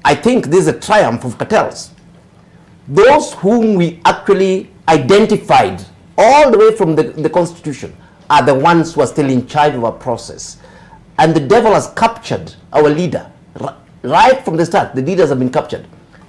I think this is a triumph of cartels. Those whom we actually identified all the way from the Constitution are the ones who are still in charge of our process. And the devil has captured our leader. Right from the start, the leaders have been captured.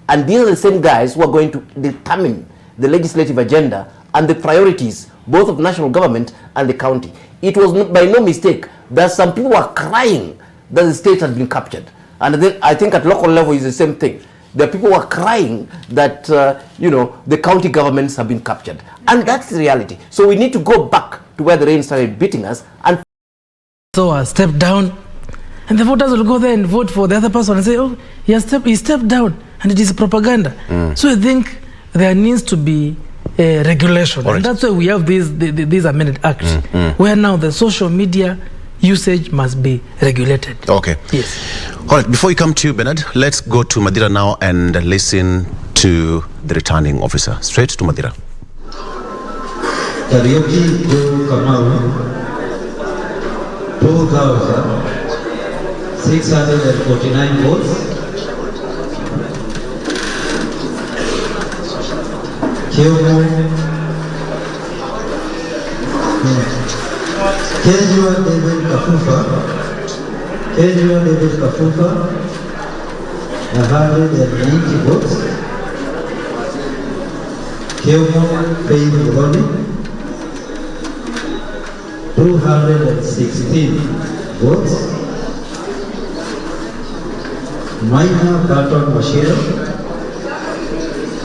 And these are the same guys who are going to determine the legislative agenda and the priorities, both of national government and the county. It was by no mistake that some people were crying that the state had been captured. And then I think at local level is the same thing. The people were crying that, the county governments have been captured. And that's the reality. So we need to go back to where the rain started beating us. And so I stepped down, and the voters will go there and vote for the other person and say, oh, he stepped down, and it is propaganda. So I think there needs to be a regulation. Right. And that's why we have these amended acts, where now the social media usage must be regulated. Okay. Yes. All right, before we come to you, Bernard, let's go to Madira now and listen to the returning officer. Straight to Madira. Karaoke to Kamau, 2,649 votes. Kyomo, Kejua David Kafufa, 190 votes. Kyomo Faith Goni, 216 votes. Maina Carton Mashiro,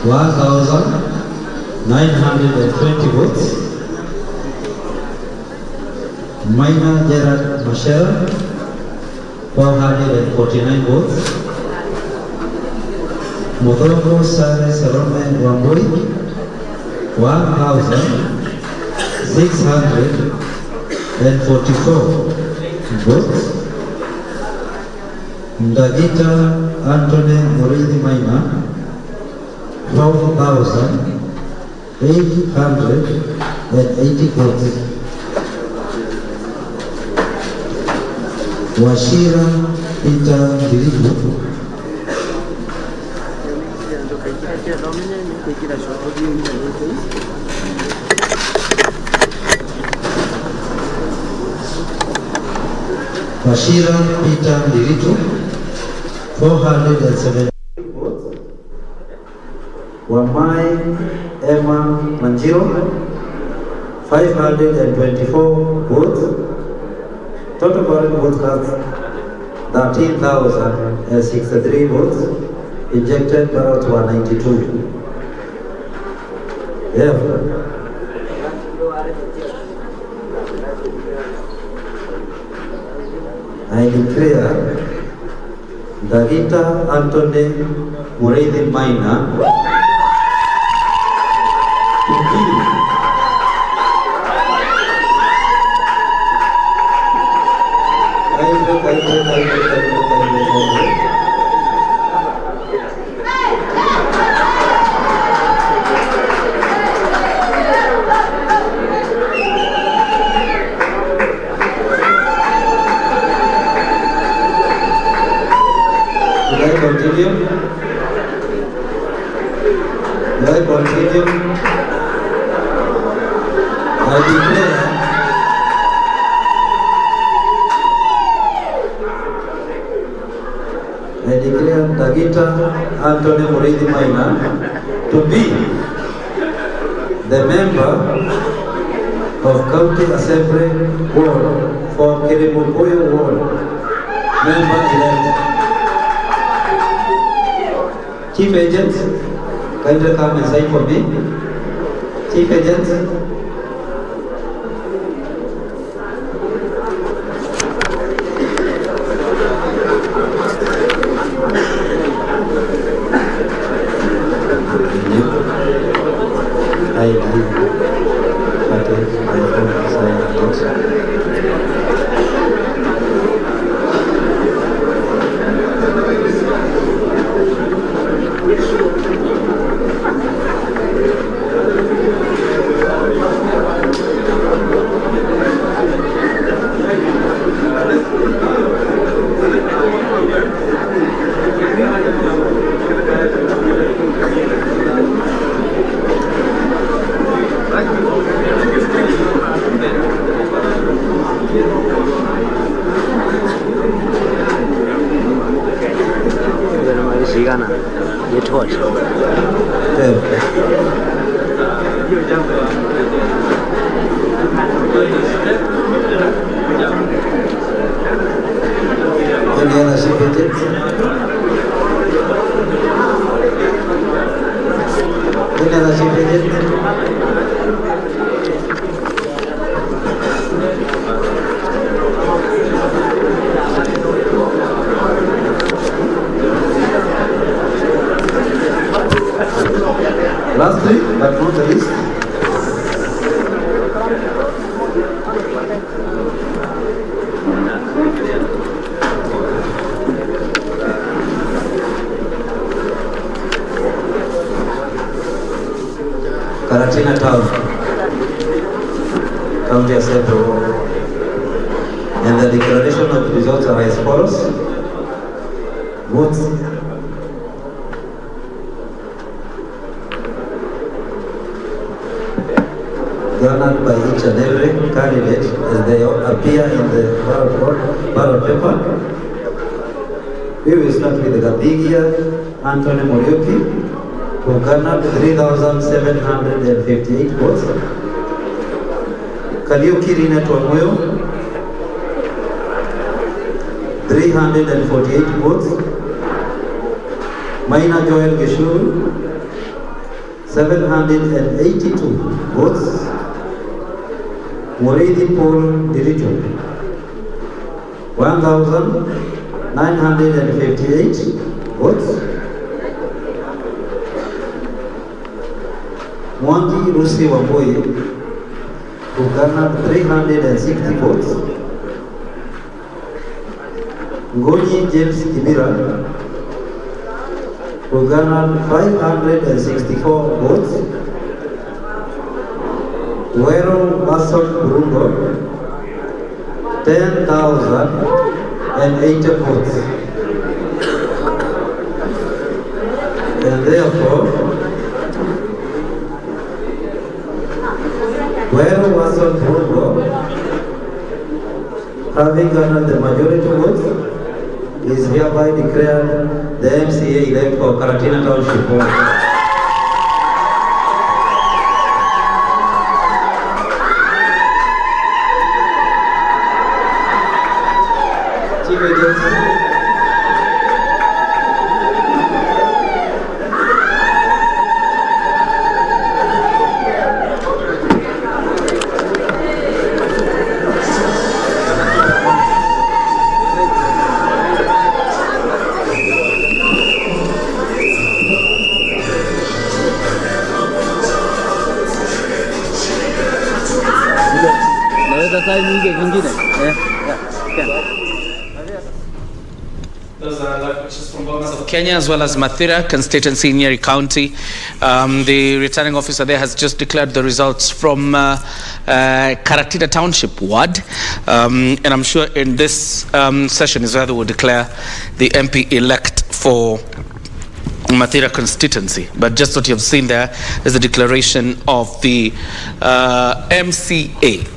1,920 votes. Maina Gerard Mashera, 449 votes. Modongo Sare Sarome Wambui, 1,644 votes. Ndagita Anthony Moridi Maina, 12,880 votes. Washira Peter Kericho, 470 votes. Wamai Emma Manjiro, 524 votes. Total current vote cast 13,063 votes. Ejected ballots were 92. Therefore, I declare Dagita Anthony Muridi Maina to be I declare Dagita Anthony Muridi Maina to be the member of County Assembly Ward for Kericho Ward, member elect. Chief agents, kindly come and sign for me. Chief agents. Turkana, get hot. Any other ship agents? Any other ship agents? Lastly, but not the least, Karatina Town, County Assembly, and the declaration of the results are as follows. Votes garnered by each and every candidate as they appear in the ballot paper. We will start with the Gabigia Anthony Morioki, who garnered 3,758 votes. Kariuki Rinet Wamuyo, 348 votes. Maina Joel Gishu, 782 votes. Moridi Paul Kericho, 1,958 votes. Mwangi Rusi Wamboi, who garnered 360 votes. Ngonyi James Kibira, who garnered 564 votes. Wero Wasson Burungo, 10,080 votes. And therefore, Wero Wasson Burungo, having garnered the majority votes, is hereby declared the MCA elect for Karatina Township. Chief Agent. Those are live pictures from Bomet of Kenya as well as Mathira constituency in Nyeri County. The returning officer there has just declared the results from Karatina Township ward, and I'm sure in this session is where they will declare the MP elect for Mathira constituency. But just what you've seen there is the declaration of the MCA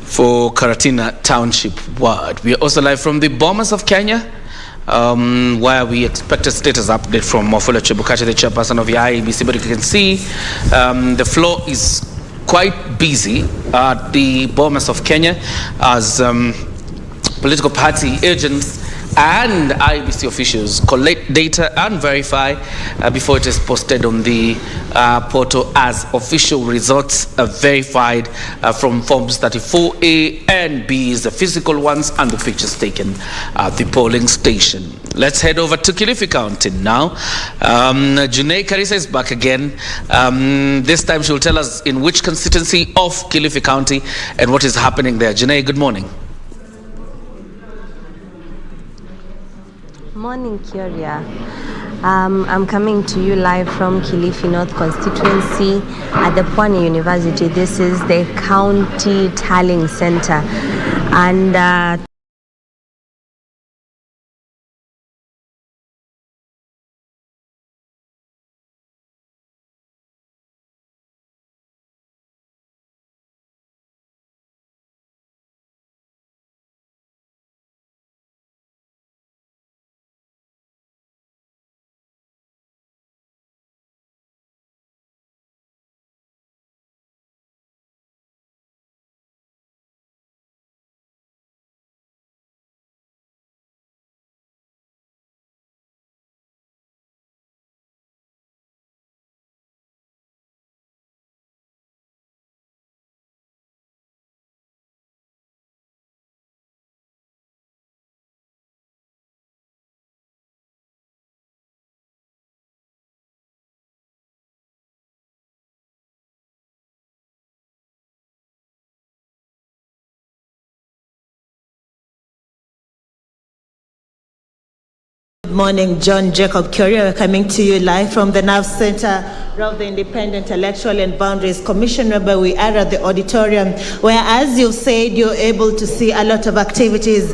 for Karatina Township ward. We are also live from the Bomet of Kenya, where we expect a status update from Wafula Chebukati, the chairperson of the IEBC. But you can see the floor is quite busy at the Bomet of Kenya as political party agents and IEBC officials collect data and verify before it is posted on the portal as official results verified from forms 34A and B is the physical ones and the pictures taken at the polling station. Let's head over to Kilifi County now. Junaid Karisa is back again. This time she will tell us in which constituency of Kilifi County and what is happening there. Junaid, good morning. Morning, Kyoria. I'm coming to you live from Kilifi North constituency at the Pwani University. This is the County Tallying Center. And morning, John Jacob Curia. We're coming to you live from the Nav Center of the Independent Electoral and Boundaries Commission, where we are at the auditorium, where, as you've said, you're able to see a lot of activities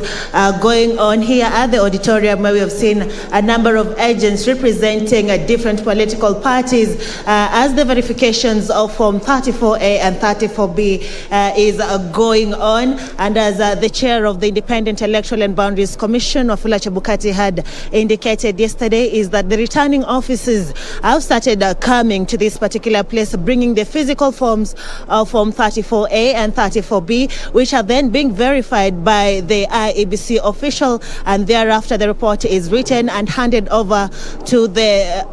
going on here at the auditorium, where we have seen a number of agents representing different political parties as the verifications of Form 34A and 34B is going on. And as the chair of the Independent Electoral and Boundaries Commission, Wafula Chebukati, had indicated yesterday, is that the returning officers have started coming to this particular place, bringing the physical forms of Form 34A and 34B, which are then being verified by the IEBC official, and thereafter the report is written and handed over to the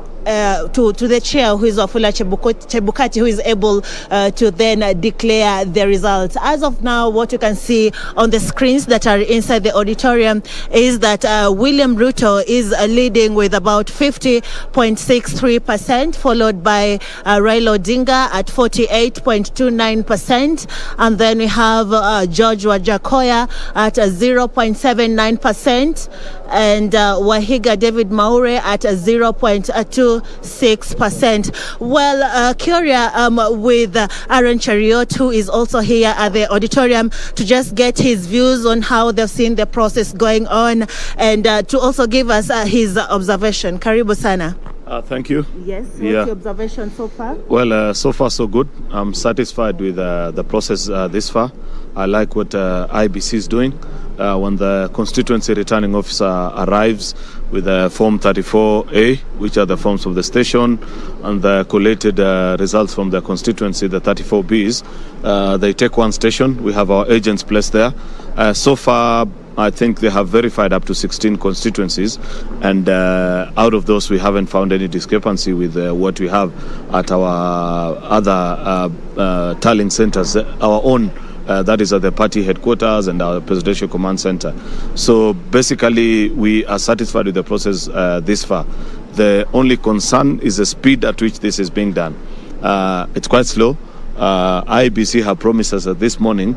chair, who is Wafula Chebukati, who is able to then declare the results. As of now, what you can see on the screens that are inside the auditorium is that William Ruto is leading with about 50.63%, followed by Raila Odinga at 48.29%, and then we have George Wajakoya at 0.79%, and Wahiga David Maure at 0.26%. Well, Curia, with Aaron Chariot, who is also here at the auditorium, to just get his views on how they've seen the process going on, and to also give us his observation. Karibu sana. Thank you. Yes, what's your observation so far? Well, so far so good. I'm satisfied with the process this far. I like what IBC is doing. When the constituency returning officer arrives with Form 34A, which are the forms of the station, and the collated results from the constituency, the 34Bs, they take one station. We have our agents placed there. So far, I think they have verified up to 16 constituencies, and out of those we haven't found any discrepancy with what we have at our other tallying centers, our own, that is at the party headquarters and our presidential command center. So basically we are satisfied with the process this far. The only concern is the speed at which this is being done. It's quite slow. IBC have promised us that this morning,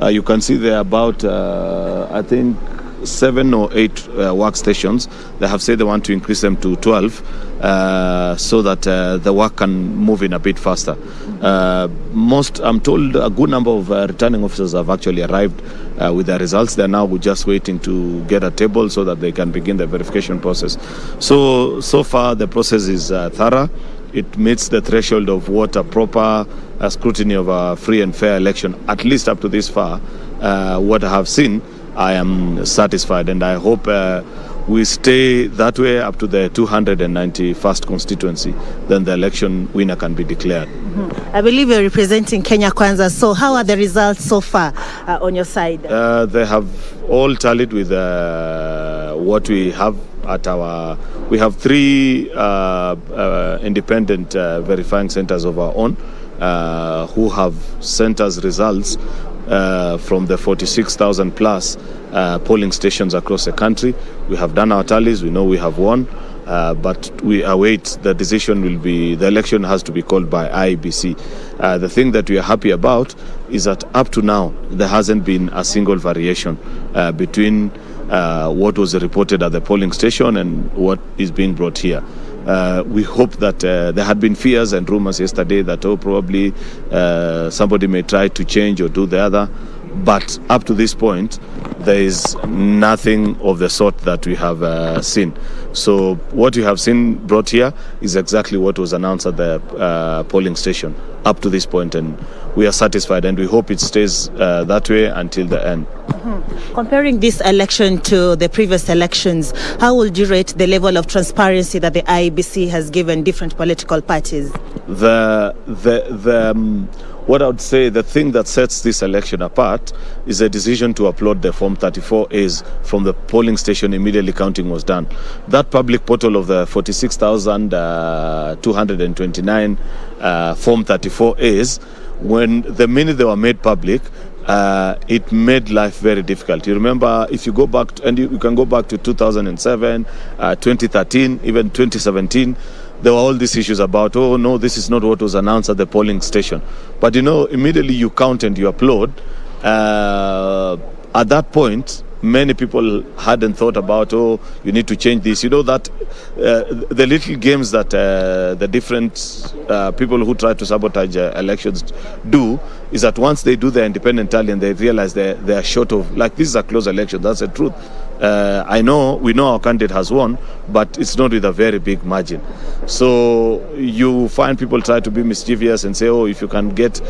you can see there are about, I think, 7 or 8 workstations. They have said they want to increase them to 12 so that the work can move in a bit faster. I'm told a good number of returning officers have actually arrived with their results. They're now just waiting to get a table so that they can begin the verification process. So far the process is thorough. It meets the threshold of what a proper scrutiny of a free and fair election, at least up to this far. What I have seen, I am satisfied, and I hope we stay that way up to the 291st constituency. Then the election winner can be declared. I believe you're representing Kenya Kwanza, so how are the results so far on your side? They have all tallied with what we have at our... We have 3 independent verifying centers of our own who have sent us results from the 46,000 plus polling stations across the country. We have done our tallies. We know we have won, but we await the decision. The election has to be called by IEBC. The thing that we are happy about is that up to now there hasn't been a single variation between what was reported at the polling station and what is being brought here. We hope that there had been fears and rumors yesterday that probably somebody may try to change or do the other, but up to this point there is nothing of the sort that we have seen. So what you have seen brought here is exactly what was announced at the polling station up to this point, and we are satisfied, and we hope it stays that way until the end. Comparing this election to the previous elections, how would you rate the level of transparency that the IEBC has given different political parties? What I would say, the thing that sets this election apart is the decision to upload the Form 34As from the polling station immediately counting was done. That public portal of the 46,229 Form 34As, the minute they were made public, it made life very difficult. You remember, if you go back, and you can go back to 2007, 2013, even 2017, there were all these issues about, oh no, this is not what was announced at the polling station. But immediately you count and you upload. At that point, many people hadn't thought about, oh, you need to change this. You know that the little games that the different people who try to sabotage elections do is that once they do the independent tally and they realize they are short of, like, this is a close election, that's the truth. We know our candidate has won, but it's not with a very big margin. So you find people try to be mischievous and say, oh, if you can get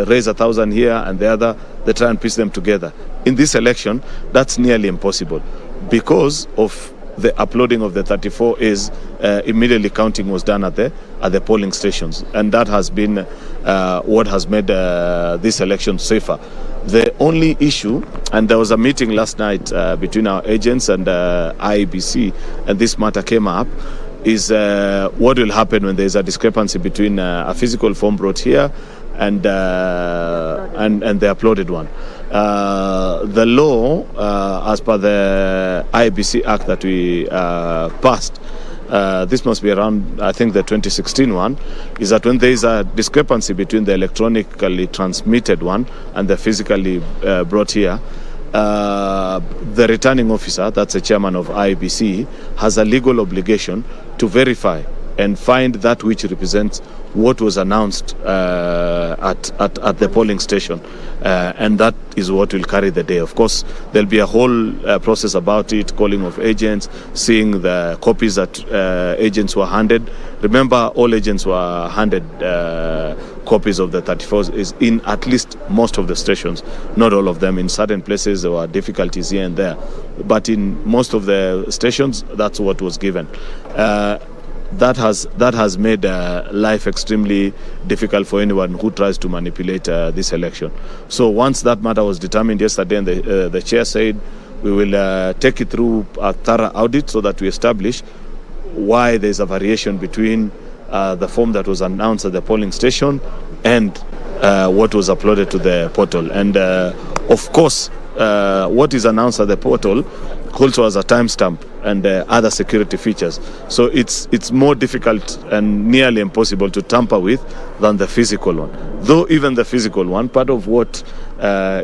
raise 1,000 here and the other, they try and piece them together. In this election, that's nearly impossible because of the uploading of the 34 is immediately counting was done at the polling stations, and that has been what has made this election safer. The only issue, and there was a meeting last night between our agents and IEBC, and this matter came up, is what will happen when there is a discrepancy between a physical form brought here and the uploaded one. The law, as per the IEBC Act that we passed, this must be around, I think, the 2016 one, is that when there is a discrepancy between the electronically transmitted one and the physically brought here, the returning officer, that's the chairman of IEBC, has a legal obligation to verify and find that which represents what was announced at the polling station, and that is what will carry the day. Of course, there'll be a whole process about it, calling of agents, seeing the copies that agents were handed. Remember, all agents were handed copies of the 34s is in at least most of the stations, not all of them. In certain places there were difficulties here and there, but in most of the stations that's what was given. That has made life extremely difficult for anyone who tries to manipulate this election. So once that matter was determined yesterday, and the chair said we will take it through a thorough audit so that we establish why there's a variation between the form that was announced at the polling station and what was uploaded to the portal. And of course, what is announced at the portal also has a timestamp and other security features. So it's more difficult and nearly impossible to tamper with than the physical one. Though even the physical one, part of what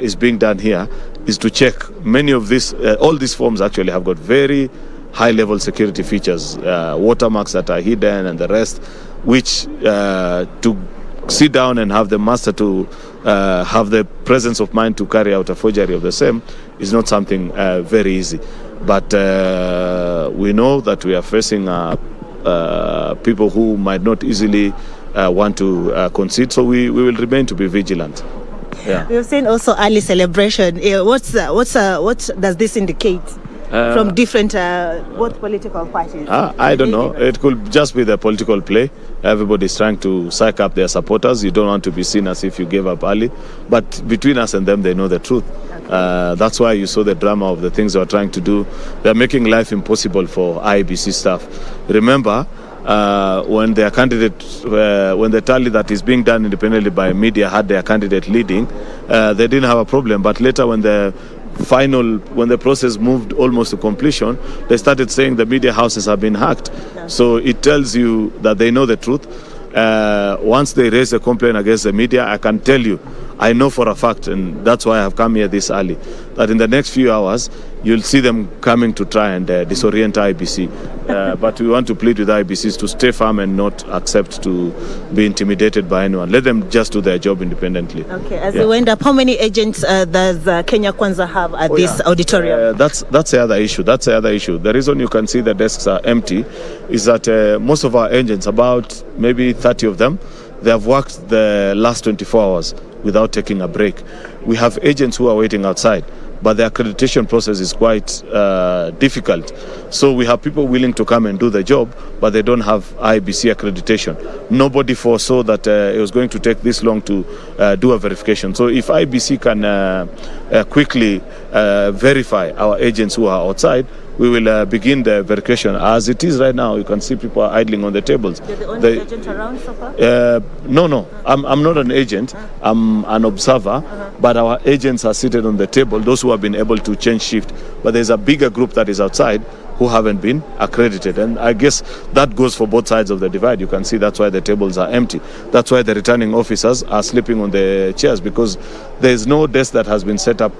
is being done here is to check many of these, all these forms actually have got very high-level security features, watermarks that are hidden and the rest, which to sit down and have the master to have the presence of mind to carry out a forgery of the same is not something very easy. But we know that we are facing people who might not easily want to concede, so we will remain to be vigilant. Yeah. We've seen also early celebration. What does this indicate? From different both political parties? I don't know. It could just be the political play. Everybody's trying to psych up their supporters. You don't want to be seen as if you gave up early. But between us and them, they know the truth. Okay. That's why you saw the drama of the things they were trying to do. They're making life impossible for IEBC staff. Remember, when their candidate, when the tally that is being done independently by media had their candidate leading, they didn't have a problem. But later when the process moved almost to completion, they started saying the media houses have been hacked. Yeah. So it tells you that they know the truth. Once they raise a complaint against the media, I can tell you, I know for a fact, and that's why I have come here this early, that in the next few hours, you'll see them coming to try and disorient IBC. But we want to plead with IBCs to stay firm and not accept to be intimidated by anyone. Let them just do their job independently. Okay, as we wind up, how many agents does Kenya Kwanza have at this auditorium? That's the other issue. That's the other issue. The reason you can see the desks are empty is that most of our agents, about maybe 30 of them, they have worked the last 24 hours without taking a break. We have agents who are waiting outside, but the accreditation process is quite difficult. So we have people willing to come and do the job, but they don't have IBC accreditation. Nobody foresaw that it was going to take this long to do a verification. So if IBC can quickly verify our agents who are outside, we will begin the verification. As it is right now, you can see people are idling on the tables. You're the only agent around so far? No. I'm not an agent. I'm an observer. But our agents are seated on the table, those who have been able to change shift. But there's a bigger group that is outside who haven't been accredited. And I guess that goes for both sides of the divide. You can see that's why the tables are empty. That's why the returning officers are sleeping on the chairs, because there is no desk that has been set up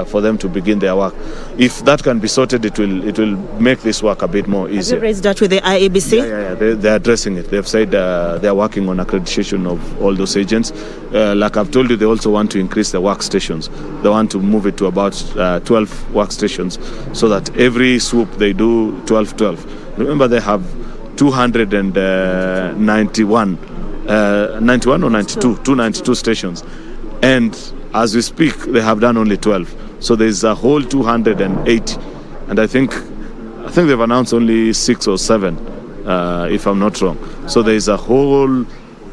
for them to begin their work. If that can be sorted, it will make this work a bit more easier. Have you raised that with the IEBC? Yeah. They're addressing it. They've said they're working on accreditation of all those agents. Like I've told you, they also want to increase the workstations. They want to move it to about 12 workstations, so that every swoop they do 12. Remember, they have 291 or 92, 292 stations, and as we speak, they have done only 12. So there's a whole 280, and I think they've announced only 6 or 7, if I'm not wrong. So there's a whole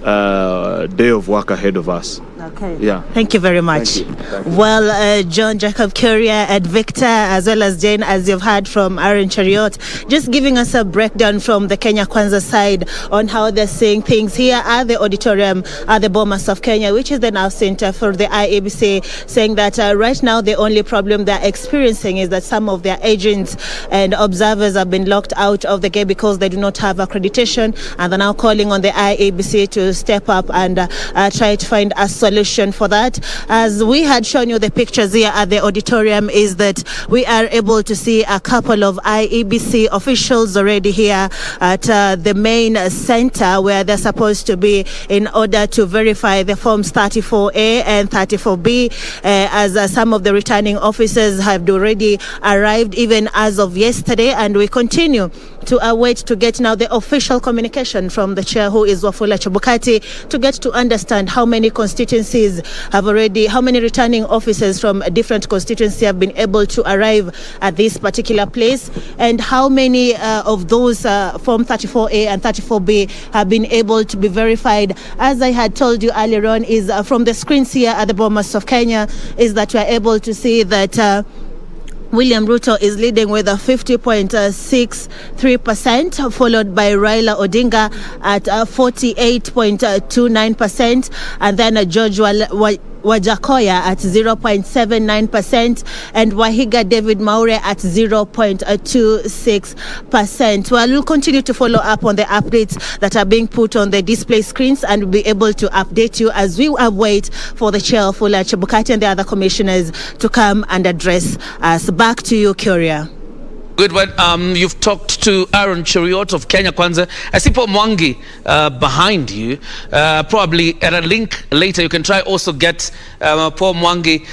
day of work ahead of us. Okay. Yeah. Thank you very much. Thank you. Well, John, Jacob, Kuria, and Victor, as well as Jane, as you've heard from Aaron Chariot, just giving us a breakdown from the Kenya Kwanza side on how they're seeing things here at the auditorium at the Bomas of Kenya, which is the now center for the IEBC, saying that right now the only problem they're experiencing is that some of their agents and observers have been locked out of the gate because they do not have accreditation, and they're now calling on the IEBC to step up and try to find a solution for that. As we had shown you the pictures here at the auditorium, is that we are able to see a couple of IEBC officials already here at the main center where they're supposed to be in order to verify the forms 34A and 34B, as some of the returning officers have already arrived even as of yesterday, and we continue to await to get now the official communication from the chair, who is Wafula Chebukati, to get to understand how many constituencies have already, how many returning officers from a different constituency have been able to arrive at this particular place, and how many of those Form 34A and 34B have been able to be verified. As I had told you earlier on, is from the screens here at the Bomas of Kenya, is that we are able to see that William Ruto is leading with a 50.63%, followed by Raila Odinga at 48.29%, and then George Wajakoya at 0.79%, and Wahiga David Maure at 0.26%. Well, we'll continue to follow up on the updates that are being put on the display screens, and we'll be able to update you as we await for the chair of Wafula Chebukati and the other commissioners to come and address us. Back to you, Kuria. Good one. You've talked to Aaron Chariot of Kenya Kwanza. I see Paul Mwangi behind you. Probably at a link later, you can try also get Paul Mwangi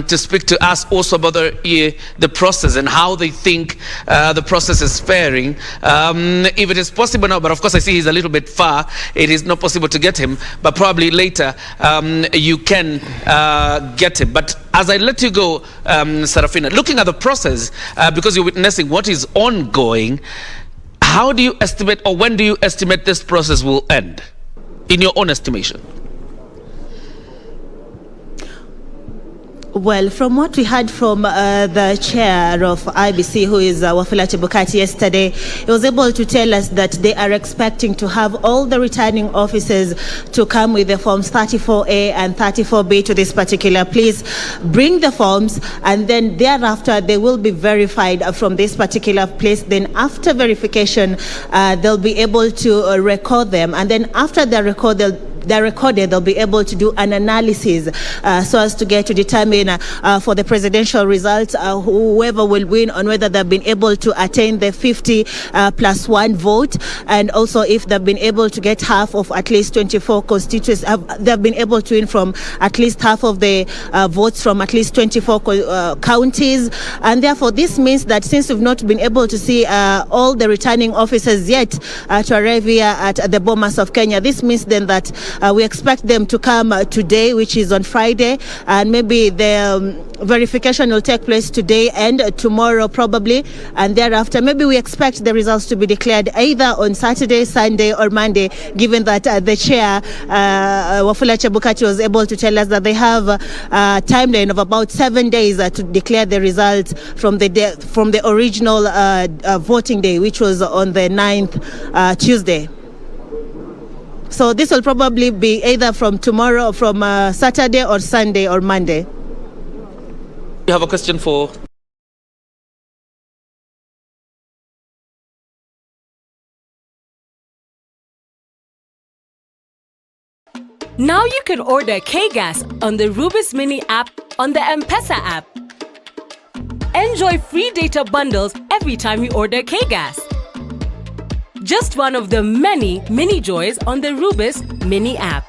to speak to us also about the process and how they think the process is faring. If it is possible now, but of course I see he's a little bit far. It is not possible to get him, but probably later you can get him. But as I let you go, Sarafina, looking at the process, because you're witnessing what is ongoing, how do you estimate, or when do you estimate this process will end, in your own estimation? Well, from what we heard from the chair of IBC, who is Wafula Chebukati, yesterday, he was able to tell us that they are expecting to have all the returning officers to come with the forms 34A and 34B to this particular place, bring the forms, and then thereafter they will be verified from this particular place. Then after verification, they'll be able to record them, and then after they're recorded, they'll be able to do an analysis so as to get to determine for the presidential results whoever will win, on whether they've been able to attain the 50 plus 1 vote, and also if they've been able to get half of at least 24 constituencies, they've been able to win from at least half of the votes from at least 24 counties. And therefore this means that since we've not been able to see all the returning officers yet to arrive here at the Bomas of Kenya, this means then that we expect them to come today, which is on Friday, and maybe the verification will take place today and tomorrow probably, and thereafter maybe we expect the results to be declared either on Saturday, Sunday or Monday, given that the chair Wafula Chebukati was able to tell us that they have a timeline of about 7 days to declare the results from the original voting day, which was on the 9th, Tuesday. So this will probably be either from tomorrow, from Saturday or Sunday or Monday. You have a question for Now you can order K-Gas on the Rubis Mini app on the M-Pesa app. Enjoy free data bundles every time you order K-Gas. Just one of the many mini joys on the Rubis Mini app.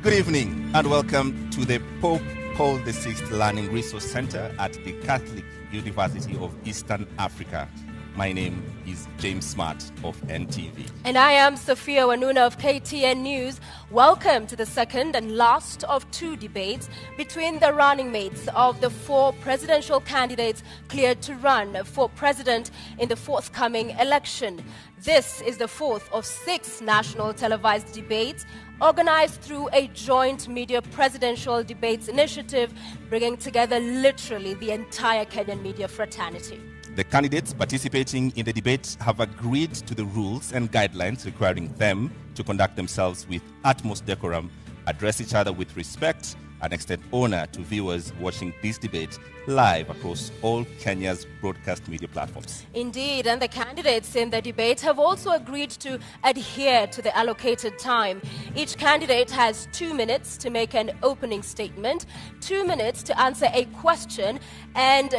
Good evening and welcome to the Pope Paul VI Learning Resource Center at the Catholic University of Eastern Africa. My name is James Smart of NTV. And I am Sophia Wanuna of KTN News. Welcome to the second and last of two debates between the running mates of the four presidential candidates cleared to run for president in the forthcoming election. This is the fourth of 6 national televised debates organized through a joint media presidential debates initiative, bringing together literally the entire Kenyan media fraternity. The candidates participating in the debate have agreed to the rules and guidelines requiring them to conduct themselves with utmost decorum, address each other with respect, and extend honor to viewers watching this debate live across all Kenya's broadcast media platforms. Indeed, and the candidates in the debate have also agreed to adhere to the allocated time. Each candidate has 2 minutes to make an opening statement, 2 minutes to answer a question, and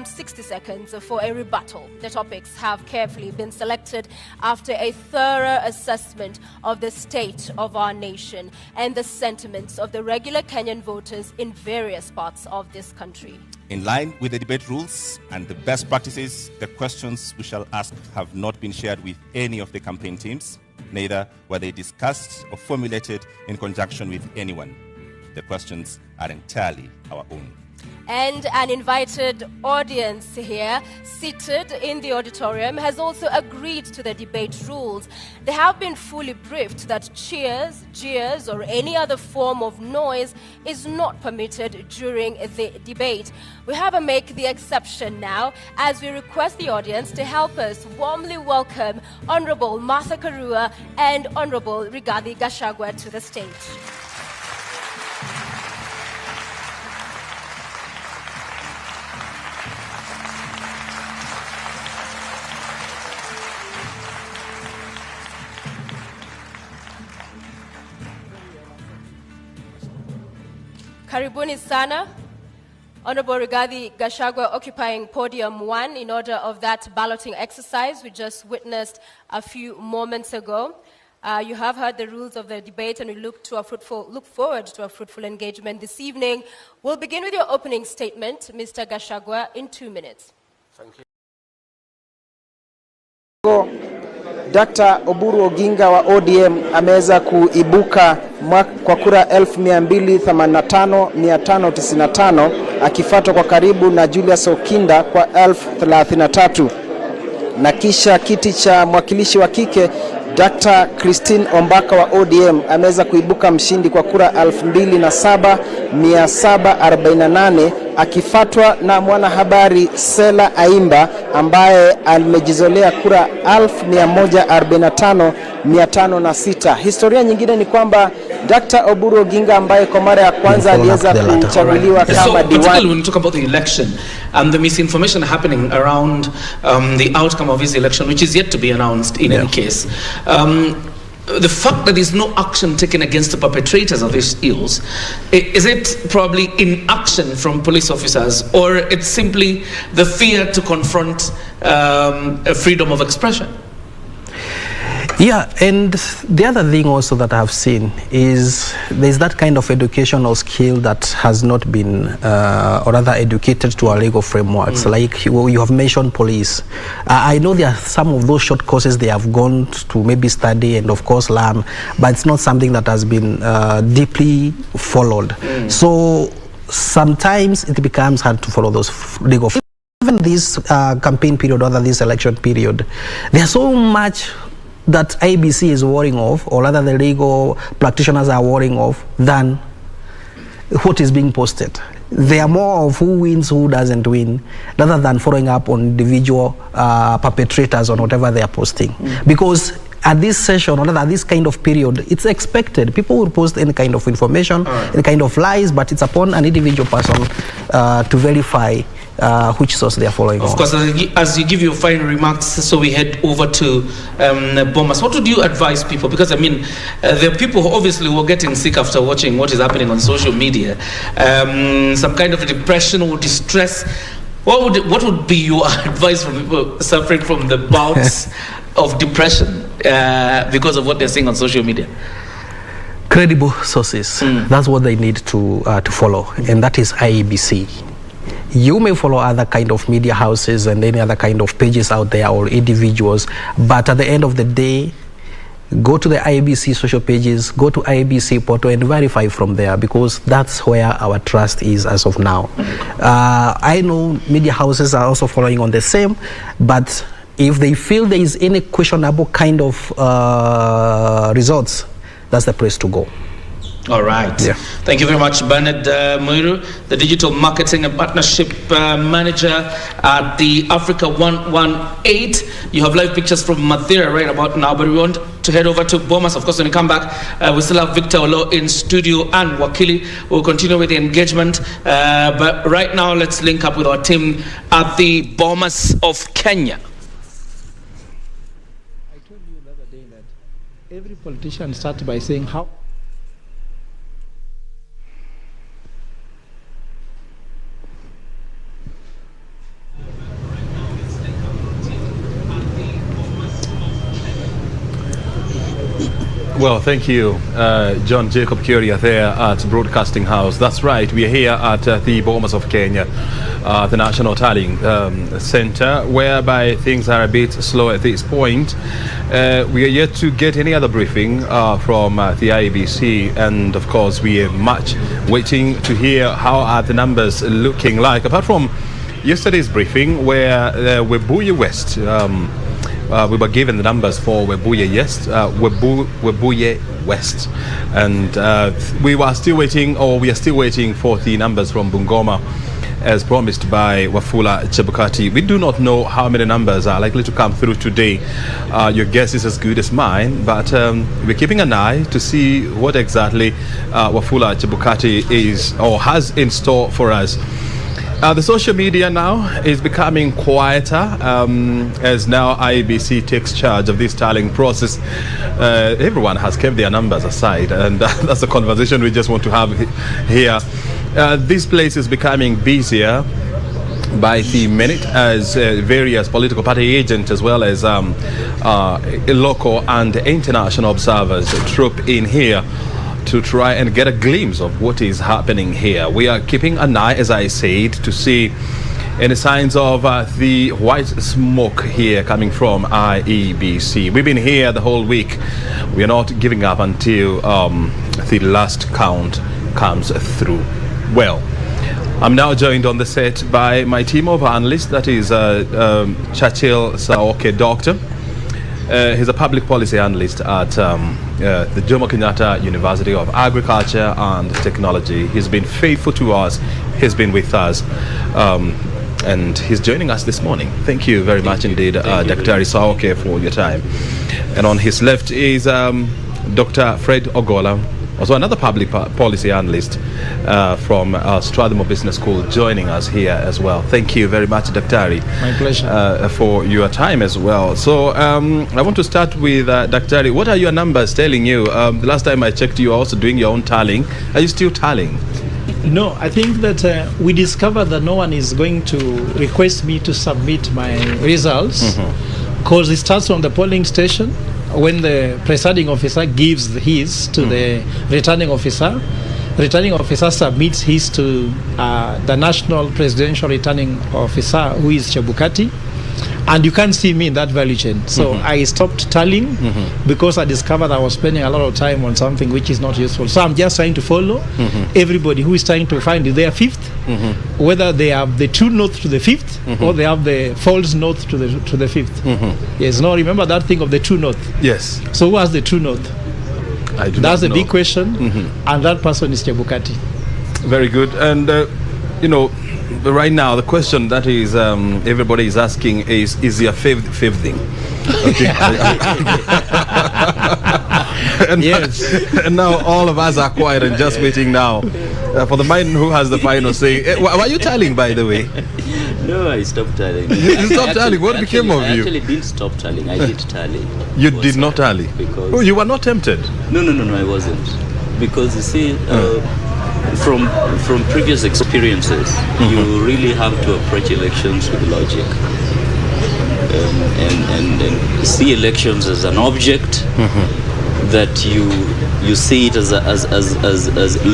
60 seconds for a rebuttal. The topics have carefully been selected after a thorough assessment of the state of our nation and the sentiments of the regular Kenyan voters in various parts of this country. In line with the debate rules and the best practices, the questions we shall ask have not been shared with any of the campaign teams. Neither were they discussed or formulated in conjunction with anyone. The questions are entirely our own. And an invited audience here, seated in the auditorium, has also agreed to the debate rules. They have been fully briefed that cheers, jeers, or any other form of noise is not permitted during the debate. We have to make the exception now as we request the audience to help us warmly welcome Honorable Martha Karua and Honorable Rigathi Gachagua to the stage. Karibuni sana. Honorable Rigathi Gachagua occupying podium 1 in order of that balloting exercise we just witnessed a few moments ago. You have heard the rules of the debate and we look forward to a fruitful engagement this evening. We'll begin with your opening statement, Mr. Gachagua, in 2 minutes. Thank you. Dr. Oburu Oginga wa ODM ameweza kuibuka kwa kura 1285,595 akifuatwa kwa karibu na Julius Okinda kwa 1033, na kisha kiti cha mwakilishi wa kike Dr. Christine Ombaka wa ODM ameweza kuibuka mshindi kwa kura 2748 akifuatwa na mwanahabari Sela Aimba ambaye amejizolea kura 1145,506. Historia nyingine ni kwamba Dr. Oburu Oginga ambaye kwa mara ya kwanza aliweza kuchaguliwa kama diwani. When we talk about the election and the misinformation happening around the outcome of his election, which is yet to be announced in any case, the fact that there's no action taken against the perpetrators of these ills, is it probably inaction from police officers, or it's simply the fear to confront freedom of expression? Yeah, and the other thing also that I've seen is there's that kind of educational skill that has not been, or rather educated to our legal frameworks. Like you have mentioned police. I know there are some of those short courses they have gone to maybe study and of course learn, but it's not something that has been deeply followed. So sometimes it becomes hard to follow those legal. Even this campaign period, or this election period, there's so much that IBC is worrying of, or rather the legal practitioners are worrying of, than what is being posted. They are more of who wins, who doesn't win, rather than following up on individual perpetrators on whatever they are posting. Because at this session, or at this kind of period, it's expected. People will post any kind of information, any kind of lies, but it's upon an individual person to verify which source they are following. Of course, as you give your final remarks, so we head over to Bomas. What would you advise people? Because I mean, there are people who obviously were getting sick after watching what is happening on social media. Some kind of depression or distress. What would be your advice for people suffering from the bouts of depression because of what they're seeing on social media? Credible sources. That's what they need to follow, and that is IEBC. You may follow other kind of media houses and any other kind of pages out there or individuals, but at the end of the day, go to the IEBC social pages, go to IEBC portal and verify from there, because that's where our trust is as of now. I know media houses are also following on the same, but if they feel there is any questionable kind of results, that's the place to go. All right. Yeah. Thank you very much, Bernard Muiru, the Digital Marketing and Partnership Manager at the Africa 118. You have live pictures from Mathira right about now, but we want to head over to Bomas. Of course, when we come back, we still have Victor Olo in studio and Wakili. We'll continue with the engagement. But right now, let's link up with our team at the Bomas of Kenya. I told you the other day that every politician starts by saying how. Well, thank you, John Jacob Curia there at Broadcasting House. That's right, we are here at the Bomas of Kenya, the National Tallying Center, whereby things are a bit slow at this point. We are yet to get any other briefing from the IEBC, and of course we are much waiting to hear how are the numbers looking like. Apart from yesterday's briefing where Webuye West, we were given the numbers for Webuye West, and we are still waiting for the numbers from Bungoma, as promised by Wafula Chebukati. We do not know how many numbers are likely to come through today. Your guess is as good as mine, but we're keeping an eye to see what exactly Wafula Chebukati is or has in store for us. The social media now is becoming quieter as now IEBC takes charge of this tallying process. Everyone has kept their numbers aside, and that's a conversation we just want to have here. This place is becoming busier by the minute as various political party agents as well as local and international observers troop in here to try and get a glimpse of what is happening here. We are keeping an eye, as I said, to see any signs of the white smoke here coming from IEBC. We've been here the whole week. We are not giving up until the last count comes through. Well, I'm now joined on the set by my team of analysts, that is Churchill Saoke Doctor. He's a public policy analyst at the Jomo Kenyatta University of Agriculture and Technology. He's been faithful to us. He's been with us. And he's joining us this morning. Thank you very much indeed, Dr. Saoke, for your time. And on his left is Dr. Fred Ogola, also another public policy analyst from Strathmore Business School, joining us here as well. Thank you very much, Dr. My pleasure. For your time as well. So I want to start with Dr. What are your numbers telling you? The last time I checked, you are also doing your own tallying. Are you still tallying? No, I think that we discovered that no one is going to request me to submit my results, because it starts from the polling station when the presiding officer gives his to the returning officer. Returning officer submits his to the national presidential returning officer, who is Chebukati, and you can't see me in that value chain. So I stopped tallying because I discovered I was spending a lot of time on something which is not useful. So I'm just trying to follow everybody who is trying to find their fifth, whether they have the true note to the fifth or they have the false note to the fifth. Yes, now remember that thing of the true note. Yes. So who has the true note? I do That's not the know. big question, and that person is Chebukati. Very good. And right now the question that is everybody is asking is your fifth thing? Okay. And, Yes. and now all of us are quiet and just waiting now for the man who has the final say. Were you tallying, by the way? No, I stopped tallying. You stopped tallying? What became of you? I actually didn't stop tallying. I did tally. You did not tally? Because Oh, you were not tempted? No, I wasn't. Because you see, from previous experiences, you really have to approach elections with logic. And see elections as an object that you see it as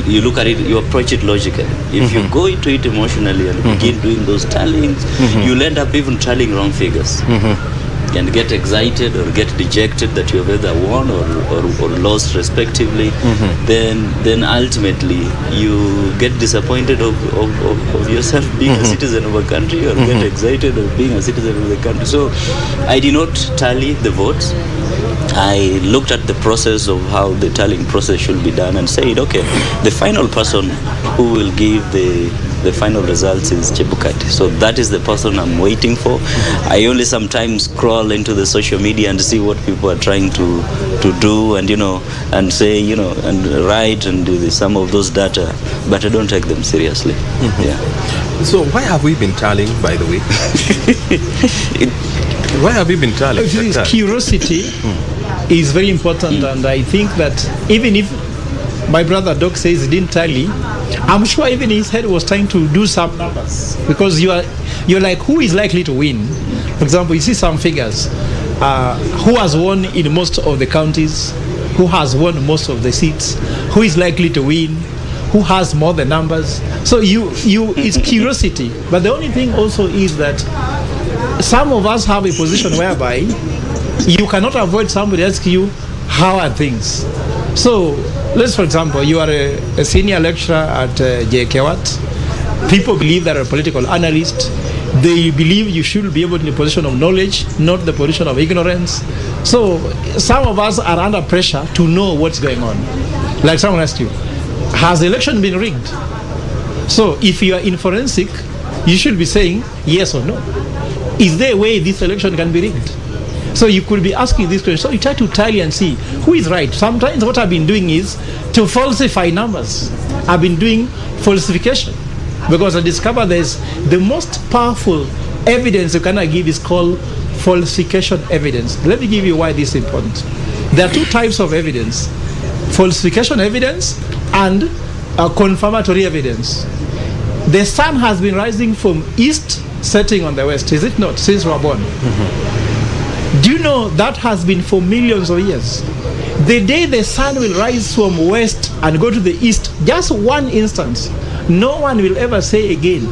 you look at it, you approach it logically. If you go into it emotionally and begin doing those tallings, you'll end up even tallying wrong figures. And get excited or get dejected that you have either won or lost respectively, then ultimately you get disappointed of yourself being a citizen of a country, or get excited of being a citizen of the country. So I did not tally the votes. I looked at the process of how the tallying process should be done and said, okay, the final person who will give the final results is Chebukati. So that is the person I'm waiting for. I only sometimes scroll into the social media and see what people are trying to do and, and say, and write and do some of those data, but I don't take them seriously. Yeah. So why have we been tallying, by the way? Why have we been tallying? Curiosity is very important, and I think that even if my brother Doc says he didn't tally, I'm sure even his head was trying to do some numbers, because you're like, who is likely to win? For example, you see some figures, who has won in most of the counties, who has won most of the seats, who is likely to win, who has more the numbers. So it's curiosity, but the only thing also is that some of us have a position whereby you cannot avoid somebody asking you, how are things? So let's, for example, you are a senior lecturer at JKWAT. People believe that you're a political analyst. They believe you should be able to be in a position of knowledge, not the position of ignorance. So some of us are under pressure to know what's going on. Like someone asked you, has the election been rigged? So if you are in forensic, you should be saying yes or no. Is there a way this election can be rigged? So you could be asking this question. So you try to tally and see who is right. Sometimes what I've been doing is to falsify numbers. I've been doing falsification because I discovered there's the most powerful evidence you cannot give is called falsification evidence. Let me give you why this is important. There are two types of evidence: falsification evidence and confirmatory evidence. The sun has been rising from east, setting on the west, is it not, since we were born? Do you know that has been for millions of years? The day the sun will rise from west and go to the east, just one instance, no one will ever say again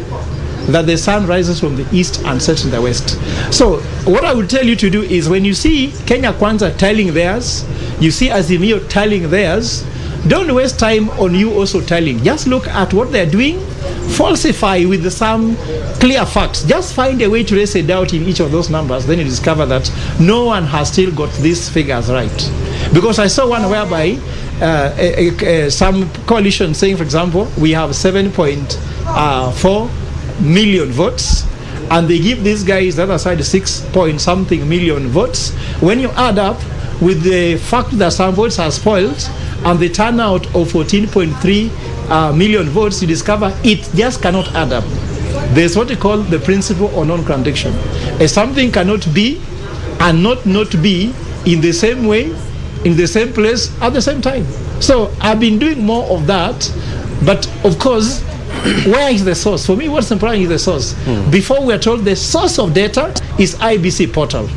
that the sun rises from the east and sets in the west. So what I would tell you to do is, when you see Kenya Kwanza tallying theirs, you see Azimio tallying theirs, don't waste time on you also tallying. Just look at what they're doing, falsify with some clear facts. Just find a way to raise a doubt in each of those numbers. Then you discover that no one has still got these figures right. Because I saw one whereby some coalition saying, for example, we have 7.4 million votes, and they give these guys the other side 6-point-something million votes. When you add up with the fact that some votes are spoiled and the turnout of 14.3 million votes, you discover it just cannot add up. There's what we call the principle of non-contradiction. Something cannot be and not be in the same way, in the same place, at the same time. So I've been doing more of that, but of course, where is the source? For me, what's important is the source. Before we are told the source of data is IBC portal.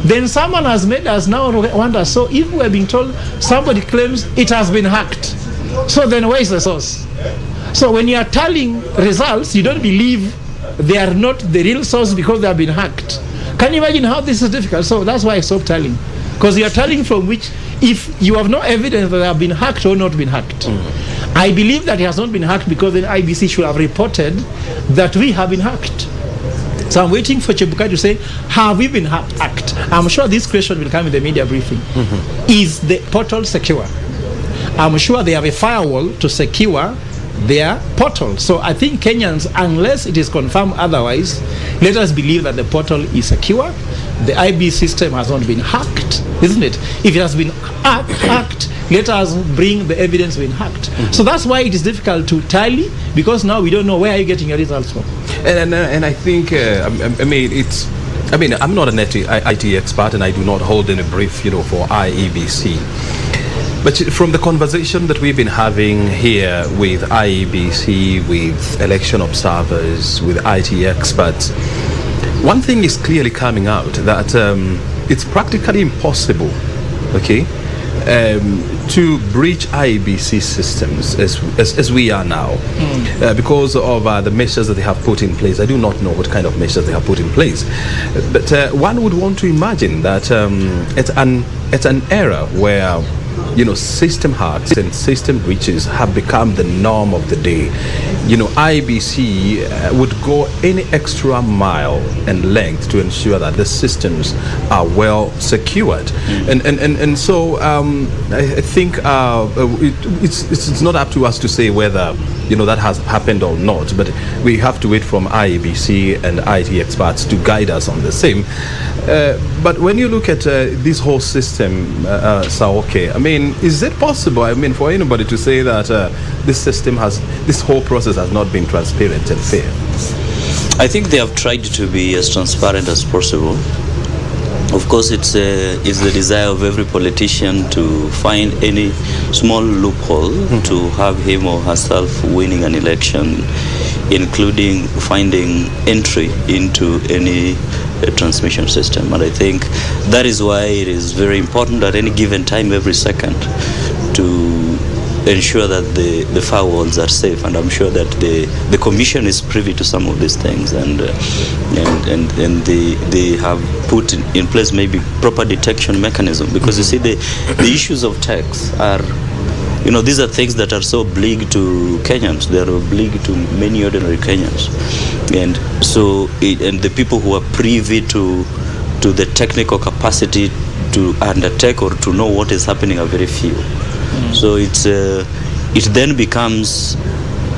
Then someone has made us now wonder, so if we're being told somebody claims it has been hacked, so then where is the source? So when you are tallying results, you don't believe they are not the real source because they have been hacked. Can you imagine how this is difficult? So that's why I stopped tallying. Because you are tallying from which, if you have no evidence that they have been hacked or not been hacked. I believe that it has not been hacked because then IBC should have reported that we have been hacked. So I'm waiting for Chebukati to say, have we been hacked? I'm sure this question will come in the media briefing. Is the portal secure? I'm sure they have a firewall to secure their portal. So I think Kenyans, unless it is confirmed otherwise, let us believe that the portal is secure. the IB system has not been hacked, isn't it? If it has been hacked, let us bring the evidence being hacked. So that's why it is difficult to tally, because now we don't know where are you getting your results from. And I think, I'm not an IT expert, and I do not hold any brief, for IEBC. But from the conversation that we've been having here with IEBC, with election observers, with IT experts, one thing is clearly coming out, that it's practically impossible, to breach IEBC systems as we are now, because of the measures that they have put in place. I do not know what kind of measures they have put in place, but one would want to imagine that it's an era where system hacks and system breaches have become the norm of the day. IBC would go any extra mile and length to ensure that the systems are well secured. And so I think it's not up to us to say whether that has happened or not, but we have to wait from IEBC and IT experts to guide us on the same. But when you look at this whole system, Saoke, is it possible, for anybody to say that this whole process has not been transparent and fair? I think they have tried to be as transparent as possible. Of course, it's the desire of every politician to find any small loophole to have him or herself winning an election, including finding entry into any transmission system. And I think that is why it is very important at any given time, every second, to ensure that the firewalls are safe. And I'm sure that the commission is privy to some of these things, and they have put in place maybe proper detection mechanism, because you see the issues of tax are, these are things that are so oblique to Kenyans. They are oblique to many ordinary Kenyans, and so and the people who are privy to the technical capacity to undertake or to know what is happening are very few. So it then becomes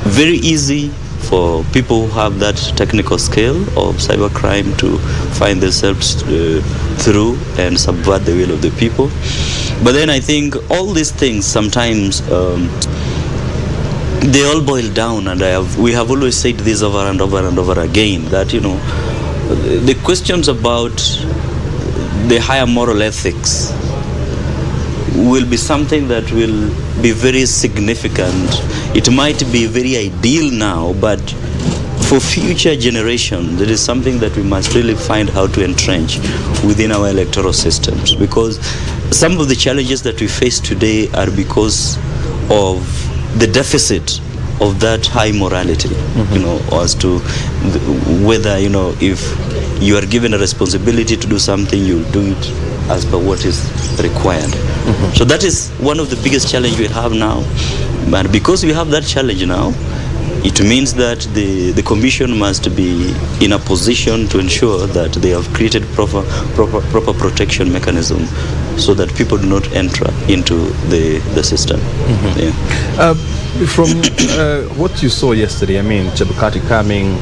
very easy for people who have that technical skill of cybercrime to find themselves through and subvert the will of the people. But then I think all these things sometimes they all boil down, and we have always said this over and over and over again, that the questions about the higher moral ethics will be something that will be very significant. It might be very ideal now, but for future generations, it is something that we must really find how to entrench within our electoral systems, because some of the challenges that we face today are because of the deficit of that high morality, as to whether, if you are given a responsibility to do something, you'll do it as per what is required. So that is one of the biggest challenges we have now. But because we have that challenge now, it means that the commission must be in a position to ensure that they have created proper protection mechanism, so that people do not enter into the system. From what you saw yesterday, Chebukati coming,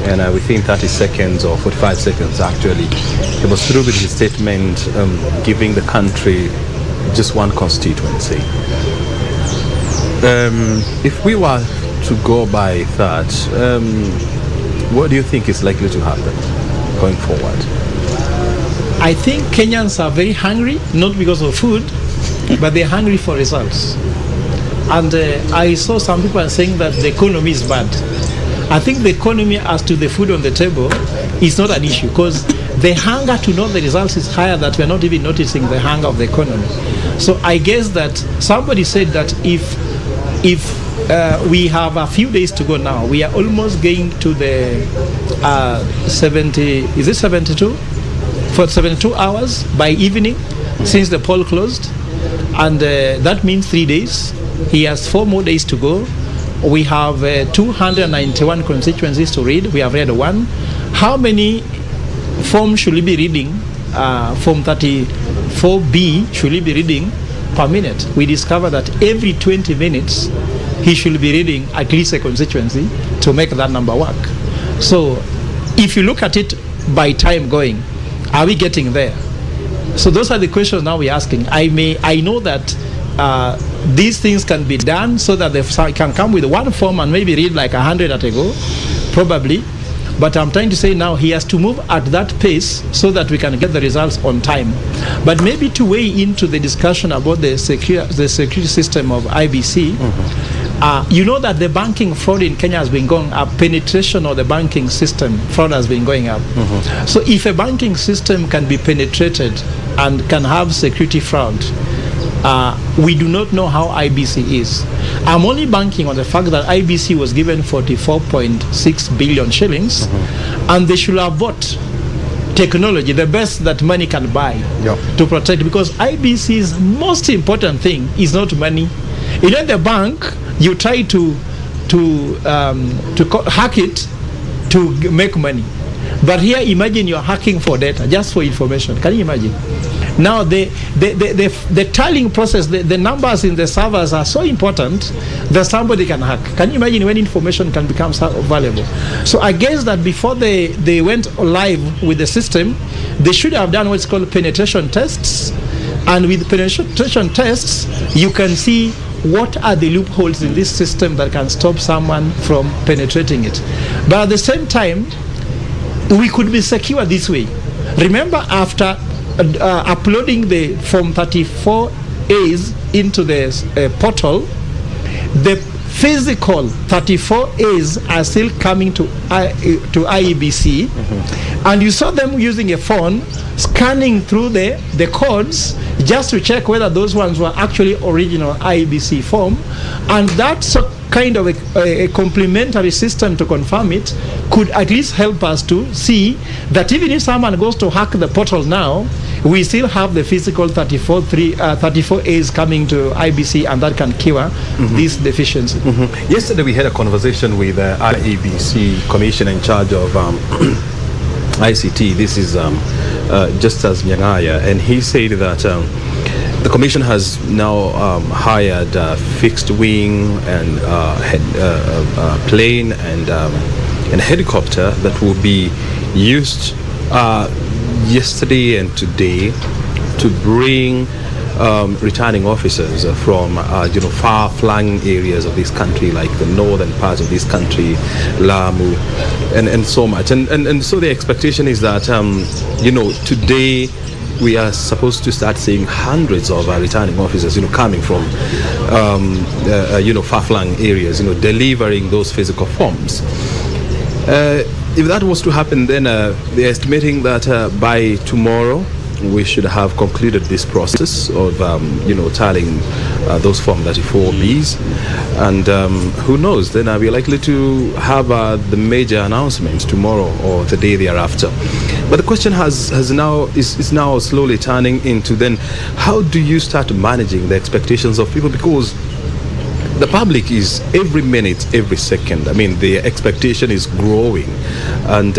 and within 30 seconds or 45 seconds actually, he was through with his statement, giving the country just one constituency. If we were to go by that, what do you think is likely to happen going forward? I think Kenyans are very hungry, not because of food, but they're hungry for results. And I saw some people saying that the economy is bad. I think the economy, as to the food on the table, is not an issue, because the hunger to know the results is higher, that we're not even noticing the hunger of the economy. So I guess that somebody said that if we have a few days to go now, we are almost going to the 72? For 72 hours by evening since the poll closed. And that means 3 days. He has 4 more days to go. We have 291 constituencies to read. We have read one. How many forms should he be reading? Form 34B should he be reading per minute? We discovered that every 20 minutes he should be reading at least a constituency to make that number work. So if you look at it by time going, Are we getting there? So those are the questions now we're asking. I know that these things can be done so that they can come with one form and maybe read like 100 at a go, probably. But I'm trying to say now he has to move at that pace so that we can get the results on time. But maybe to weigh into the discussion about the security system of IBC, you know that the banking fraud in Kenya has been going up. Penetration of the banking system fraud has been going up. So if a banking system can be penetrated and can have security fraud, we do not know how IBC is. I'm only banking on the fact that IBC was given 44.6 billion shillings, and they should have bought technology, the best that money can buy, to protect, because IBC's most important thing is not money. You know, the bank, you try to hack it to make money. But here, imagine you're hacking for data, just for information. Can you imagine? Now, the tallying process, the numbers in the servers are so important that somebody can hack. Can you imagine when information can become so valuable? So I guess that before they went live with the system, they should have done what's called penetration tests. And with penetration tests, you can see what are the loopholes in this system that can stop someone from penetrating it. But at the same time, we could be secure this way. Remember, after uploading the Form 34As into the portal, the physical 34As are still coming to IEBC, and you saw them using a phone, scanning through the codes just to check whether those ones were actually original IEBC form, and that's kind of a complementary system to confirm it could at least help us to see that even if someone goes to hack the portal now, we still have the physical 34As coming to IBC, and that can cure this deficiency. Yesterday we had a conversation with IEBC Commissioner in charge of ICT. This is Justus Nyang'aya, and he said that the commission has now hired a fixed wing and plane and helicopter that will be used yesterday and today to bring returning officers from far-flung areas of this country, like the northern parts of this country, Lamu, and so much. And so the expectation is that today we are supposed to start seeing hundreds of returning officers, coming from far-flung areas, delivering those physical forms. If that was to happen, then they're estimating that by tomorrow we should have concluded this process of tallying those Form 34Bs, and who knows, then we're likely to have the major announcements tomorrow or the day thereafter. But the question is now slowly turning into, then how do you start managing the expectations of people, because the public is every minute, every second. I mean, the expectation is growing, and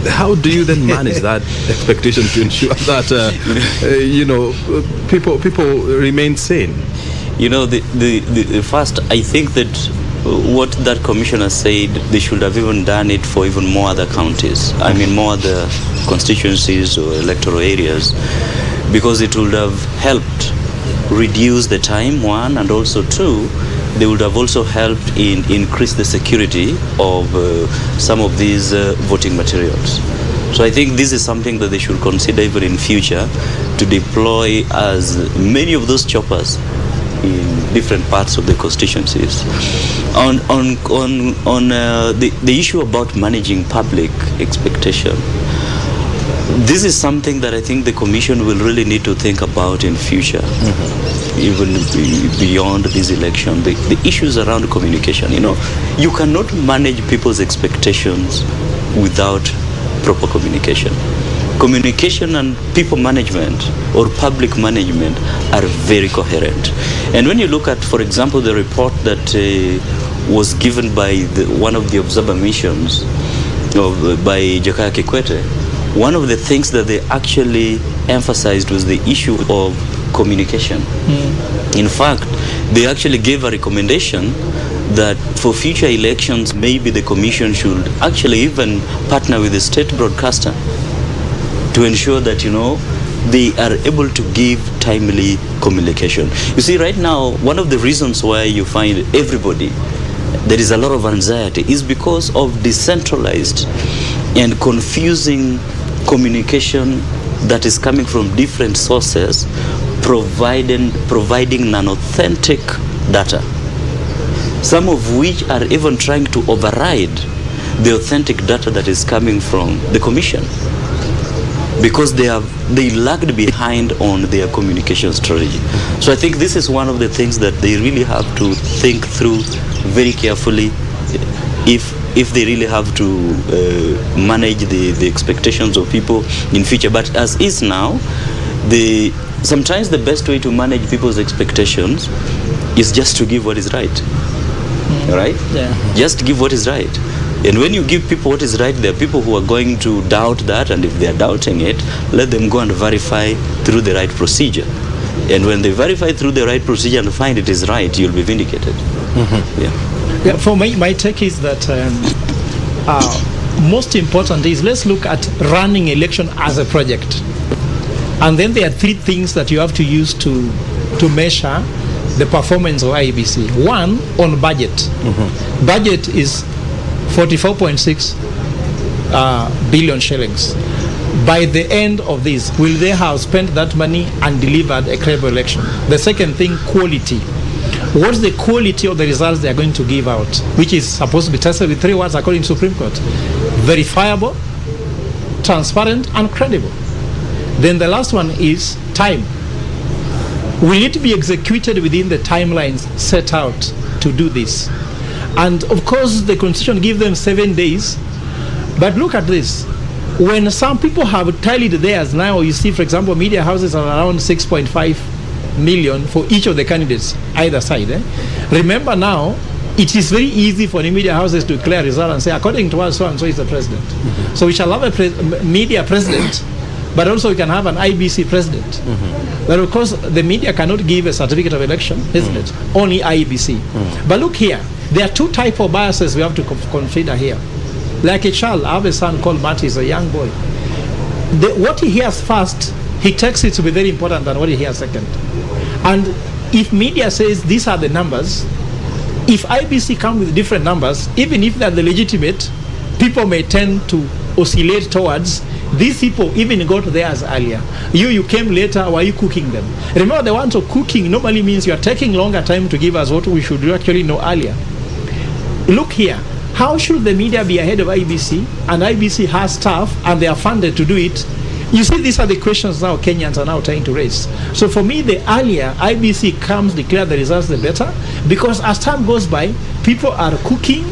how do you then manage that expectation to ensure that people remain sane? The first, I think that what that commissioner said, they should have even done it for even more other counties. I mean, more other constituencies or electoral areas, because it would have helped reduce the time, one, and also two, they would have also helped in increase the security of some of these voting materials. So I think this is something that they should consider even in future, to deploy as many of those choppers in different parts of the constituencies. On the issue about managing public expectation, this is something that I think the Commission will really need to think about in future, even beyond this election. The issues around communication, you cannot manage people's expectations without proper communication. Communication and people management or public management are very coherent. And when you look at, for example, the report that was given by one of the observer missions by Jakaya Kikwete, one of the things that they actually emphasized was the issue of communication. In fact, they actually gave a recommendation that for future elections, maybe the Commission should actually even partner with the state broadcaster to ensure that, they are able to give timely communication. You see, right now, one of the reasons why you find everybody, there is a lot of anxiety, is because of decentralized and confusing communication that is coming from different sources, providing non-authentic data, some of which are even trying to override the authentic data that is coming from the commission, because they lagged behind on their communication strategy. So I think this is one of the things that they really have to think through very carefully if they really have to manage the expectations of people in future. But as is now, sometimes the best way to manage people's expectations is just to give what is right. Right? Yeah. Just give what is right. And when you give people what is right, there are people who are going to doubt that, and if they are doubting it, let them go and verify through the right procedure. And when they verify through the right procedure and find it is right, you'll be vindicated. Yeah, for my take is that most important is, let's look at running election as a project. And then there are three things that you have to use to measure the performance of IEBC. One, on budget. Budget is 44.6 billion shillings. By the end of this, will they have spent that money and delivered a credible election? The second thing, quality. What's the quality of the results they are going to give out, which is supposed to be tested with 3 words according to Supreme Court: verifiable, transparent, and credible. Then the last one is time. Will it be executed within the timelines set out to do this? And of course, the Constitution gives them 7 days. But look at this. When some people have tallied theirs, now you see, for example, media houses are around 6.5 million for each of the candidates, either side. Remember now, it is very easy for the media houses to declare a result and say, according to us, so and so is the president. So we shall have a media president, but also we can have an IBC president. But of course, the media cannot give a certificate of election, isn't it? Only IBC. But look here, there are 2 types of biases we have to consider here. Like a child, I have a son called Matty, he's a young boy. What he hears first, he takes it to be very important than what he hears second. And if media says these are the numbers, if IBC come with different numbers, even if they're the legitimate, people may tend to oscillate towards these people even got theirs earlier. You came later, why are you cooking them? Remember, the ones of cooking normally means you are taking longer time to give us what we should actually know earlier. Look here, how should the media be ahead of IBC, and IBC has staff and they are funded to do it? You see, these are the questions now Kenyans are now trying to raise. So for me, the earlier IBC comes, declare the results, the better, because as time goes by, people are cooking,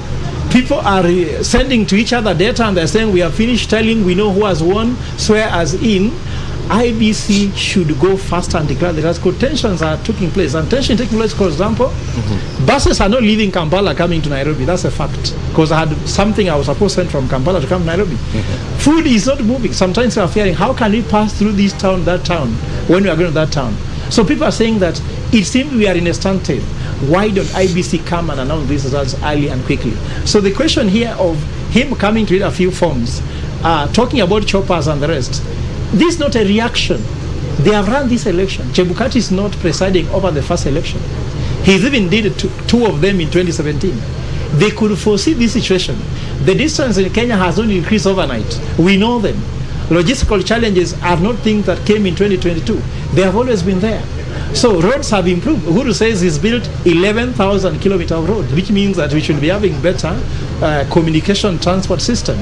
people are sending to each other data, and they're saying we have finished telling, we know who has won, swear as in. IBC should go faster and declare the results, because tensions are taking place. And tension taking place, for example, buses are not leaving Kampala coming to Nairobi. That's a fact. Because I had something I was supposed to send from Kampala to come to Nairobi. Food is not moving. Sometimes we are fearing, how can we pass through this town, that town, when we are going to that town? So people are saying that it seems we are in a standstill. Why don't IBC come and announce these results early and quickly? So the question here of him coming to read a few forms, talking about choppers and the rest, this is not a reaction. They have run this election. Chebukati is not presiding over the first election. He's even did 2 of them in 2017. They could foresee this situation. The distance in Kenya has only increased overnight. We know them. Logistical challenges are not things that came in 2022. They have always been there. So roads have improved. Uhuru says he's built 11,000 kilometers of road, which means that we should be having better communication transport system.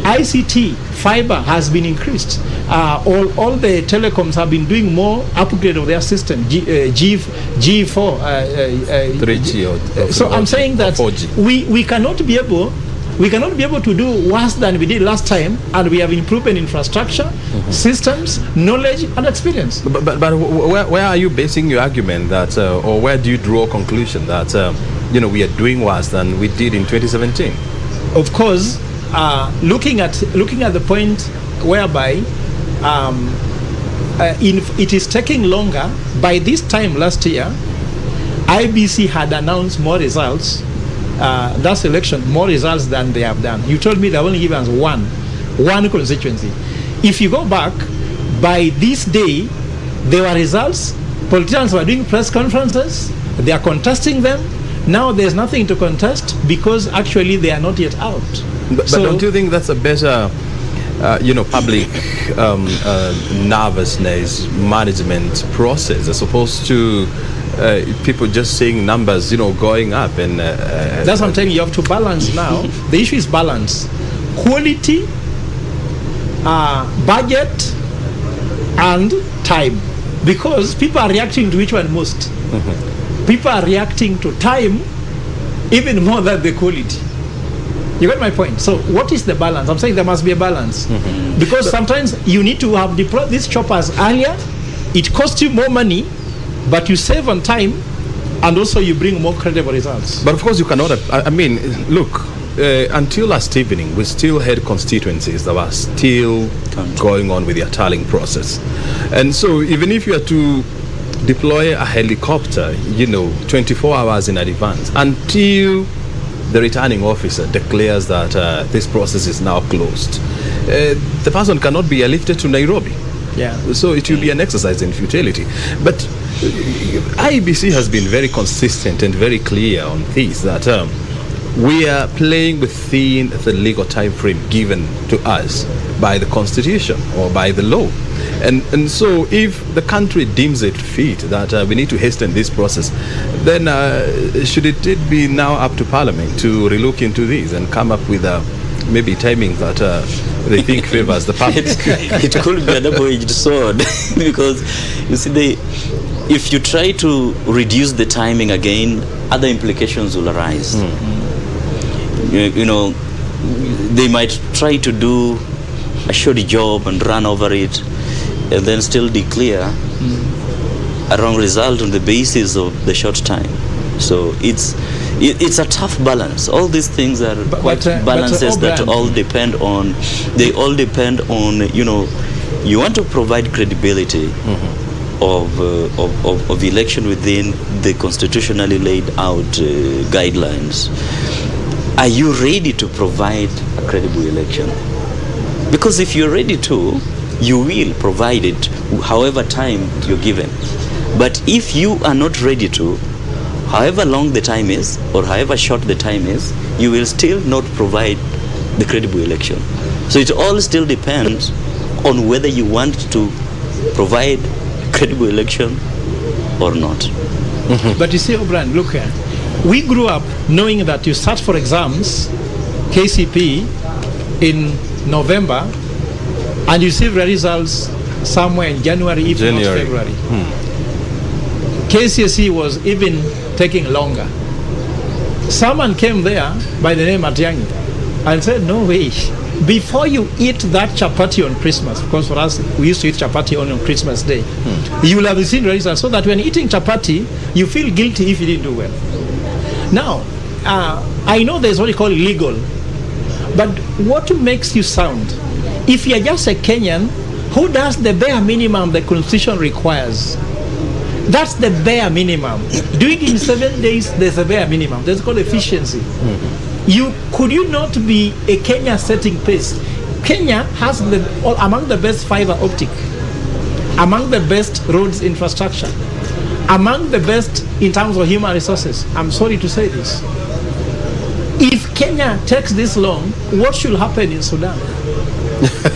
ICT, fiber has been increased. All the telecoms have been doing more upgrade of their system, G4. 3G or so I'm saying that 4G. we cannot be able to do worse than we did last time, and we have improvement in infrastructure, systems, knowledge, and experience. But where are you basing your argument that, or where do you draw a conclusion that, we are doing worse than we did in 2017? Of course, looking at the point whereby it is taking longer. By this time last year, IBC had announced more results. That election, more results than they have done. You told me they only given us one constituency. if you go back, by this day, there were results. Politicians were doing press conferences. They are contesting them. Now there's nothing to contest because actually they are not yet out. But don't you think that's a better, public nervousness management process as opposed to people just seeing numbers, going up? And that's what I'm telling you. You have to balance now. The issue is balance, quality, budget, and time, because people are reacting to which one most. People are reacting to time even more than the quality. You got my point? So what is the balance? I'm saying there must be a balance. Because sometimes you need to have deployed these choppers earlier. It costs you more money, but you save on time, and also you bring more credible results. But of course you cannot, look, until last evening, we still had constituencies that were still going on with their tallying process. And so even if you are to deploy a helicopter, 24 hours in advance, until the returning officer declares that this process is now closed, the person cannot be airlifted to Nairobi. Yeah. So it will be an exercise in futility. But IEBC has been very consistent and very clear on this, that we are playing within the legal time frame given to us by the Constitution or by the law. And so if the country deems it fit that we need to hasten this process, then should it be now up to Parliament to relook into this and come up with maybe timing that they think favors the public? It could be a double-edged sword because, you see, if you try to reduce the timing again, other implications will arise. They might try to do a shoddy job and run over it, and then still declare a wrong result on the basis of the short time. So it's a tough balance. All these things are balances that all depend on. They all depend on. You want to provide credibility of election within the constitutionally laid out guidelines. Are you ready to provide a credible election? Because if you're ready to, you will provide it however time you're given. But if you are not ready to, however long the time is or however short the time is, you will still not provide the credible election. So it all still depends on whether you want to provide credible election or not. But you see, O'Brien, look here. We grew up knowing that you start for exams, KCP, in November, and you receive the results somewhere in January, if not February. KCSE was even taking longer. Someone came there by the name Atiangi and said, no way, before you eat that chapati on Christmas, because for us, we used to eat chapati only on Christmas Day, you will have seen the results, so that when eating chapati, you feel guilty if you didn't do well. Now, I know there's what you call legal, but what makes you sound? If you're just a Kenyan who does the bare minimum the Constitution requires, that's the bare minimum. Doing it in 7 days, there's a bare minimum. That's called efficiency. Could you not be a Kenya setting pace? Kenya has among the best fiber optic, among the best roads infrastructure, among the best in terms of human resources. I'm sorry to say this. If Kenya takes this long, what should happen in Sudan?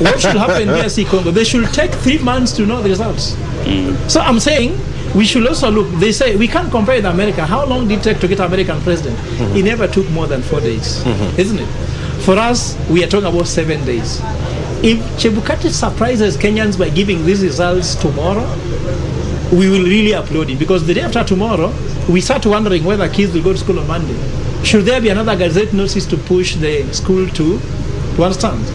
What should happen in DRC Congo? They should take 3 months to know the results. So I'm saying we should also look. They say we can't compare with America. How long did it take to get American president? It never took more than 4 days, isn't it? For us, we are talking about 7 days. If Chebukati surprises Kenyans by giving these results tomorrow, we will really applaud it, because the day after tomorrow, we start wondering whether kids will go to school on Monday. Should there be another Gazette notice to push the school to understand?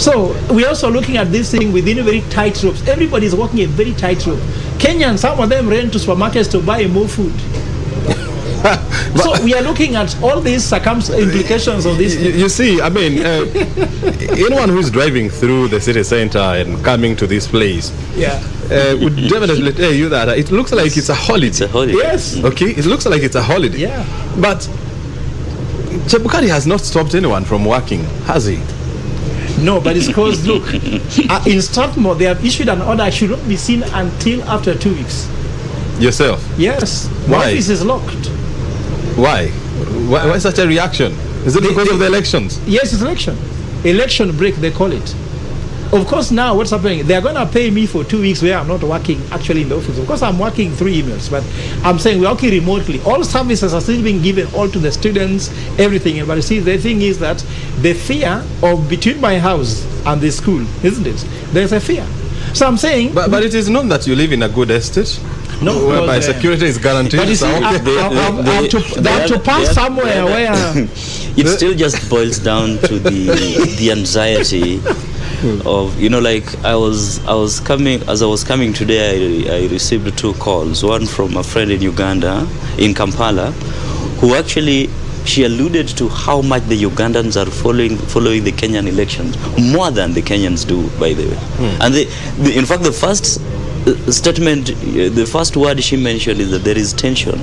So we're also looking at this thing within a very tight ropes. Everybody's walking a very tight rope. Kenyans, some of them ran to supermarkets to buy more food. So we are looking at all these implications of this. You see, I mean, anyone who's driving through the city center and coming to this place, would definitely tell you that it looks like it's a holiday. It's a holiday. Yes. Okay, it looks like it's a holiday. Yeah. But Chebukati has not stopped anyone from working, has he? No, but it's because, look, in Strathmore, they have issued an order I should not be seen until after 2 weeks. Yourself? Yes. Why? My office is locked. Why? Why such a reaction? Is it because of the elections? Yes, it's election. Election break, they call it. Of course, now what's happening? They're going to pay me for 2 weeks where I'm not working actually in the office. Of course, I'm working through emails, but I'm saying we're working remotely. All services are still being given all to the students, everything. But you see, the thing is that the fear of between my house and the school, isn't it? There's a fear. So I'm saying... But it is known that you live in a good estate. No, whereby security is guaranteed. But you see, I have to pass somewhere where... It still just boils down to the anxiety of, you know, like I was coming today, I received 2 calls, one from a friend in Uganda, in Kampala, who actually, she alluded to how much the Ugandans are following the Kenyan elections, more than the Kenyans do, by the way. And in fact, the first statement, the first word she mentioned is that there is tension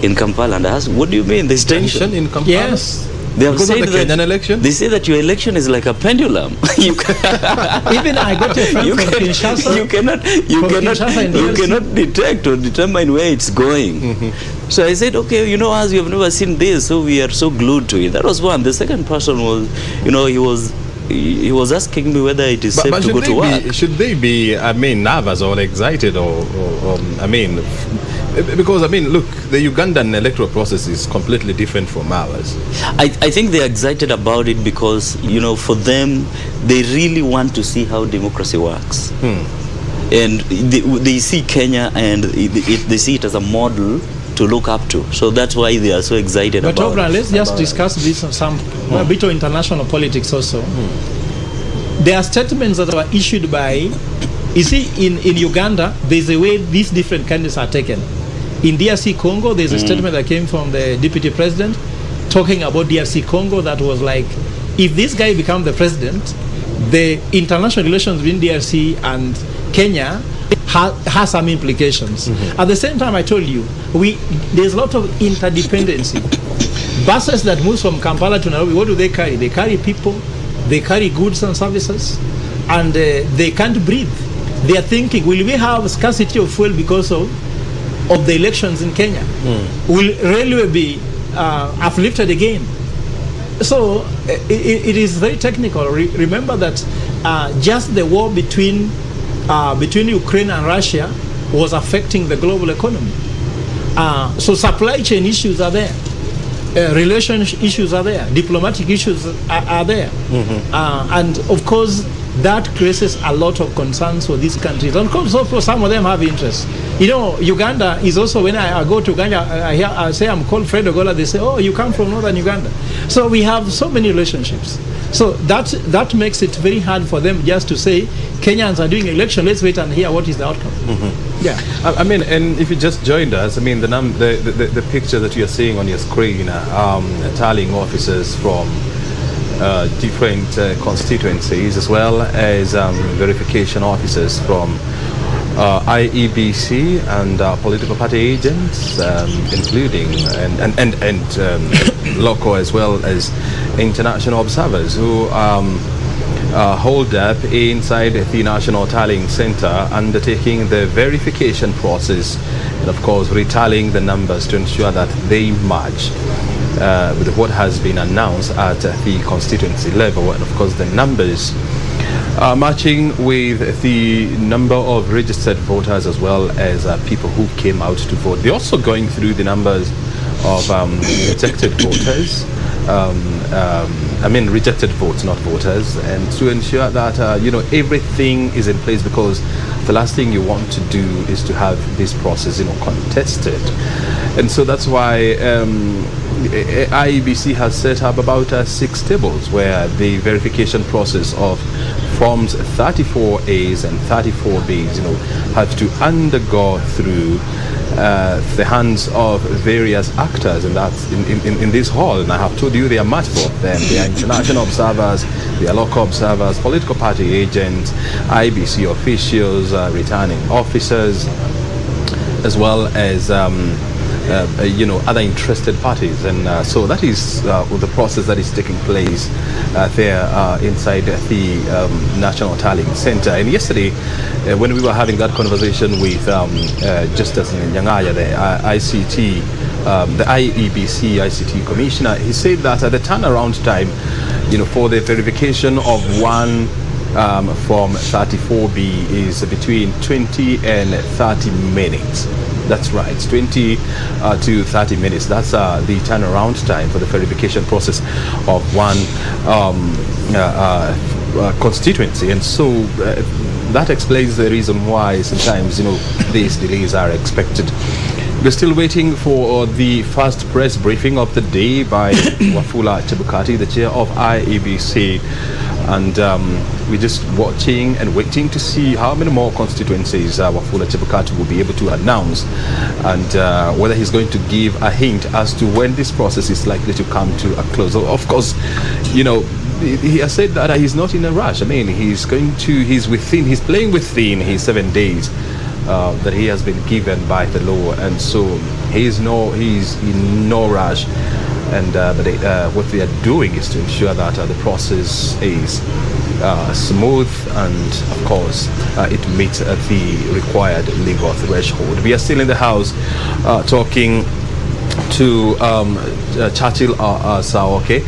in Kampala. And I asked, what do you mean there's tension in Kampala? Yes. They have said the Kenyan election? They say that your election is like a pendulum. Even I got a friend from Kinshasa. You cannot detect or determine where it's going. So I said, okay, you know, as you have never seen this, so we are so glued to it. That was one. The second person was, you know, he was asking me whether it is safe to go to work. Should they be, I mean, nervous or excited or I mean, because, I mean, look, the Ugandan electoral process is completely different from ours. I think they're excited about it because, you know, for them, they really want to see how democracy works. And they see Kenya and they see it as a model to look up to. So that's why they are so excited about it. But let's just discuss this on a bit of international politics also. There are statements that were issued by, you see, in Uganda, there's a way these different candidates are taken. In DRC Congo, there's a statement that came from the deputy president talking about DRC Congo that was like, if this guy becomes the president, the international relations between DRC and Kenya has some implications. At the same time, I told you, there's a lot of interdependency. Buses that move from Kampala to Nairobi, what do they carry? They carry people, they carry goods and services, and they can't breathe. They are thinking, will we have scarcity of fuel because of the elections in Kenya? Will railway be uplifted again? So it is very technical. Remember that just the war between Ukraine and Russia was affecting the global economy. So supply chain issues are there. Relationship issues are there. Diplomatic issues are there. And of course, that creates a lot of concerns for these countries. And of course, some of them have interests. You know, Uganda is also, when I go to Uganda, I say I'm called Fred Ogola, they say, oh, you come from northern Uganda. So we have so many relationships. So that makes it very hard for them just to say, Kenyans are doing election, let's wait and hear what is the outcome. Yeah. I mean, and if you just joined us, I mean, the picture that you're seeing on your screen, tallying officers from different constituencies, as well as verification officers from IEBC and political party agents, including and local as well as international observers who hold up inside the National Tallying Center, undertaking the verification process and of course retallying the numbers to ensure that they match with what has been announced at the constituency level, and of course the numbers matching with the number of registered voters as well as people who came out to vote. They're also going through the numbers of rejected voters, rejected votes, not voters, and to ensure that everything is in place, because the last thing you want to do is to have this process contested. And so that's why IEBC has set up about 6 tables where the verification process of forms 34As and 34Bs have to undergo through the hands of various actors, and that's in this hall. And I have told you there are multiple of them. There are international observers, there are local observers, political party agents, IBC officials, returning officers, as well as other interested parties, and so that is the process that is taking place there inside the National Tallying Center. And yesterday, when we were having that conversation with Justice Nyang'aya, the ICT, the IEBC ICT Commissioner, he said that the turnaround time, for the verification of one Form 34B is between 20 and 30 minutes. That's right, 20 to 30 minutes. That's the turnaround time for the verification process of one constituency. And so that explains the reason why sometimes, these delays are expected. We're still waiting for the first press briefing of the day by Wafula Chebukati, the chair of IEBC. And we're just watching and waiting to see how many more constituencies Wafula Chebukati will be able to announce, and whether he's going to give a hint as to when this process is likely to come to a close. Of course, he has said that he's not in a rush. I mean, he's playing within his 7 days that he has been given by the law, and so he's in no rush. And what they are doing is to ensure that the process is smooth, and of course it meets the required legal threshold. We are still in the house talking to Churchill Saoke.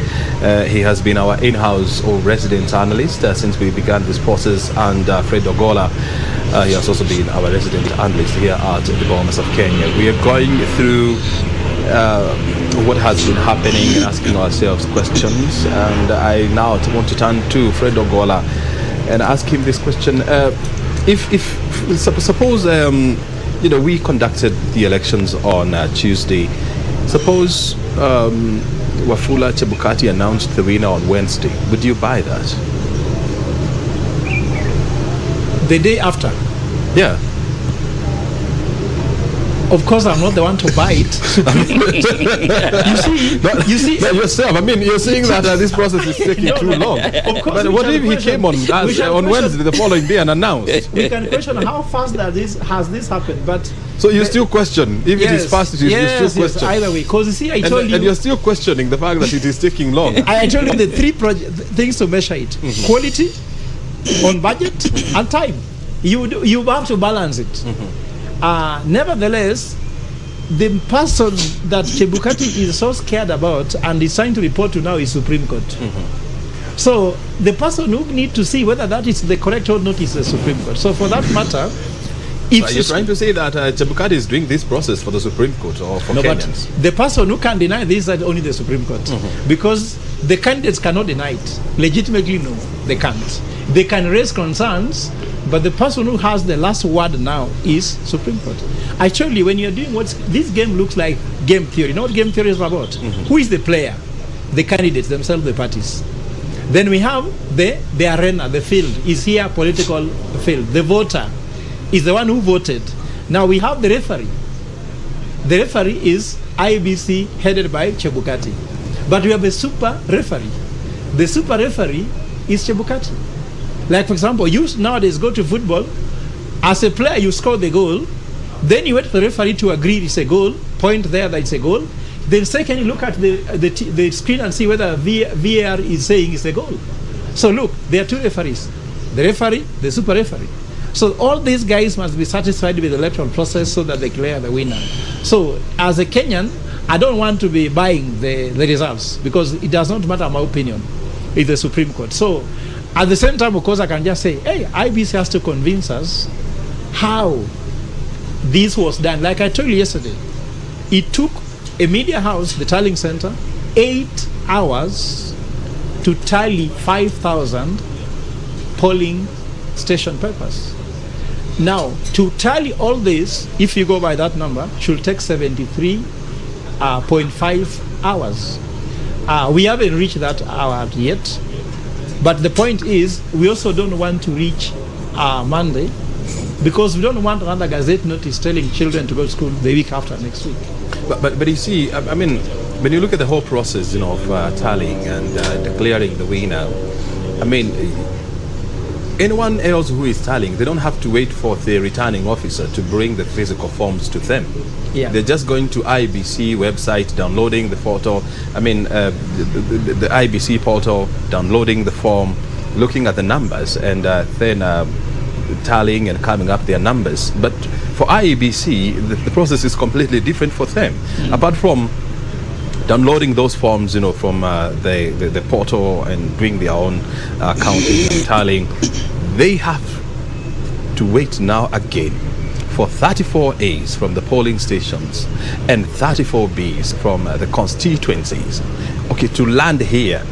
He has been our in-house or resident analyst since we began this process, and Fred Ogola, he has also been our resident analyst here at the Bomet of Kenya. We are going through what has been happening and asking ourselves questions, and I now want to turn to Fred Ogola and ask him this question. Suppose we conducted the elections on Tuesday. Suppose Wafula Chebukati announced the winner on Wednesday. Would you buy that? The day after? Yeah. Of course, I'm not the one to buy it. you see, but yourself. I mean, you're saying that this process is taking too long. Of course, but what if he came on Wednesday, the following day, and announced? We can question how fast has this happened, but so you still question if it is fast. You still question either way. Because you see, I told you, and you're still questioning the fact that it is taking long. I told you the three things to measure it: quality, on budget, and time. You have to balance it. Nevertheless, the person that Chebukati is so scared about and is trying to report to now is Supreme Court. So the person who need to see whether that is the correct or not is the Supreme Court. So for that matter, if so you're trying to say that Chebukati is doing this process for the Supreme Court or for Kenyans? But the person who can deny this is only the Supreme Court, because the candidates cannot deny it. Legitimately, no, they can't. They can raise concerns, but the person who has the last word now is Supreme Court. Actually, when you're doing this game looks like game theory. You know what game theory is about? Who is the player? The candidates themselves, the parties. Then we have the arena, the field. Is here political field. The voter is the one who voted. Now we have the referee. The referee is IBC headed by Chebukati. But we have a super referee. The super referee is Chebukati. Like, for example, you nowadays go to football, as a player you score the goal, then you wait for the referee to agree it's a goal, point there that it's a goal, then secondly look at the screen and see whether VAR is saying it's a goal. So look, there are two referees, the referee, the super referee. So all these guys must be satisfied with the electoral process so that they declare the winner. So as a Kenyan, I don't want to be buying the results, because it does not matter my opinion, it's the Supreme Court. So at the same time, of course, I can just say, hey, IBC has to convince us how this was done. Like I told you yesterday, it took a media house, the Tallying Center, 8 hours to tally 5,000 polling station papers. Now, to tally all this, if you go by that number, should take 73.5 hours. We haven't reached that hour yet. But the point is, we also don't want to reach Monday, because we don't want another Gazette notice telling children to go to school the week after next week. But you see, I mean, when you look at the whole process, of tallying and declaring the winner, I mean, anyone else who is tallying, they don't have to wait for the returning officer to bring the physical forms to them. Yeah. They're just going to IBC website, downloading the photo. The IBC portal, downloading the form, looking at the numbers, and then tallying and coming up their numbers. But for IEBC, the process is completely different for them. Apart from downloading those forms, from the portal and doing their own counting and tallying, they have to wait now again for 34 A's from the polling stations and 34 B's from the constituencies, to land here,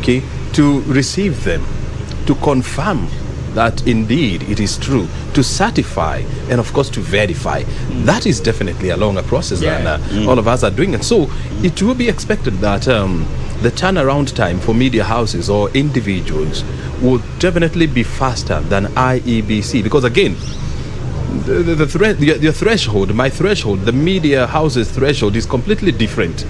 to receive them, to confirm that indeed it is true, to certify, and of course to verify. That is definitely a longer process than all of us are doing. And so it will be expected that the turnaround time for media houses or individuals would definitely be faster than IEBC, because again, your threshold, my threshold, the media houses threshold is completely different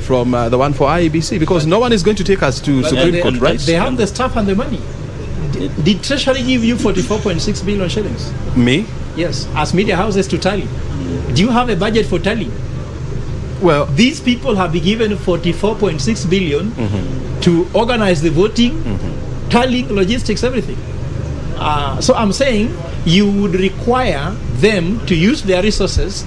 from the one for IEBC, because no one is going to take us to Supreme Court, right? They have the staff and the money. Did Treasury give you 44.6 billion shillings? Me? Yes, as media houses to tally. Do you have a budget for tally? Well, these people have been given 44.6 billion to organize the voting, tallying, logistics, everything. So I'm saying you would require them to use their resources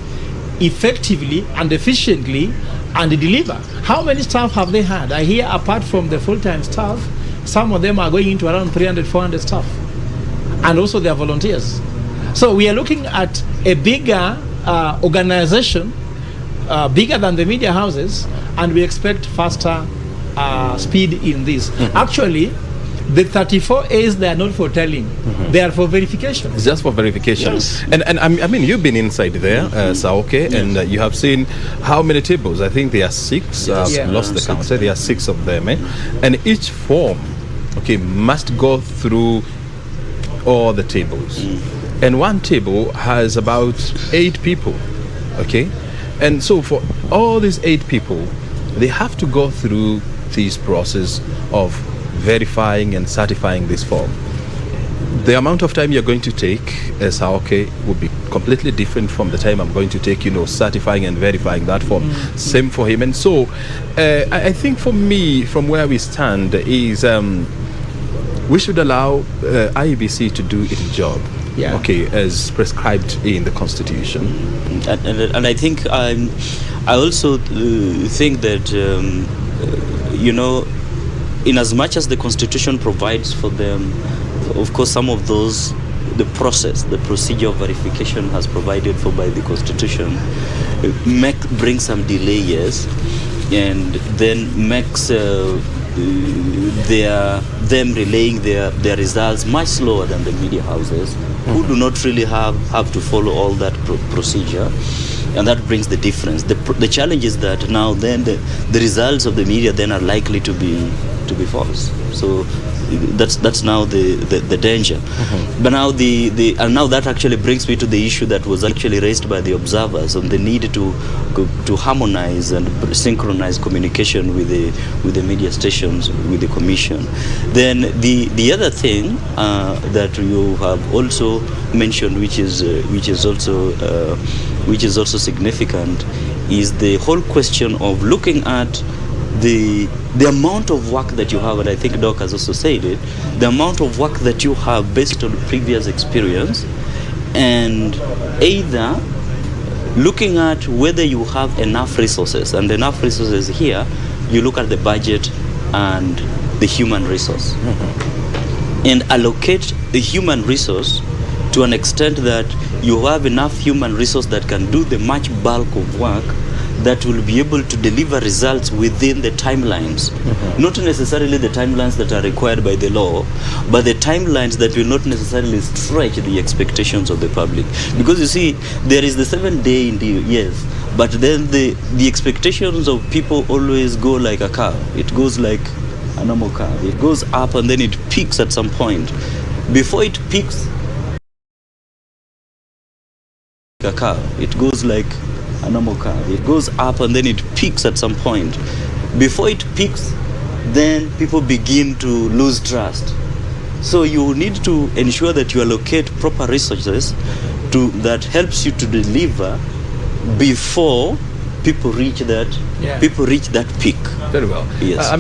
effectively and efficiently and deliver. How many staff have they had? I hear apart from the full-time staff, some of them are going into around 300, 400 staff. And also their volunteers. So we are looking at a bigger organization, bigger than the media houses, and we expect faster speed in this. Actually, the 34 A's, they are not for telling, they are for verification. It's just for verification. Yes. And I mean, you've been inside there, Saoke, and you have seen how many tables? I think there are 6. I've lost the count. There are 6 of them. And each form, must go through all the tables. And one table has about 8 people. And so for all these 8 people, they have to go through this process of verifying and certifying this form. The amount of time you're going to take as Saoke will be completely different from the time I'm going to take, certifying and verifying that form. Same for him. And so I think for me, from where we stand, is we should allow IEBC to do its job. As prescribed in the Constitution. And I think I also think that in as much as the Constitution provides for them, of course, some of those, the procedure of verification has provided for by the Constitution, bring some delays, and then makes them relaying their results much slower than the media houses, who do not really have to follow all that procedure. And that brings the difference. The challenge is that now then the results of the media then are likely to be false. So that's now the danger. But now now that actually brings me to the issue that was actually raised by the observers on the need to harmonize and synchronize communication with the media stations, with the commission. Then the other thing that you have also mentioned, which is also significant, is the whole question of looking at the amount of work that you have, and I think Doc has also said it, the amount of work that you have based on previous experience, and either looking at whether you have enough resources, and enough resources here, you look at the budget and the human resource, and allocate the human resource to an extent that you have enough human resource that can do the much bulk of work that will be able to deliver results within the timelines. Not necessarily the timelines that are required by the law, but the timelines that will not necessarily stretch the expectations of the public. Because you see, there is the 7-day indeed, yes, but then the expectations of people always go like a curve. It goes like a normal curve. It goes up and then it peaks at some point. Before it peaks, a curve. It goes like a normal curve. It goes up and then it peaks at some point. Before it peaks, then people begin to lose trust. So you need to ensure that you allocate proper resources that helps you to deliver before people reach that peak. Very well. Yes.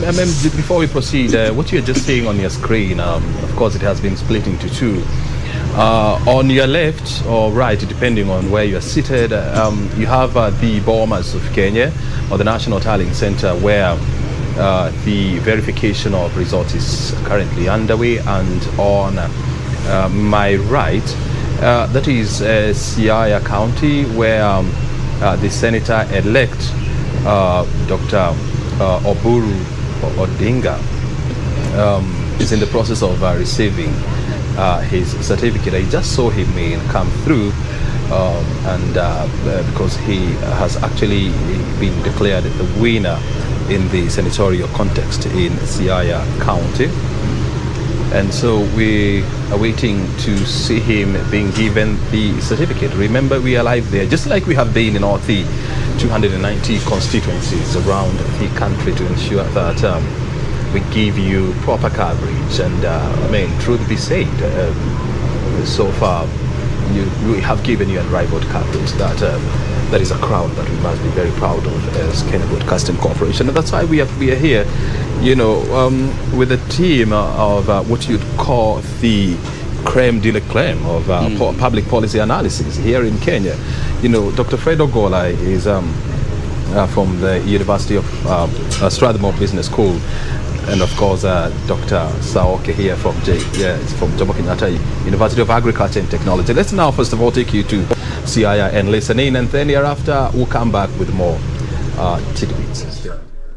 Before we proceed, what you're just seeing on your screen, of course, it has been split into two. On your left or right, depending on where you are seated, you have the Bomas of Kenya, or the National Tallying Center, where the verification of results is currently underway. And on my right, that is Siaya County, where the Senator-elect, Dr. Oburu Odinga, is in the process of receiving his certificate. I just saw him come through, because he has actually been declared the winner in the senatorial contest in Siaya County. And so we are waiting to see him being given the certificate. Remember, we are live there, just like we have been in all the 290 constituencies around the country, to ensure that we give you proper coverage. And truth be said, so far we have given you unrivaled coverage. That is a crown that we must be very proud of as Kenya Broadcasting Corporation. And that's why we are here, with a team of what you'd call the creme de la creme of public policy analysis here in Kenya. Dr. Fred Ogola is from the University of Strathmore Business School, and of course Dr. Saoke here from Jomo Kenyatta University of Agriculture and Technology. Let's now first of all take you to Siaya and listen in, and then hereafter we'll come back with more tidbits.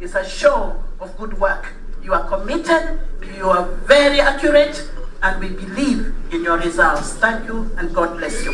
It's a show of good work. You are committed, you are very accurate, and we believe in your results. Thank you, and God bless you.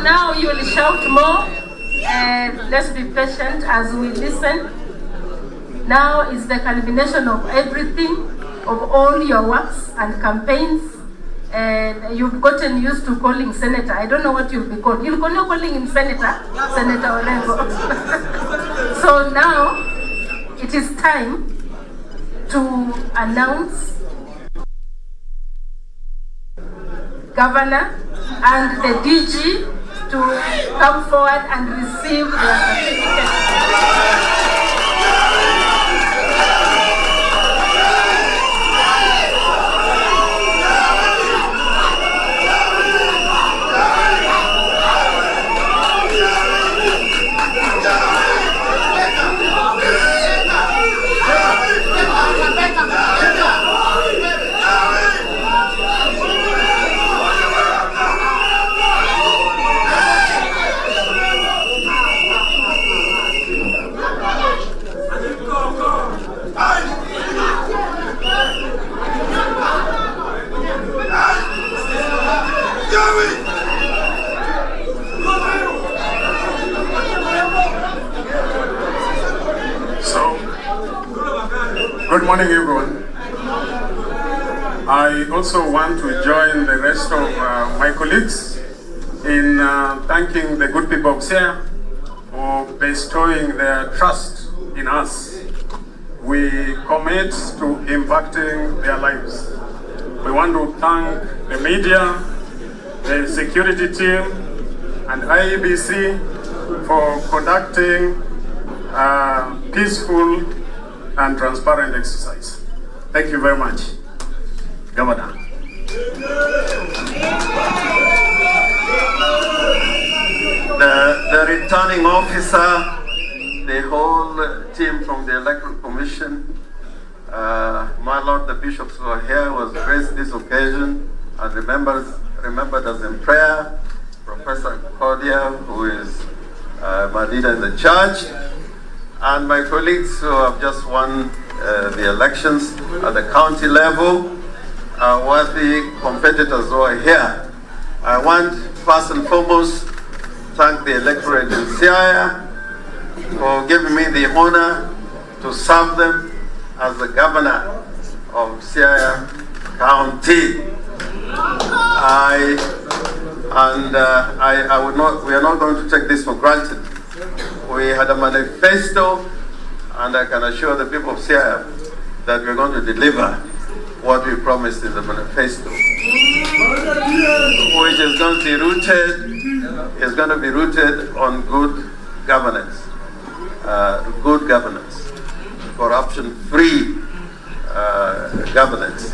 Now you will shout more, and let's be patient as we listen. Now is the culmination of everything, of all your works and campaigns, and you've gotten used to calling Senator. I don't know what you'll be called. You'll continue calling him Senator Olengo. So now it is time to announce Governor and the DG to come forward and receive their certificate. Good morning, everyone. I also want to join the rest of my colleagues in thanking the good people of Siaya for bestowing their trust in us. We commit to impacting their lives. We want to thank the media, the security team, and IEBC for conducting peaceful and transparent exercise. Thank you very much, Governor. The returning officer, the whole team from the Electoral Commission, my Lord, the bishops who are here, was graced this occasion and remembered us in prayer. Professor Claudia, who is my leader in the church, and my colleagues who have just won the elections at the county level, worthy competitors who are here. I want first and foremost to thank the electorate in Siaya for giving me the honor to serve them as the governor of Siaya County. We are not going to take this for granted. We had a manifesto, and I can assure the people of Siaya that we're going to deliver what we promised in the manifesto, which is going to be rooted on good governance, corruption-free governance.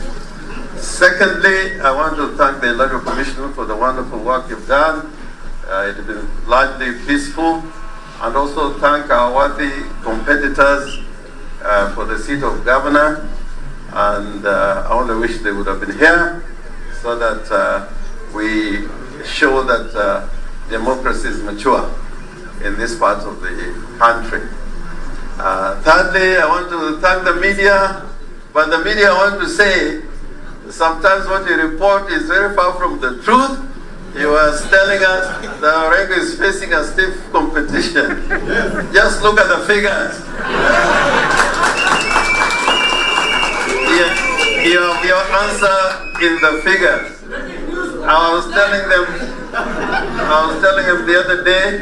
Secondly, I want to thank the Electoral Commission for the wonderful work you've done. It has been largely peaceful, and also thank our worthy competitors for the seat of governor. And I only wish they would have been here so that we show that democracy is mature in this part of the country. Thirdly, I want to thank the media, but the media, I want to say, sometimes what you report is very far from the truth. You are telling us that Baringo is facing a stiff competition. Just look at the figures. Your answer in the figures. I was telling them the other day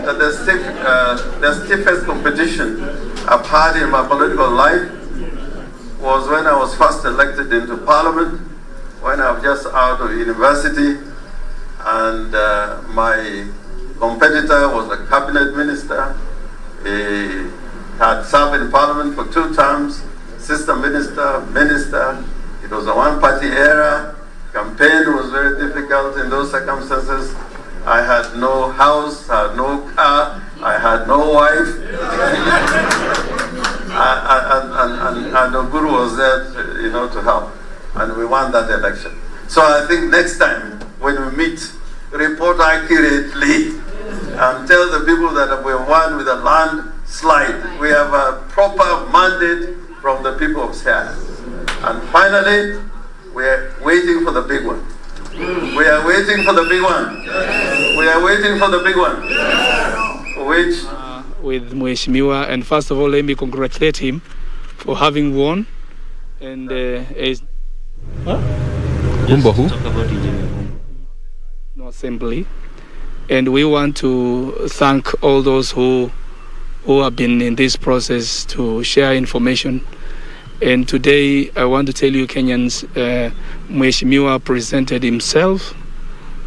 that the stiffest competition I've had in my political life was when I was first elected into parliament, when I was just out of university, and my competitor was a cabinet minister. He had served in parliament for 2 terms, assistant minister. It was a one-party era. Campaign was very difficult in those circumstances. I had no house, I had no car, I had no wife. and Guru was there to help. And we won that election. So I think next time when we meet, report accurately and tell the people that we won with a landslide. We have a proper mandate from the people of Siaya. And finally, we are waiting for the big one. We are waiting for the big one. We are waiting for the big one. Which with Mheshimiwa, and first of all, let me congratulate him for having won. And no assembly. And we want to thank all those who have been in this process to share information. And today, I want to tell you, Kenyans, Mheshimiwa presented himself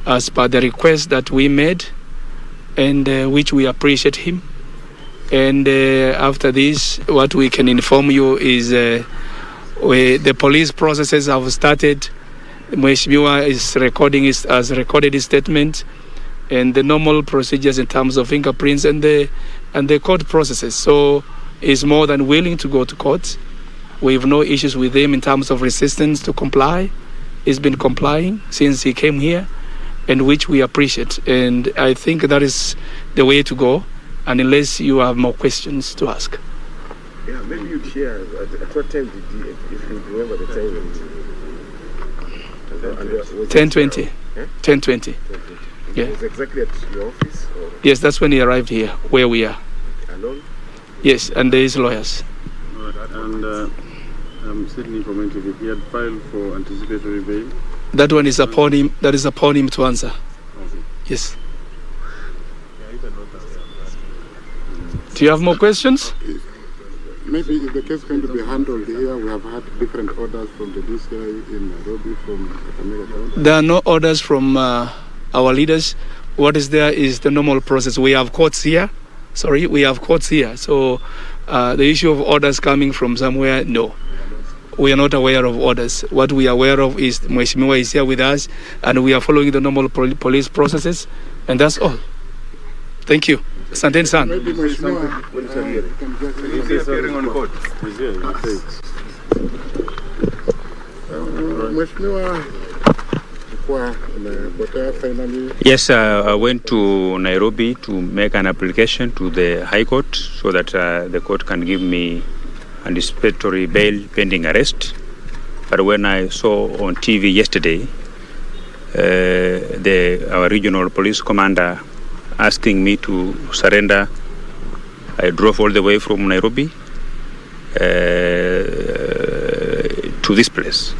as per the request that we made, and which we appreciate him. And after this, what we can inform you is the police processes have started. Mheshimiwa has recorded his statement, and the normal procedures in terms of fingerprints and the court processes. So he's more than willing to go to court. We have no issues with him in terms of resistance to comply. He's been complying since he came here, and which we appreciate. And I think that is the way to go, and unless you have more questions to ask. Yeah, maybe you'd share at what time did you, if you remember the time. 10:20. 10:20. Yeah. It was exactly at your office? Or? Yes, that's when he arrived here, where we are. Alone? Yes, and there is lawyers. And I'm Sydney from NTV. He had filed for anticipatory bail. That one is upon him. That is upon him to answer. Okay. Yes. Do you have more questions? Maybe if the case going to be handled here, we have had different orders from the DCI in Nairobi, from Kabarnet County. There are no orders from our leaders. What is there is the normal process. We have courts here. We have courts here. So the issue of orders coming from somewhere, no. We are not aware of orders. What we are aware of is Mheshimiwa is here with us, and we are following the normal police processes, and that's all. Thank you. Asanteni sana. Maybe Mheshimiwa He's appearing on court. Mheshimiwa, finally? Yes, I went to Nairobi to make an application to the High Court so that the court can give me anticipatory bail pending arrest. But when I saw on TV yesterday our regional police commander asking me to surrender, I drove all the way from Nairobi to this place,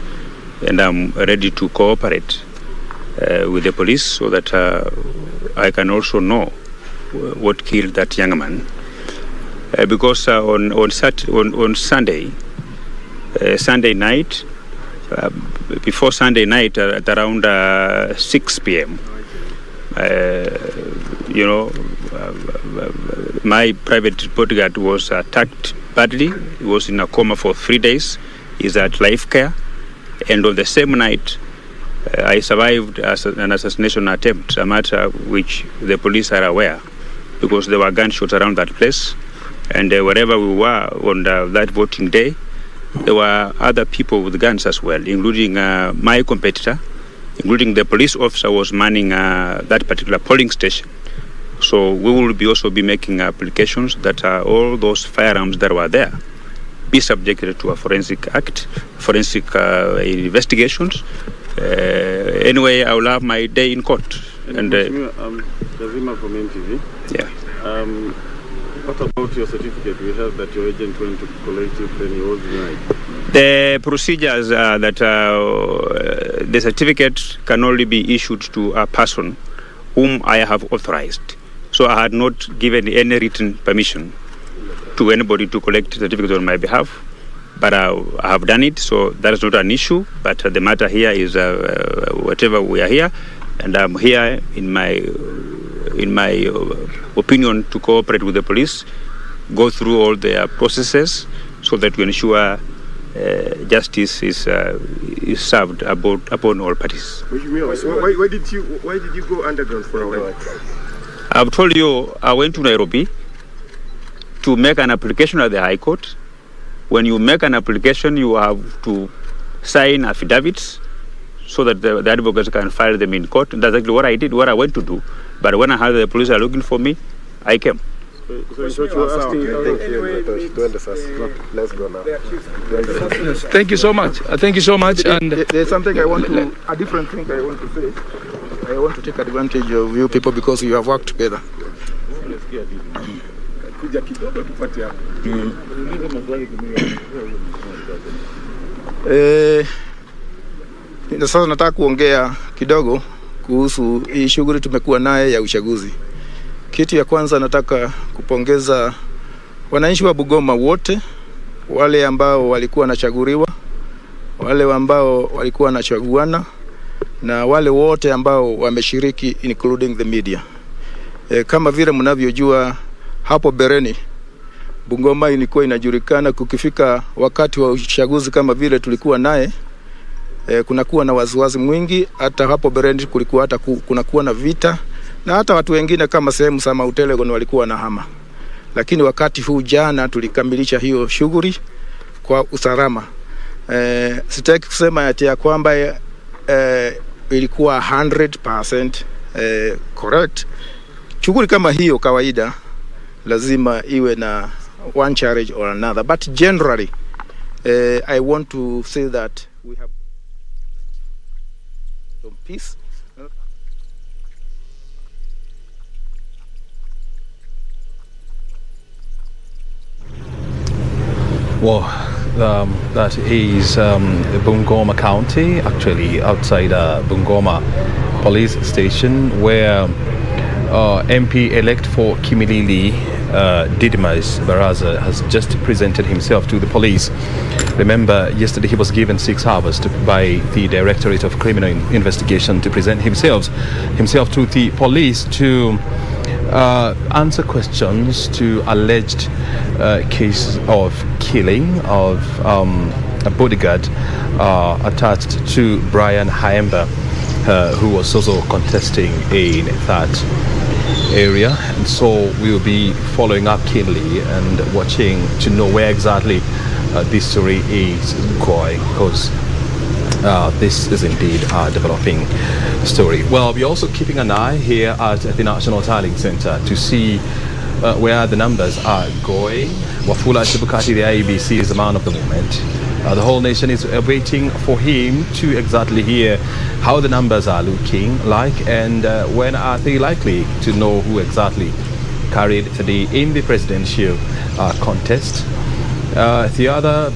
and I'm ready to cooperate with the police so that I can also know what killed that young man. Because on Sunday night, before Sunday night at around 6 p.m., my private bodyguard was attacked badly. He was in a coma for 3 days. He's at life care. And on the same night, I survived an assassination attempt, a matter which the police are aware, because there were gunshots around that place. And wherever we were on that voting day, there were other people with guns as well, including my competitor, including the police officer was manning that particular polling station. So we will also be making applications that all those firearms that were there be subjected to a forensic investigations. Anyway, I will have my day in court. And Kazima from NTV. Yeah. What about your certificate? We heard that your agent went to collect it, then he was denied. The procedures are that the certificate can only be issued to a person whom I have authorized. So I had not given any written permission to anybody to collect the certificate on my behalf, but I have done it, so that is not an issue. But the matter here is whatever we are here, and I'm here in my opinion to cooperate with the police, go through all their processes so that we ensure justice is served upon all parties. Why did you go underground for a while? I've told you I went to Nairobi to make an application at the High Court. When you make an application, you have to sign affidavits so that the advocates can file them in court. And that's exactly what I did, what I went to do. But when I heard the police are looking for me, I came. Let's go now. Thank you so much. Thank you so much. And there's something a different thing I want to say. I want to take advantage of you people because you have worked together. Sasa nataka kuongea kidogo kuhusu hii shughuli tumekuwa naye ya uchaguzi. Kitu ya kwanza nataka kupongeza wananchi wa Bungoma wote, wale ambao walikuwa wanachaguliwa, wale ambao walikuwa wanachaguana, na wale wote ambao wameshiriki including the media. Kama vile mnavyojua hapo bereni Bungoma ilikuwa inajulikana kukifika wakati wa uchaguzi kama vile tulikuwa naye, kunakuwa na waziwazi mwingi. Hata hapo bereni kulikuwa hata kunakuwa na vita, na hata watu wengine kama sehemu za Mount Elgon walikuwa na hama. Lakini wakati huu jana tulikamilisha hiyo shughuli kwa usalama. Sitaki kusema ati ya kwamba ilikuwa 100% correct. Shughuli kama hiyo kawaida lazima iwe na one challenge or another, but generally I want to say that we have some peace. Well, that is Bungoma County, actually outside Bungoma Police Station, where MP-elect for Kimilili, Didmus Baraza, has just presented himself to the police. Remember, yesterday he was given 6 hours by the Directorate of Criminal Investigation to present himself to the police to answer questions to alleged case of killing of a bodyguard attached to Brian Haemba, who was also contesting in that area. And so we will be following up keenly and watching to know where exactly this story is going, because this is indeed a developing story. Well, we're also keeping an eye here at the National Tallying Center to see where the numbers are going. Wafula Chebukati, the IEBC, is the man of the moment. The whole nation is waiting for him to exactly hear how the numbers are looking like and when are they likely to know who exactly carried the day in the presidential contest. The other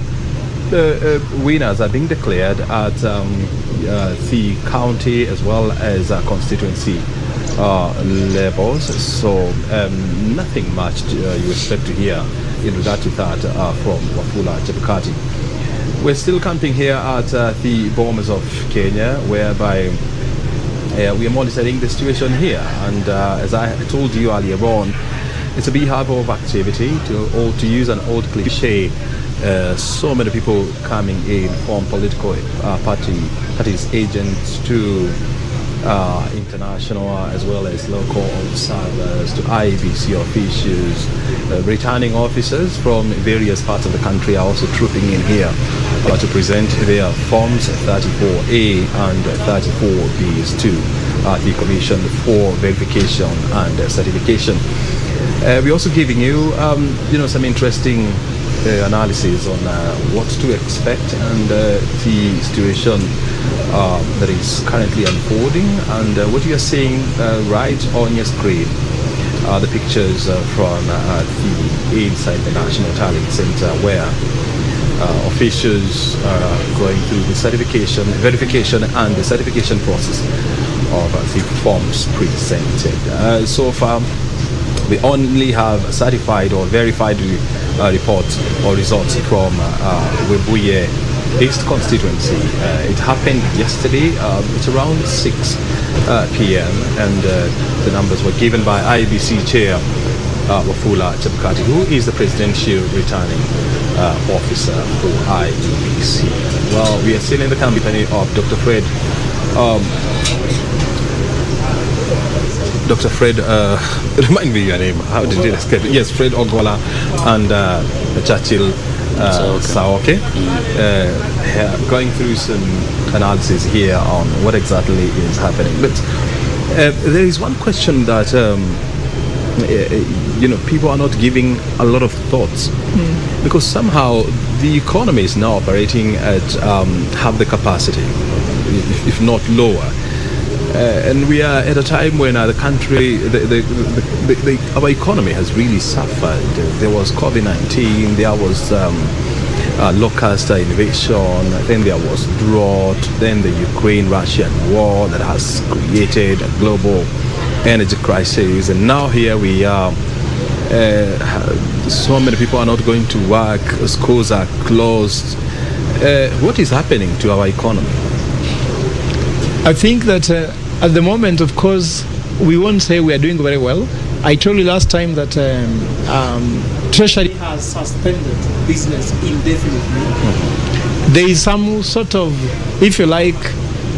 winners are being declared at the county as well as constituency levels, so nothing much you expect to hear in regard to that from Wafula Chebukati. We're still camping here at the Bomet of Kenya, whereby we are monitoring the situation here, and as I told you earlier on, it's a beehive of activity. To use an old cliche, so many people coming in from political parties, agents to international as well as local observers to IBC officials, returning officers from various parts of the country are also trooping in here to present their forms 34A and 34Bs to the Commission for verification and certification. We're also giving you, some interesting analysis on what to expect and the situation that is currently unfolding and what you are seeing right on your screen. The pictures from the inside the National Tallying Center, where officials are going through the verification and the certification process of the forms presented. So far, we only have certified or verified reports or results from Webuye East constituency. It happened yesterday at around 6 p.m. and the numbers were given by IBC Chair Wafula Chebukati, who is the presidential returning officer for IBC. Well, we are still in the company of Dr. Fred. Dr. Fred, remind me your name. How did you escape? Yes, Fred Ogola and Churchill Saoke. Going through some analysis here on what exactly is happening. But there is one question that people are not giving a lot of thoughts, because somehow the economy is now operating at half the capacity, if not lower. And we are at a time when the country, our economy has really suffered. There was COVID-19, there was locust invasion, then there was drought, then the Ukraine-Russian war that has created a global energy crisis, and now here we are. So many people are not going to work, schools are closed. What is happening to our economy? I think that at the moment, of course, we won't say we are doing very well. I told you last time that Treasury has suspended business indefinitely. There is some sort of, if you like,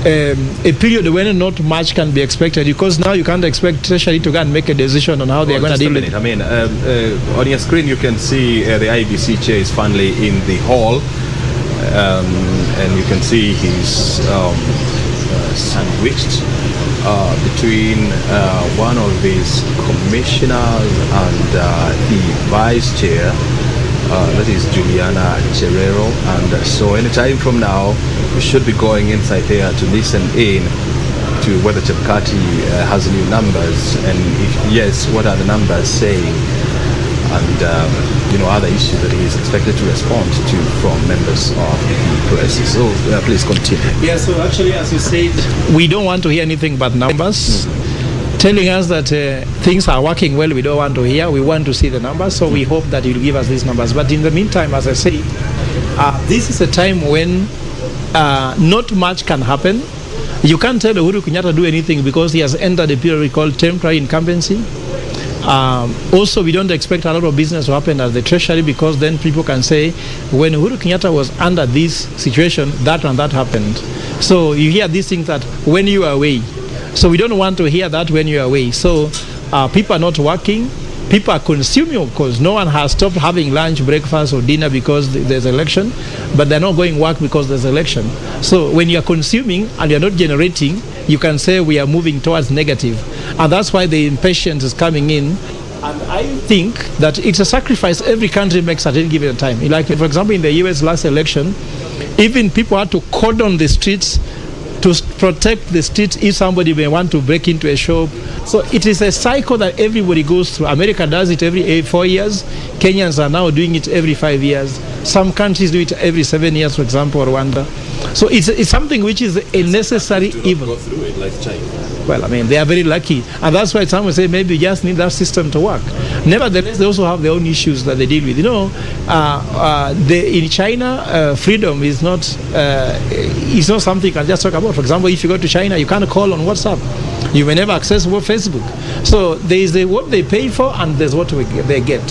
a period when not much can be expected, because now you can't expect Treasury to go and make a decision on how they are going to deal with it. I mean, on your screen you can see the IBC chair is finally in the hall, and you can see he's sandwiched between one of these commissioners and the vice chair, that is Juliana Cherero, and so anytime from now we should be going inside there to listen in to whether Chebukati has new numbers, and if yes, what are the numbers saying, and other issues that he is expected to respond to from members of the press. So please continue. Yeah, so actually, as you said, we don't want to hear anything but numbers. Telling us that things are working well, we don't want to hear. We want to see the numbers, so we hope that you'll give us these numbers. But in the meantime, as I say, this is a time when not much can happen. You can't tell Uhuru Kenyatta do anything because he has entered a period called temporary incumbency. Also, we don't expect a lot of business to happen at the Treasury, because then people can say, when Uhuru Kenyatta was under this situation, that and that happened. So you hear these things that when you are away. So we don't want to hear that when you are away. So people are not working. people are consuming, of course. No one has stopped having lunch, breakfast, or dinner because there's election, but they're not going work because there's election. So when you're consuming and you're not generating, you can say we are moving towards negative. And that's why the impatience is coming in. And I think that it's a sacrifice every country makes at any given time. Like, for example, in the US last election, even people had to cordon the streets to protect the streets if somebody may want to break into a shop. So it is a cycle that everybody goes through. America does it every 4 years. Kenyans are now doing it every 5 years. Some countries do it every 7 years, for example, Rwanda. So it's something which is a necessary evil. Go through it like China. Well, I mean, they are very lucky. And that's why some will say maybe you just need that system to work. Nevertheless, they also have their own issues that they deal with. You know, in China, freedom is not something you can just talk about. For example, if you go to China, you can't call on WhatsApp. You may never access Facebook. So there is what they pay for and there's what they get.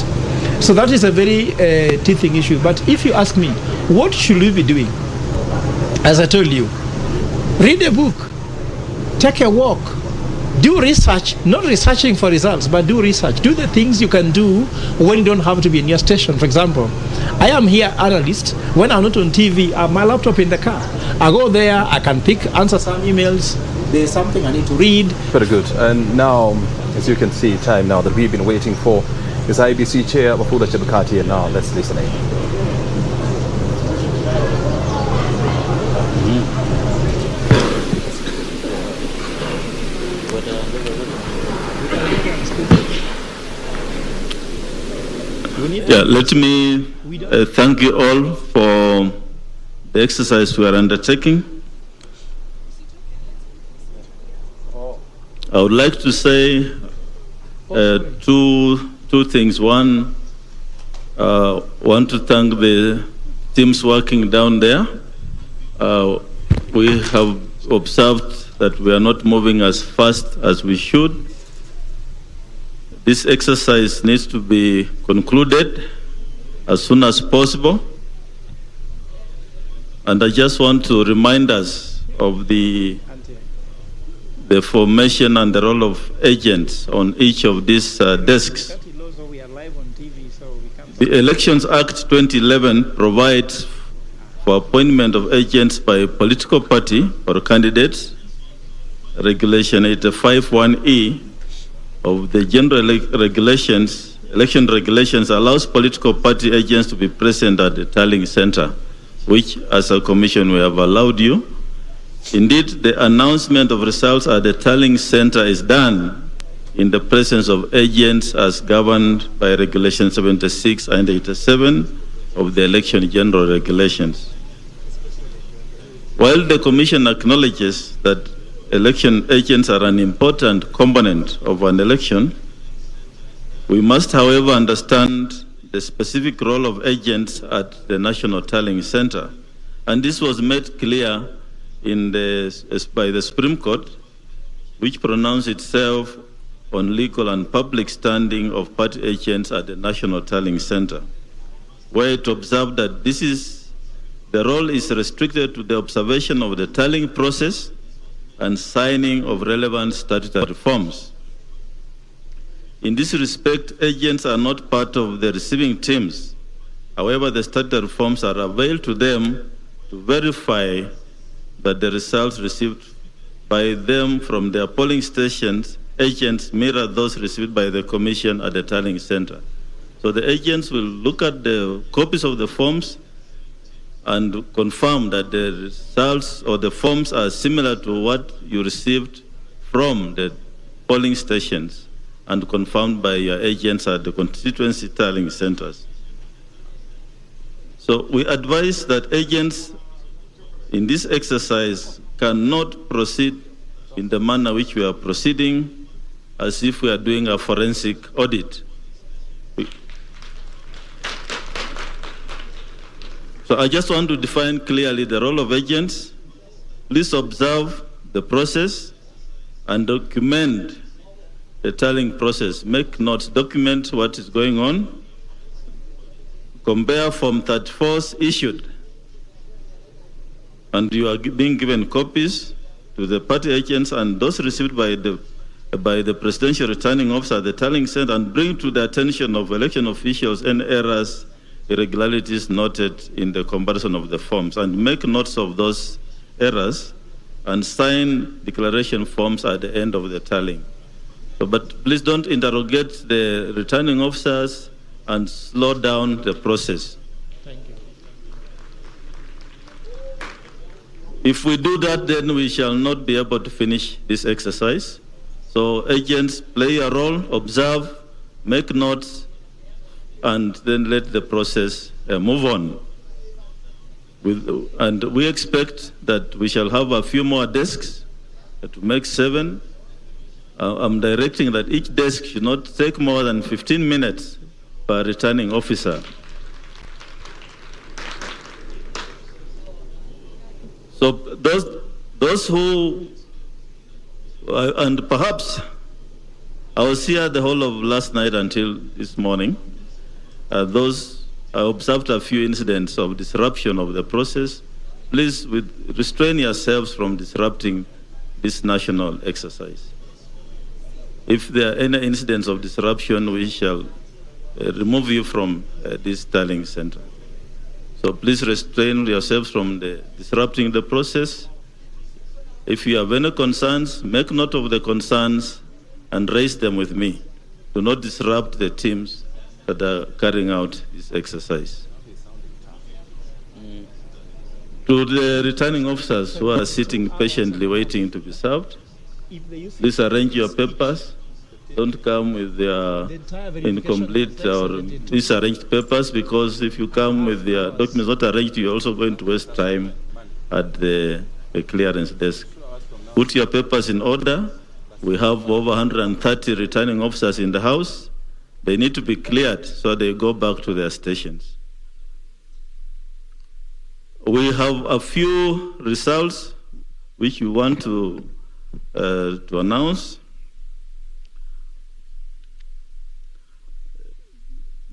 So that is a very teething issue. But if you ask me, what should we be doing? As I told you, read a book, take a walk, do research, not researching for results, but do research. Do the things you can do when you don't have to be in your station. For example, I am here analyst. When I'm not on TV, I have my laptop in the car. I go there, I can answer some emails. There's something I need to read. Very good. And now, as you can see, time now that we've been waiting for is IBC Chair Wafula Chebukati, and now let's listen in. Yeah, let me thank you all for the exercise we are undertaking. I would like to say two things. One, want to thank the teams working down there. We have observed that we are not moving as fast as we should. This exercise needs to be concluded as soon as possible. And I just want to remind us of the formation and the role of agents on each of these desks. The Elections Act 2011 provides for appointment of agents by political party or candidates. Regulation 851E of the general election regulations allows political party agents to be present at the tallying center, which as a commission we have allowed you. Indeed, the announcement of results at the tallying center is done in the presence of agents as governed by Regulation 76 and 87 of the election general regulations. While the commission acknowledges that election agents are an important component of an election, we must, however, understand the specific role of agents at the National Tallying Center. And this was made clear by the Supreme Court, which pronounced itself on legal and public standing of party agents at the National Tallying Center, where it observed that the role is restricted to the observation of the tallying process and signing of relevant statutory forms. In this respect, agents are not part of the receiving teams. However, the statutory forms are available to them to verify that the results received by them from their polling stations, agents mirror those received by the commission at the tallying center. So the agents will look at the copies of the forms and confirm that the results or the forms are similar to what you received from the polling stations and confirmed by your agents at the constituency tallying centers. So we advise that agents in this exercise cannot proceed in the manner which we are proceeding, as if we are doing a forensic audit. So I just want to define clearly the role of agents. Please observe the process and document the tallying process. Make notes, document what is going on. Compare Form 34 issued, and you are being given copies to the party agents and those received by the by the presidential returning officer at the tallying center and bring to the attention of election officials any errors, irregularities noted in the comparison of the forms, and make notes of those errors and sign declaration forms at the end of the tallying. So, but please don't interrogate the returning officers and slow down the process. Thank you. If we do that, then we shall not be able to finish this exercise. So agents, play a role, observe, make notes, and then let the process move on. And we expect that we shall have a few more desks to make 7. I'm directing that each desk should not take more than 15 minutes per returning officer. So those who, and perhaps I was here the whole of last night until this morning. I observed a few incidents of disruption of the process. Please restrain yourselves from disrupting this national exercise. If there are any incidents of disruption, we shall remove you from this tallying center. So please restrain yourselves from disrupting the process. If you have any concerns, make note of the concerns and raise them with me. Do not disrupt the teams that are carrying out this exercise. To the returning officers who are sitting patiently waiting to be served, please arrange your papers. Don't come with their incomplete or disarranged papers, because if you come with their documents not arranged, you're also going to waste time at the clearance desk. Put your papers in order. We have over 130 returning officers in the house. They need to be cleared so they go back to their stations. We have a few results which we want to announce.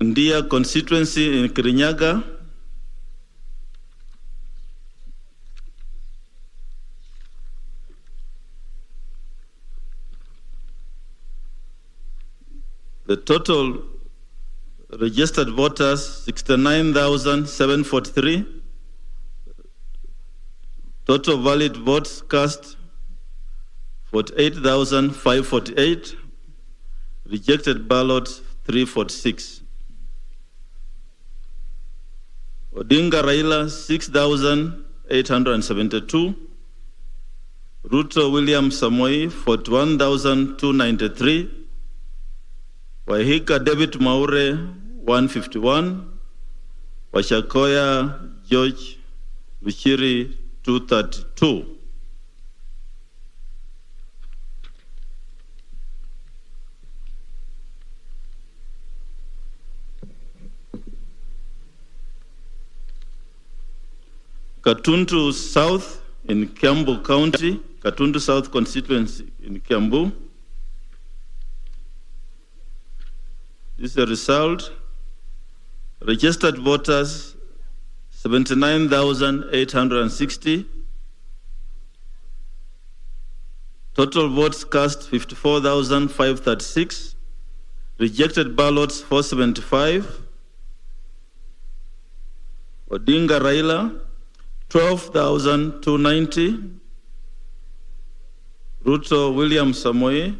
Ndia constituency in Kirinyaga, the total registered voters 69,743. Total valid votes cast 48,548. Rejected ballots 346. Odinga Raila 6,872. Ruto William Samoei 41,293. Wahika David Maure 151. Washakoya George Vichiri 232. Katuntu South in Kiambu County, Katuntu South constituency in Kiambu. This is the result. Registered voters 79,860. Total votes cast 54,536. Rejected ballots 475. Odinga Raila 12,290. Ruto William Samoei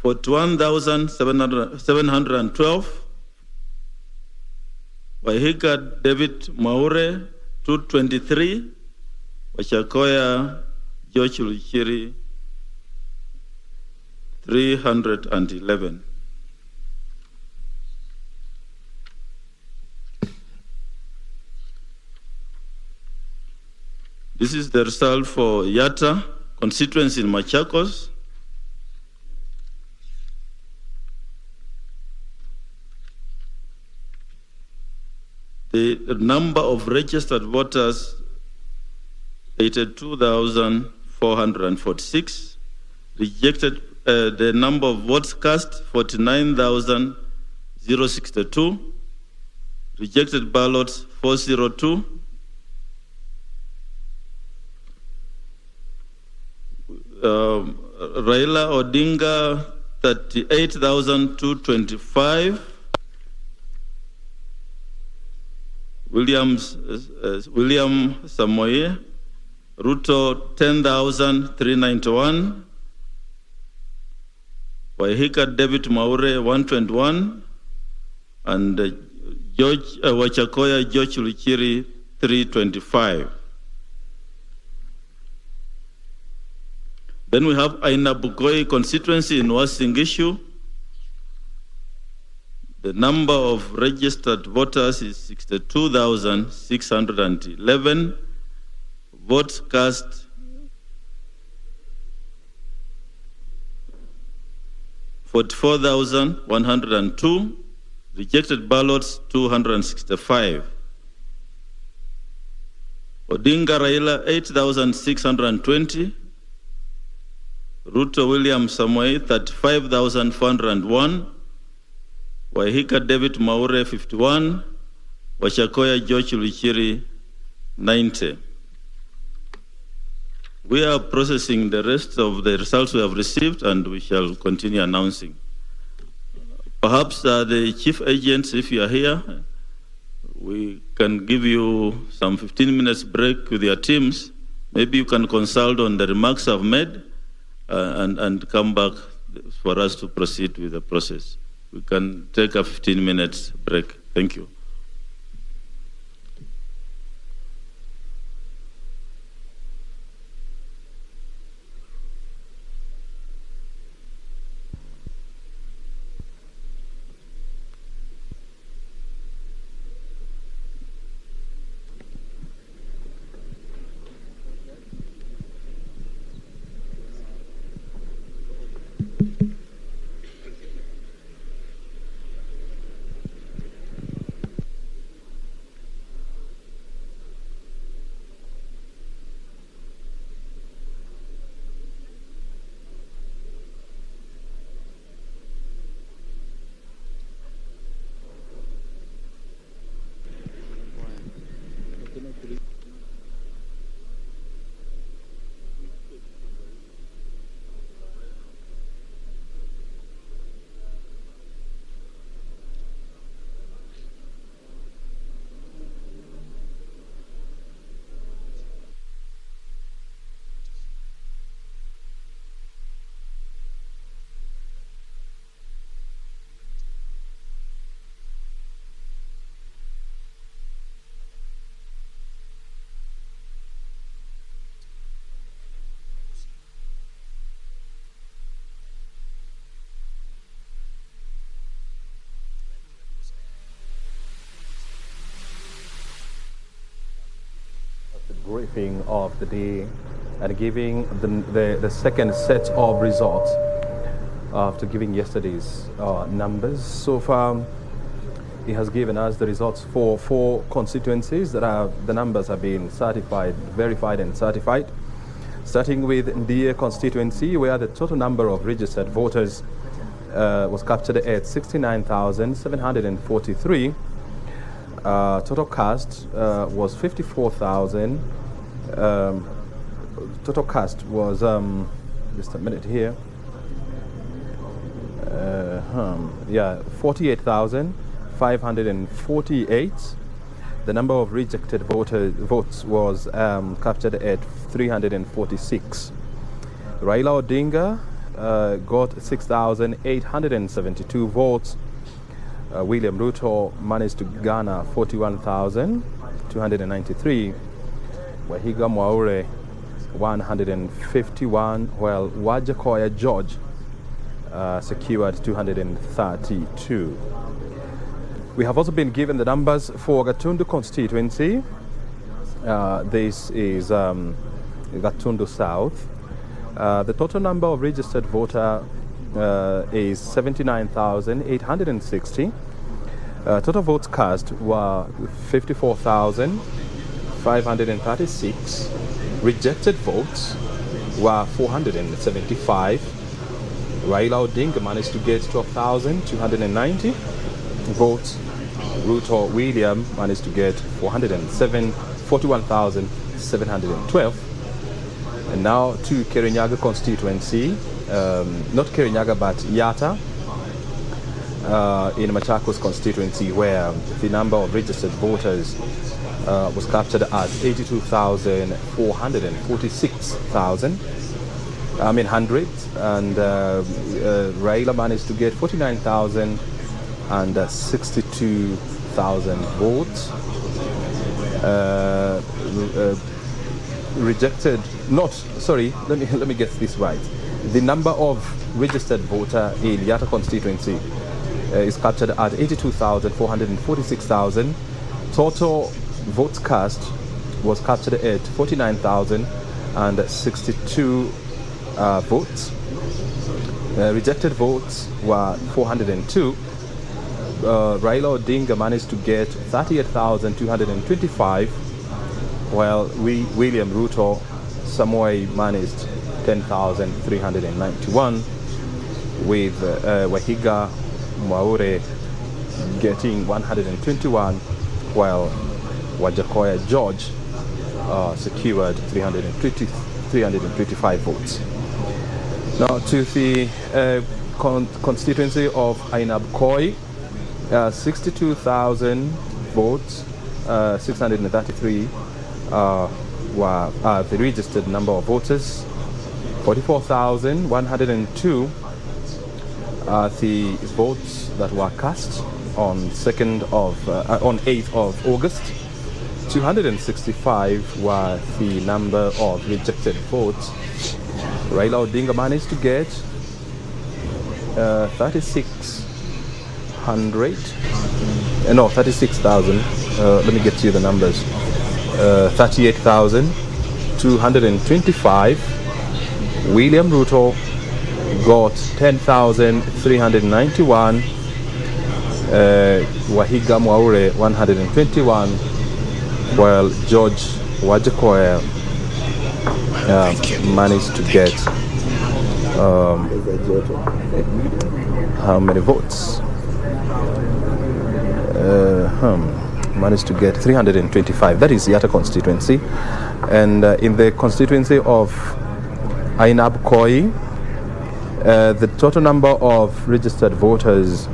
41,712. Wahika David Maure 223. Washakoya George Luchiri 311. This is the result for Yatta constituency in Machakos. The number of registered voters 82,446. Rejected, the number of votes cast 49,062. Rejected ballots 402. Raila Odinga 38,225. William Samoei Ruto 10,391. Waihika David Maure 121. And Wachakoya George Luchiri 325. Then we have Aina Bukoi constituency in Uasin Gishu. The number of registered voters is 62,611. Votes cast 44,102. Rejected ballots 265. Odinga Raila 8,620. Ruto William Samoei 35,401. Waihika David Maure 51. Wachakoya George Luchiri 90. We are processing the rest of the results we have received, and we shall continue announcing. Perhaps the chief agents, if you are here, we can give you some 15 minutes break with your teams. Maybe you can consult on the remarks I've made and come back for us to proceed with the process. We can take a 15 minutes break. Thank you. Briefing of the day and giving the second set of results after giving yesterday's numbers. So far, he has given us the results for 4 constituencies that the numbers have been certified, verified and certified. Starting with Nzoia constituency, where the total number of registered voters was captured at 69,743. Total cast was 54,000. Total cast was just a minute here. 48,548. The number of rejected votes was captured at 346. Raila Odinga got 6,872 votes. William Ruto managed to garner 41,293. Wahiga Mwaure 151, while Wajakoya George secured 232. We have also been given the numbers for Gatundu constituency. This is Gatundu South. The total number of registered voter is 79,860. Total votes cast were 54,536. Rejected votes were 475. Raila Odinga managed to get 12,290 votes. Ruto William managed to get 41,712. And now to Kirinyaga constituency, not Kirinyaga but Yatta, in Machakos constituency, where the number of registered voters was captured at 82,446,000, and Raila managed to get 49,062,000 votes. Rejected, let me get this right. The number of registered voter in Yatta constituency is captured at 82,446,000. Total votes cast was captured at 49,062 votes. Rejected votes were 402. Raila Odinga managed to get 38,225, while William Ruto Samoei managed 10,391, with Wahiga Mwaure getting 121, while Wajakoya George secured 325 votes. Now to the constituency of Ainabkoi, 62,000 votes, 633 were the registered number of voters. 44,102 the votes that were cast on 8th of August. 265 were the number of rejected votes. Raila Odinga managed to get 36,000. Let me get you the numbers. 38,225. William Ruto got 10,391. Wahiga Mwaure 121, while George Wajakoya managed to get how many votes? Managed to get 325. That is Yatta constituency. And in the constituency of Ainabkoi, the total number of registered voters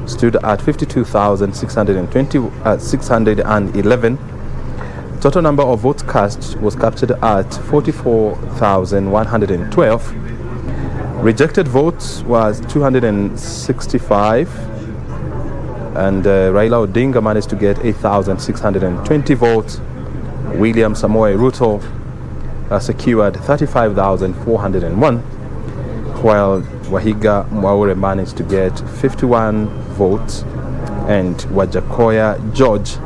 stood at 52,611. Total number of votes cast was captured at 44,112. Rejected votes was 265, and Raila Odinga managed to get 8,620 votes. William Samoei Ruto secured 35,401, while Wahiga Mwaure managed to get 51 votes, and Wajakoya George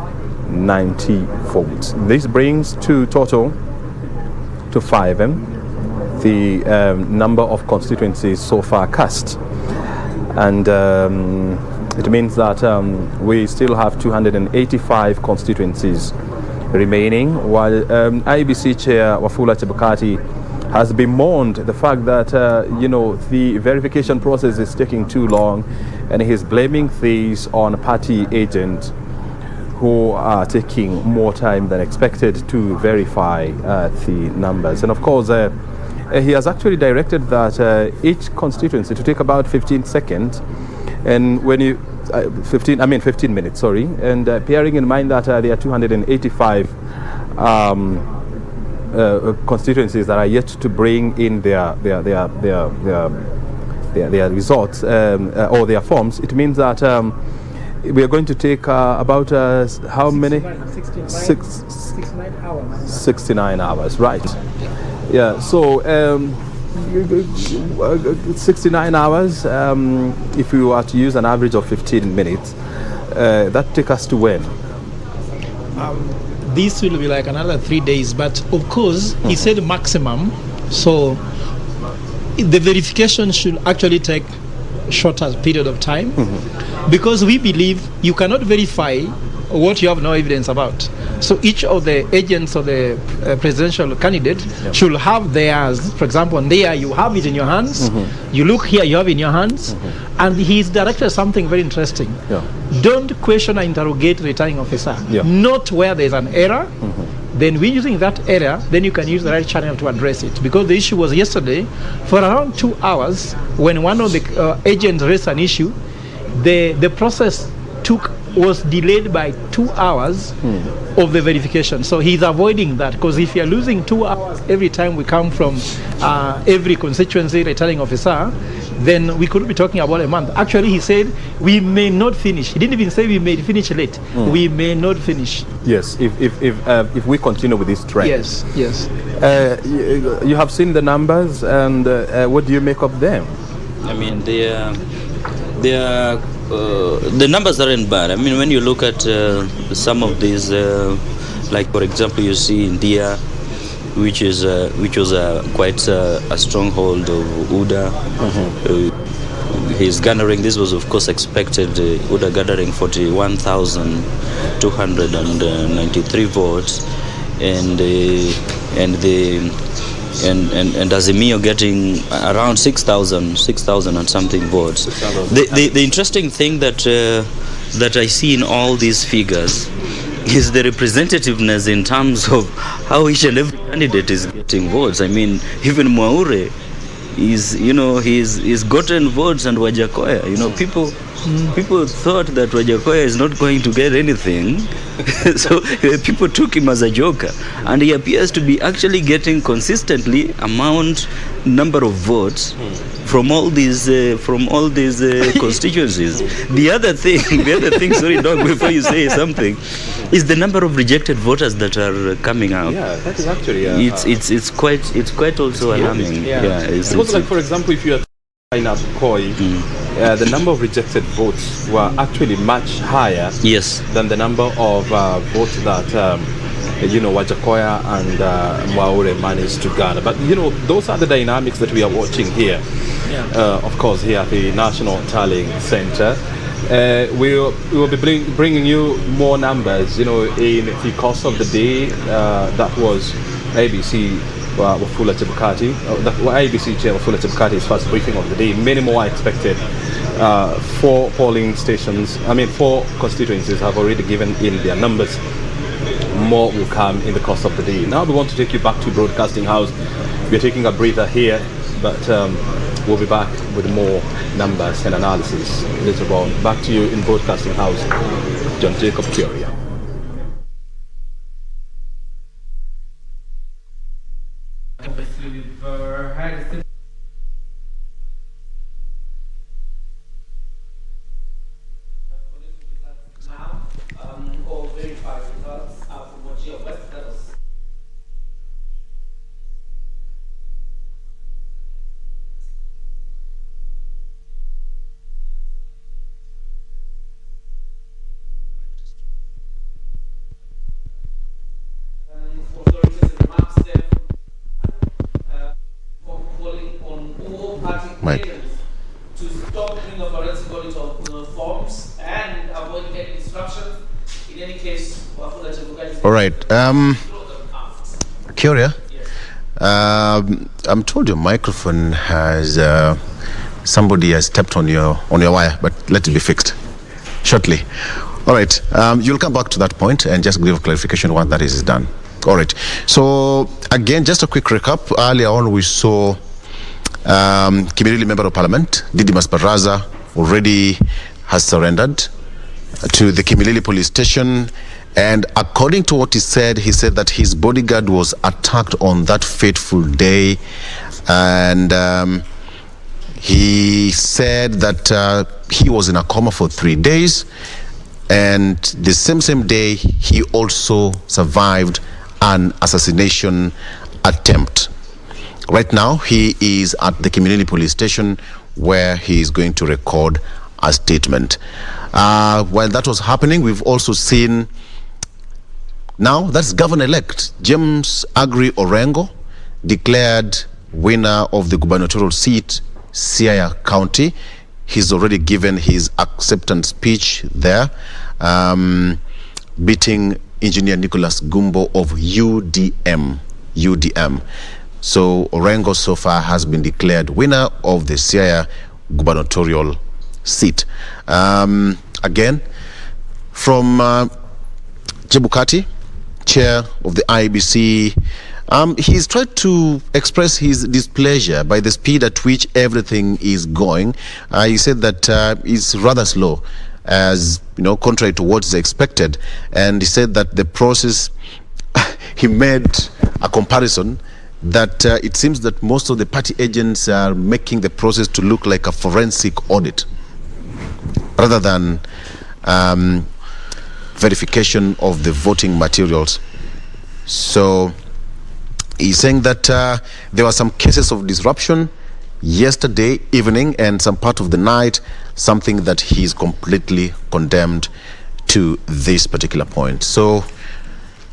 90 votes. This brings to total to 5 the number of constituencies so far cast, and it means that we still have 285 constituencies remaining, while IBC Chair Wafula Chebukati has bemoaned the fact that the verification process is taking too long, and he's blaming this on party agents who are taking more time than expected to verify the numbers. And of course, he has actually directed that each constituency to take about 15 seconds, and when you 15 minutes, sorry, and bearing in mind that there are 285 constituencies that are yet to bring in their results or their forms, it means that we are going to take about how many? 69 hours. 69 hours, right? Yeah. So 69 hours. If we were to use an average of 15 minutes, that take us to when? This will be like another 3 days, but of course he said maximum, so the verification should actually take shorter period of time, because we believe you cannot verify what you have no evidence about. So each of the agents of the presidential candidate should have theirs. For example, there you have it in your hands. You look here, you have it in your hands. And he's directed something very interesting. Don't question or interrogate the returning officer. Not where there's an error, then we're using that area, then you can use the right channel to address it. Because the issue was yesterday, for around 2 hours, when one of the agents raised an issue, the process was delayed by 2 hours of the verification. So he's avoiding that, because if you're losing 2 hours every time we come from every constituency returning officer, then we could be talking about a month. Actually, he said we may not finish. He didn't even say we may finish late. We may not finish. Yes, if we continue with this trend. Yes, yes. You have seen the numbers, and what do you make of them? I mean, the numbers aren't bad. I mean, when you look at some of these, like for example, you see India, which was quite a stronghold of UDA. His garnering, this was of course expected, UDA gathering 41,293 votes, and Azimio getting around 6,000 and something votes. The interesting thing that I see in all these figures is the representativeness in terms of how each and every candidate is getting votes. I mean, even Mwaure he's gotten votes, and Wajakoya, people thought that Wajakoya is not going to get anything. So people took him as a joker, and he appears to be actually getting consistently number of votes from all these constituencies. The other thing, sorry dog, before you say something, is the number of rejected voters that are coming out. Yeah, that is actually it's quite also alarming. It's like, for example, if you are in a Koi, the number of rejected votes were actually much higher than the number of votes that Wajakoya and Mwaure managed to garner. But those are the dynamics that we are watching here. Of course, here at the National Tallying Center. We will be bringing you more numbers, in the course of the day. That was ABC Wafula Chebukati. ABC Chair Wafula Chebukati's first briefing of the day. Many more are expected. 4 polling stations, 4 constituencies have already given in their numbers. More will come in the course of the day. Now we want to take you back to Broadcasting House. We're taking a breather here, but we'll be back with more numbers and analysis later on. Back to you in Broadcasting House, John Jacob Curia. To stop doing a forensic audit of forms and avoid any disruption. In any case, all right. Curia, I'm told your microphone has somebody has stepped on your wire, but let it be fixed shortly. All right. You'll come back to that point and just give clarification once that is done. All right. So again, just a quick recap. Earlier on, we saw Kimilili Member of Parliament, Didimas Baraza, already has surrendered to the Kimilili police station. And according to what he said that his bodyguard was attacked on that fateful day. And he said that he was in a coma for 3 days. And the same day, he also survived an assassination attempt. Right now, he is at the Kimilili police station where he is going to record a statement. While that was happening, we've also seen, now that's Governor-elect James Aggrey Orengo declared winner of the gubernatorial seat, Siaya County. He's already given his acceptance speech there, beating Engineer Nicholas Gumbo of UDM. So Orengo so far has been declared winner of the Siaya gubernatorial seat. Again, from Chebukati chair of the IEBC, he's tried to express his displeasure by the speed at which everything is going. He said that it's rather slow, as contrary to what is expected, and he said that the process. He made a comparison that it seems that most of the party agents are making the process to look like a forensic audit rather than verification of the voting materials. So he's saying that there were some cases of disruption yesterday evening and some part of the night, something that he's completely condemned to this particular point.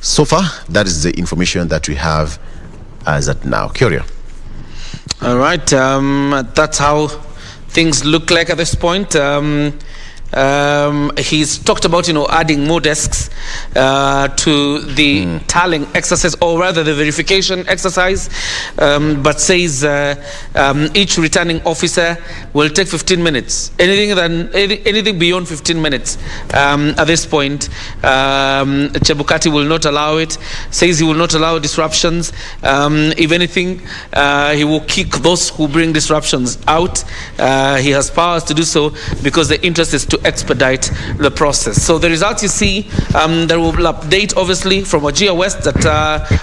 So far, that is the information that we have as at now. Curio. All right, that's how things look like at this point. He's talked about, adding more desks to the tallying exercise, or rather the verification exercise, but says each returning officer will take 15 minutes. Anything beyond 15 minutes at this point, Chebukati will not allow it. Says he will not allow disruptions. If anything, he will kick those who bring disruptions out. He has powers to do so because the interest is to expedite the process. So the results you see, there will be update obviously from Wajir West that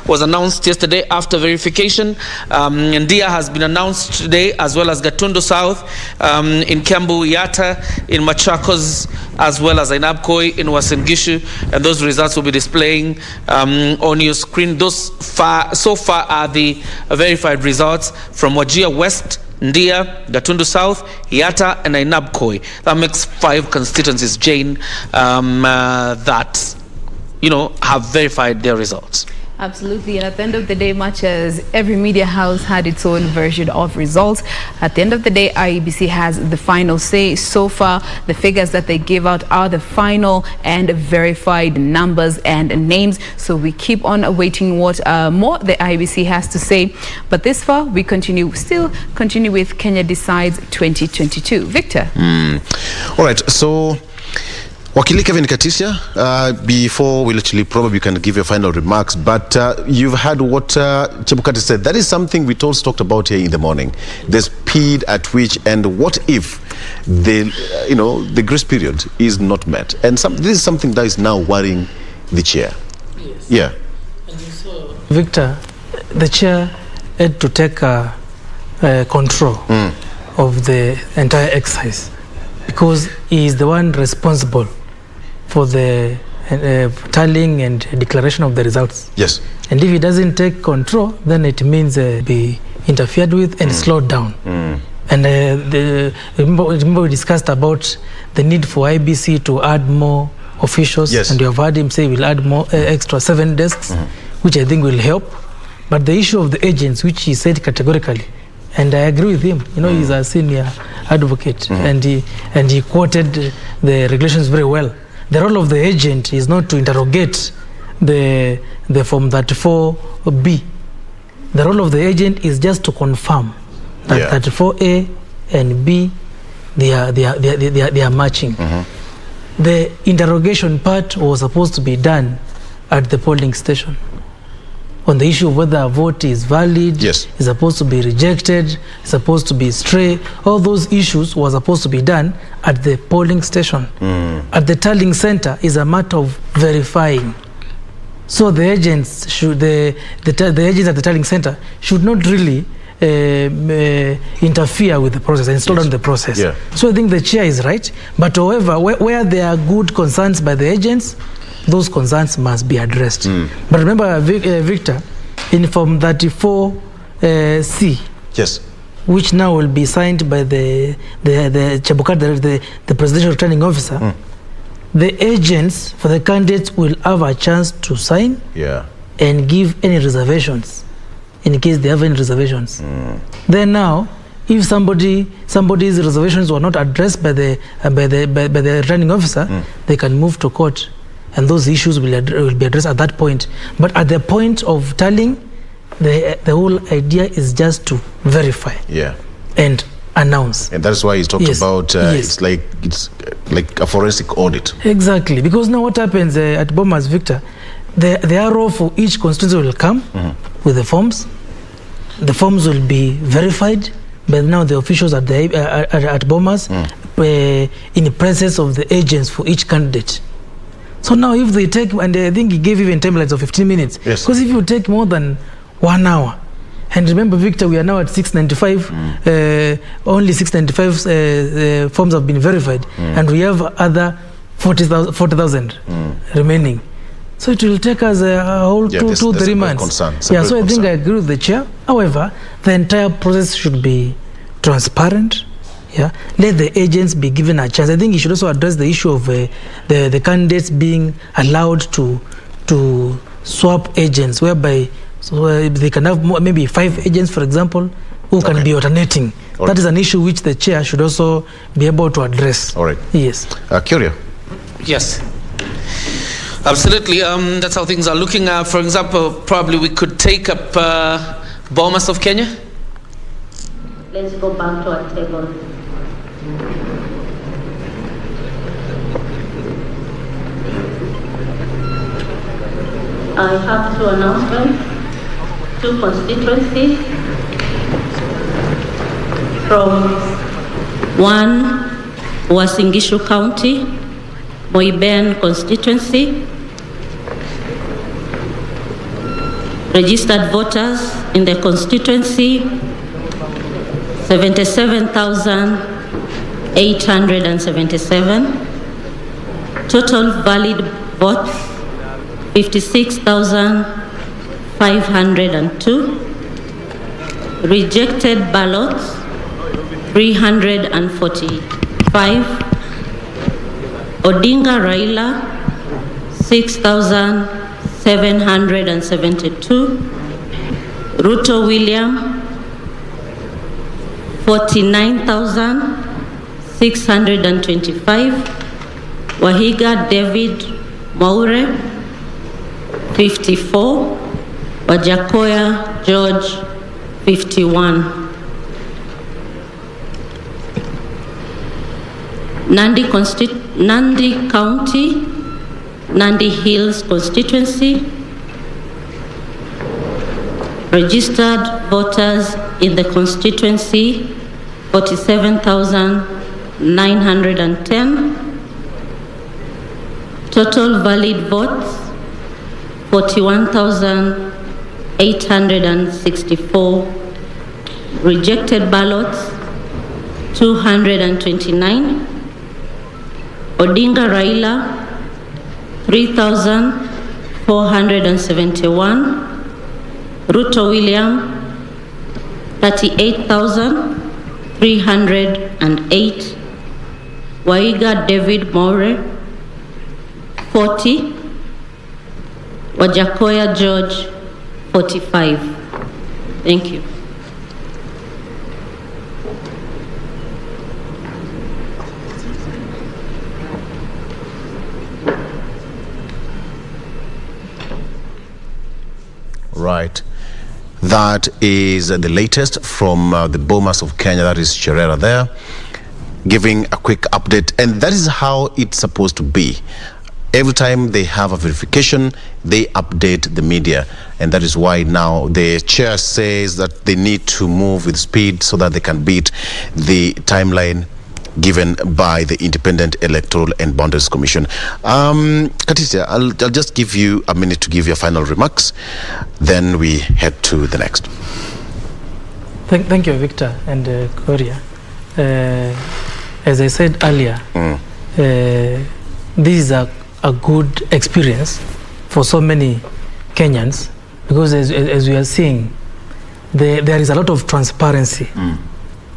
was announced yesterday after verification. Ndia has been announced today, as well as Gatundu South, in Kiambu, Yatta, in Machakos, as well as in Abkoi, in Uasin Gishu, and those results will be displaying on your screen. So far are the verified results from Wajir West, Ndia, Gatundu South, Yatta, and Ainabkoi. That makes 5 constituencies, Jane, that have verified their results. Absolutely, and at the end of the day, much as every media house had its own version of results, at the end of the day, IEBC has the final say. So far, the figures that they give out are the final and verified numbers and names. So we keep on awaiting what more the IEBC has to say. But this far, we still continue with Kenya Decides 2022. Victor. All right, so Wakili Kevin Katisha, before we literally probably can give your final remarks, but you've heard what Chebukati said. That is something we talked about here in the morning. The speed at which, and what if the grace period is not met? And this is something that is now worrying the chair. Yes. Yeah. And so, Victor, the chair had to take control of the entire exercise because he is the one responsible for the tallying and declaration of the results. Yes. And if he doesn't take control, then it means be interfered with and slowed down. And remember we discussed about the need for IBC to add more officials. Yes. And you have heard him say we'll add more extra 7 desks, which I think will help. But the issue of the agents, which he said categorically, and I agree with him, he's a senior advocate, and he quoted the regulations very well. The role of the agent is not to interrogate the Form 34B. The role of the agent is just to confirm that 34A and B they are matching. The interrogation part was supposed to be done at the polling station on the issue of whether a vote is valid, is supposed to be rejected, is supposed to be stray. All those issues were supposed to be done at the polling station. At the tallying center is a matter of verifying. So the agents the agents at the tallying center should not really interfere with the process and slow down the process. So I think the chair is right. But however, where there are good concerns by the agents, those concerns must be addressed. But remember, Victor, in Form 34C, which now will be signed by the Chebukati, the presidential returning officer, the agents for the candidates will have a chance to sign and give any reservations in case they have any reservations. Then now, if somebody's reservations were not addressed by the returning officer, they can move to court. And those issues will be addressed at that point. But at the point of tallying, the whole idea is just to verify and announce. And that's why he's talked about it's like a forensic audit. Exactly. Because now what happens at Bomas, Victor, the arrow for each constituency will come with the forms. The forms will be verified by now the officials at the at Bomas in the presence of the agents for each candidate. So now if they take, and I think he gave even timelines of 15 minutes. Yes. Because if you take more than 1 hour, and remember, Victor, we are now at 695, only 695 forms have been verified, and we have other 40,000 remaining. So it will take us a whole 2-3 months. Yeah, so I think I agree with the chair. However, the entire process should be transparent. Yeah, let the agents be given a chance. I think he should also address the issue of the candidates being allowed to swap agents, whereby they can have maybe 5 agents, for example, who can be alternating. That is an issue which the chair should also be able to address. All right. Yes. Curio. Yes. Absolutely. That's how things are looking. For example, probably we could take up Bomas of Kenya. Let's go back to our table. I have 2 announcements, 2 constituencies. From 1, Uasin Gishu County, Moiben constituency. Registered voters in the constituency, 77,877. Total valid votes, 56,502. Rejected ballots, 345. Odinga Raila, 6,772. Ruto William, 49,625. Wahiga David Maure, 54. Wajakoya George, 51. Nandi County, Nandi Hills constituency. Registered voters in the constituency, 47,910. Total valid votes, 41,864. Rejected ballots, 229. Odinga Raila, 3,471. Ruto William, 38,308. Waiga David Maure, 40. Wajakoya George, 45. Thank you. Right. That is the latest from the Bomas of Kenya. That is Cherera there, giving a quick update. And that is how it's supposed to be. Every time they have a verification, they update the media. And that is why now the chair says that they need to move with speed so that they can beat the timeline given by the Independent Electoral and Boundaries Commission. Katisia, I'll just give you a minute to give your final remarks, then we head to the next. Thank you, Victor and Korea. As I said earlier, this is a good experience for so many Kenyans, because as we are seeing, there is a lot of transparency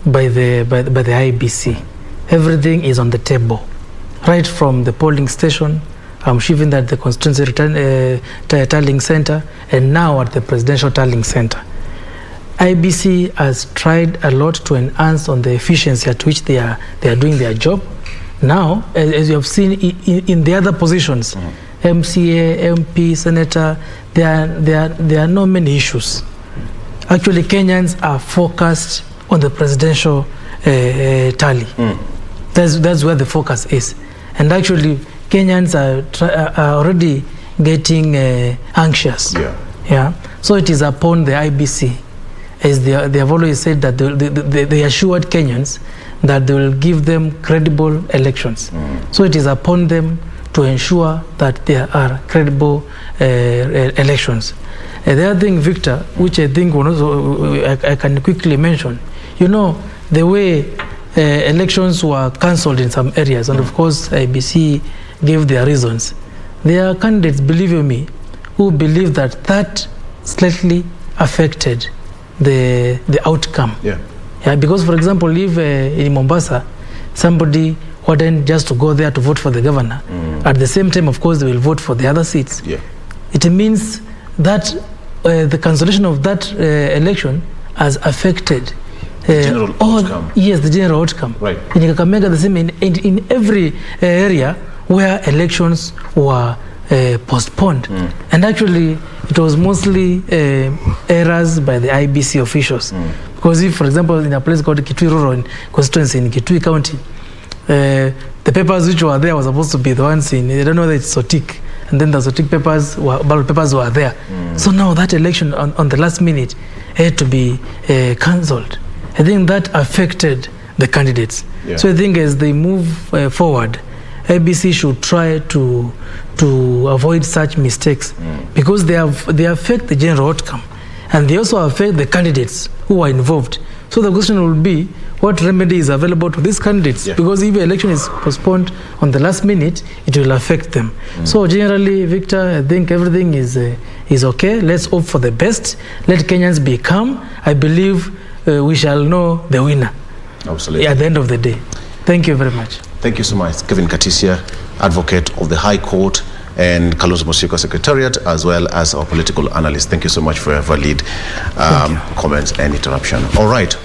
by the IBC. Everything is on the table, right from the polling station. I'm shifting that the constituency tallying center, and now at the presidential tallying center. IBC has tried a lot to enhance on the efficiency at which they are doing their job. Now, as you have seen in the other positions, MCA, MP, Senator, there are not many issues. Actually, Kenyans are focused on the presidential tally. That's where the focus is. And actually, Kenyans are already getting anxious. Yeah. So it is upon the IBC, as they have always said, that they assured Kenyans that they will give them credible elections. So it is upon them to ensure that there are credible elections. The other thing, Victor, which I think I can quickly mention, the way elections were cancelled in some areas, and of course IBC gave their reasons. There are candidates, believe you me, who believe that slightly affected the outcome. Yeah, because for example, if in Mombasa somebody wanted just to go there to vote for the governor, at the same time, of course, they will vote for the other seats. Yeah. It means that the cancellation of that election has affected general outcome. Yes, the general outcome. Right. In Kakamega, the same in every area where elections were postponed. And actually, it was mostly errors by the IBC officials. Because if, for example, in a place called Kitui Rural constituency in Kitui County, the papers which were there were supposed to be the ones I don't know whether it's Sotik, and then the Sotik ballot papers were there. So now that election on the last minute had to be cancelled. I think that affected the candidates. Yeah. So I think as they move forward, IBC should try to avoid such mistakes, because they affect the general outcome, and they also affect the candidates who are involved. So the question will be, what remedy is available to these candidates? Yeah. Because if the election is postponed on the last minute, it will affect them. So generally, Victor, I think everything is okay. Let's hope for the best. Let Kenyans be calm. I believe we shall know the winner. Absolutely. At the end of the day. Thank you very much. Thank you so much, Kevin Katisia, advocate of the High Court, and Kalonzo Musyoka Secretariat, as well as our political analyst. Thank you so much for your valid comments and interruption. All right.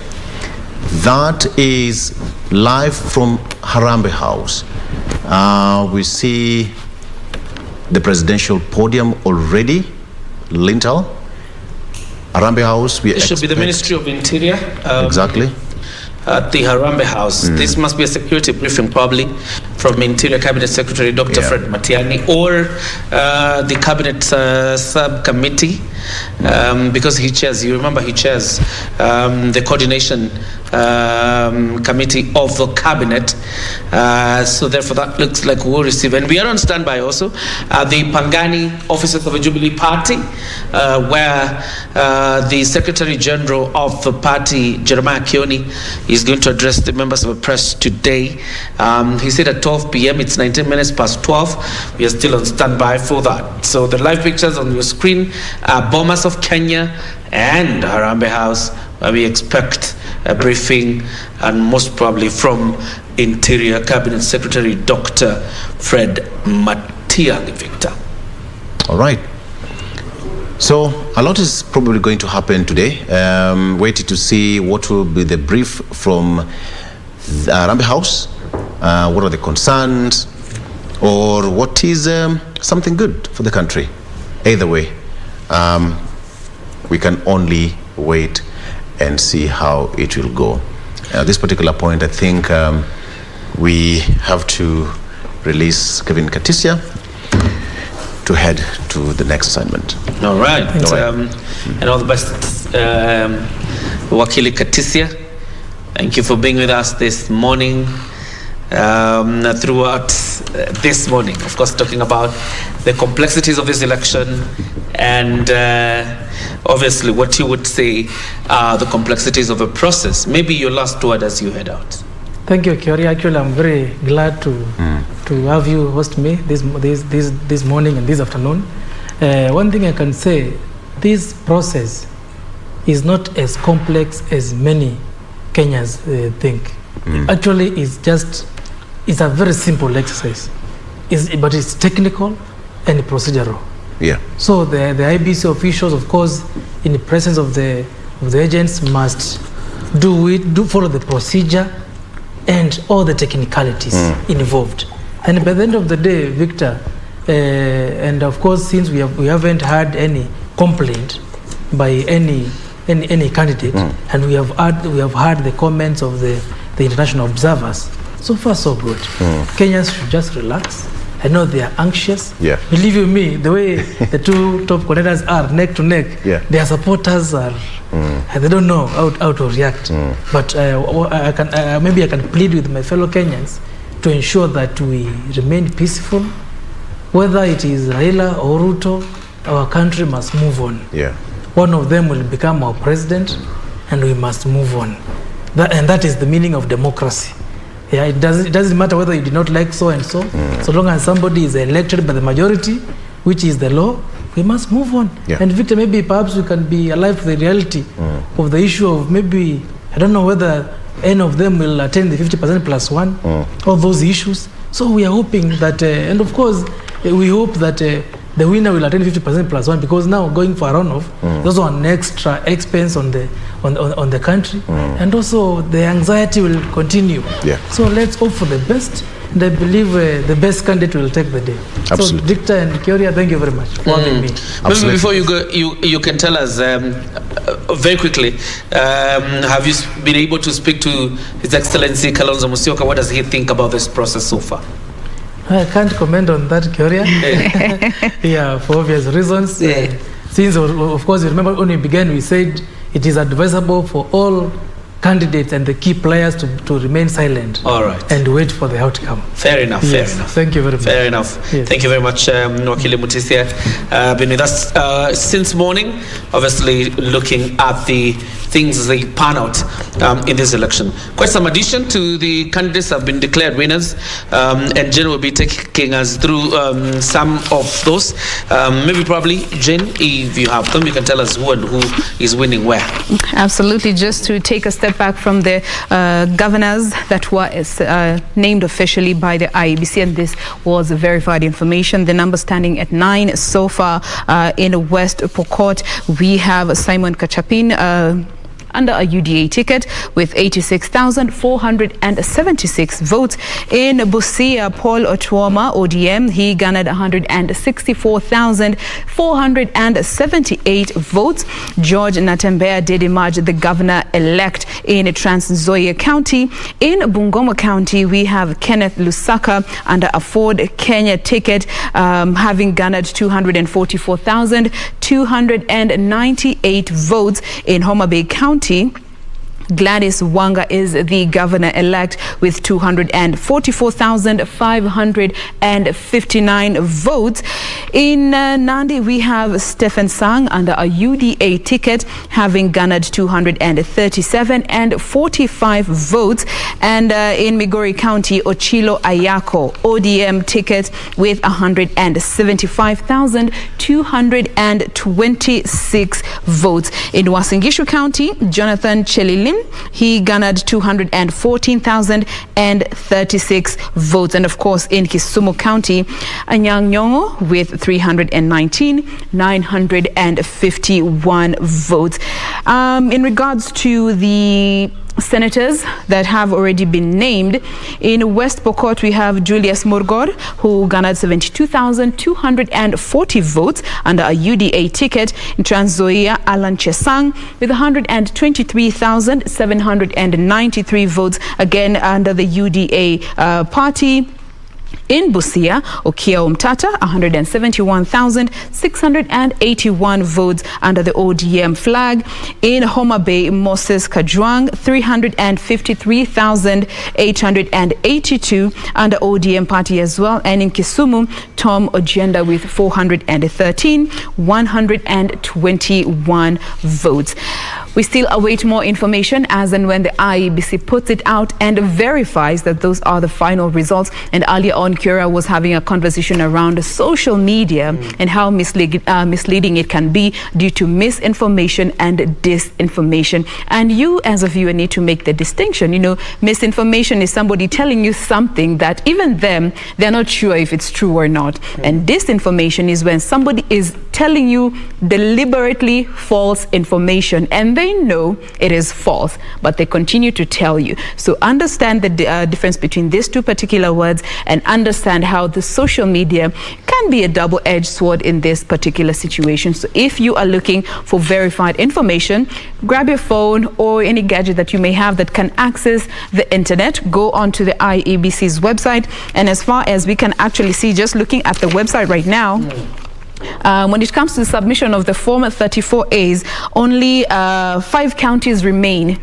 That is live from Harambee House. We see the presidential podium already, lintel. Harambee House, it should be the Ministry of Interior. Exactly. At the Harambee House. This must be a security briefing, probably, from Interior Cabinet Secretary Dr. Fred Matiang'i, or the Cabinet Subcommittee, because he chairs, you remember he chairs the Coordination Committee of the Cabinet. So therefore that looks like we'll receive. And we are on standby also. The Pangani Officers of the Jubilee Party, where the Secretary General of the party, Jeremiah Kioni, is going to address the members of the press today. He said at 12 p.m. It's 19 minutes past 12. We are still on standby for that. So the live pictures on your screen are Bomas of Kenya and Harambee House, where we expect a briefing, and most probably from Interior Cabinet Secretary Dr. Fred Matiang'i, Victor. All right. So a lot is probably going to happen today. Waiting to see what will be the brief from the Harambee House. What are the concerns, or what is something good for the country? Either way, we can only wait and see how it will go. At this particular point, I think we have to release Kevin Katisia to head to the next assignment. All right. And all the best, Wakili Katisia. Thank you for being with us this morning. Throughout this morning, of course, talking about the complexities of this election, and obviously what you would say are the complexities of the process. Maybe your last word as you head out. Thank you, Kiori. Actually, I'm very glad to have you host me this morning and this afternoon. One thing I can say, this process is not as complex as many Kenyans think. Actually, it's a very simple exercise, but it's technical and procedural. Yeah. So the IBC officials, of course, in the presence of the agents, must follow the procedure and all the technicalities involved. And by the end of the day, Victor, and of course, since we haven't had any complaint by any candidate, and we have heard the comments of the international observers. So far, so good. Kenyans should just relax I know they are anxious. Yeah. Believe you me, the way the two top contenders are neck to neck, their supporters are, they don't know how to react. But maybe I can plead with my fellow Kenyans to ensure that we remain peaceful. Whether it is Raila or Ruto, our country must move on. Yeah. One of them will become our president, and we must move on. That is the meaning of democracy. Yeah, it doesn't matter whether you do not like so and so. So long as somebody is elected by the majority, which is the law, we must move on. Yeah. And Victor, maybe perhaps we can be alive to the reality of the issue of maybe, I don't know whether any of them will attend the 50% plus one, all those issues. So we are hoping that, and of course, we hope that the winner will attend 50% plus one, because now going for a runoff, there's also an extra expense on the country, and also the anxiety will continue. Yeah. So let's hope for the best, and I believe the best candidate will take the day. Absolutely. So Victor and Kioria, thank you very much for having me. Maybe before you go, you can tell us very quickly, have you been able to speak to His Excellency Kalonzo Musyoka? What does he think about this process so far? I can't comment on that, Kioria. Yeah, for obvious reasons. Since, of course, you remember when we began, we said it is advisable for all candidates and the key players to remain silent. All right. And wait for the outcome. Fair enough. Yes. Fair enough. Thank you very much. Fair enough. Yes. Thank you very much, Wakili Mutisia. Been with us since morning, obviously looking at the things as they pan out in this election. Quite some addition to the candidates have been declared winners, and Jen will be taking us through some of those. Maybe probably, Jen, if you have them, you can tell us who and who is winning where. Absolutely. Just to take a step back from the governors that were named officially by the IEBC, and this was verified information. The number standing at 9 so far in West Pokot. We have Simon Kachapin under a UDA ticket with 86,476 votes. In Busia, Paul Otuoma, ODM, he garnered 164,478 votes. George Natembea did emerge the governor-elect in Nzoia County. In Bungoma County, we have Kenneth Lusaka under a Ford Kenya ticket, having garnered 244,298 votes. In Homa Bay County, Gladys Wanga is the governor-elect with 244,559 votes. In Nandi, we have Stephen Sang under a UDA ticket, having garnered 237,045 votes. And in Migori County, Ochilo Ayako, ODM ticket with 175,226 votes. In Uasin Gishu County, Jonathan Chelilim, he garnered 214,036 votes. And of course, in Kisumu County, Anyang Nyong'o with 319,951 votes. In regards to the senators that have already been named, in West Pokot we have Julius Murgor, who garnered 72,240 votes under a UDA ticket. In Nzoia, Alan Chesang with 123,793 votes, again under the UDA party. In Busia, Okia Umtata, 171,681 votes under the ODM flag. In Homa Bay, Moses Kajwang, 353,882 under ODM party as well. And in Kisumu, Tom Ojenda with 413,121 votes. We still await more information as and when the IEBC puts it out and verifies that those are the final results. And earlier on, Kira was having a conversation around social media and how misleading it can be due to misinformation and disinformation. And you as a viewer need to make the distinction. You know, misinformation is somebody telling you something that even them, they're not sure if it's true or not. And disinformation is when somebody is telling you deliberately false information and they know it is false, but they continue to tell you. So understand the difference between these two particular words and understand understand how the social media can be a double-edged sword in this particular situation. So if you are looking for verified information, grab your phone or any gadget that you may have that can access the internet, go onto the IEBC's website, and as far as we can actually see, just looking at the website right now, when it comes to the submission of the Form 34As, only 5 counties remain.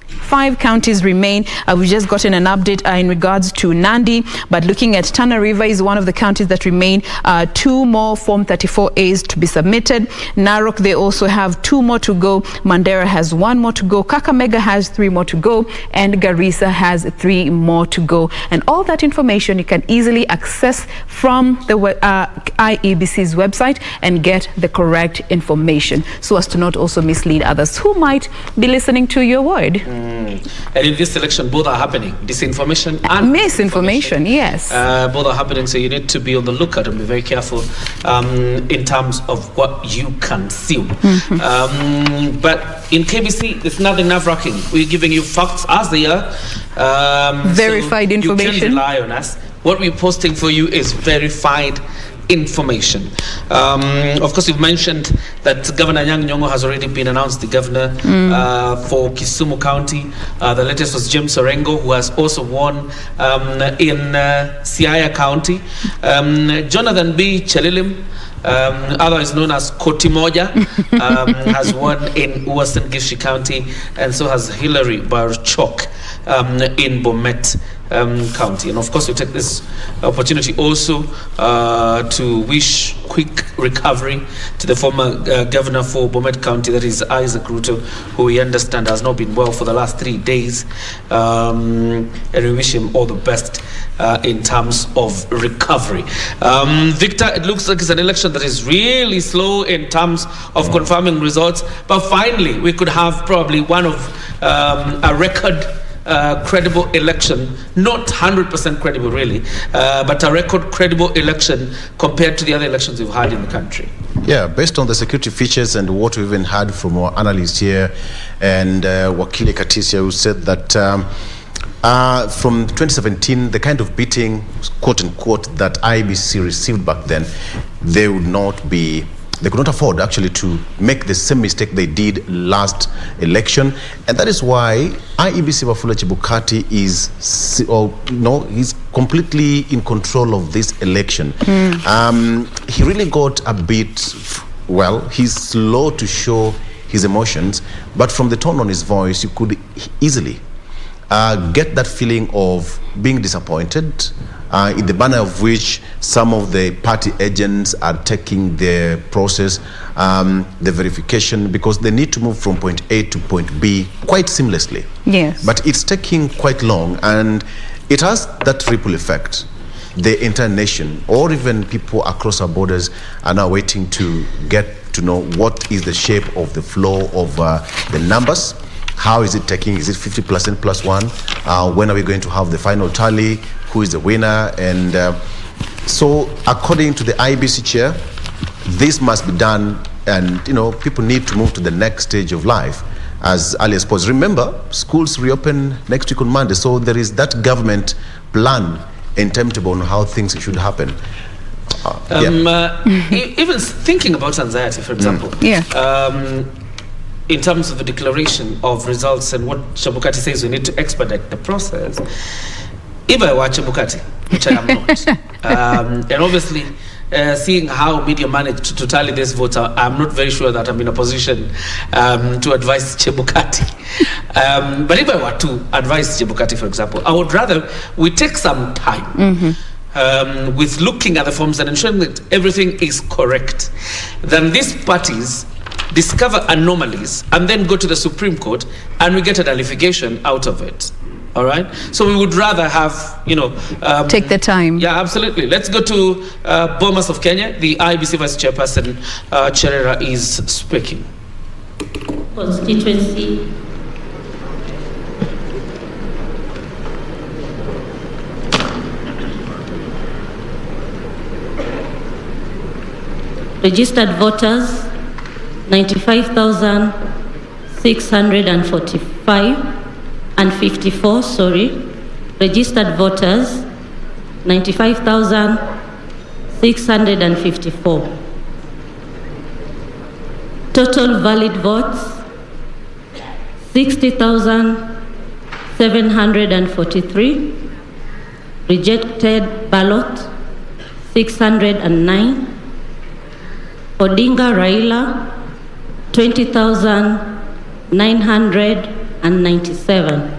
5 counties remain. We've just gotten an update in regards to Nandi, but looking at Tana River is one of the counties that remain. 2 more Form 34As to be submitted. Narok, they also have 2 more to go. Mandera has 1 more to go. Kakamega has 3 more to go. And Garissa has 3 more to go. And all that information you can easily access from the IEBC's website and get the correct information so as to not also mislead others who might be listening to your word. And in this election, both are happening. Disinformation and misinformation, yes. Both are happening, so you need to be on the lookout and be very careful in terms of what you consume. But in KBC, it's nothing nerve-wracking. We're giving you facts as they are. Verified information. You can rely on us. What we're posting for you is verified information. Of course, you've mentioned that Governor Anyang' Nyong'o has already been announced the governor for Kisumu County. The latest was James Orengo, who has also won in Siaya County. Jonathan B. Chelilim, otherwise known as Kotimoja, has won in Uasin Gishu County, and so has Hilary Barchok in Bomet County. And of course, we take this opportunity also to wish quick recovery to the former governor for Bomet County, that is Isaac Ruto, who we understand has not been well for the last 3 days. And we wish him all the best in terms of recovery. Victor, it looks like it's an election that is really slow in terms of confirming results, but finally we could have probably one of a record credible election, not 100% credible really, but a record credible election compared to the other elections we've had in the country. Yeah, based on the security features and what we even had from our analysts here and Wakili Katisia, who said that from 2017, the kind of beating, quote unquote, that IEBC received back then, they could not afford actually to make the same mistake they did last election. And that is why IEBC Wafula Chebukati he's completely in control of this election. He really got a bit, he's slow to show his emotions, but from the tone on his voice, you could easily get that feeling of being disappointed, in the manner of which some of the party agents are taking the process, the verification, because they need to move from point A to point B quite seamlessly. Yes. But it's taking quite long, and it has that ripple effect. The entire nation, or even people across our borders, are now waiting to get to know what is the shape of the flow of the numbers. How is it taking? Is it 50% plus 1? When are we going to have the final tally? Who is the winner? And so according to the IEBC chair, this must be done, and people need to move to the next stage of life as early as possible. Remember, schools reopen next week on Monday, so there is that government plan and timetable on how things should happen. Even thinking about anxiety, for example. In terms of the declaration of results and what Chebukati says we need to expedite the process, if I were Chebukati, which I am not, and obviously seeing how media managed to tally this vote, I'm not very sure that I'm in a position to advise Chebukati. But if I were to advise Chebukati, for example, I would rather we take some time with looking at the forms and ensuring that everything is correct, than these parties discover anomalies and then go to the Supreme Court and we get a nullification out of it. All right, so we would rather have take the time. Yeah, absolutely. Let's go to Bomas of Kenya. The IEBC Vice Chairperson Cherera is speaking. Constituency. Registered voters 95,645 and 54, registered voters 95,654. Total valid votes 60,743. Rejected ballot 609. Odinga Raila 20,997.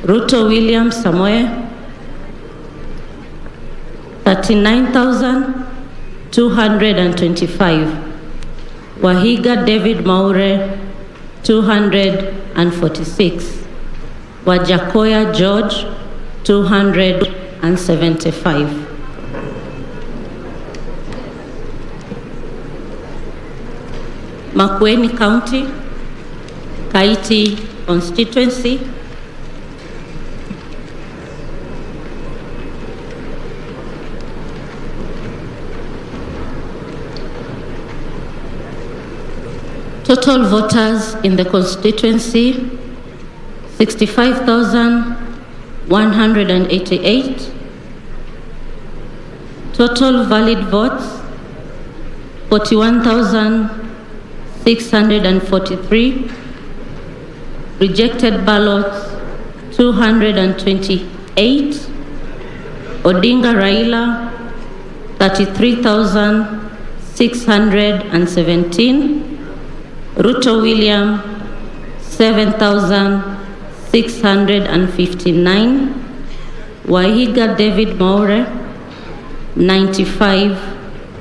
Ruto William Samoe 39,225. Wahiga David Maure 246. Wajakoya George 275. Makueni County, Kaiti constituency, total voters in the constituency 65,188. Total valid votes 41,643. Rejected ballots 228. Odinga Raila 33,617. Ruto William 7,659. Wahiga David Maure 95.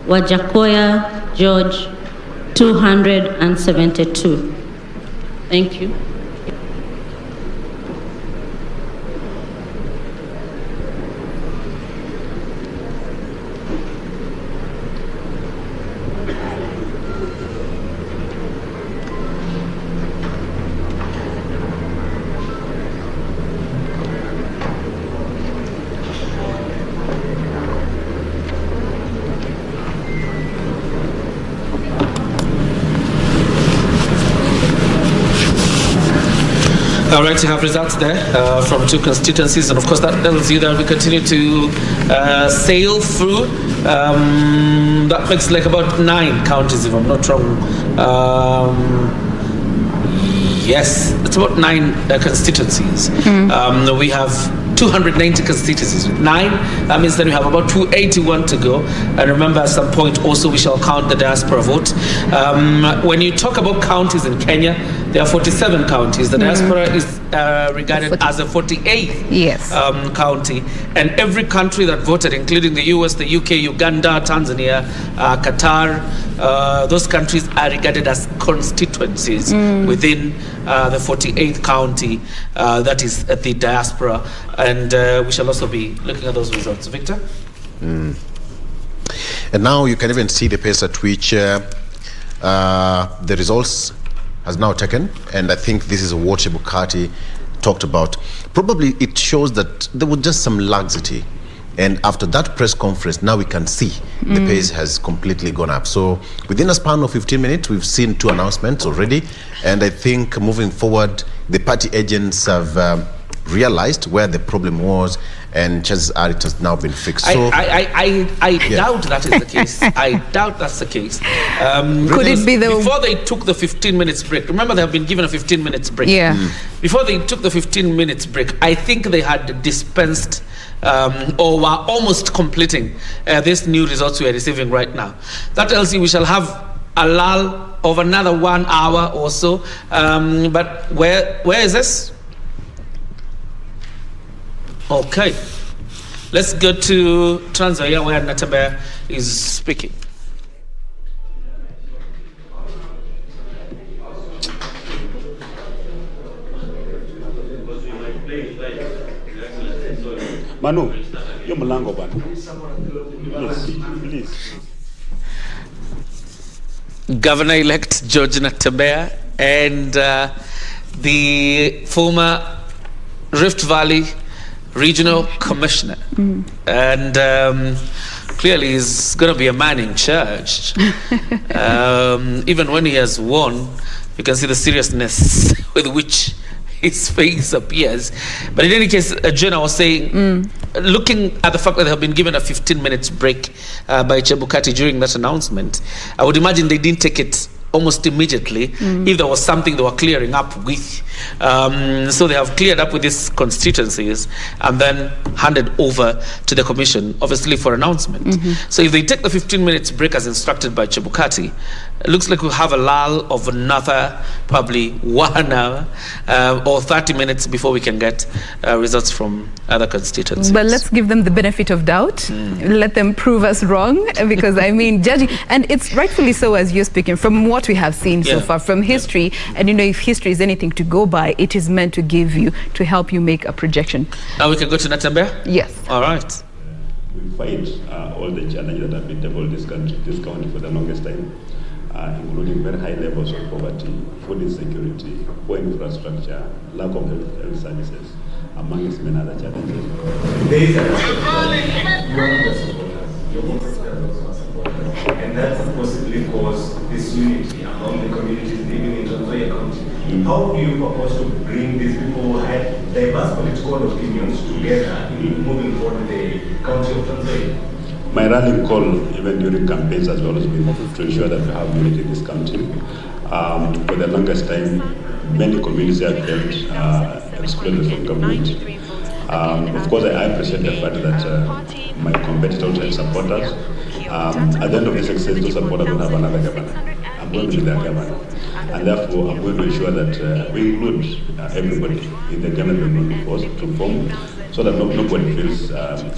Wajakoya George 272. Thank you. All right, you have results there from two constituencies, and of course that tells you that we continue to sail through. That makes like about 9 counties, if I'm not wrong. Yes, it's about 9 constituencies. We have 290 constituencies with 9. That means that we have about 281 to go. And remember, at some point also we shall count the diaspora vote. When you talk about counties in Kenya, there are 47 counties. The diaspora is regarded as a 48th county. And every country that voted, including the US, the UK, Uganda, Tanzania, Qatar, those countries are regarded as constituencies within the 48th county, that is the diaspora. And we shall also be looking at those results. Victor? And now you can even see the pace at which the results has now taken, and I think this is what Chebukati talked about. Probably it shows that there was just some laxity, and after that press conference, now we can see the pace has completely gone up. So within a span of 15 minutes, we've seen 2 announcements already, and I think moving forward, the party agents have realized where the problem was, and chances are it has now been fixed. So I doubt that is the case. I doubt that's the case. Could it be the... Before they took the 15 minutes break, remember they have been given a 15 minutes break. Yeah. Before they took the 15 minutes break, I think they had dispensed or were almost completing these new results we are receiving right now. That tells you we shall have a lull of another 1 hour or so. But where is this? Okay, let's go to Nzoia, where Natabe is speaking. Manu, you mlango bana. Please. Governor-elect George Natembeya and the former Rift Valley Regional Commissioner, and clearly he's going to be a man in charge. Even when he has won, you can see the seriousness with which his face appears. But in any case, Jenna was saying, looking at the fact that they have been given a 15 minutes break by Chebukati during that announcement, I would imagine they didn't take it almost immediately if there was something they were clearing up with. So they have cleared up with these constituencies and then handed over to the commission, obviously for announcement. So if they take the 15 minutes break as instructed by Chebukati, it looks like we'll have a lull of another probably 1 hour or 30 minutes before we can get results from other constituencies. But let's give them the benefit of doubt. Let them prove us wrong, because I mean, judging, and it's rightfully so as you're speaking, from what we have seen so far, from history, and you know, if history is anything to go by, it is meant to give you, to help you make a projection. Now we can go to Natambea? Yes. All right. We fight all the challenges that have been tabled this county for the longest time, including very high levels of poverty, food insecurity, poor infrastructure, lack of health services, among many other challenges. There is and that possibly caused disunity among the communities living in Nzoia County. How do you propose to bring these people who had diverse political opinions together in moving forward the county of Nzoia? My rallying call, even during campaigns, has always been to ensure that we have unity in this country. For the longest time, many communities have felt excluded from government. Of course, I appreciate the fact that my competitors and supporters, at the end of this exercise, those supporters will have another governor. I'm going to be their governor. And therefore, I'm going to ensure that we include everybody in the government we're going to form, so that nobody feels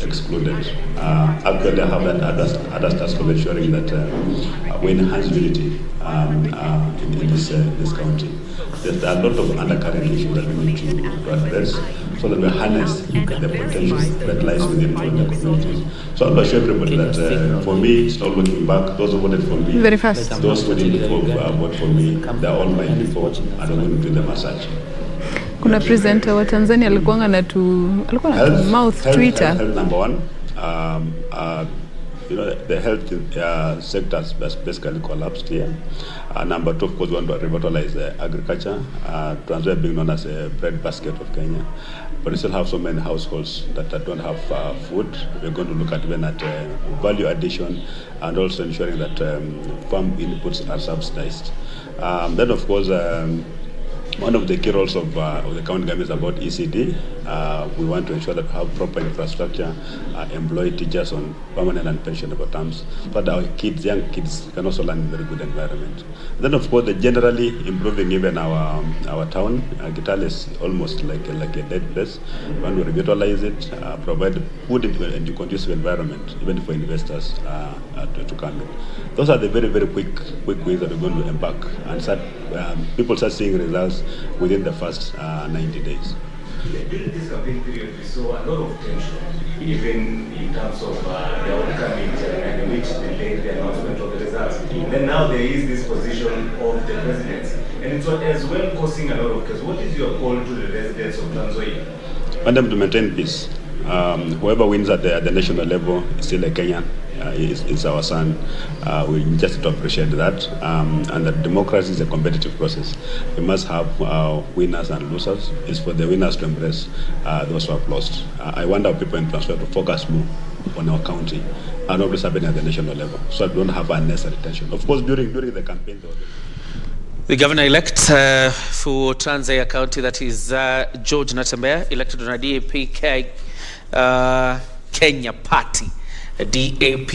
excluded. Actually, I have that other task of ensuring that we enhance unity in this county. There's a lot of undercurrent issues that we need to address, so that we harness the potential that lies within all the communities. So I'll assure everybody that for me, it's not looking back. Those who voted for me, very fast. Those who didn't vote for me, they're all mine before, and I'm going to do them as such. Kuna presenter wa Tanzania alikuwa na mouth Twitter. Health number one. You know, the health sector has basically collapsed here. Number two, of course, we want to revitalize agriculture. Nzoia being known as a breadbasket of Kenya. But we still have so many households that don't have food. We're going to look at even at value addition and also ensuring that farm inputs are subsidized. Then, of course, one of the key roles of the county government is about ECD. We want to ensure that we have proper infrastructure, employ teachers on permanent and pensionable terms, so that our kids, young kids, can also learn in a very good environment. Then, of course, generally improving even our town. Kitale is almost like a dead place. We want to revitalize it, provide good and conducive environment, even for investors to come in. Those are the very, very quick ways that we're going to embark and start. People start seeing results within the first 90 days. During this campaign period, we saw a lot of tension, even in terms of the outcome in which they made the announcement of the results. Then now there is this position of the presidency, and it's as well causing a lot of chaos. What is your call to the residents of Nzoia? I want them to maintain peace. Whoever wins at the national level is still a Kenyan. It's our son. We just have to appreciate that. And that democracy is a competitive process. We must have winners and losers. It's for the winners to embrace those who have lost. I want our people in Transfer to focus more on our county and not what's happening at the national level, so that we don't have unnecessary tension. Of course, during the campaign, the governor-elect for Nzoia County, that is George Natambea, elected on a DAP Kenya Party. DAP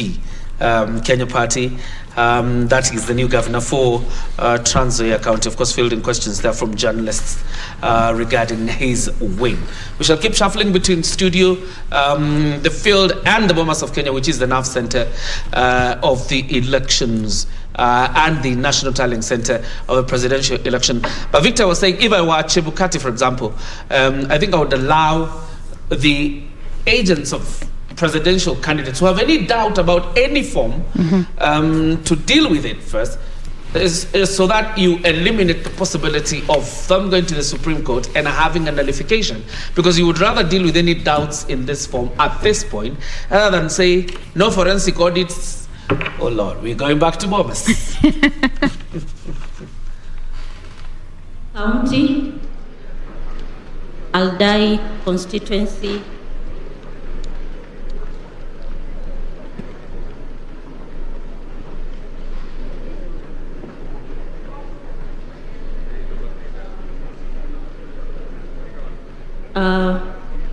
Kenya Party. That is the new governor for Nzoia County. Of course, fielding questions there from journalists regarding his win. We shall keep shuffling between studio, the field, and the Bomas of Kenya, which is the nerve center of the elections and the National Tallying Center of the presidential election. But Victor was saying, if I were Chebukati, for example, I think I would allow the agents of presidential candidates who have any doubt about any form to deal with it first, is so that you eliminate the possibility of them going to the Supreme Court and having a nullification, because you would rather deal with any doubts in this form at this point rather than say no forensic audits. Oh Lord, we're going back to Bomas. County. Aldai constituency,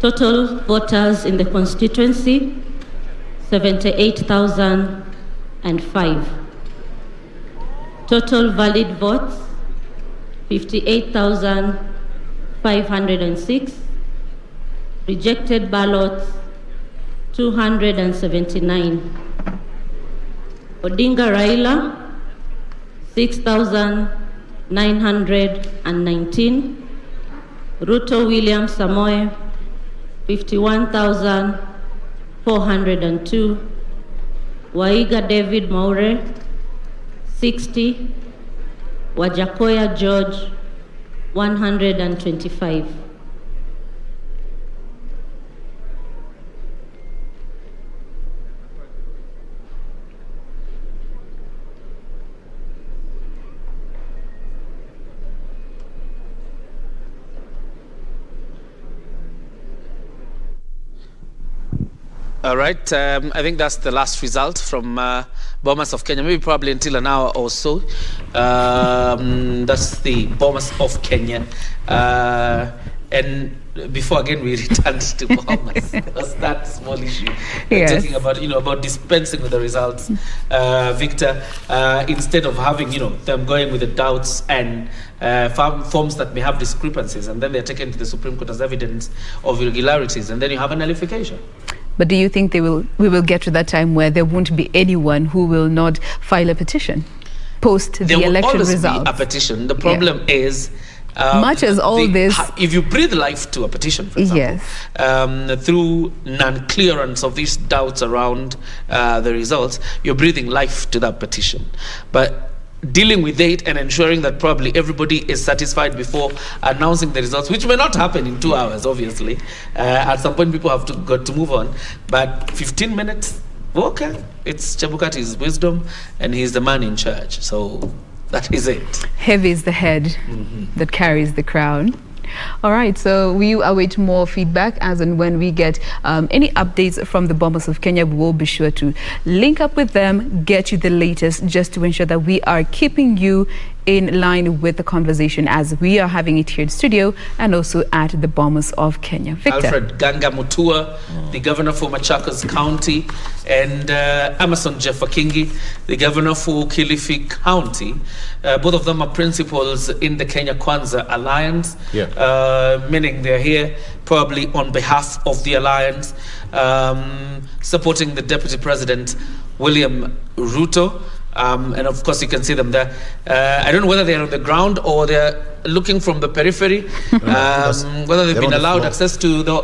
total voters in the constituency, 78,005. Total valid votes, 58,506. Rejected ballots, 279. Odinga Raila, 6,919. Ruto William Samoe, 51,402. Waiga David Maure, 60. Wajakoya George, 125. All right, I think that's the last result from Bomas of Kenya, maybe probably until an hour or so. That's the Bomas of Kenya. And before again we returned to Bomas, there was that small issue. Yes. Talking about, about dispensing with the results. Victor, instead of having, them going with the doubts and forms that may have discrepancies, and then they're taken to the Supreme Court as evidence of irregularities, and then you have a nullification. But do you think we will get to that time where there won't be anyone who will not file a petition post the election results? There will always be a petition. The problem is, much as all this, if you breathe life to a petition, for example, through non-clearance of these doubts around the results, you're breathing life to that petition. But dealing with it and ensuring that probably everybody is satisfied before announcing the results, which may not happen in 2 hours, obviously. At some point, people have got to move on. But 15 minutes, okay, it's Chebukati's wisdom, and he's the man in charge. So that is it. Heavy is the head that carries the crown. All right, so we await more feedback as and when we get any updates from the Bomas of Kenya. We will be sure to link up with them, get you the latest, just to ensure that we are keeping you in line with the conversation as we are having it here in studio and also at the Bomas of Kenya. Victor. Alfred Ganga Mutua, the governor for Machakos County, and Amason Jeffakingi, the governor for Kilifi County. Both of them are principals in the Kenya Kwanza Alliance, meaning they're here probably on behalf of the alliance, supporting the Deputy President, William Ruto. And of course, you can see them there. I don't know whether they're on the ground or they're looking from the periphery, whether they've been allowed access to the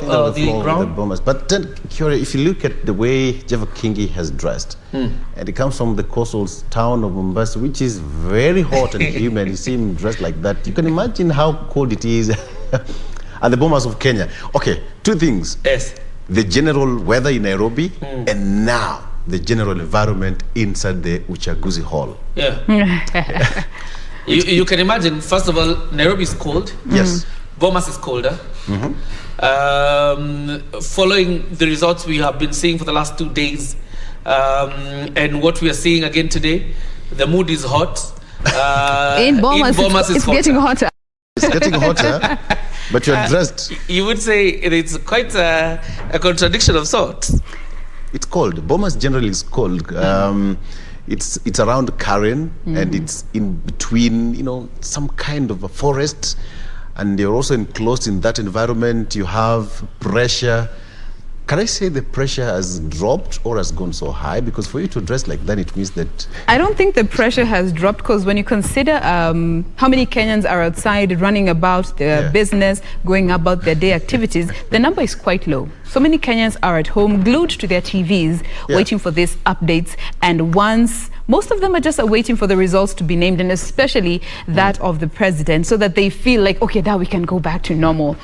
ground. But then, Kyori, if you look at the way Jeff Kingi has dressed, and he comes from the coastal town of Mombasa, which is very hot and humid, you see him dressed like that, you can imagine how cold it is at the Bomas of Kenya. Okay, two things. Yes. The general weather in Nairobi, and now the general environment inside the Uchaguzi hall. Yeah. you can imagine, first of all, Nairobi is cold. Yes. Bomas is colder. Following the results we have been seeing for the last 2 days, and what we are seeing again today, the mood is hot. In Bomas, it's getting hotter. It's getting hotter, but you're dressed. You would say it's quite a contradiction of sorts. It's cold. Bomas generally is cold. It's around Karen, and it's in between, some kind of a forest, and you're also enclosed in that environment. You have pressure. Can I say the pressure has dropped or has gone so high? Because for you to dress like that, it means that... I don't think the pressure has dropped, because when you consider how many Kenyans are outside running about their business, going about their day activities, the number is quite low. So many Kenyans are at home, glued to their TVs, waiting for these updates. And most of them are just waiting for the results to be named, and especially that of the president, so that they feel like, okay, now we can go back to normal,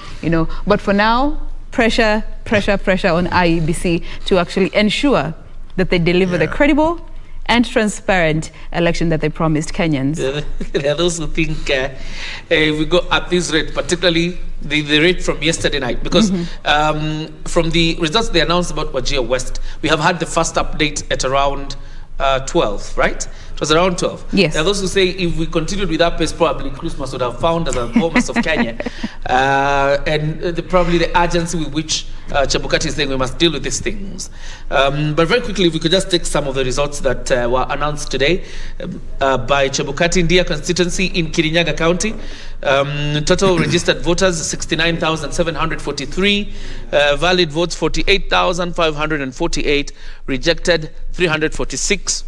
But for now, pressure on IEBC to actually ensure that they deliver the credible and transparent election that they promised Kenyans. There are those who think if we go at this rate, particularly the rate from yesterday night, because from the results they announced about Wajir West, we have had the first update at around 12, right? It was around 12. Yes. There are those who say if we continued with that pace, probably Christmas would have found as a Bomas of Kenya. And probably the urgency with which Chebukati is saying we must deal with these things. But very quickly, if we could just take some of the results that were announced today by Chebukati India constituency in Kirinyaga County. Total registered voters 69,743, valid votes 48,548, rejected 346.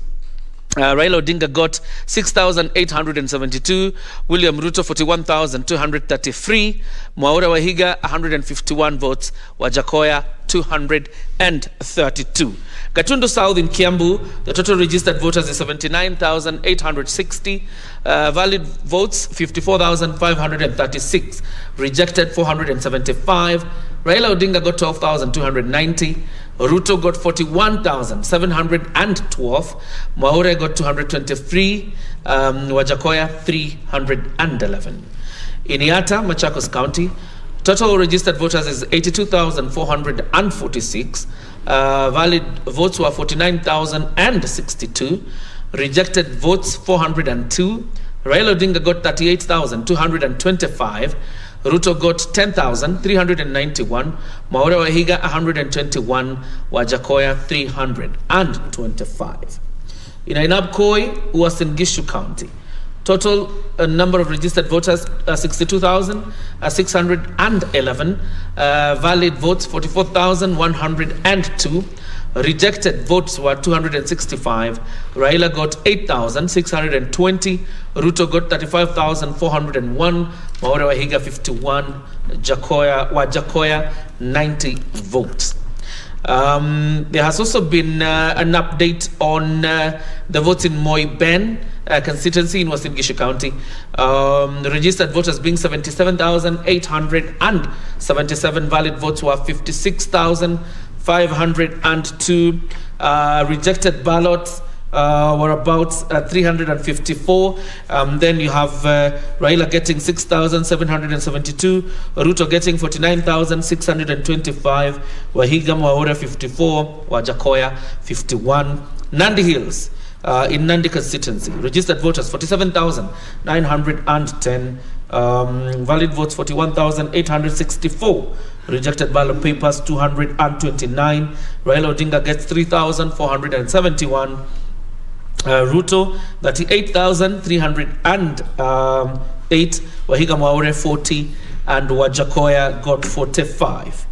Raila Odinga got 6,872, William Ruto 41,233, Mwaura Wahiga 151 votes, Wajakoya 232. Gatundu South in Kiambu, the total registered voters is 79,860, valid votes 54,536, rejected 475. Raila Odinga got 12,290. Ruto got 41,712. Mwaura got 223. Wajakoya 311. In Iata, Machakos County, total registered voters is 82,446. Valid votes were 49,062. Rejected votes 402. Raila Odinga got 38,225. Ruto got 10,391, Mwaura Wahiga 121, Wajakoya 325. In Ainabkoi, Uasin Gishu County, total number of registered voters 62,611, valid votes 44,102. Rejected votes were 265. Raila got 8,620. Ruto got 35,401. Mwaura Wahiga 51. Wajakoya 90 votes. There has also been an update on the votes in Moi Ben constituency in Uasin Gishu County. The registered voters being 77,877. Valid votes were 56,502. Rejected ballots were about 354. Then you have Raila getting 6,772, Ruto getting 49,625, Wahiga Mwaura 54, Wajakoya 51. Nandi Hills in Nandi constituency, registered voters 47,910, valid votes 41,864. Rejected ballot papers 229. Raila Odinga gets 3,471. Ruto 38,308. Wahiga Mwaura 40, and Wajakoya got 45.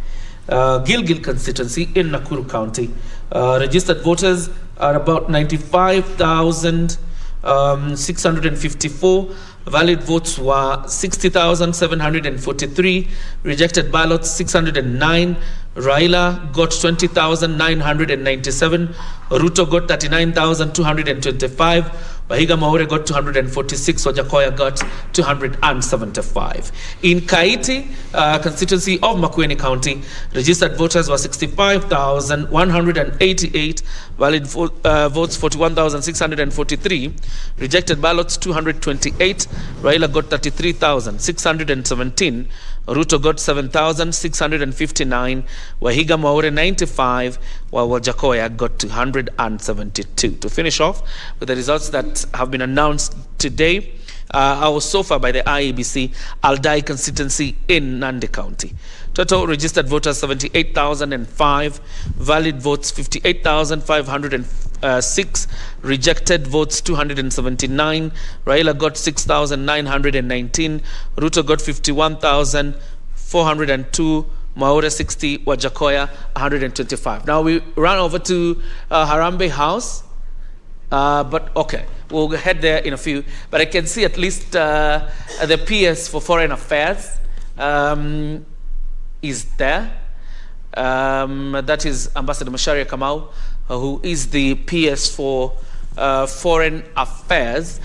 Gilgil constituency in Nakuru County, registered voters are about 95,654. Valid votes were 60,743. Rejected ballots 609. Raila got 20,997. Ruto got 39,225. Wahiga Mwaura got 246. Wajakoya got 275. In Kaiti, constituency of Makueni County, registered voters were 65,188. Valid votes 41,643. Rejected ballots 228. Raila got 33,617. Ruto got 7,659. Wahiga Mwaura 95, while Wajakoya got 272. To finish off with the results that have been announced today, so far by the IEBC, Aldai constituency in Nandi County. Total registered voters 78,005, valid votes 58,506, rejected votes 279. Raila got 6,919, Ruto got 51,402, Mwaura 60, Wajakoya 125. Now we run over to Harambee House, but okay, we'll head there in a few. But I can see at least the PS for Foreign Affairs is there. That is Ambassador Macharia Kamau, who is the PS for Foreign Affairs.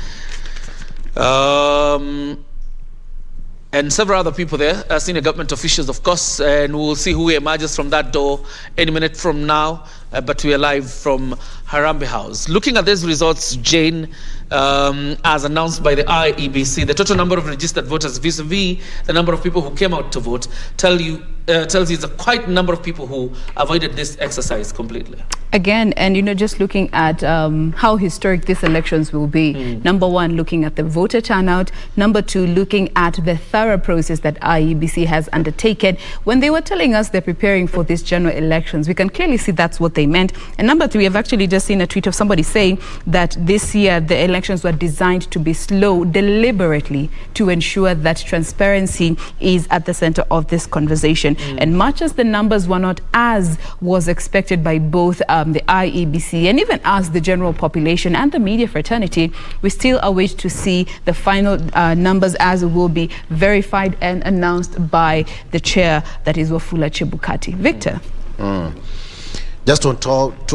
And several other people there, senior government officials, of course, and we'll see who emerges from that door any minute from now. but we are live from Harambee House. Looking at these results, Jane, as announced by the IEBC, the total number of registered voters vis-a-vis the number of people who came out to vote tells you it's a quite number of people who avoided this exercise completely. Again, and just looking at how historic these elections will be. Number one, looking at the voter turnout. Number two, looking at the thorough process that IEBC has undertaken. When they were telling us they're preparing for these general elections, we can clearly see that's what they meant. And number three, I've actually just seen a tweet of somebody saying that this year the elections were designed to be slow deliberately to ensure that transparency is at the center of this conversation. And much as the numbers were not as was expected by both the IEBC and even as the general population and the media fraternity, we still await to see the final numbers as it will be verified and announced by the chair, that is Wafula Chebukati. Victor. Just to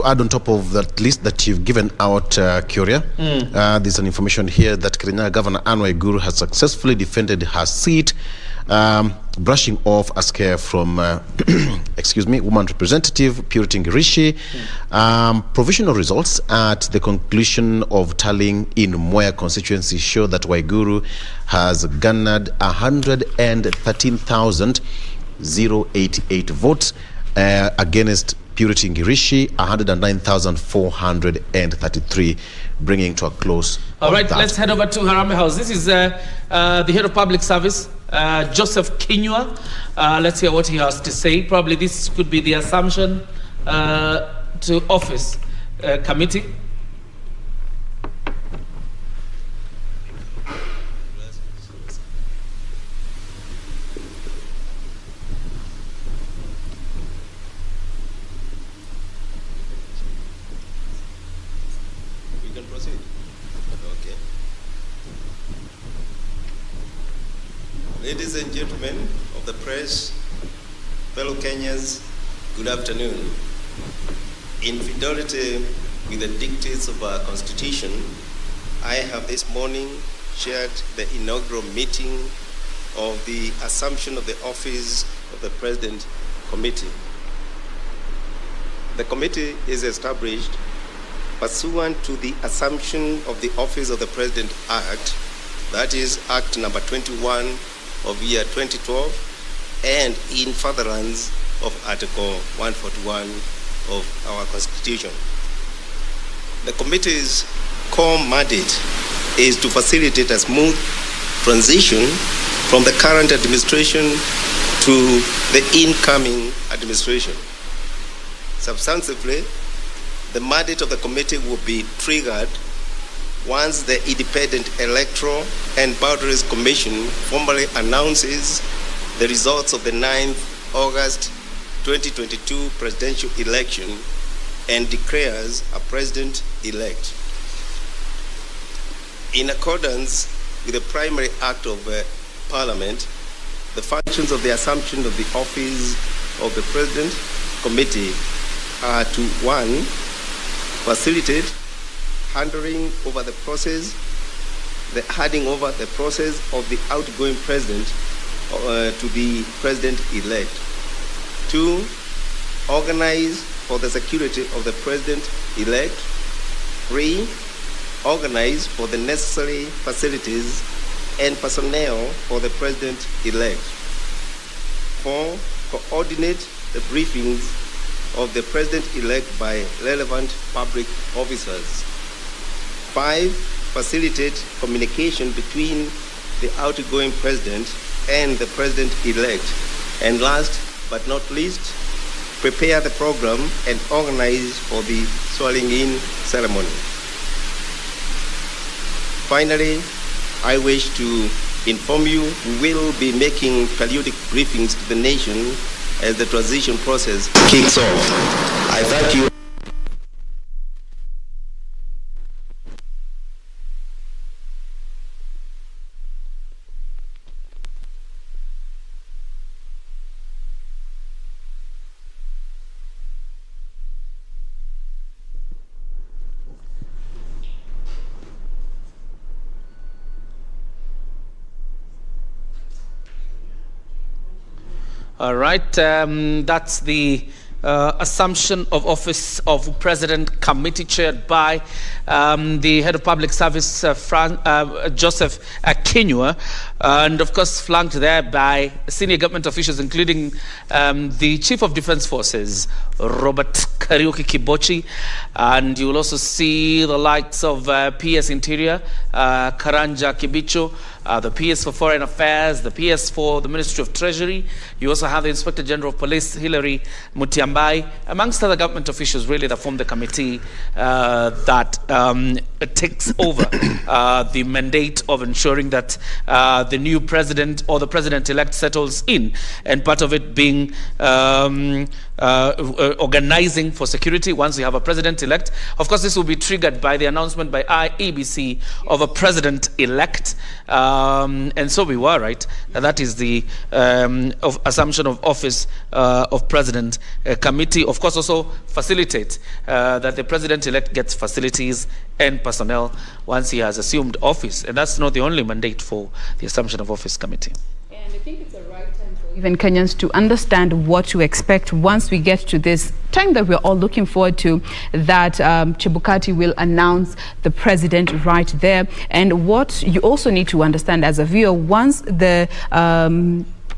add on top of that list that you've given out, Curia, there's an information here that Kenya Governor Anne Waiguru has successfully defended her seat, brushing off a scare from, Woman Representative Purity Ngirishi. Provisional results at the conclusion of tallying in Moya constituency show that Waiguru has garnered 113,088 votes against Purity Ngirishi 109,433, bringing to a close. All right, let's head over to Harambee House. This is the head of public service, Joseph Kinyua. Let's hear what he has to say. Probably this could be the assumption to office committee. Ladies and gentlemen of the press, fellow Kenyans, good afternoon. In fidelity with the dictates of our constitution, I have this morning chaired the inaugural meeting of the Assumption of the Office of the President Committee. The committee is established pursuant to the Assumption of the Office of the President Act, that is Act number 21 of year 2012, and in furtherance of Article 141 of our Constitution. The committee's core mandate is to facilitate a smooth transition from the current administration to the incoming administration. Substantively, the mandate of the committee will be triggered once the Independent Electoral and Boundaries Commission formally announces the results of the 9th August 2022 presidential election and declares a president-elect. In accordance with the primary act of Parliament, the functions of the Assumption of the Office of the President Committee are to 1. Facilitate handing over the process of the outgoing president to the president-elect. 2. Organize for the security of the president-elect. 3. Organize for the necessary facilities and personnel for the president-elect. 4. Coordinate the briefings of the president-elect by relevant public officers. 5. Facilitate communication between the outgoing president and the president-elect. And last but not least, prepare the program and organize for the swearing-in ceremony. Finally, I wish to inform you we will be making periodic briefings to the nation as the transition process kicks off. I thank you. All right, that's the assumption of office of President Committee chaired by the Head of Public Service, Joseph Akinyua, and of course flanked there by senior government officials, including the Chief of Defence Forces, Robert Kariuki Kibochi, and you will also see the likes of PS Interior, Karanja Kibicho, the PS for Foreign Affairs, the PS for the Ministry of Treasury. You also have the Inspector General of Police, Hilary Mutiambai, amongst other government officials really that form the committee that takes over the mandate of ensuring that the new president or the president-elect settles in, and part of it being organizing for security once we have a president-elect. Of course, this will be triggered by the announcement by IEBC of a president-elect, and so we were right. That is the of assumption of office of president committee. Of course, also facilitate that the president-elect gets facilities and personnel once he has assumed office, and that's not the only mandate for the assumption of office committee. And I think it's the right time for even Kenyans to understand what to expect once we get to this time that we're all looking forward to, that Chebukati will announce the president right there. And what you also need to understand as a viewer, once the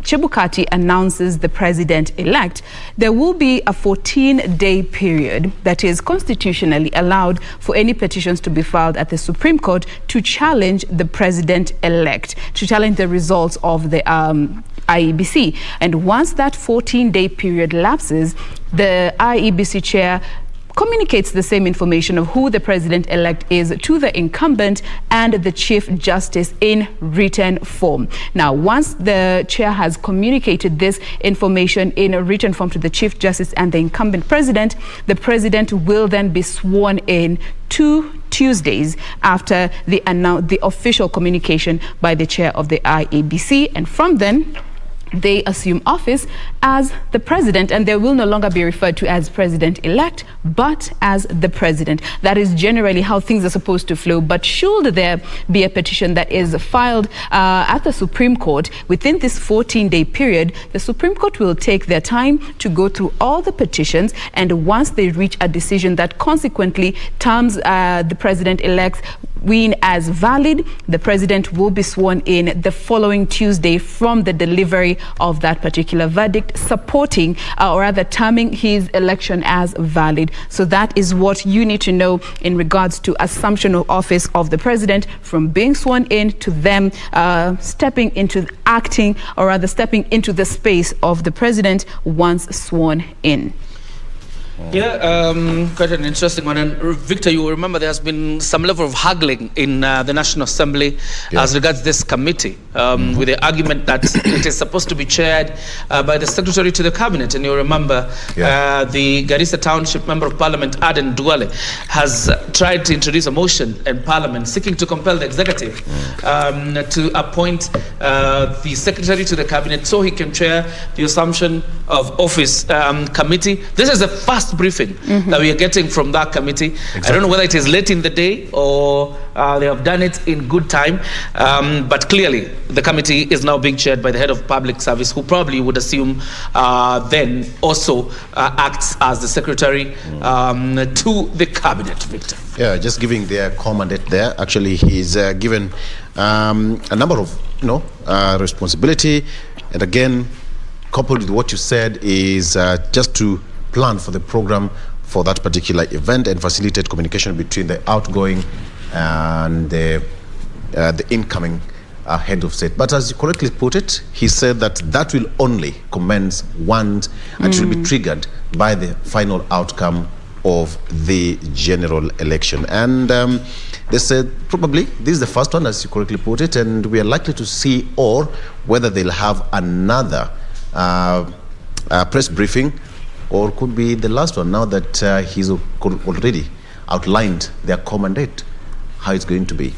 Chebukati announces the president-elect, there will be a 14-day period that is constitutionally allowed for any petitions to be filed at the Supreme Court to challenge the president-elect, to challenge the results of the IEBC. And once that 14-day period lapses, the IEBC chair communicates the same information of who the president-elect is to the incumbent and the Chief Justice in written form. Now, once the chair has communicated this information in a written form to the Chief Justice and the incumbent president, the president will then be sworn in 2 Tuesdays after the official communication by the chair of the IEBC, and from then they assume office as the president, and they will no longer be referred to as president-elect, but as the president. That is generally how things are supposed to flow. But should there be a petition that is filed at the Supreme Court within this 14-day period, the Supreme Court will take their time to go through all the petitions, and once they reach a decision that consequently terms the president-elect's win as valid, the president will be sworn in the following Tuesday from the delivery of that particular verdict, supporting or rather terming his election as valid. So that is what you need to know in regards to assumption of office of the president, from being sworn in to them stepping into acting, or rather stepping into the space of the president once sworn in. Yeah, quite an interesting one. And Victor, you will remember there has been some level of haggling in the National Assembly as regards this committee, with the argument that it is supposed to be chaired by the Secretary to the Cabinet. And you'll remember the Garissa Township Member of Parliament, Aden Duale, has tried to introduce a motion in Parliament seeking to compel the Executive to appoint the Secretary to the Cabinet so he can chair the Assumption of Office Committee. This is the first briefing that we are getting from that committee. I don't know whether it is late in the day or they have done it in good time, but clearly the committee is now being chaired by the Head of Public Service, who probably would assume then also acts as the Secretary to the Cabinet. Victor. Yeah, just giving their commandate there. Actually, he's given a number of responsibility, and again, coupled with what you said, is just to plan for the program for that particular event and facilitate communication between the outgoing and the incoming head of state. But as you correctly put it, he said that will only commence once and will be triggered by the final outcome of the general election. And they said probably this is the first one, as you correctly put it, and we are likely to see or whether they'll have another press briefing, or could be the last one, now that he's already outlined their commandate, how it's going to be.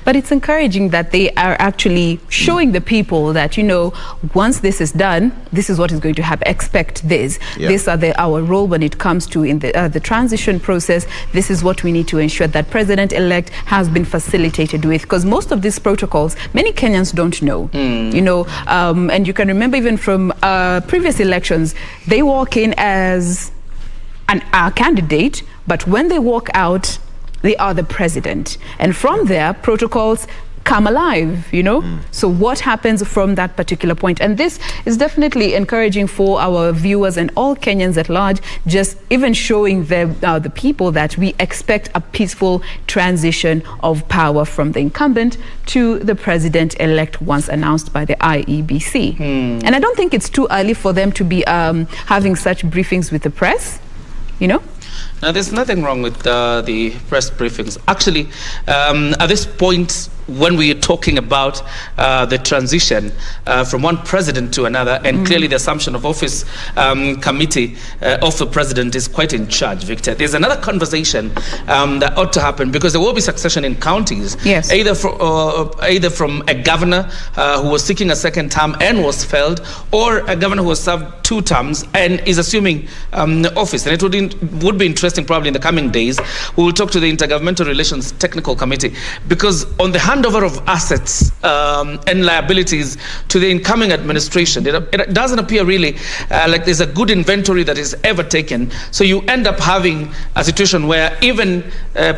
But it's encouraging that they are actually showing the people that, you know, once this is done, this is what is going to happen. Expect this. Yeah. These are our role when it comes to in the transition process. This is what we need to ensure that President-elect has been facilitated with, because most of these protocols, many Kenyans don't know. You know, and you can remember even from previous elections, they walk in as a candidate, but when they walk out, they are the president. And from there, protocols come alive, you know? So what happens from that particular point? And this is definitely encouraging for our viewers and all Kenyans at large, just even showing the people that we expect a peaceful transition of power from the incumbent to the president-elect once announced by the IEBC. And I don't think it's too early for them to be having such briefings with the press, you know? Now, there's nothing wrong with the press briefings. Actually, at this point, when we are talking about the transition from one president to another, and clearly the assumption of office committee of the president is quite in charge, Victor. There's another conversation that ought to happen, because there will be succession in counties, either from a governor who was seeking a second term and was failed, or a governor who has served 2 terms and is assuming office. And it would be interesting probably in the coming days. We will talk to the Intergovernmental Relations Technical Committee, because on the handover of assets and liabilities to the incoming administration, it doesn't appear really like there's a good inventory that is ever taken. So you end up having a situation where even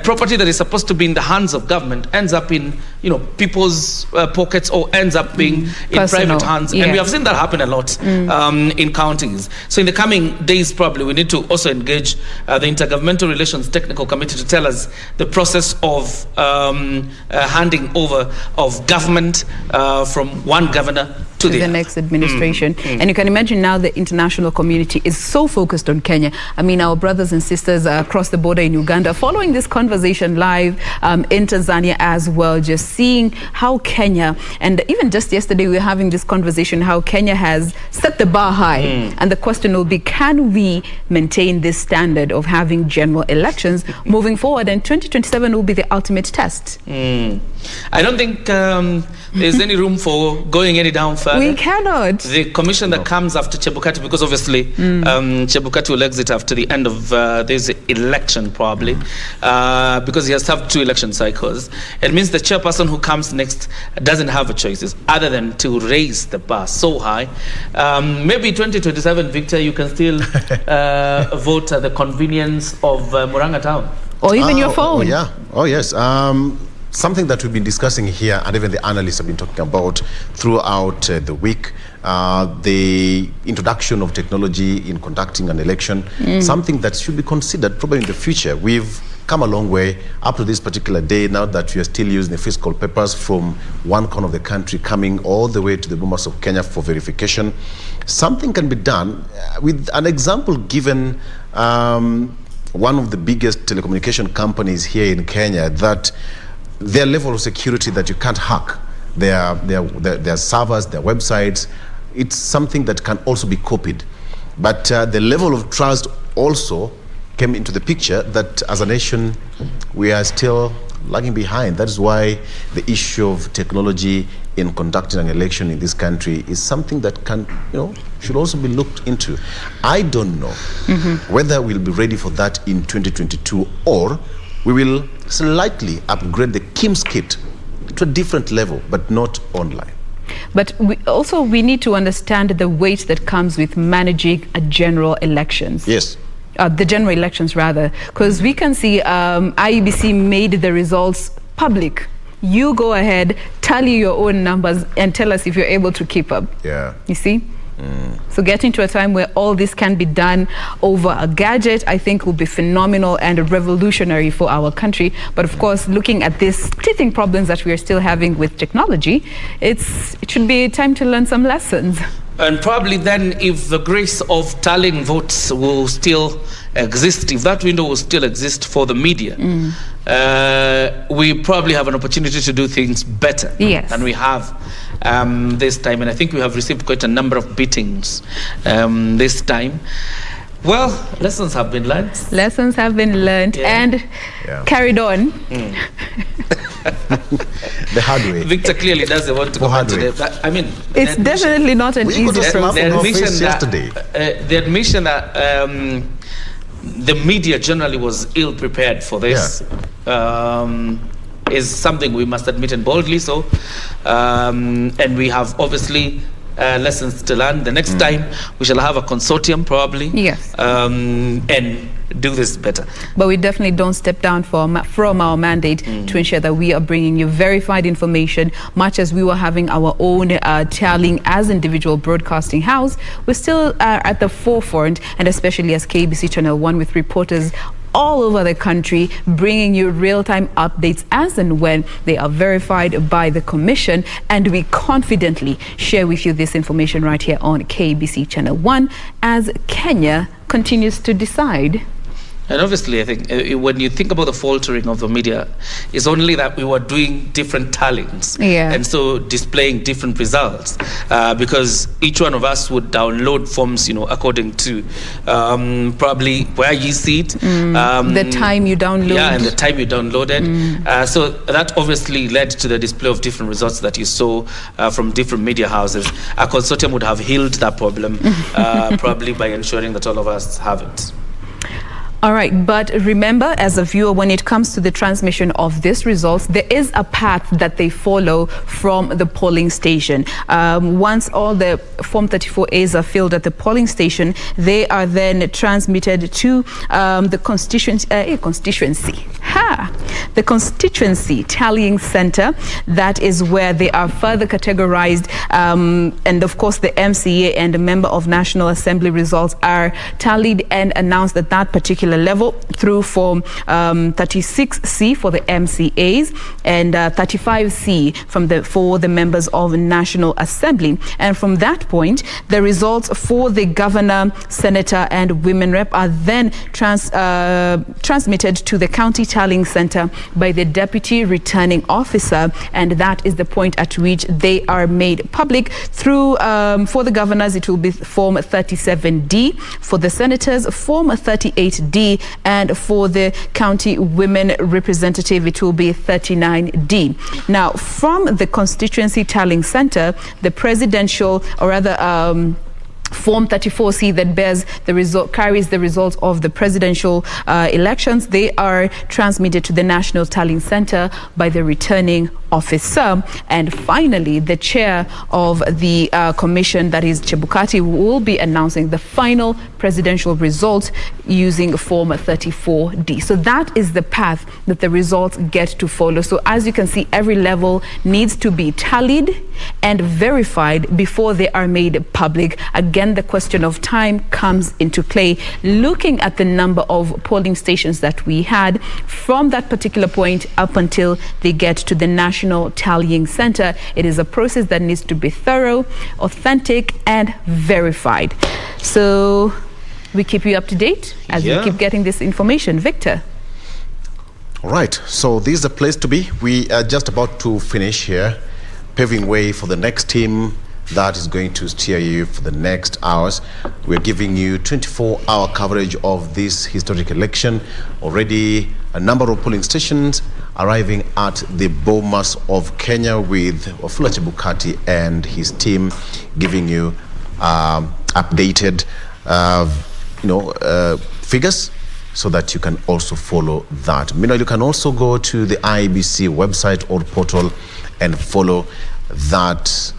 property that is supposed to be in the hands of government ends up in, you know, people's pockets, or ends up being in private hands. And we have seen that happen a lot in counties. So in the coming days, probably we need to also engage the Intergovernmental Relations Technical Committee to tell us the process of handing over of government from one governor to the next administration. And you can imagine now the international community is so focused on Kenya. I mean, our brothers and sisters across the border in Uganda following this conversation live, in Tanzania as well, just seeing how Kenya, and even just yesterday we were having this conversation, how Kenya has set the bar high. And the question will be, can we maintain this standard of having general elections moving forward? And 2027 will be the ultimate test. I don't think there's any room for going any down further. We cannot. The commission that comes after Chebukati, because obviously Chebukati will exit after the end of this election probably, because he has served 2 election cycles. It means the chairperson who comes next doesn't have a choice other than to raise the bar so high. Maybe 2027, Victor, you can still vote at the convenience of Murang'a town. Or even your phone. Oh yes. Something that we've been discussing here, and even the analysts have been talking about throughout the week, the introduction of technology in conducting an election, something that should be considered probably in the future. We've come a long way up to this particular day now that we are still using the physical papers from one corner of the country coming all the way to the bombers of Kenya for verification. Something can be done with an example given one of the biggest telecommunication companies here in Kenya, that their level of security that you can't hack, their servers, their websites, it's something that can also be copied. But the level of trust also came into the picture that as a nation, we are still lagging behind. That is why the issue of technology in conducting an election in this country is something that can, should also be looked into. I don't know whether we'll be ready for that in 2022, or we will slightly upgrade the KIMS kit to a different level, but not online. But we need to understand the weight that comes with managing a general elections. Yes. The general elections, rather, because we can see IEBC made the results public. You go ahead, tally your own numbers, and tell us if you're able to keep up. Yeah. You see? So getting to a time where all this can be done over a gadget, I think will be phenomenal and revolutionary for our country. But of course, looking at these teething problems that we are still having with technology, it should be time to learn some lessons. And probably then, if the grace of tallying votes will still exist, if that window will still exist for the media, we probably have an opportunity to do things better than we have this time. And I think we have received quite a number of beatings this time. Well, lessons have been learned. Lessons have been learned and carried on. The hard way. Victor clearly doesn't want to comment today. But, I mean, it's definitely not an easy process. The admission that the media generally was ill prepared for this is something we must admit, and boldly so. And we have obviously lessons to learn. The next time we shall have a consortium probably. Yes. And do this better. But we definitely don't step down from our mandate to ensure that we are bringing you verified information. Much as we were having our own tallying as individual broadcasting house, we're still at the forefront, and especially as KBC Channel 1 with reporters all over the country, bringing you real-time updates as and when they are verified by the Commission, and we confidently share with you this information right here on KBC Channel 1 as Kenya continues to decide. And obviously, I think when you think about the faltering of the media, it's only that we were doing different tallings, and so displaying different results, because each one of us would download forms, according to probably where you see it, the time you download, and the time you downloaded. So that obviously led to the display of different results that you saw from different media houses. A consortium would have healed that problem, probably by ensuring that all of us have it. All right, but remember, as a viewer, when it comes to the transmission of these results, there is a path that they follow from the polling station. Once all the Form 34As are filled at the polling station, they are then transmitted to the constituency tallying center. That is where they are further categorized, and of course the MCA and the Member of National Assembly results are tallied and announced at that particular level through Form 36C for the MCAs and 35C for the members of National Assembly. And from that point, the results for the governor, senator, and women rep are then transmitted to the county tallying center by the deputy returning officer, and that is the point at which they are made public through for the governors it will be Form 37D, for the senators Form 38D, and for the county women representative it will be 39D. Now, from the constituency tallying center, the presidential, or rather Form 34C that carries the results of the presidential elections, they are transmitted to the National Tallying Center by the returning officer. And finally, the chair of the commission, that is Chebukati, will be announcing the final presidential results using Form 34D. So that is the path that the results get to follow. So as you can see, every level needs to be tallied and verified before they are made public. Again, the question of time comes into play. Looking at the number of polling stations that we had from that particular point up until they get to the National Tallying Center, it is a process that needs to be thorough, authentic, and verified. So we keep you up to date as we keep getting this information. Victor. All right, so this is the place to be. We are just about to finish here, paving way for the next team that is going to steer you for the next hours. We're giving you 24-hour coverage of this historic election. Already a number of polling stations arriving at the Bomas of Kenya, with Wafula Chebukati and his team giving you updated figures, so that you can also follow that. Meanwhile, you can also go to the IEBC website or portal and follow that,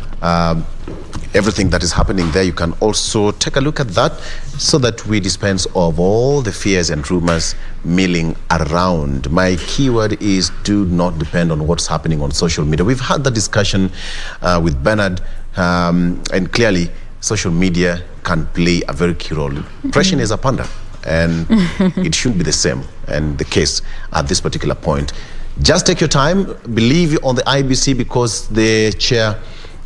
everything that is happening there. You can also take a look at that, so that we dispense of all the fears and rumors milling around. My keyword is do not depend on what's happening on social media. We've had that discussion with Bernard, and clearly social media can play a very key role. Impression is a panda, and it should be the same, and the case at this particular point. Just take your time, believe on the IBC, because the chair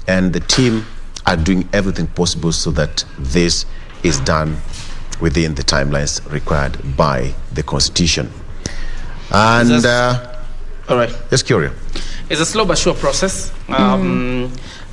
and the team are doing everything possible so that this is done within the timelines required by the Constitution. And all right, just curious. It's a slow but sure process.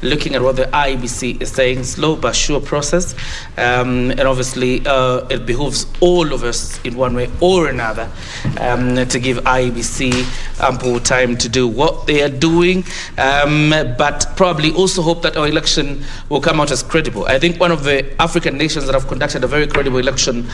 looking at what the IEBC is saying, slow but sure process. And obviously, it behooves all of us in one way or another to give IEBC ample time to do what they are doing, but probably also hope that our election will come out as credible. I think one of the African nations that have conducted a very credible election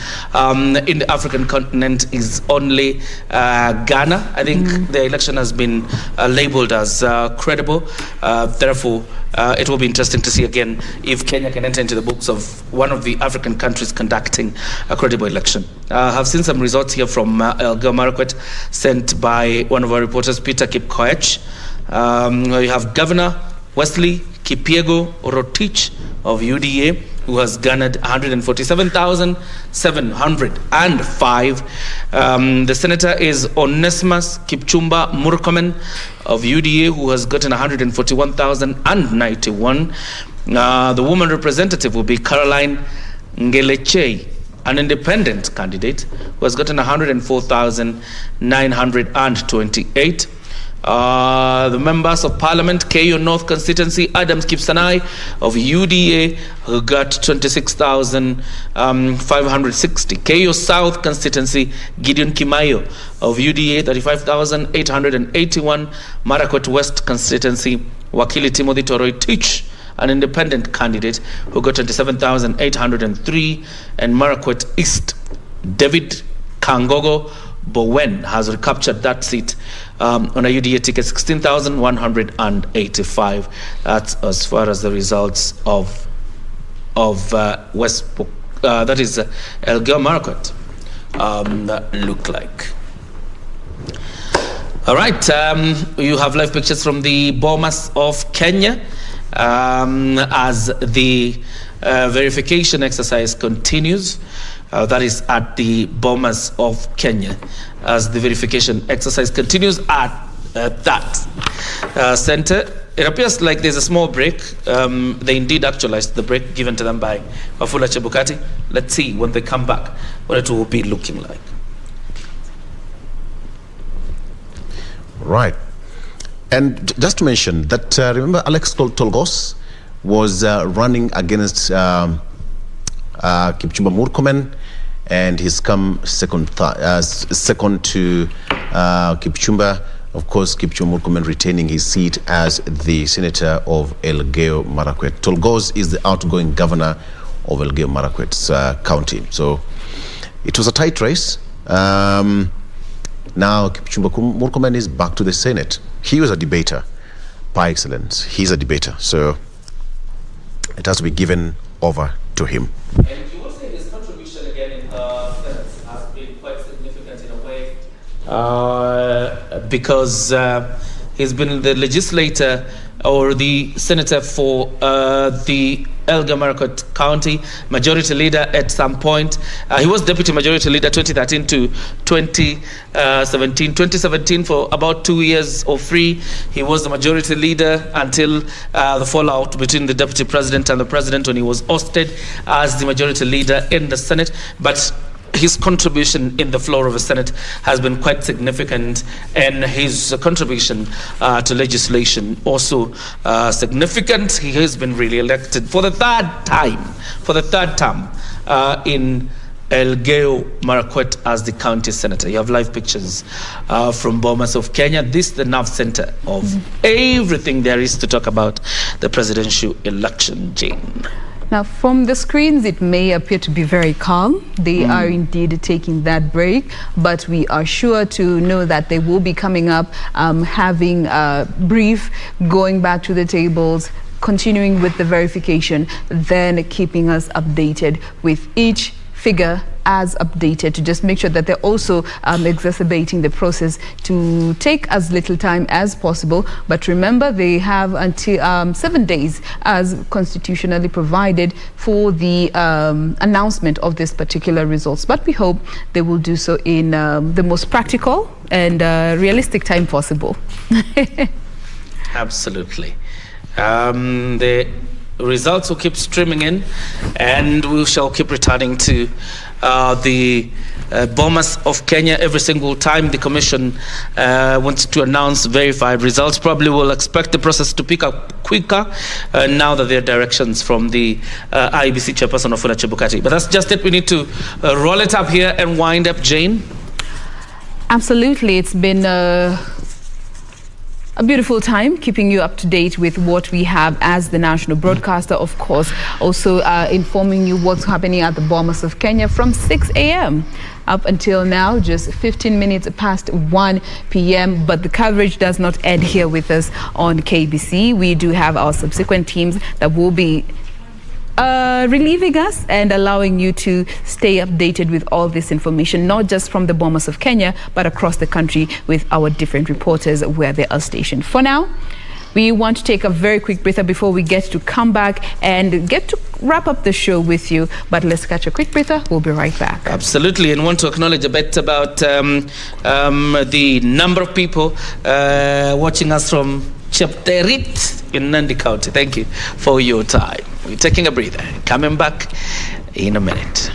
in the African continent is only Ghana. I think the election has been labeled as credible. Therefore, it will be interesting to see again if Kenya can enter into the books of one of the African countries conducting a credible election. I have seen some results here from Elgeyo Marakwet sent by one of our reporters, Peter Kipkoech. You have Governor Wesley Kipyego Rotich of UDA, who has garnered 147,705. The senator is Onesimus Kipchumba Murkomen of UDA, who has gotten 141,091. The woman representative will be Caroline Ngeleche, an independent candidate, who has gotten 104,928. The members of parliament, Keyo North constituency, Adams Kipsanai of UDA, who got 26,560. Keyo South constituency, Gideon Kimayo of UDA, 35,881. Marakwet West constituency, Wakili Timothy Toroitich, an independent candidate, who got 27,803. And Marakwet East, David Kangogo Bowen has recaptured that seat on a UDA ticket, 16,185. That's as far as the results of West, that is Elgeyo Marakwet, look like. All right, you have live pictures from the Bomas of Kenya as the verification exercise continues. That is at the Bomas of Kenya, as the verification exercise continues at that center. It appears like there's a small break. They indeed actualized the break given to them by Wafula Chebukati. Let's see when they come back what it will be looking like. Right. And just to mention that, remember Alex Tolgos was running against Kipchumba Murkomen, and he's come second to Kipchumba. Of course, Kipchumba Murkomen retaining his seat as the senator of Elgeyo Marakwet. Tolgos is the outgoing governor of Elgeyo Marakwet's county. So it was a tight race. Now Kipchumba Murkomen is back to the Senate. He was a debater by excellence. He's a debater. So it has to be given over to him. And you would say his contribution again in Senate has been quite significant in a way, because he's been the legislator or the senator for the Elgeyo Marakwet County, majority leader at some point. He was deputy majority leader 2013 to 2017. 2017 for about 2 years or 3. He was the majority leader until the fallout between the deputy president and the president when he was ousted as the majority leader in the Senate. But his contribution in the floor of the Senate has been quite significant, and his contribution to legislation also significant. He has been really elected for the third term in Elgeyo Marakwet as the county senator. You have live pictures from Bomas of Kenya. This is the nerve center of everything there is to talk about the presidential election, Jane. Now, from the screens, it may appear to be very calm. They are indeed taking that break, but we are sure to know that they will be coming up, having a brief, going back to the tables, continuing with the verification, then keeping us updated with each figure as updated, to just make sure that they're also exacerbating the process to take as little time as possible. But remember, they have until 7 days as constitutionally provided for the announcement of this particular results. But we hope they will do so in the most practical and realistic time possible. Absolutely. The results will keep streaming in, and we shall keep returning to the Bomas of Kenya every single time the commission wants to announce verified results. Probably will expect the process to pick up quicker now that there are directions from the IEBC chairperson Wafula Chebukati. But that's just it. We need to roll it up here and wind up, Jane. Absolutely. It's been a beautiful time keeping you up to date with what we have as the national broadcaster. Of course, also informing you what's happening at the Bomas of Kenya from 6 a.m. up until now, just 15 minutes past 1 p.m. But the coverage does not end here with us on KBC. We do have our subsequent teams that will be relieving us and allowing you to stay updated with all this information, not just from the Bomas of Kenya, but across the country with our different reporters where they are stationed. For now, we want to take a very quick breather before we get to come back and get to wrap up the show with you. But let's catch a quick breather. We'll be right back. Absolutely, and want to acknowledge a bit about the number of people watching us from Chepterit in Nandi County. Thank you for your time. We're taking a breather. Coming back in a minute.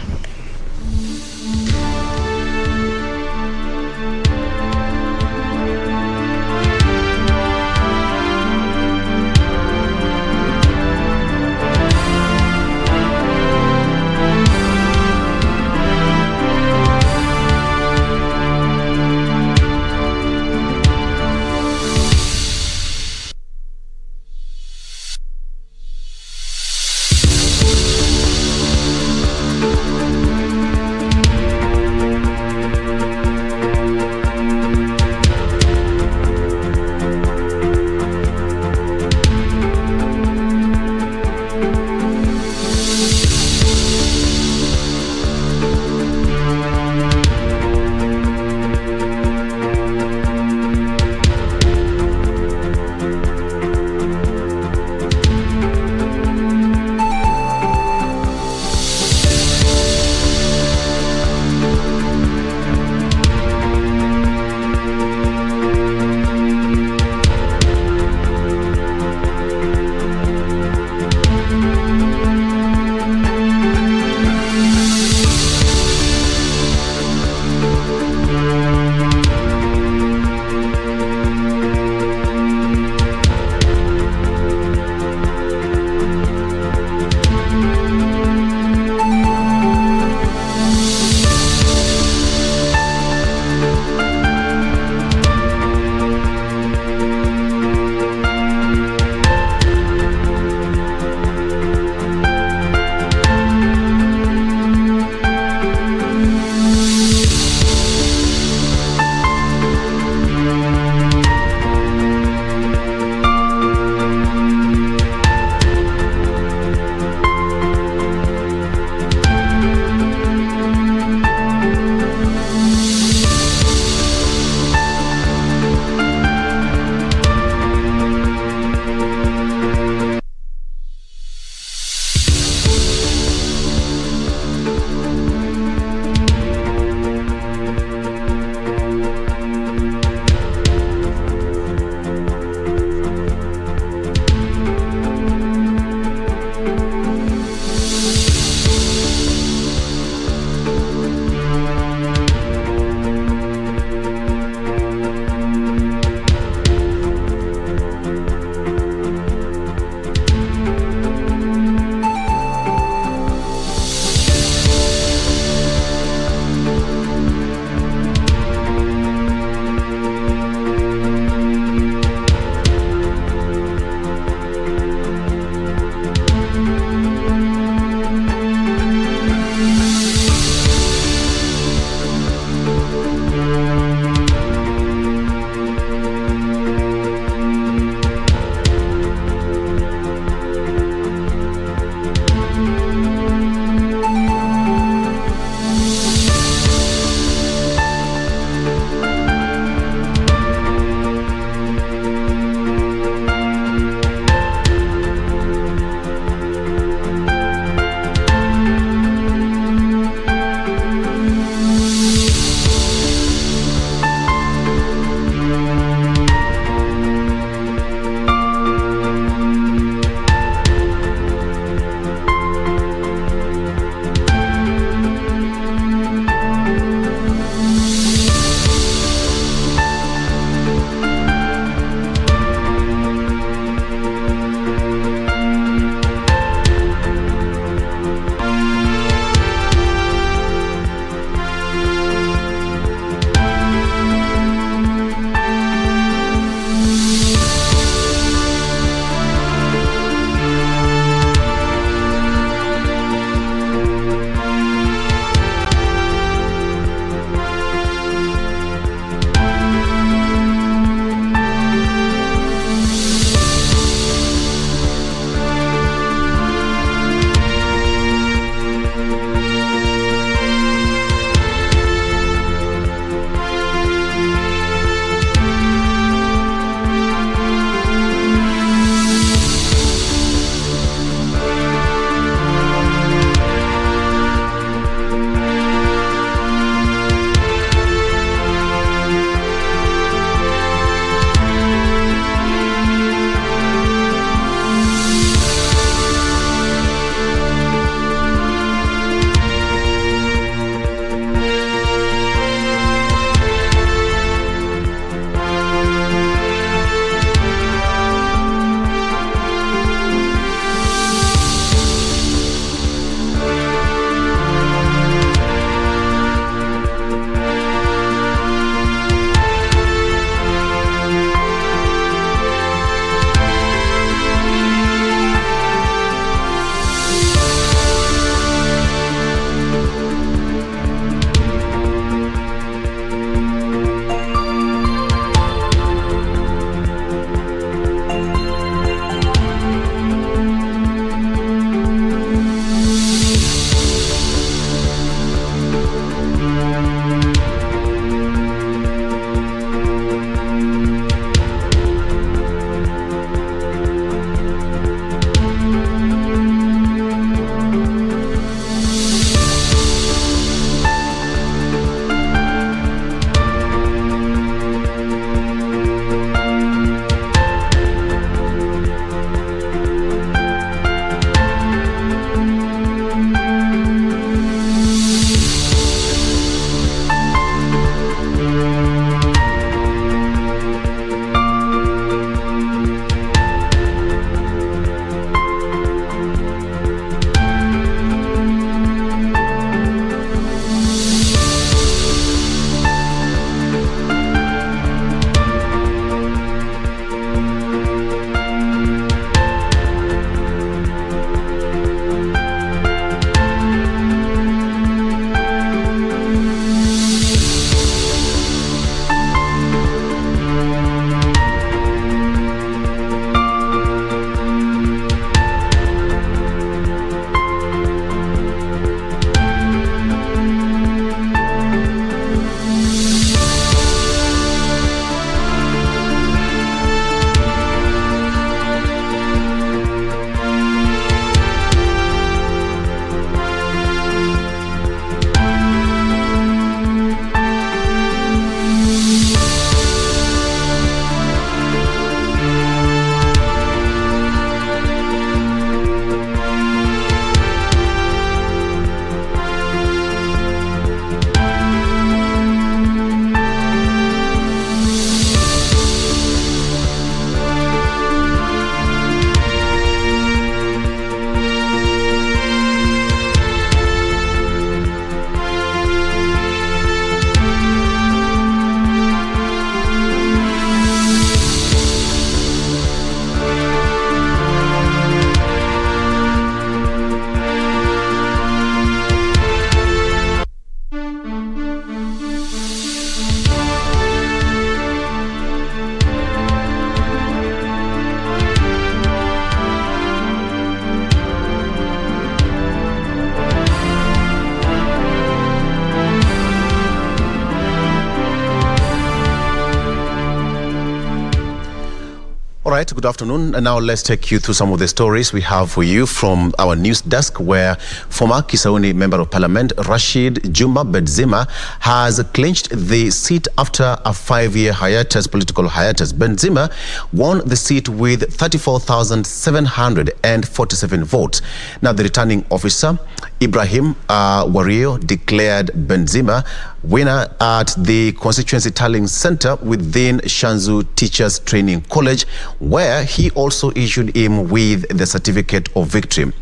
right, good afternoon. And now let's take you through some of the stories we have for you from our news desk, where former Kisauni Member of Parliament Rashid Juma Benzema has clinched the seat after a 5-year hiatus, political hiatus. Benzema won the seat with 34,747 votes. Now, the returning officer, Ibrahim Wario, declared Benzema winner at the constituency tallying center within Shanzu Teachers Training College, where he also issued him with the certificate of victory.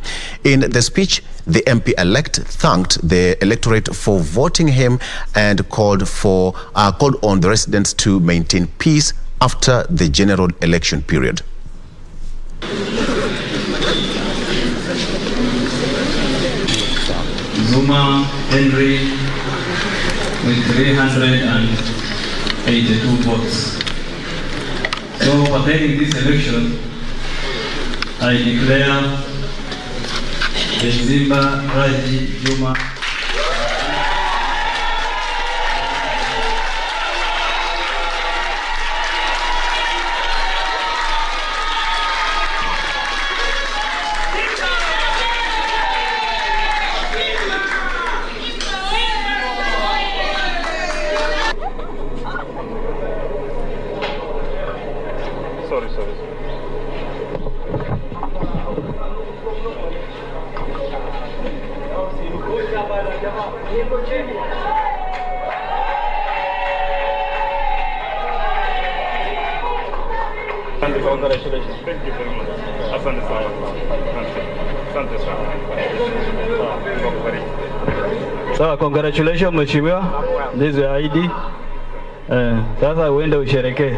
In the speech, the MP-elect thanked the electorate for voting him and called on the residents to maintain peace after the general election period. Zuma Henry with 382 votes. So, pertaining this election, I declare Benzema Rashid Juma Congratulations. Thank you very much. Asante sana. Asante sana. Sawa, congratulations mheshimiwa. This is ID. Sasa uende usherekee.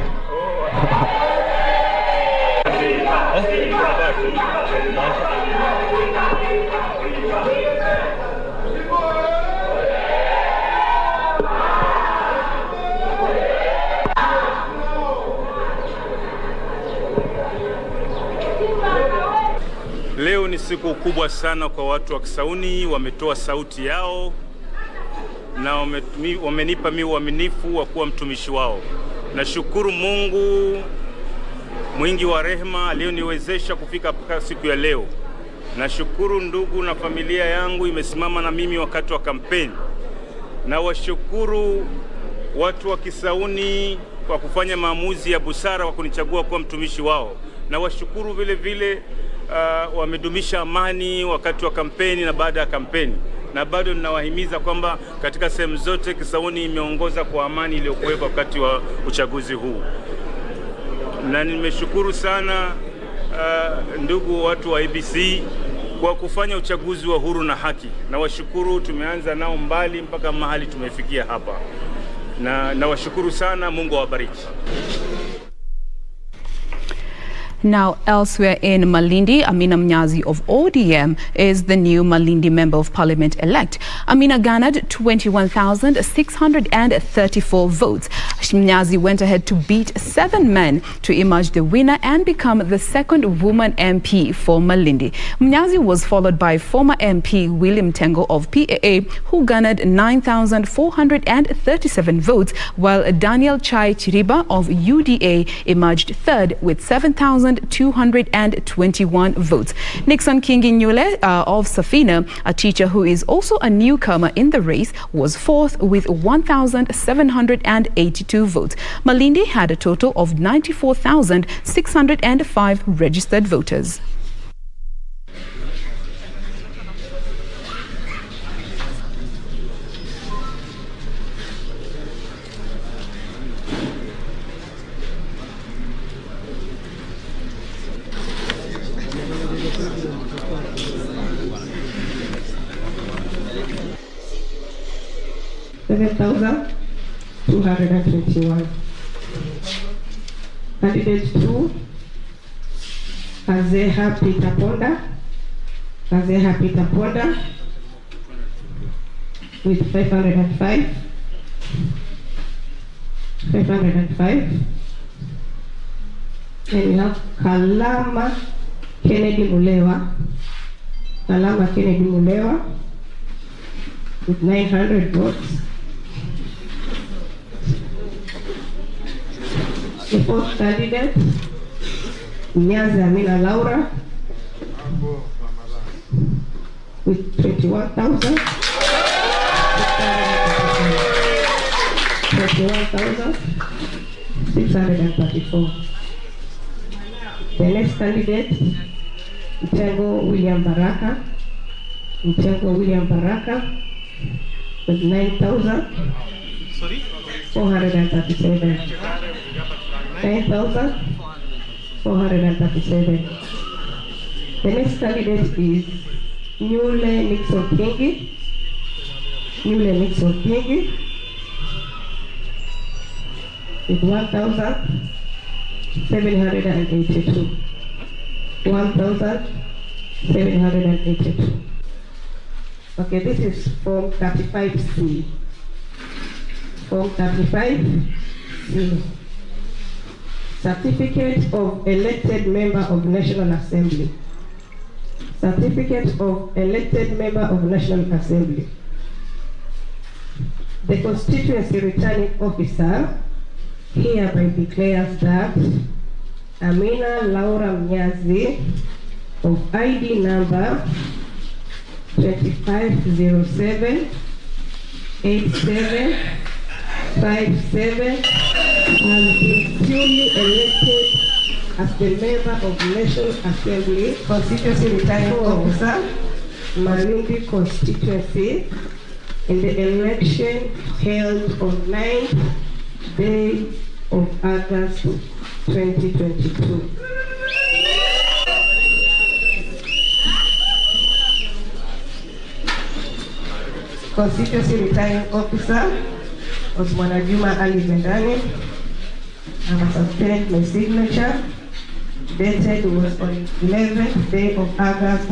Leo ni siku kubwa sana kwa watu wa Kisauni. Wametoa sauti yao na wamenipa mimi uaminifu wa kuwa mtumishi wao. Nashukuru Mungu mwingi wa rehema aliyoniwezesha kufika mpaka siku ya leo. Nashukuru ndugu na familia yangu imesimama na mimi wakati wa kampeni. Na washukuru watu wa Kisauni kwa kufanya maamuzi ya busara wa kunichagua kuwa mtumishi wao. Na washukuru vile vile wamedumisha amani wakati wa kampeni na baada ya kampeni. Na bado ninawahimiza kwamba katika sehemu zote Kisauni imeongoza kwa amani iliyokuwepo wakati wa uchaguzi huu. Na nimeshukuru sana ndugu watu wa ABC kwa kufanya uchaguzi wa huru na haki. Na washukuru, tumeanza nao mbali mpaka mahali tumefikia hapa. Na washukuru sana, Mungu awabariki. Now, elsewhere in Malindi, Amina Mnyazi of ODM is the new Malindi Member of Parliament elect. Amina garnered 21,634 votes. Mnyazi went ahead to beat 7 men to emerge the winner and become the second woman MP for Malindi. Mnyazi was followed by former MP William Tengo of PAA, who garnered 9,437 votes, while Daniel Chai Chiriba of UDA emerged third with 7,221 votes. Nixon Kingi Nyule of Safina, a teacher who is also a newcomer in the race, was fourth with 1,782 votes. Malindi had a total of 94,605 registered voters. $7,221. Candidate 2, Azeha Peter Ponda. Azeha Peter Ponda with 505. And we have Kalama Kennedy Mulewa. Kalama Kennedy Mulewa with 900 votes. The fourth candidate, Nyazi Amina Laura with 21,634. The next candidate, Mtengo William Baraka with 9,437. 9,437. The next candidate is Nyule Nixon Kingi with 1,782. 1,782. Okay, this is Form 35C. Form 35C. Certificate of elected member of National Assembly. Certificate of elected member of National Assembly. The constituency returning officer hereby declares that Amina Laura Mnyazi of ID number 25078757 has been duly elected as the member of National Assembly, constituency returning officer, Malindi constituency, in the election held on 9th day of August 2022. Constituency returning officer was Mwanajuma Ali Zendani. I must obtain my signature. Dated was on 11th day of August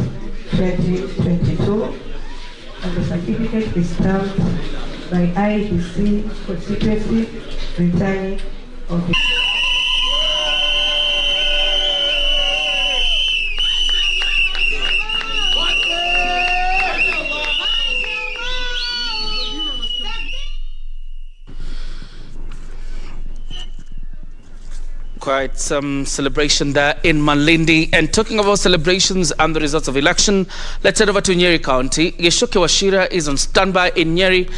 2022. And the certificate is stamped by IBC Constituency returning officer. Quite some celebration there in Malindi. And talking about celebrations and the results of election, let's head over to Nyeri County. Gishu Washira is on standby in Nyeri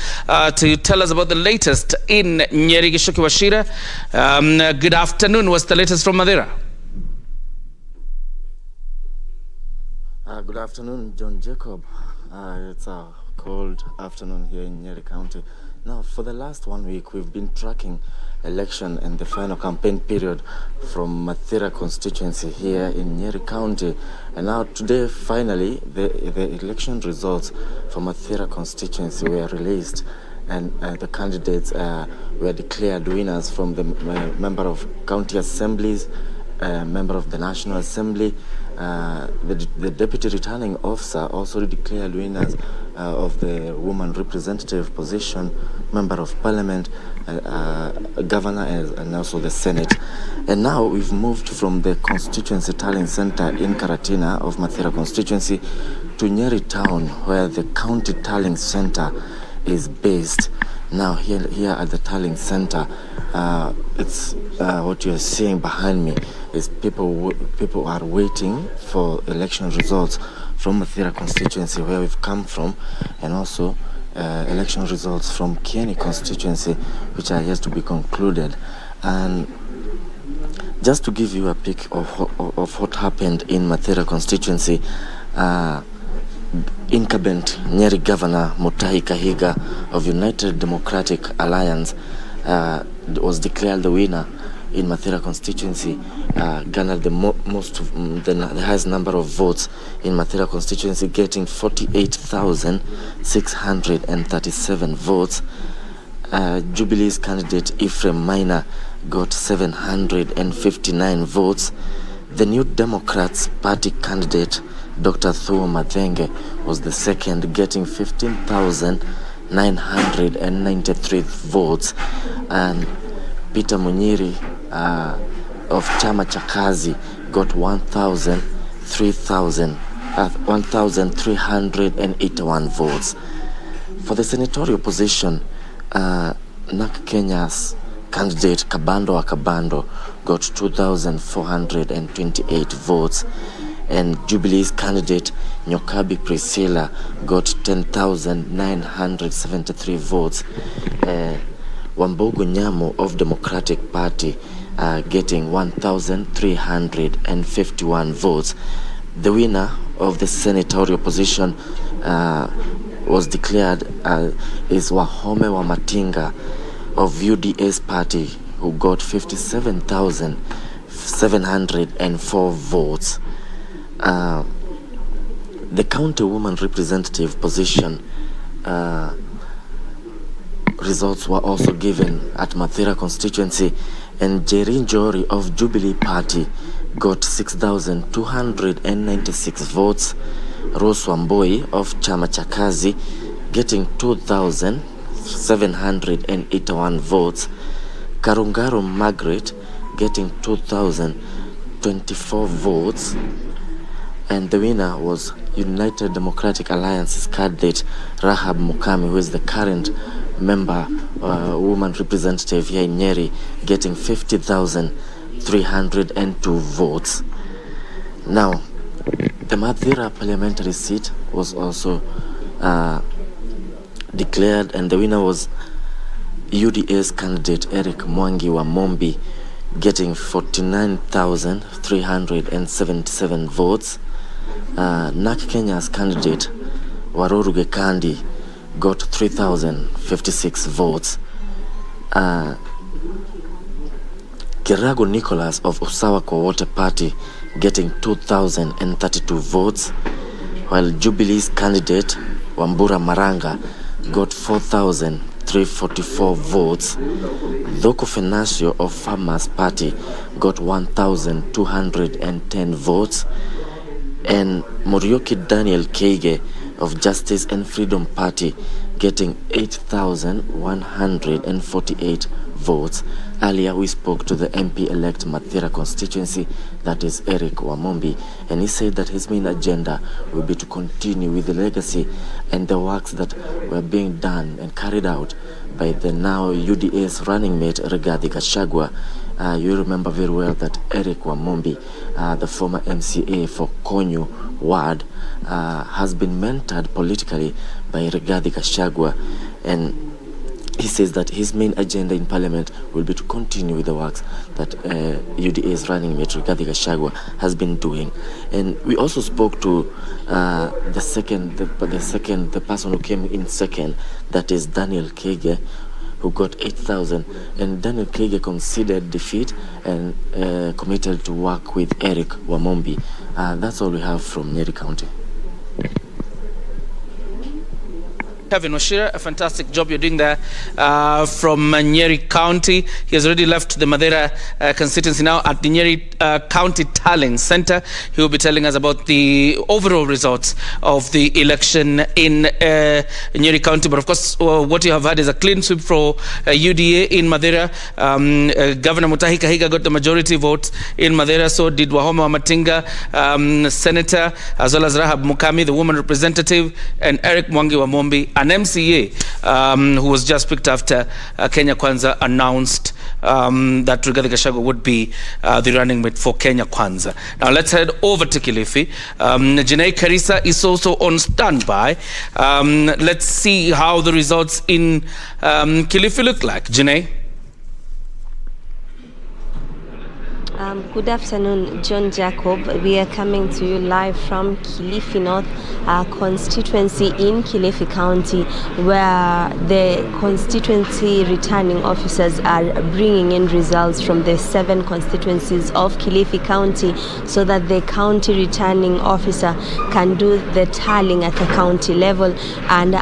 to tell us about the latest in Nyeri. Gishu Washira, good afternoon. What's the latest from Madeira? Good afternoon, John Jacob. It's a cold afternoon here in Nyeri County. Now, for the last 1 week, we've been tracking election and the final campaign period from Mathira constituency here in Nyeri County. And now today, finally, the election results for Mathira constituency were released, and the candidates were declared winners from the member of county assemblies, member of the National Assembly. The deputy returning officer also declared winners of the woman representative position, member of parliament, governor, and also the Senate. And now we've moved from the constituency tallying center in Karatina of Mathira constituency to Nyeri town, where the county tallying center is based. Now here at the tallying center, it's what you're seeing behind me is people are waiting for election results from Mathira constituency, where we've come from, and also election results from Kieni constituency, which are yet to be concluded. And just to give you a peek of what happened in Mathira constituency, incumbent Nyeri Governor Mutahi Kahiga of United Democratic Alliance was declared the winner in Mathira constituency, garnered the highest number of votes in Mathira constituency, getting 48,637 votes. Jubilee's candidate Ephraim Maina got 759 votes. The New Democrats Party candidate Dr. Thuo Mathenge was the second, getting 15,993 votes. And Peter Munyiri of Chama cha Kazi got 1,381 votes. For the senatorial position, NAK Kenya's candidate Kabando got 2,428 votes, and Jubilee's candidate Nyokabi Priscilla got 10,973 votes. Wambugu Nyamo of Democratic Party getting 1,351 votes. The winner of the senatorial position was declared is Wahome Wamatinga of UDA's party, who got 57,704 votes. The county woman representative position results were also given at Mathira constituency, and Jerry Njori of Jubilee Party got 6,296 votes. Rose Wamboi of Chama cha Kazi getting 2,781 votes. Karungaro Margaret getting 2,024 votes. And the winner was United Democratic Alliance's candidate Rahab Mukami, who is the current member, woman representative here in Nyeri, getting 50,302 votes. Now, the Mathira parliamentary seat was also declared, and the winner was UDA's candidate Eric Mwangi wa Mombi, getting 49,377 votes. NAK Kenya's candidate Waroru Gekandi got 3,056 votes. Kirago Nicholas of Usawa Kwa Party getting 2,032 votes, while Jubilee's candidate Wambura Maranga got 4,344 votes. Dhoko Fenasio of Farmers Party got 1,210 votes, and Morioki Daniel Keige of Justice and Freedom Party getting 8,148 votes. Earlier we spoke to the MP-elect Mathira constituency, that is Eric Wamombi, and he said that his main agenda will be to continue with the legacy and the works that were being done and carried out by the now UDA's running mate Rigathi Gachagua. You remember very well that Eric Wamombi, the former MCA for Konyo Ward, has been mentored politically by Rigathi Gachagua, and he says that his main agenda in Parliament will be to continue with the works that UDA's running mate Rigathi Gachagua has been doing. And we also spoke to the person who came in second, that is Daniel Keige, who got 8,000, and Daniel Keige conceded defeat and committed to work with Eric Wamombi. That's all we have from Nyeri County. Kevin Washira, a fantastic job you're doing there from Nyeri County. He has already left the Mathira constituency now at the Nyeri County Tallying Center. He will be telling us about the overall results of the election in Nyeri County. But of course, what you have had is a clean sweep for UDA in Mathira. Governor Mutahi Kahiga got the majority votes in Mathira. So did Wahome Wamatinga, Senator, as well as Rahab Mukami, the woman representative, and Eric Mwangi Wamombi, an MCA who was just picked after Kenya Kwanza announced that Rigathi Gachagua would be the running mate for Kenya Kwanza. Now let's head over to Kilifi. Janae Karisa is also on standby. Let's see how the results in Kilifi look like. Janae? Good afternoon, John Jacob. We are coming to you live from Kilifi North constituency in Kilifi County, where the constituency returning officers are bringing in results from the 7 constituencies of Kilifi County, so that the county returning officer can do the tallying at the county level and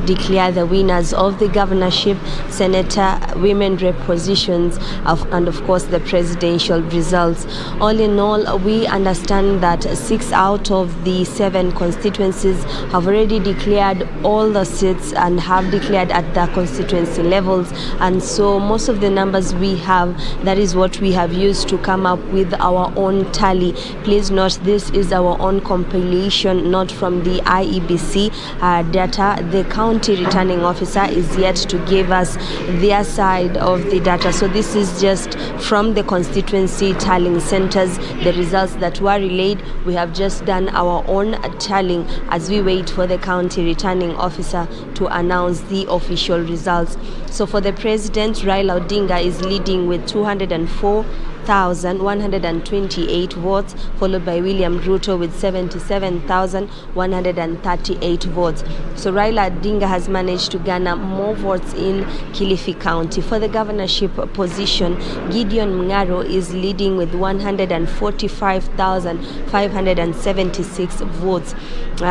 declare the winners of the governorship, senator, women rep positions, and of course the presidential results. All in all, we understand that 6 out of the 7 constituencies have already declared all the seats and have declared at the constituency levels, and so most of the numbers we have, that is what we have used to come up with our own tally. Please note, this is our own compilation, not from the IEBC data. The county returning officer is yet to give us their side of the data, so this is just from the constituency tallying centers, the results that were relayed. We have just done our own tallying as we wait for the county returning officer to announce the official results. So for the president, Raila Odinga is leading with 204,128 votes, followed by William Ruto with 77,138 votes. So Raila Odinga has managed to garner more votes in Kilifi County. For the governorship position, Gideon Mungaro is leading with 145,576 votes,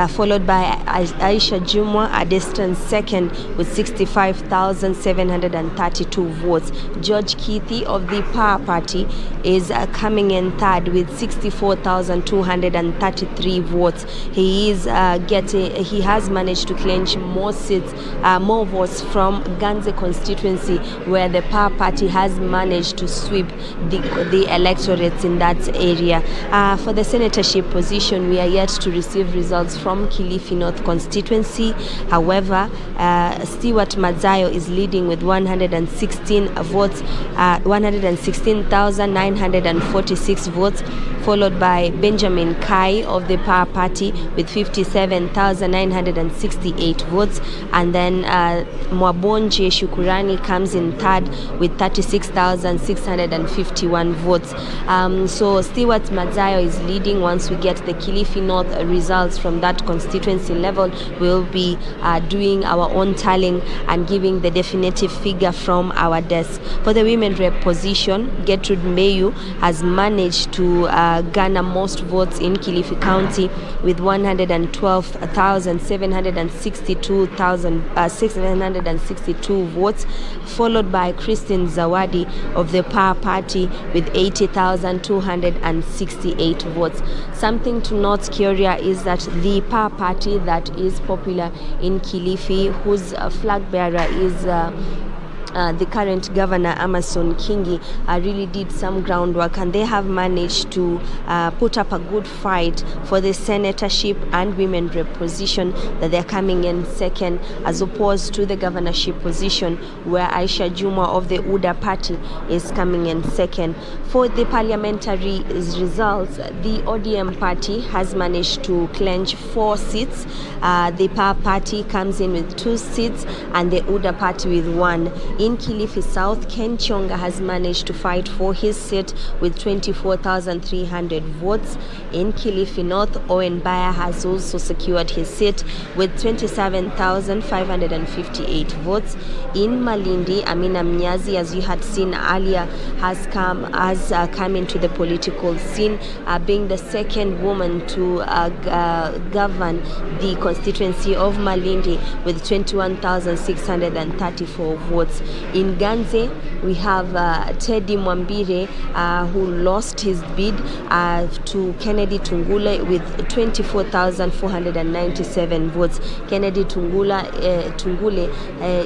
followed by Aisha Jumwa, a distant second with 65,732 votes. George Kithi of the Power Party is coming in third with 64,233 votes. He has managed to clinch more seats, more votes from Ganze constituency, where the Power Party has managed to sweep the electorates in that area. For the senatorship position, we are yet to receive results from Kilifi North constituency. However, Stewart Mazayo is leading with 116 votes, 116,946 votes, followed by Benjamin Kai of the Power Party with 57,968 votes, and then Mwabonje Shukurani comes in third with 36,651 votes. So Stewart Mazayo is leading. Once we get the Kilifi North results from that constituency level, we'll be doing our own tallying and giving the definitive figure from our desk. For the women rep position, Gertrude Mbeyu has managed to garner most votes in Kilifi County with 112,762 votes, followed by Christine Zawadi of the Power Party with 80,268 votes. Something to note, Kyoria, is that the Power Party that is popular in Kilifi, whose flag bearer is the current governor, Amason Kingi, really did some groundwork, and they have managed to put up a good fight for the senatorship and women rep position, that they're coming in second, as opposed to the governorship position, where Aisha Juma of the UDA party is coming in second. For the parliamentary results, the ODM party has managed to clinch 4 seats. The Power Party comes in with 2 seats, and the UDA party with 1. In Kilifi South, Ken Chonga has managed to fight for his seat with 24,300 votes. In Kilifi North, Owen Bayer has also secured his seat with 27,558 votes. In Malindi, Amina Mnyazi, as you had seen earlier, has come into the political scene, being the second woman to govern the constituency of Malindi with 21,634 votes. In Ganze, we have Teddy Mwambire, who lost his bid to Kennedy Tungule with 24,497 votes. Kennedy Tungule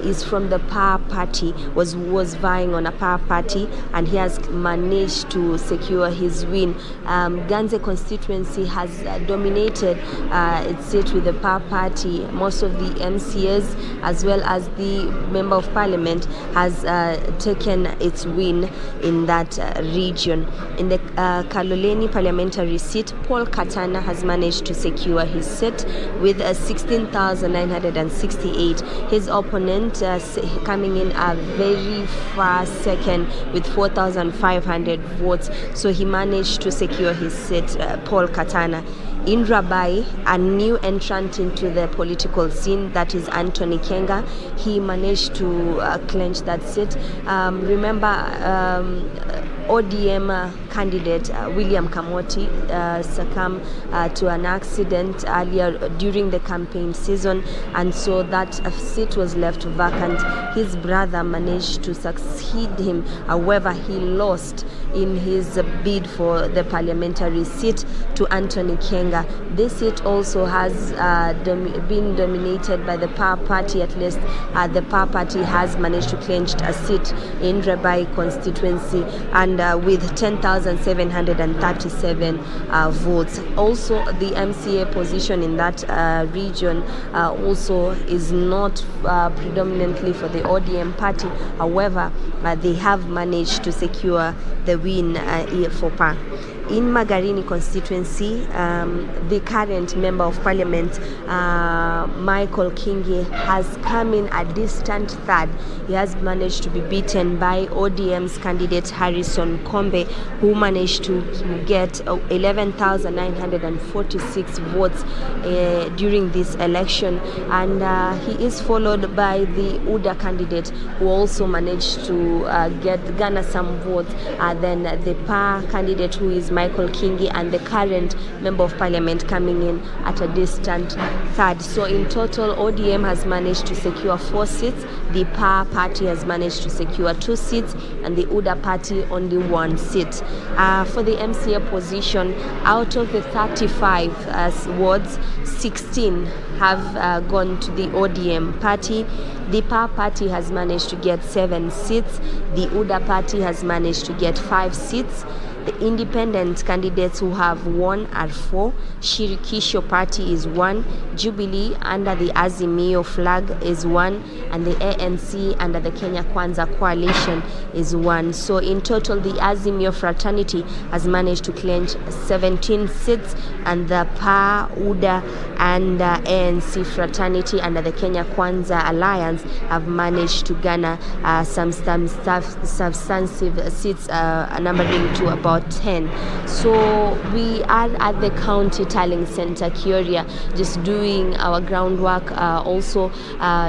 is from the Power Party, was vying on a Power Party, and he has managed to secure his win. Ganze constituency has dominated its seat with the Power Party. Most of the MCAs, as well as the Member of Parliament, has taken its win in that region. In the Kaloleni parliamentary seat, Paul Katana has managed to secure his seat with 16,968. His opponent coming in a very far second with 4,500 votes. So he managed to secure his seat, Paul Katana. In Rabai, a new entrant into the political scene, that is Anthony Kenga, he managed to clinch that seat. ODM candidate William Kamoti succumbed to an accident earlier during the campaign season, and so that seat was left vacant. His brother managed to succeed him, however he lost in his bid for the parliamentary seat to Anthony Kenga. This seat also has been dominated by the Power Party. At least the Power Party has managed to clinch a seat in Rabai constituency, and with 10,737 votes. Also, the MCA position in that region also is not predominantly for the ODM party. However, they have managed to secure the win for PA. In Magarini constituency, the current Member of Parliament, Michael Kingi, has come in a distant third. He has managed to be beaten by ODM's candidate Harrison Kombe, who managed to get 11,946 votes during this election. And he is followed by the UDA candidate, who also managed to garner some votes. Then the PA candidate, who is Michael Kingi, and the current Member of Parliament coming in at a distant third. So in total, ODM has managed to secure 4 seats, the PA party has managed to secure 2 seats, and the UDA party only 1 seat. For the MCA position, out of the 35 wards, 16 have gone to the ODM party. The PA party has managed to get 7 seats. The UDA party has managed to get 5 seats. The independent candidates who have won are 4. Shirikisho party is 1. Jubilee under the Azimio flag is 1. And the ANC under the Kenya Kwanza coalition is 1. So in total, the Azimio fraternity has managed to clinch 17 seats, and the PA, UDA and ANC fraternity under the Kenya Kwanza alliance have managed to garner some substantive seats, numbering to about 10. So we are at the county tallying center, Kioria, just doing our groundwork, also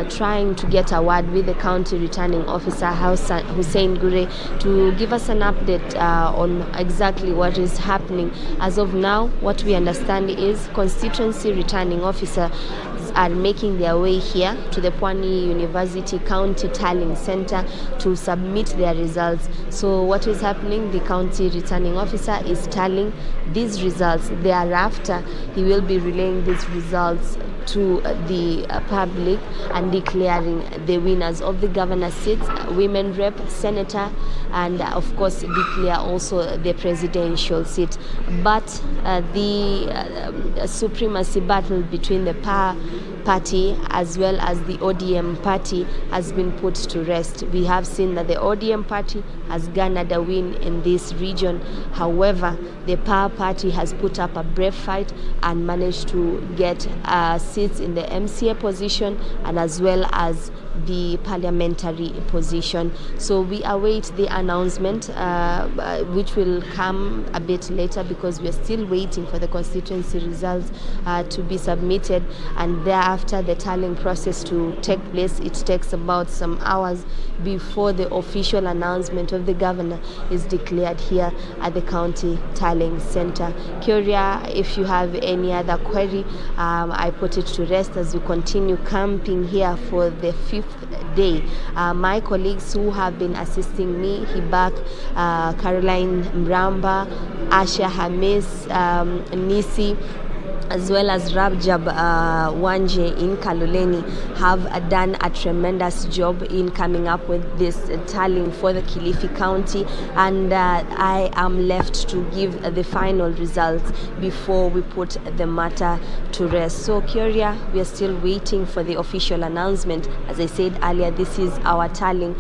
trying to get a word with the county returning officer Hussein Gure to give us an update on exactly what is happening. As of now, what we understand is constituency returning officers are making their way here to the Pwani University County Tallying Center to submit their results. So what is happening? The county returning officer is tallying these results. Thereafter, he will be relaying these results to the public and declaring the winners of the governor seats, women rep, senator, and of course declare also the presidential seat. But the supremacy battle between the PA party as well as the ODM party has been put to rest. We have seen that the ODM party has garnered a win in this region. However, the PA party has put up a brave fight and managed to get seats in the MCA position and as well as the parliamentary position. So we await the announcement, which will come a bit later, because we are still waiting for the constituency results to be submitted, and thereafter the tallying process to take place. It takes about some hours before the official announcement of the governor is declared here at the county tallying center. Kyria, if you have any other query, I put it to rest as we continue camping here for the 5th day. My colleagues who have been assisting me, Hibak, Caroline Mramba, Asha Hamis, Nisi, as well as Rabjab Wanje in Kaloleni, have done a tremendous job in coming up with this tallying for the Kilifi County, and I am left to give the final results before we put the matter to rest. So Kyria, we are still waiting for the official announcement. As I said earlier, this is our tallying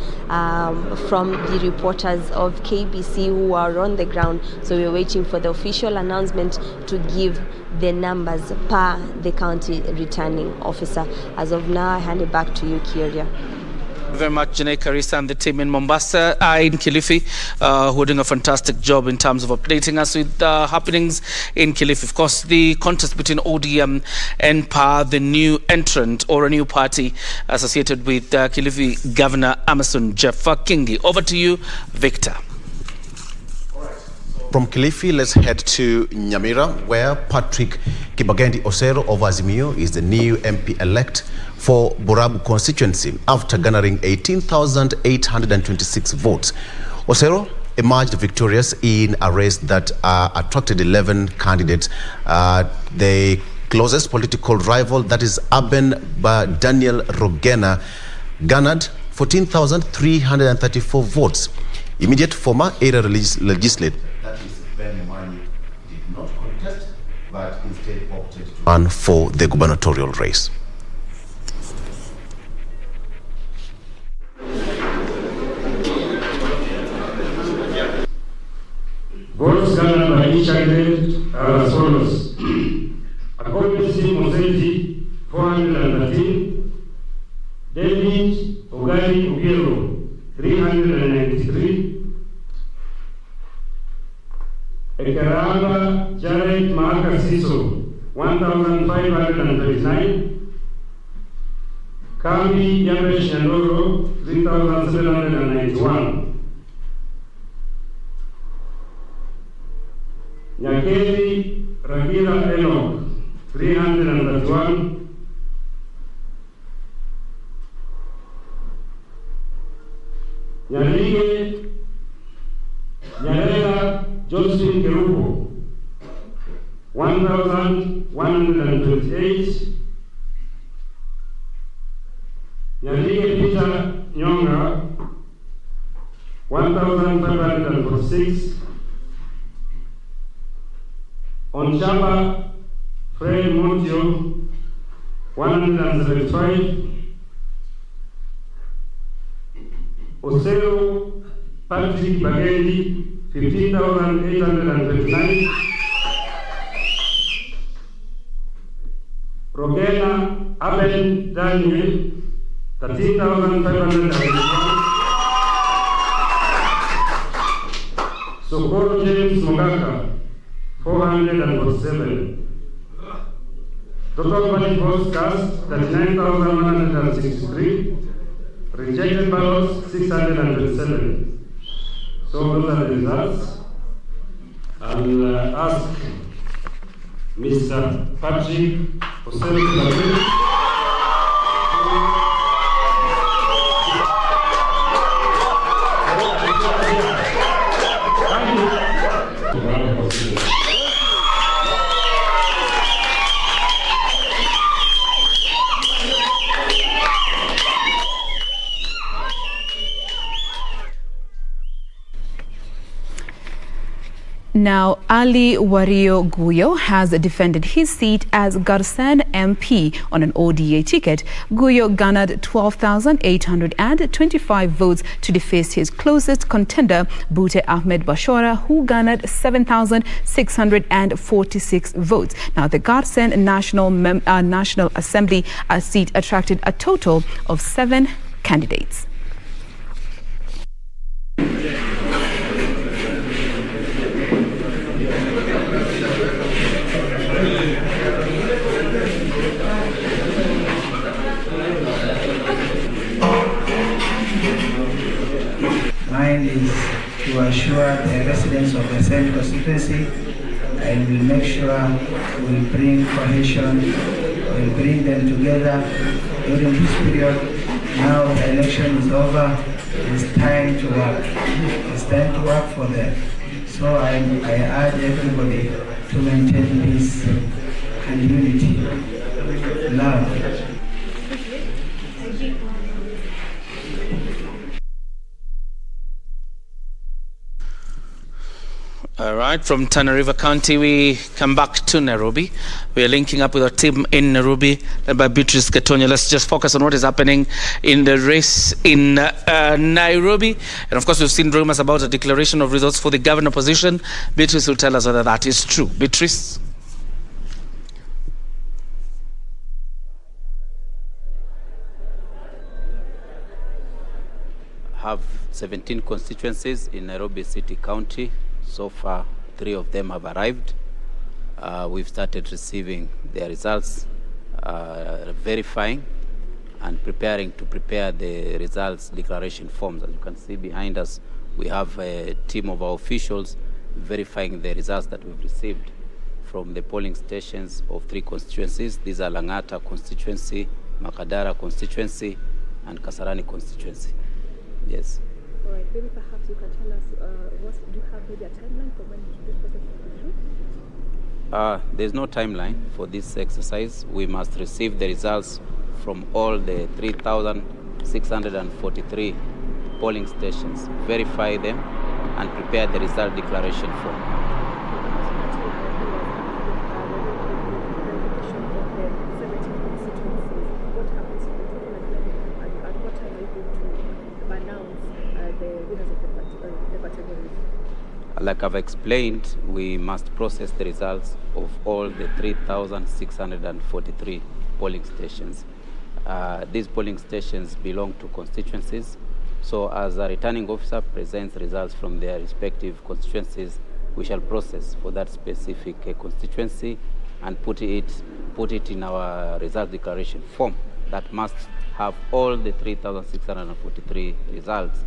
from the reporters of KBC who are on the ground. So we're waiting for the official announcement to give the numbers per the county returning officer. As of now, I hand it back to you, Kyria. Very much, Janae Karisa and the team in Mombasa, in Kilifi, who are doing a fantastic job in terms of updating us with happenings in Kilifi. Of course, the contest between ODM and PA, the new entrant or a new party associated with Kilifi Governor Amason Jeffa Kingi. Over to you, Victor. From Kilifi, let's head to Nyamira, where Patrick Kibagendi Osero of Azimio is the new MP-elect for Borabu constituency after garnering 18,826 votes. Osero emerged victorious in a race that attracted 11 candidates. The closest political rival, that is Aben Daniel Rogena, garnered 14,334 votes. Immediate former area legislator, that is Ben Mani, did not contest, but instead opted to run for the gubernatorial race. Votes garnered by each candidate are as follows. Akobe Moseti, 413. David Ogali Obiero, 393. Ekaraba Jared Mahaka Siso, 1,539. Kambi Yabesh Nandoro, 3,791. Nyakeli Ragira Enoch, 331. Nyalige Nyarela Josephine Kerupo, 1,128. Nyalige Peter Nyonga, 1,546. Onchaba Fred Montio, 175. Oseo Patrick Bagendi, 15,829. Rogena Abel Daniel, 13,591. Socorro James Mogaka, 447. Total valid votes cast, 39,163. Rejected ballots, 627. So those are the results. I'll ask Mr. Patrick Oselu. Now, Ali Wario Guyo has defended his seat as Garsen MP on an ODA ticket. Guyo garnered 12,825 votes to deface his closest contender, Bute Ahmed Bashora, who garnered 7,646 votes. Now, the Garsen National Assembly seat attracted a total of 7 candidates. Mine is to assure the residents of the same constituency, and will make sure we'll bring cohesion, we'll bring them together during this period. Now the election is over, it's time to work. It's time to work for them. So I urge everybody to maintain peace and unity, love. All right, from Tana River County, we come back to Nairobi. We are linking up with our team in Nairobi, led by Beatrice Gatonya. Let's just focus on what is happening in the race in Nairobi. And of course, we've seen rumors about a declaration of results for the governor position. Beatrice will tell us whether that is true. Beatrice? Have 17 constituencies in Nairobi City County. So far, 3 of them have arrived. We've started receiving their results, verifying and preparing to prepare the results declaration forms. As you can see behind us, we have a team of our officials verifying the results that we've received from the polling stations of 3 constituencies. These are Langata constituency, Makadara constituency, and Kasarani constituency. Yes. All right, maybe perhaps you can tell us, do you have maybe a timeline for when this process will be through? There's no timeline for this exercise. We must receive the results from all the 3,643 polling stations, verify them, and prepare the result declaration form. Like I've explained, we must process the results of all the 3,643 polling stations. These polling stations belong to constituencies. So as a returning officer presents results from their respective constituencies, we shall process for that specific constituency and put it in our result declaration form that must have all the 3,643 results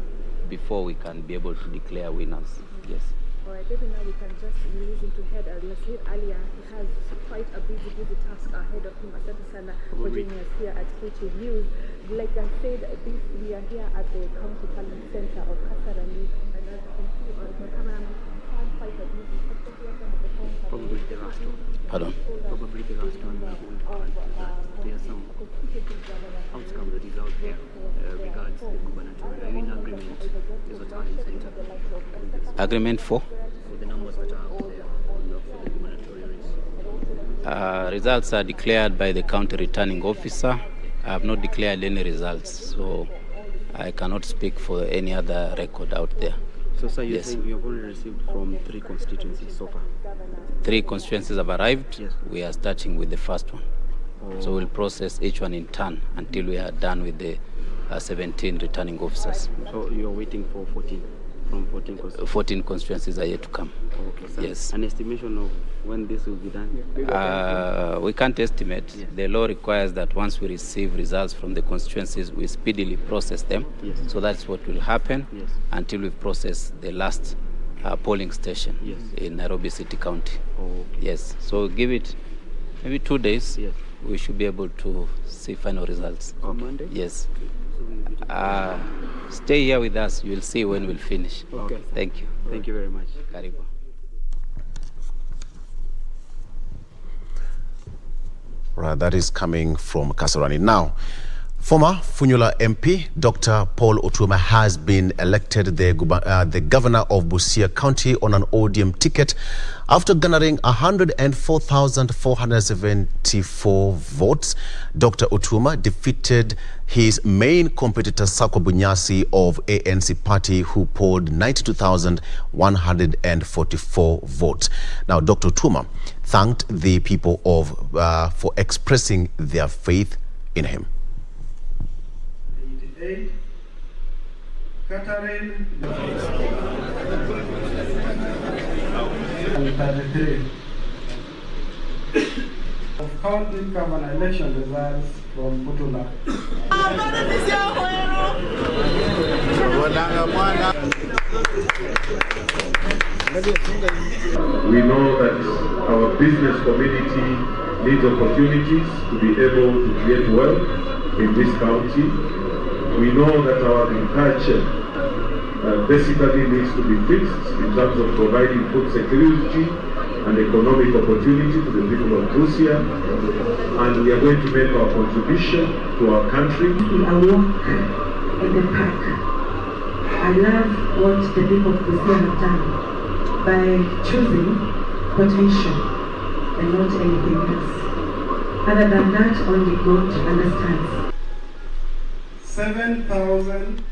before we can be able to declare winners. Yes. All right, maybe now we can just release him to head. As I said earlier, he has quite a busy task ahead of him. Asante sana for joining us here at KTN News. Like I said, we are here at the County Parliament Center of Kasarani, and as you can see on the cameraman, quite a busy. Probably the last one. Pardon? Probably the last one. There are some outcome that is out there regards the gubernatorial. Are you in agreement with the Tallying Center? Agreement for? For the numbers that are out there for the gubernatorial race. Results are declared by the county returning officer. I have not declared any results, so I cannot speak for any other record out there. So, sir, you're saying you have only received from 3 constituencies so far? 3 constituencies have arrived. Yes. We are starting with the first one. Oh. So we'll process each one in turn until we are done with the 17 returning officers. So you're waiting for 14 from 14 constituencies? 14 constituencies are yet to come. Okay, sir. Yes. An estimation of when this will be done? We can't estimate. Yes. The law requires that once we receive results from the constituencies, we speedily process them. Yes. So that's what will happen until we've processed the last polling station in Nairobi City County. Okay. Yes. So give it maybe 2 days. Yes. We should be able to see final results. On Monday? Yes. Stay here with us. You will see when we'll finish. Okay. Thank you. Thank you very much. Karibu. Right, that is coming from Kasarani. Now, former Funyula MP, Dr. Paul Otuoma, has been elected the governor of Busia County on an ODM ticket after garnering 104,474 votes. Dr. Otuoma defeated his main competitor, Sako Bunyasi of ANC party, who polled 92,144 votes. Now, Dr. Otuoma thanked the people for expressing their faith in him. 88, Catherine, 33. Of count income and election results from Putula. We know that our business community needs opportunities to be able to create wealth in this county. We know that our agriculture basically needs to be fixed in terms of providing food security and economic opportunity to the people of Busia, and we are going to make our contribution to our country. A walk in the park. I love what the people of Busia have done by choosing potential and not anything else. Other than that, only God understands. 7,000.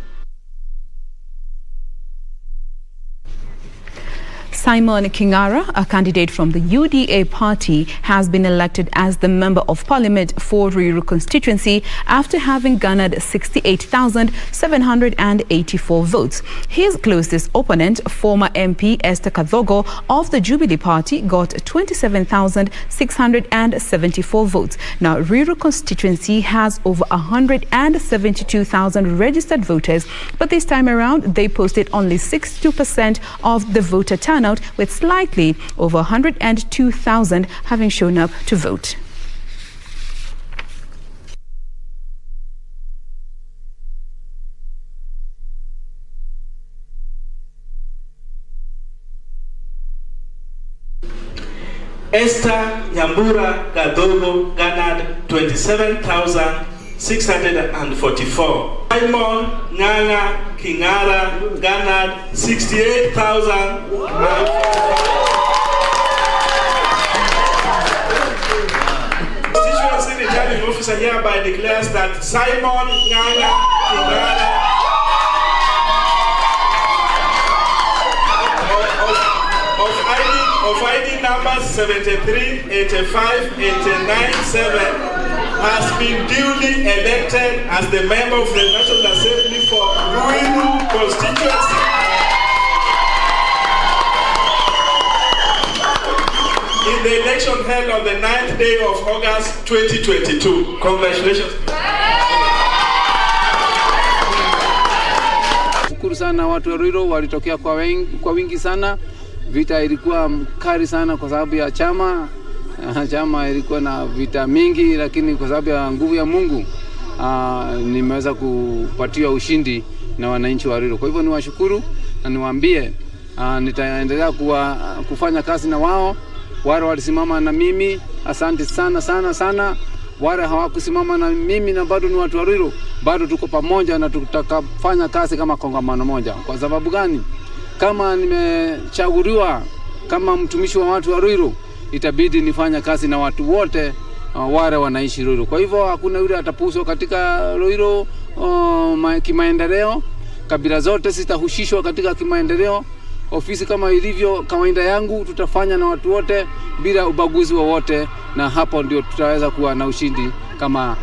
Simon Kingara, a candidate from the UDA party, has been elected as the Member of Parliament for Ruiru constituency after having garnered 68,784 votes. His closest opponent, former MP Esther Kadhogo of the Jubilee Party, got 27,674 votes. Now, Ruiru constituency has over 172,000 registered voters, but this time around they posted only 62% of the voter turnout, with slightly over 102,000 having shown up to vote. Esther Nyambura Gadogo garnered 27,644. Simon Nganga Kingara garnered 68,000. Constituency returning officer hereby declares that Simon Nganga Kingara of ID numbers 73, 85, 89, 7 has been duly elected as the member of the National Assembly for Ruiru constituency. In the election held on the 9th day of August 2022. Congratulations. Shukuru sana watu wa Ruiru walitokea kwa wingi sana. Vita ilikuwa mkali sana kwa sababu ya chama. Chama ilikuwa na vita mingi, lakini kwa sababu ya nguvu ya Mungu nimeweza kupatiwa ushindi na wananchi wa Ruiru. Kwa hivyo niwashukuru na niwaambie nitaendelea kufanya kazi na wao. Wale walisimama na mimi, asante sana sana sana. Wale hawakusimama na mimi na bado ni watu wa Ruiru, bado tuko pamoja na tutakafanya kazi kama kongamano moja. Kwa sababu gani? Kama nimechaguliwa kama mtumishi wa watu wa Ruiru, itabidi nifanye kazi na watu wote wale wanaishi Ruiru. Kwa hivyo hakuna yule atapuswa katika Ruiru kimaendeleo. Kabila zote zitahushishwa katika kimaendeleo. Ofisi kama ilivyo kawaida yangu tutafanya na watu wote bila ubaguzi wowote, na hapo ndio tutaweza kuwa na ushindi kama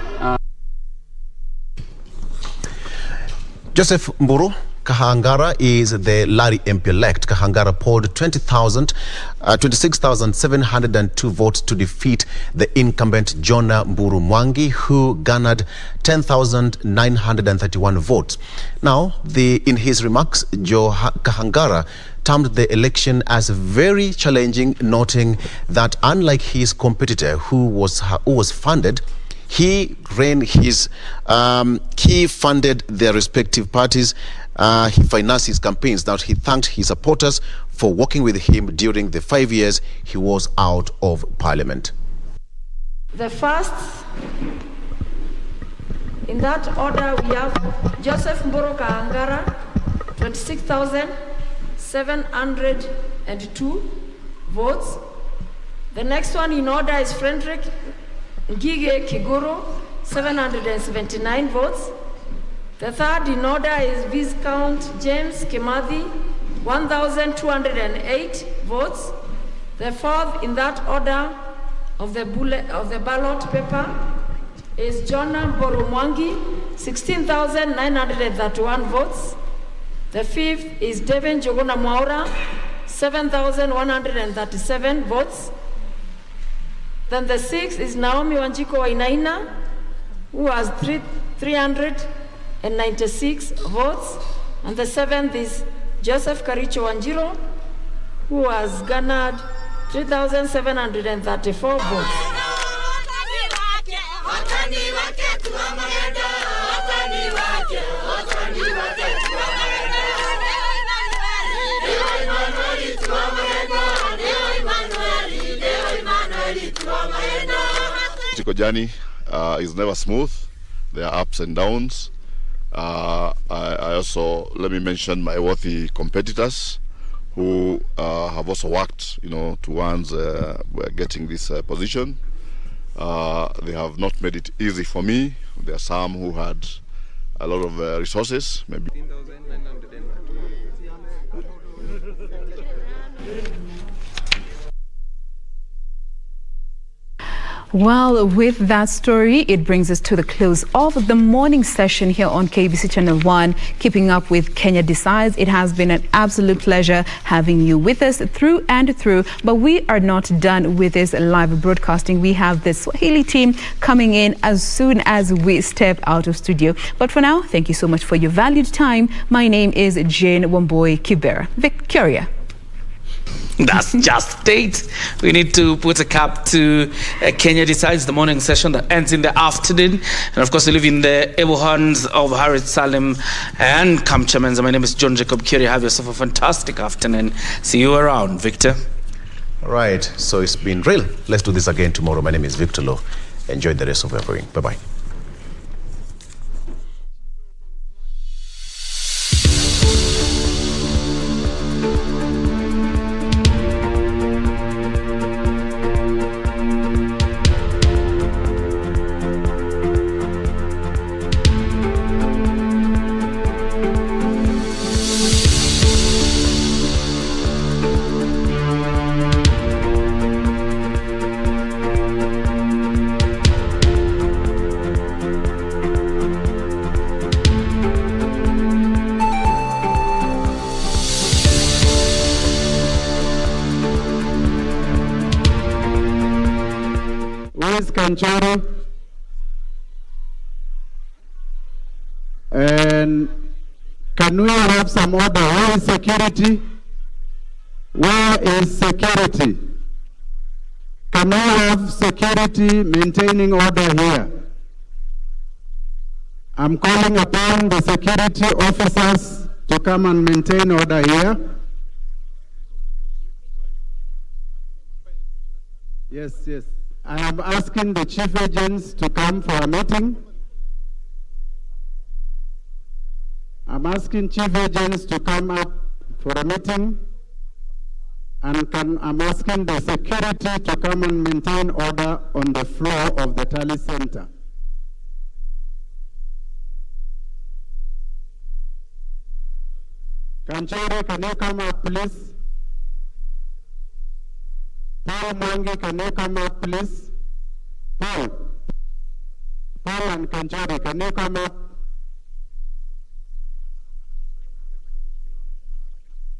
Joseph Mburu Kahangara is the Lari MP-elect. Kahangara polled 26,702 votes to defeat the incumbent Jonah Mburu Mwangi, who garnered 10,931 votes. Now, in his remarks, Joe Kahangara termed the election as very challenging, noting that unlike his competitor who was funded, he funded their respective parties. He financed his campaigns. Now, he thanked his supporters for working with him during the 5 years he was out of parliament. The first, in that order, we have Joseph Mburu Kahangara, 26,702 votes. The next one in order is Frederick Ngige Kiguru, 779 votes. The third in order is Viscount James Kimathi, 1,208 votes. The fourth in that order of the ballot paper is Jonah Mburu Mwangi, 16,931 votes. The fifth is Devin Jogona Mwaura, 7,137 votes. Then the sixth is Naomi Wanjiko Wainaina, who has 396 votes. And the seventh is Joseph Kericho Wanjiro, who has garnered 3,734 votes. Political journey is never smooth. There are ups and downs. I also, let me mention my worthy competitors who have also worked, towards getting this position. They have not made it easy for me. There are some who had a lot of resources, maybe. Well, with that story, it brings us to the close of the morning session here on KBC Channel 1, keeping up with Kenya Decides. It has been an absolute pleasure having you with us through and through, but we are not done with this live broadcasting. We have the Swahili team coming in as soon as we step out of studio. But for now, thank you so much for your valued time. My name is Jane Wamboi Kibera. Victoria. That's just it. We need to put a cap to Kenya Decides, the morning session that ends in the afternoon. And of course, we live in the able hands of Harriet Salim and Kamcha Menza. My name is John Jacob Curie. Have yourself a fantastic afternoon. See you around, Victor. All right, so it's been real. Let's do this again tomorrow. My name is Victor Lowe. Enjoy the rest of your viewing. Bye-bye. Kanchori, and can we have some order? Where is security? Where is security? Can we have security maintaining order here? I'm calling upon the security officers to come and maintain order here. Yes. I am asking the chief agents to come for a meeting. I'm asking chief agents to come up for a meeting. And I'm asking the security to come and maintain order on the floor of the tally center. Kanchori, can you come up, please? Paul Mwangi, can you come up, please? Paul and Kanchori, can you come up?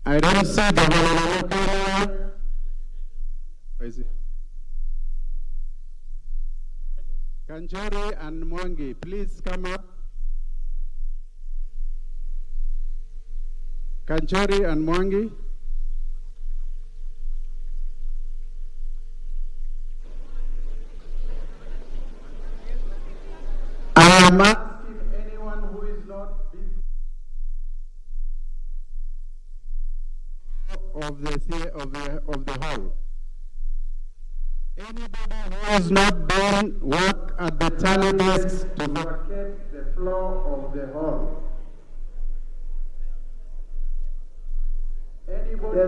I don't see the Where is he? Kanchori and Mwangi, please come up. Kanchori and Mwangi. I am asking anyone who is not busy of the hall. Anybody who is not doing work at the tally desks to vacate the floor of the hall. Anybody,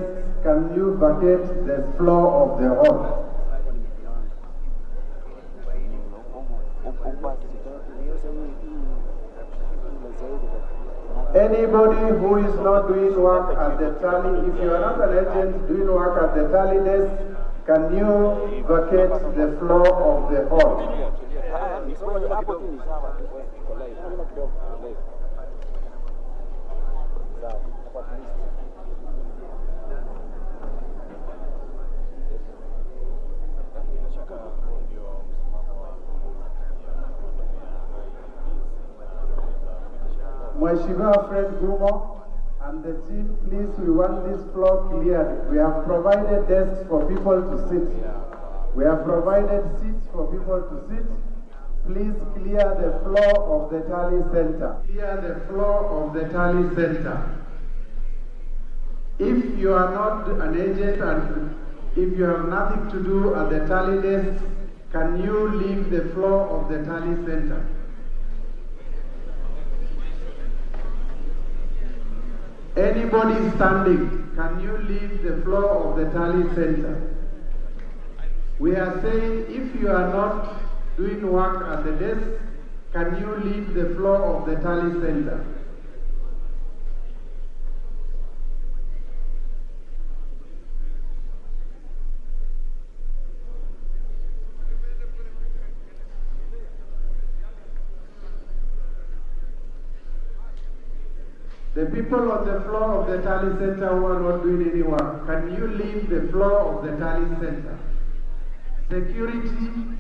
can you vacate the floor of the hall? Anybody who is not doing work at the tally, if you are not an agent doing work at the tally desk, can you vacate the floor of the hall? Mheshimiwa Fred Gumo and the chief, please, we want this floor cleared. We have provided desks for people to sit. We have provided seats for people to sit. Please clear the floor of the tally center. Clear the floor of the tally center. If you are not an agent and if you have nothing to do at the tally desk, can you leave the floor of the tally center? Anybody standing, can you leave the floor of the tally center? We are saying if you are not doing work at the desk, can you leave the floor of the tally center? The people on the floor of the tally center who are not doing any work, can you leave the floor of the tally center? Security.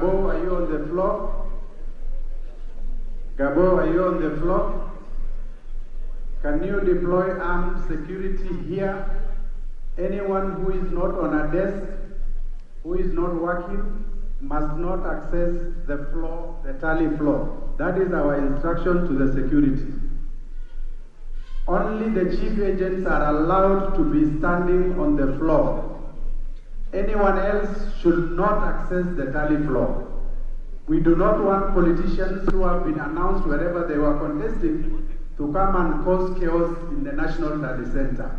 Gabo, are you on the floor? Gabo, are you on the floor? Can you deploy armed security here? Anyone who is not on a desk, who is not working, must not access the floor, the tally floor. That is our instruction to the security. Only the chief agents are allowed to be standing on the floor. Anyone else should not access the tally floor. We do not want politicians who have been announced wherever they were contesting to come and cause chaos in the National Tally Center.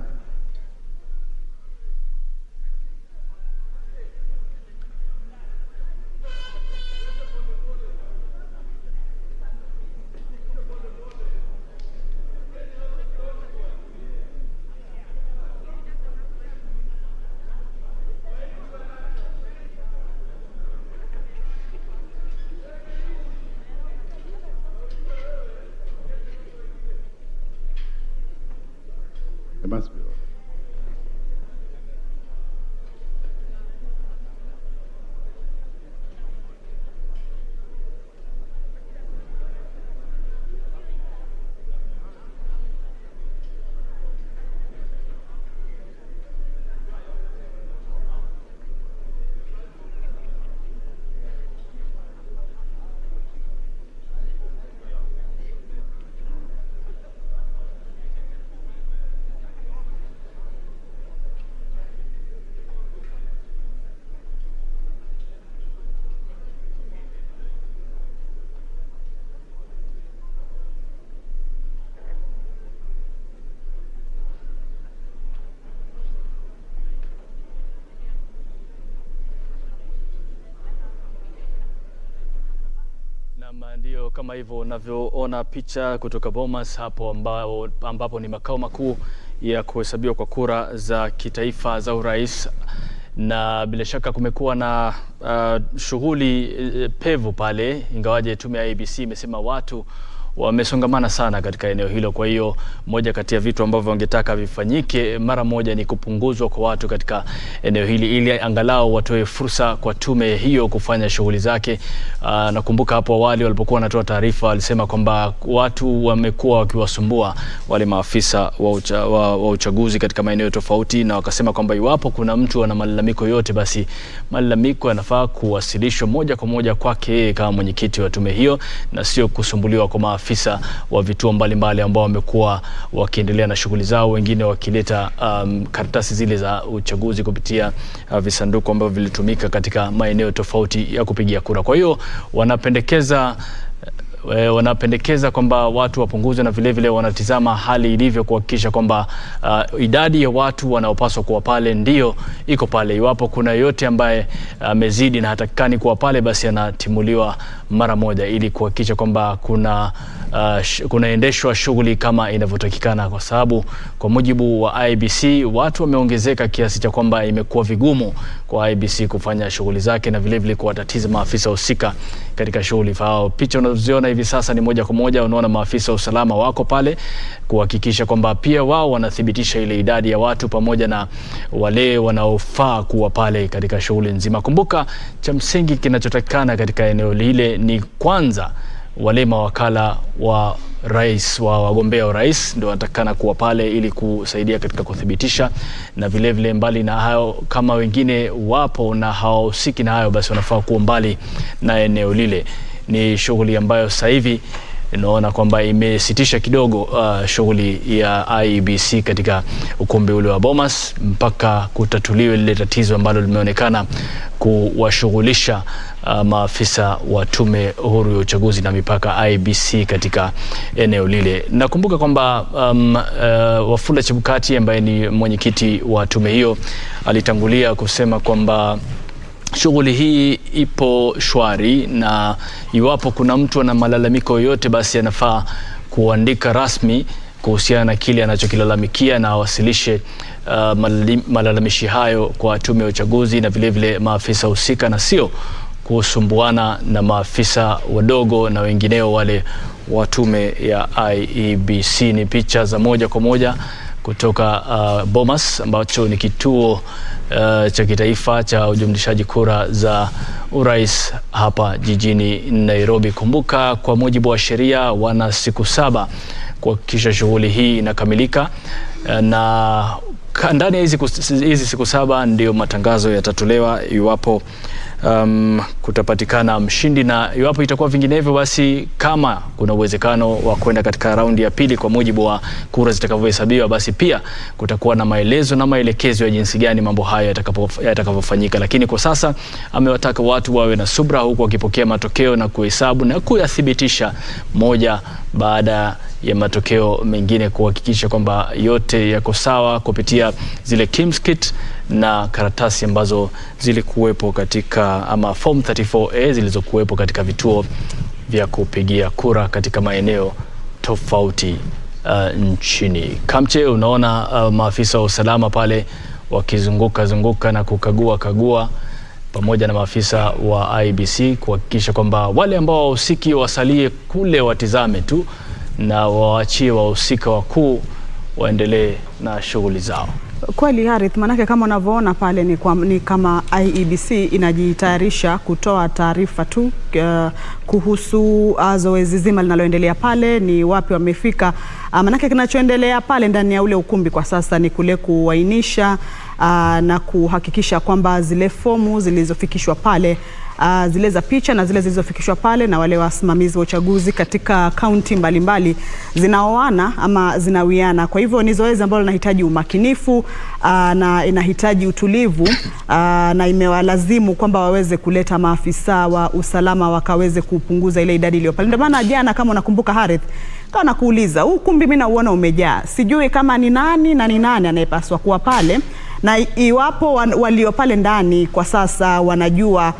It must be. Ndio kama hivyo unavyoona picha kutoka Bomas hapo ambapo ni makao makuu ya kuhesabiwa kwa kura za kitaifa za urais, na bila shaka kumekuwa na shughuli pevu pale, ingawaje tume ya ABC imesema watu wamesongamana sana katika eneo hilo. Kwa hiyo moja kati ya vitu ambavyo wangetaka vifanyike mara moja ni kupunguzwa kwa watu katika eneo hili ili angalau watoe fursa kwa tume hiyo kufanya shughuli zake. Nakumbuka hapo awali walipokuwa wanatoa taarifa walisema kwamba watu wamekuwa wakiwasumbua wale maafisa wa uchaguzi katika maeneo tofauti, na wakasema kwamba iwapo kuna mtu ana malalamiko yote, basi malalamiko yanafaa kuwasilishwa moja kwa moja kwake kama mwenyekiti wa tume hiyo, na sio kusumbuliwa kwa maafisa wa vituo mbalimbali ambao wamekuwa wakiendelea na shughuli zao, wengine wakileta karatasi zile za uchaguzi kupitia visanduku ambavyo vilitumika katika maeneo tofauti ya kupigia kura. Kwa hiyo wanapendekeza kwamba watu wapunguzwe, na vile vile wanatizama hali ilivyo kuhakikisha kwamba idadi ya watu wanaopaswa kuwa pale ndio iko pale. Iwapo kuna yote ambaye amezidi na hatakikani kuwa pale, basi anatimuliwa mara moja ili kuhakikisha kwamba kunaendeshwa shughuli kama inavyotakikana, kwa sababu kwa mujibu wa IBC watu wameongezeka kiasi cha kwamba imekuwa vigumu kwa IBC kufanya shughuli zake na vile vile kuwatatiza maafisa husika katika shughuli zao. Picha unazoziona hivi sasa ni moja kwa moja, unaona maafisa wa usalama wako pale kuhakikisha kwamba pia wao wanathibitisha ile idadi ya watu pamoja na wale wanaofaa kuwa pale katika shughuli nzima. Kumbuka cha msingi kinachotakikana katika eneo lile ni kwanza wale mawakala wa rais wa wagombea wa rais ndio wanatakana kuwa pale ili kusaidia katika kuthibitisha, na vile vile mbali na hayo kama wengine wapo na hawahusiki na hayo, basi wanafaa kuwa mbali na eneo lile. Ni shughuli ambayo sasa hivi inaona kwamba imesitisha kidogo shughuli ya IBC katika ukumbi ule wa Bomas mpaka kutatuliwe lile tatizo ambalo limeonekana kuwashughulisha maafisa wa tume huru ya uchaguzi na mipaka IBC katika eneo lile. Nakumbuka kwamba Wafula Chebukati ambaye ni mwenyekiti wa tume hiyo alitangulia kusema kwamba shughuli hii ipo shwari, na iwapo kuna mtu ana malalamiko yote, basi anafaa kuandika rasmi kuhusiana na kile anachokilalamikia na awasilishe malalamishi hayo kwa tume ya uchaguzi na vile vile maafisa husika, na sio kusumbuana na maafisa wadogo na wengineo wale wa tume ya IEBC. Ni picha za moja kwa moja kutoka Bomas ambacho ni kituo cha kitaifa cha ujumlishaji kura za urais hapa jijini Nairobi. Kumbuka, kwa mujibu wa sheria wana siku 7 kuhakikisha shughuli hii inakamilika, na ndani ya hizi siku 7 ndio matangazo yatatolewa iwapo kutapatikana mshindi, na iwapo itakuwa vinginevyo, basi kama kuna uwezekano wa kwenda katika raundi ya pili kwa mujibu wa kura zitakavyohesabiwa, basi pia kutakuwa na maelezo na maelekezo ya jinsi gani mambo hayo yatakavyofanyika. Lakini kwa sasa amewataka watu wawe na subra, huku wakipokea matokeo na kuhesabu na kuyathibitisha moja baada ya matokeo mengine, kuhakikisha kwamba yote yako sawa kupitia zile Kim's kit na karatasi ambazo zilikuwepo katika ama form 34A zilizokuwepo katika vituo vya kupigia kura katika maeneo tofauti nchini. Kamche, unaona maafisa wa usalama pale wakizunguka na kukagua pamoja na maafisa wa IBC kuhakikisha kwamba wale ambao wahusiki wasalie kule watizame tu na waachie wahusika wakuu waendelee na shughuli zao. Kweli Harith, manake kama unavyoona pale ni kama IEBC inajitayarisha kutoa taarifa tu kuhusu zoezi zima linaloendelea pale, ni wapi wamefika. Manake kinachoendelea pale ndani ya ule ukumbi kwa sasa ni kule kuainisha na kuhakikisha kwamba zile fomu zilizofikishwa pale, zile za picha na zile zilizofikishwa pale na wale wasimamizi wa uchaguzi katika kaunti mbalimbali zinaoana ama zinawiana. Kwa hivyo ni zoezi ambalo linahitaji umakinifu na inahitaji utulivu, na imewalazimu kwamba waweze kuleta maafisa wa usalama wakaweze kupunguza ile idadi iliyo pale. Ndio maana jana, kama unakumbuka Harith, kana kuuliza huu kumbi mimi nauona umejaa, sijui kama ni nani anayepaswa kuwa pale, na iwapo walio pale ndani kwa sasa wanajua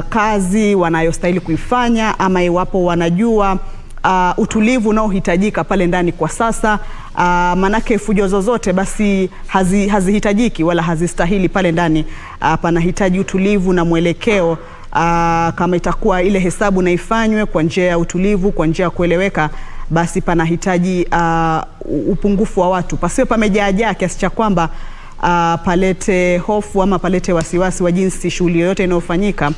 kazi wanayostahili kuifanya, ama iwapo wanajua utulivu unaohitajika pale ndani kwa sasa. Manake fujo zozote basi hazihitajiki wala hazistahili pale ndani. Panahitaji utulivu na mwelekeo. Kama itakuwa ile hesabu na ifanywe kwa njia ya utulivu, kwa njia ya kueleweka, basi panahitaji upungufu wa watu, pasiwe pamejaa kiasi cha kwamba palete hofu ama palete wasiwasi wa jinsi shughuli yoyote inayofanyika.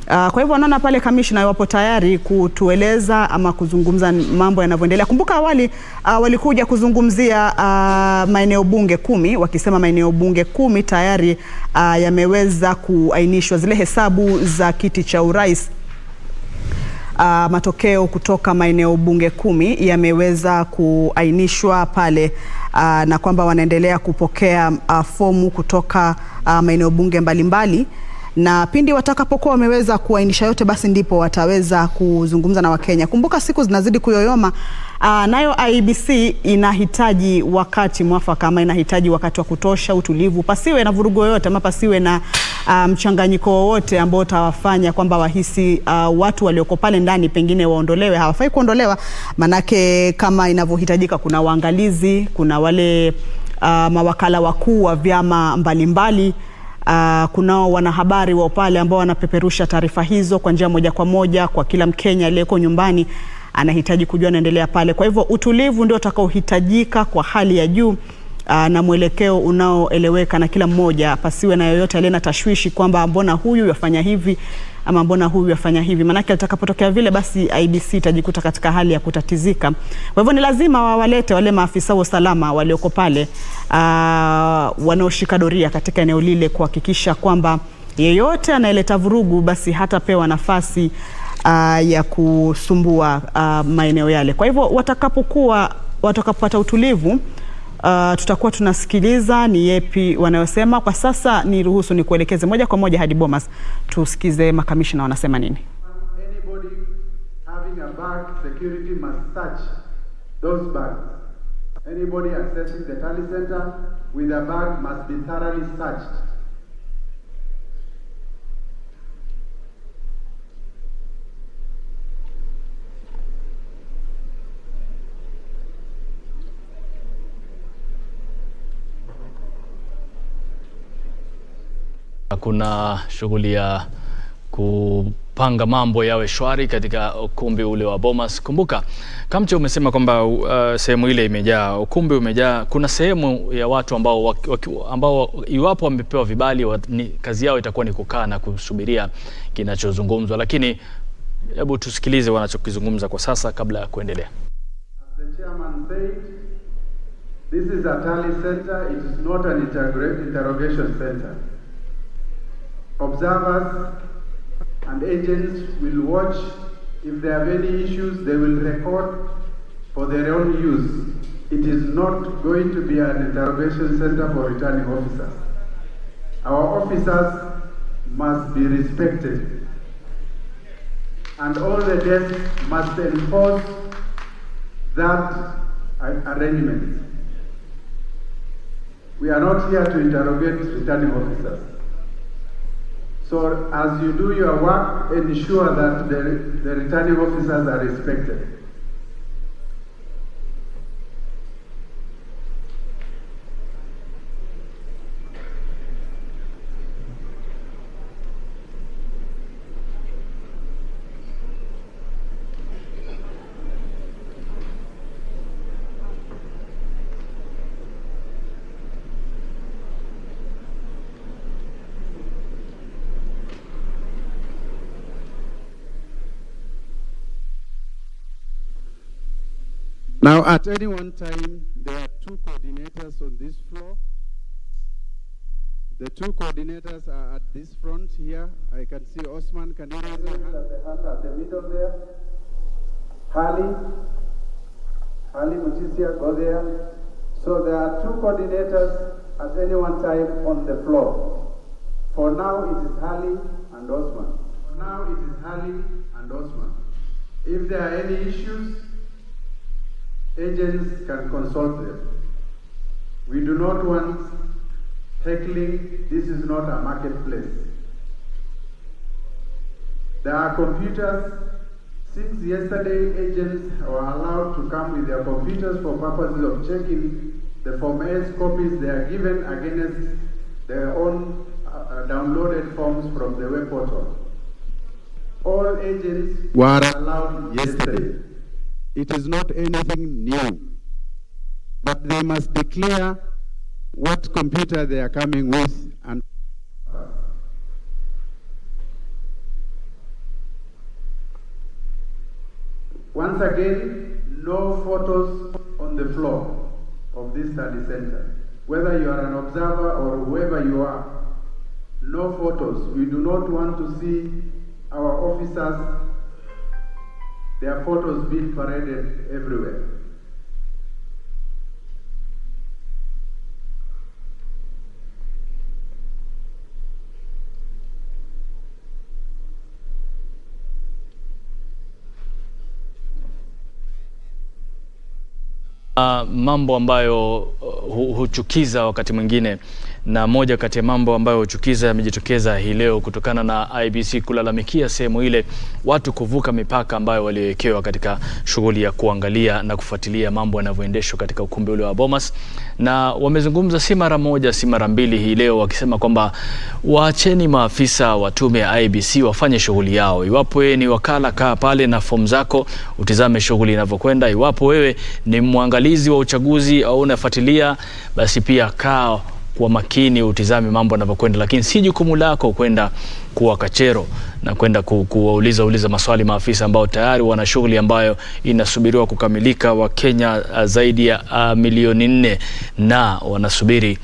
Kwa hivyo naona pale kamishna wapo tayari kutueleza ama kuzungumza mambo yanavyoendelea. Kumbuka awali walikuja kuzungumzia maeneo bunge 10, wakisema maeneo bunge 10 tayari yameweza kuainishwa zile hesabu za kiti cha urais. Matokeo kutoka maeneo bunge 10 yameweza kuainishwa pale, na kwamba wanaendelea kupokea fomu kutoka maeneo bunge mbalimbali, na pindi watakapokuwa wameweza kuainisha yote, basi ndipo wataweza kuzungumza na Wakenya. Kumbuka siku zinazidi kuyoyoma, nayo IEBC inahitaji wakati mwafaka, ama inahitaji wakati wa kutosha, utulivu, pasiwe na vurugu yoyote ama pasiwe na mchanganyiko wowote ambao utawafanya kwamba wahisi watu walioko pale ndani pengine waondolewe. Hawafai kuondolewa, manake kama inavyohitajika kuna waangalizi, kuna wale mawakala wakuu wa vyama mbalimbali, kunao wanahabari wa pale ambao wanapeperusha taarifa hizo kwa njia moja kwa moja kwa kila Mkenya aliyeko nyumbani anahitaji kujua naendelea pale. Kwa hivyo utulivu ndio utakaohitajika kwa hali ya juu, na mwelekeo unaoeleweka na kila mmoja, pasiwe na yoyote aliye na tashwishi kwamba mbona huyu yafanya hivi ama mbona huyu yafanya hivi. Manake atakapotokea vile, basi IEBC itajikuta katika hali ya kutatizika. Kwa hivyo ni lazima wawalete wale maafisa wa usalama walioko pale, wanaoshika doria katika eneo lile, kuhakikisha kwamba yeyote anayeleta vurugu basi hatapewa nafasi ya kusumbua maeneo yale. Kwa hivyo watakapopata utulivu, tutakuwa tunasikiliza ni yepi wanayosema. Kwa sasa ni ruhusu ni kuelekeze moja kwa moja hadi Bomas, tusikize makamishna wanasema nini. Anybody having a bag, security must search those bags. Anybody accessing the tally center with a bag must be thoroughly searched. Kuna shughuli ya panga mambo yawe shwari katika ukumbi ule wa Bomas. Kumbuka Kamche umesema kwamba sehemu ile imejaa, ukumbi umejaa. Kuna sehemu ya watu ambao iwapo wamepewa vibali kazi yao itakuwa ni kukaa na kusubiria kinachozungumzwa, lakini hebu tusikilize wanachokizungumza kwa sasa kabla ya kuendelea. The chairman said, this is a tally center, it is not an interrogation center. Observers and agents will watch. If there are any issues, they will record for their own use. It is not going to be an interrogation center for returning officers. Our officers must be respected, and all the desks must enforce that arrangement. We are not here to interrogate returning officers. So as you do your work, ensure that the returning officers are respected. Now, at any one time, there are 2 coordinators on this floor. The 2 coordinators are at this front here. I can see Osman. Can you raise your hand? At the middle there. Hali Mutisia, go there. So there are 2 coordinators at any one time on the floor. For now, it is Hali and Osman. If there are any issues, agents can consult them. We do not want heckling. This is not a marketplace. There are computers. Since yesterday, agents were allowed to come with their computers for purposes of checking the Form S copies they are given against their own downloaded forms from the web portal. All agents were allowed yesterday. It is not anything new, but they must declare what computer they are coming with. And once again, no photos on the floor of this study center. Whether you are an observer or whoever you are, no photos. We do not want to see our officers, their photos being paraded everywhere. Mambo ambayo huchukiza wakati mwingine, na moja kati ya mambo ambayo huchukiza yamejitokeza hii leo kutokana na IBC kulalamikia sehemu ile watu kuvuka mipaka ambayo waliowekewa katika shughuli ya kuangalia na kufuatilia mambo yanavyoendeshwa katika ukumbi ule wa Bomas. Na wamezungumza si mara moja si mara mbili hii leo wakisema kwamba waacheni maafisa wa tume ya IBC wafanye shughuli yao. Iwapo wewe ni wakala, kaa pale na fomu zako utizame shughuli inavyokwenda. Iwapo wewe ni mwangalizi wa uchaguzi au unafuatilia, basi pia kaa kwa makini utizame mambo yanavyokwenda, lakini si jukumu lako kwenda kuwa kachero na kwenda kuwauliza maswali maafisa ambao tayari wana shughuli ambayo inasubiriwa kukamilika. Wa Kenya zaidi ya milioni 4 na wanasubiri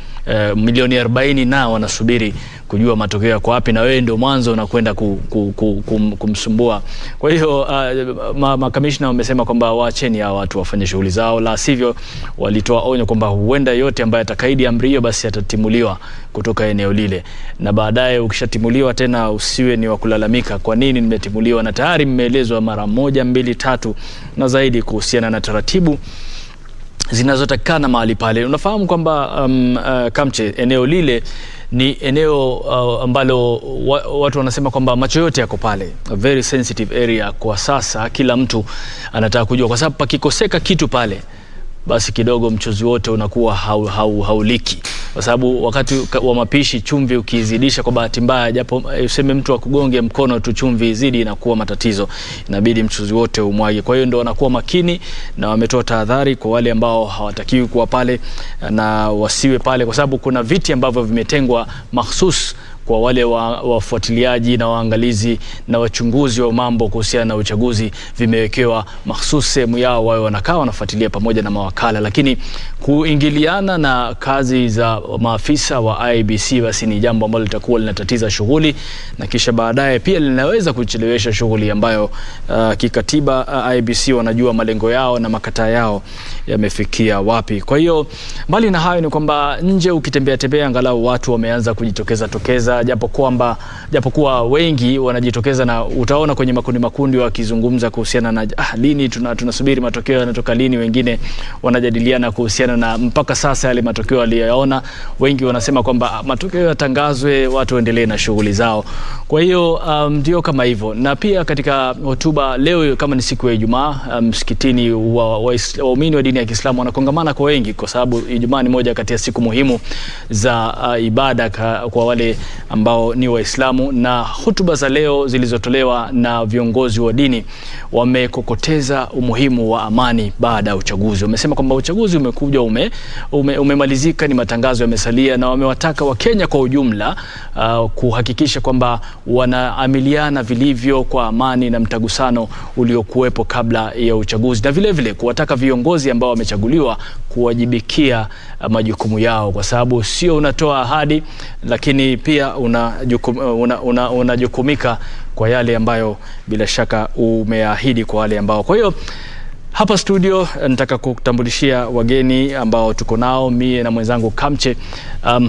milioni 40 na wanasubiri kujua matokeo yako wapi, na wewe ndio mwanzo unakwenda kumsumbua. Kwa hiyo makamishna wamesema kwamba waacheni hao watu wafanye shughuli zao, la sivyo walitoa onyo kwamba huenda yote ambaye atakaidi amri hiyo basi atatimuliwa kutoka eneo lile. Na baadaye ukishatimuliwa tena usiwe ni wakulalamika kwa nini nimetimuliwa, na tayari mmeelezwa mara 1, 2, 3 na zaidi kuhusiana na taratibu zinazotakana mahali pale. Unafahamu kwamba Kamche, eneo lile ni eneo ambalo watu wanasema kwamba macho yote yako pale, a very sensitive area kwa sasa. Kila mtu anataka kujua, kwa sababu pakikoseka kitu pale basi kidogo mchuzi wote unakuwa hauliki. Kwa sababu wakati wa mapishi chumvi ukizidisha kwa bahati mbaya, japo useme mtu akugonge mkono tu chumvi izidi, inakuwa matatizo, inabidi mchuzi wote umwage. Kwa hiyo ndio wanakuwa makini na wametoa tahadhari kwa wale ambao hawatakiwi kuwa pale na wasiwe pale, kwa sababu kuna viti ambavyo vimetengwa mahsus kwa wale wafuatiliaji na waangalizi na wachunguzi wa mambo kuhusiana na uchaguzi, vimewekewa mahsus sehemu yao wao wanakaa wanafuatilia pamoja na mawakala. Lakini kuingiliana na kazi za maafisa wa IEBC basi ni jambo ambalo litakuwa linatatiza shughuli, na kisha baadaye pia linaweza kuchelewesha shughuli ambayo kikatiba IEBC wanajua malengo yao na makataa yao yamefikia wapi. Kwa hiyo mbali na hayo ni kwamba nje ukitembea tembea angalau watu wameanza kujitokeza, japokuwa wengi wanajitokeza, na utaona kwenye makundi wakizungumza kuhusiana na lini tunasubiri matokeo yanatoka lini. Wengine wanajadiliana kuhusiana na mpaka sasa yale matokeo aliyoyaona. Wengi wanasema kwamba matokeo yatangazwe, watu waendelee na shughuli zao. Kwa hiyo ndio kama hivyo. Na pia katika hotuba leo, kama ni siku ya Ijumaa, msikitini waumini wa dini ya Kiislamu wanakongamana kwa wengi, kwa sababu Ijumaa ni moja kati ya siku muhimu za ibada kwa wale ambao ni Waislamu. Na hotuba za leo zilizotolewa na viongozi wa dini wamekokoteza umuhimu wa amani baada ya uchaguzi. Wamesema kwamba uchaguzi umekuja umemalizika, ni matangazo yamesalia, na wamewataka Wakenya kwa ujumla kuhakikisha kwamba wanaamiliana vilivyo kwa amani na mtagusano uliokuwepo kabla ya uchaguzi, na vile vile kuwataka viongozi ambao wamechaguliwa kuwajibikia majukumu yao, kwa sababu sio unatoa ahadi lakini pia unajukumika kwa yale ambayo bila shaka umeahidi kwa wale ambao. Kwa hiyo hapa studio nataka kutambulishia wageni ambao tuko nao, mie na mwenzangu Kamche.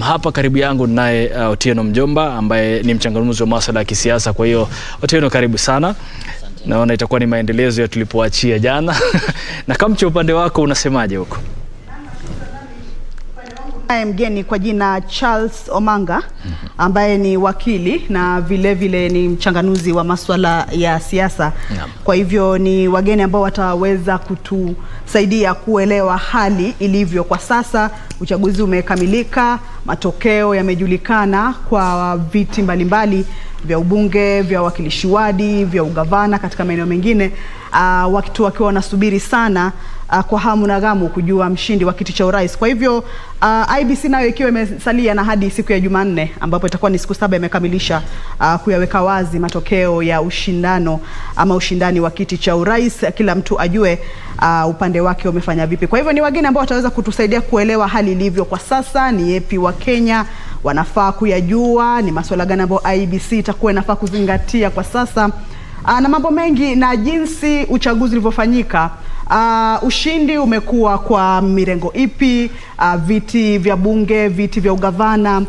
Hapa karibu yangu naye Otieno Mjomba ambaye ni mchanganuzi wa masuala ya kisiasa. Kwa hiyo Otieno, karibu sana. Naona itakuwa ni maendelezo ya tulipoachia jana. Na Kamche, upande wako unasemaje huko? Mgeni kwa jina Charles Omanga ambaye ni wakili na vile vile ni mchanganuzi wa masuala ya siasa. Kwa hivyo ni wageni ambao wataweza kutusaidia kuelewa hali ilivyo kwa sasa. Uchaguzi umekamilika, matokeo yamejulikana kwa viti mbalimbali vya ubunge, vya wakilishi wadi, vya ugavana katika maeneo mengine. Watu wakiwa wanasubiri sana kwa hamu na gamu kujua mshindi wa kiti cha urais. Kwa hivyo IEBC nayo ikiwa imesalia na hadi siku ya Jumanne ambapo itakuwa ni siku 7 imekamilisha kuyaweka wazi matokeo ya ushindani wa kiti cha urais, kila mtu ajue upande wake umefanya vipi. Kwa hivyo ni wageni ambao wataweza kutusaidia kuelewa hali ilivyo kwa sasa, ni yapi wa Kenya wanafaa kuyajua, ni masuala gani ambayo IEBC itakuwa inafaa kuzingatia kwa sasa, na mambo mengi, na jinsi uchaguzi ulivyofanyika. Ushindi umekuwa kwa mirengo ipi, viti vya bunge, viti vya ugavana,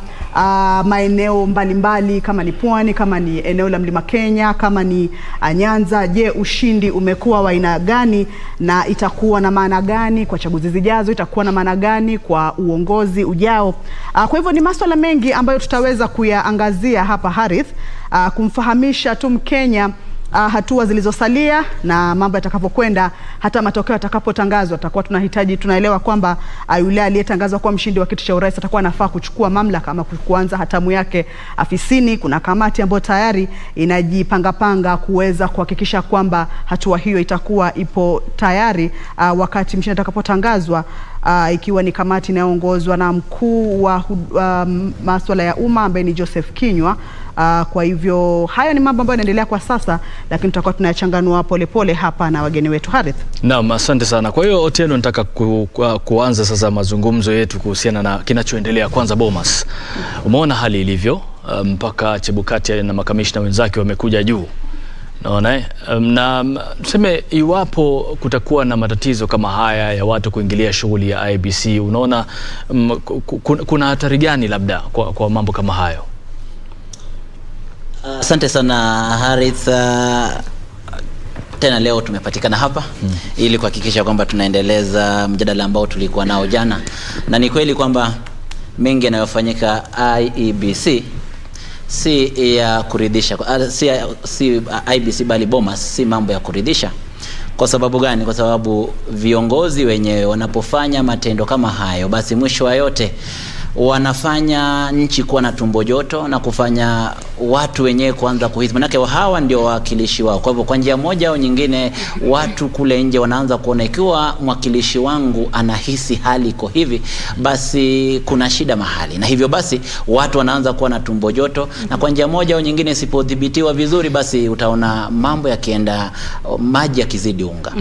maeneo mbalimbali, kama ni pwani, kama ni eneo la Mlima Kenya, kama ni Nyanza. Je, ushindi umekuwa wa aina gani na itakuwa na maana gani kwa chaguzi zijazo, itakuwa na maana gani kwa uongozi ujao? Kwa hivyo ni masuala mengi ambayo tutaweza kuyaangazia hapa Harith, kumfahamisha tu Mkenya hatua zilizosalia na mambo yatakapokwenda, hata matokeo yatakapotangazwa. Tunaelewa kwamba yule aliyetangazwa kuwa mshindi wa kiti cha urais atakuwa anafaa kuchukua mamlaka ama kuanza hatamu yake afisini. Kuna kamati ambayo tayari inajipanga kuweza kuhakikisha kwamba hatua hiyo itakuwa ipo tayari wakati mshindi atakapotangazwa, ikiwa ni kamati inayoongozwa na mkuu wa masuala ya umma ambaye ni Joseph Kinyua. Kwa hivyo hayo ni mambo ambayo yanaendelea kwa sasa, lakini tutakuwa tunayachanganua polepole hapa na wageni wetu Harith. Naam, asante sana. Kwa hiyo Otieno, nataka kuanza sasa mazungumzo yetu kuhusiana na kinachoendelea. Kwanza Bomas, umeona hali ilivyo, mpaka Chebukati na makamishna wenzake wamekuja juu. Naona na tuseme iwapo kutakuwa na matatizo kama haya ya watu kuingilia shughuli ya IEBC, unaona kuna hatari gani labda kwa mambo kama hayo? Asante sana Harith. Tena leo tumepatikana hapa ili kuhakikisha kwamba tunaendeleza mjadala ambao tulikuwa nao jana, na ni kweli kwamba mengi yanayofanyika IEBC si ya kuridhisha, si IEBC bali Bomas, si mambo ya kuridhisha, Kwa sababu gani? Kwa sababu viongozi wenyewe wanapofanya matendo kama hayo, basi mwisho wa yote wanafanya nchi kuwa na tumbo joto na kufanya watu wenyewe kuanza kuhisi, manake hawa ndio wawakilishi wao. Kwa hivyo kwa njia moja au nyingine watu kule nje wanaanza kuona ikiwa mwakilishi wangu anahisi hali iko hivi, basi kuna shida mahali, na hivyo basi watu wanaanza kuwa na tumbo joto, na kwa njia moja au nyingine isipodhibitiwa vizuri, basi utaona mambo yakienda maji yakizidi unga.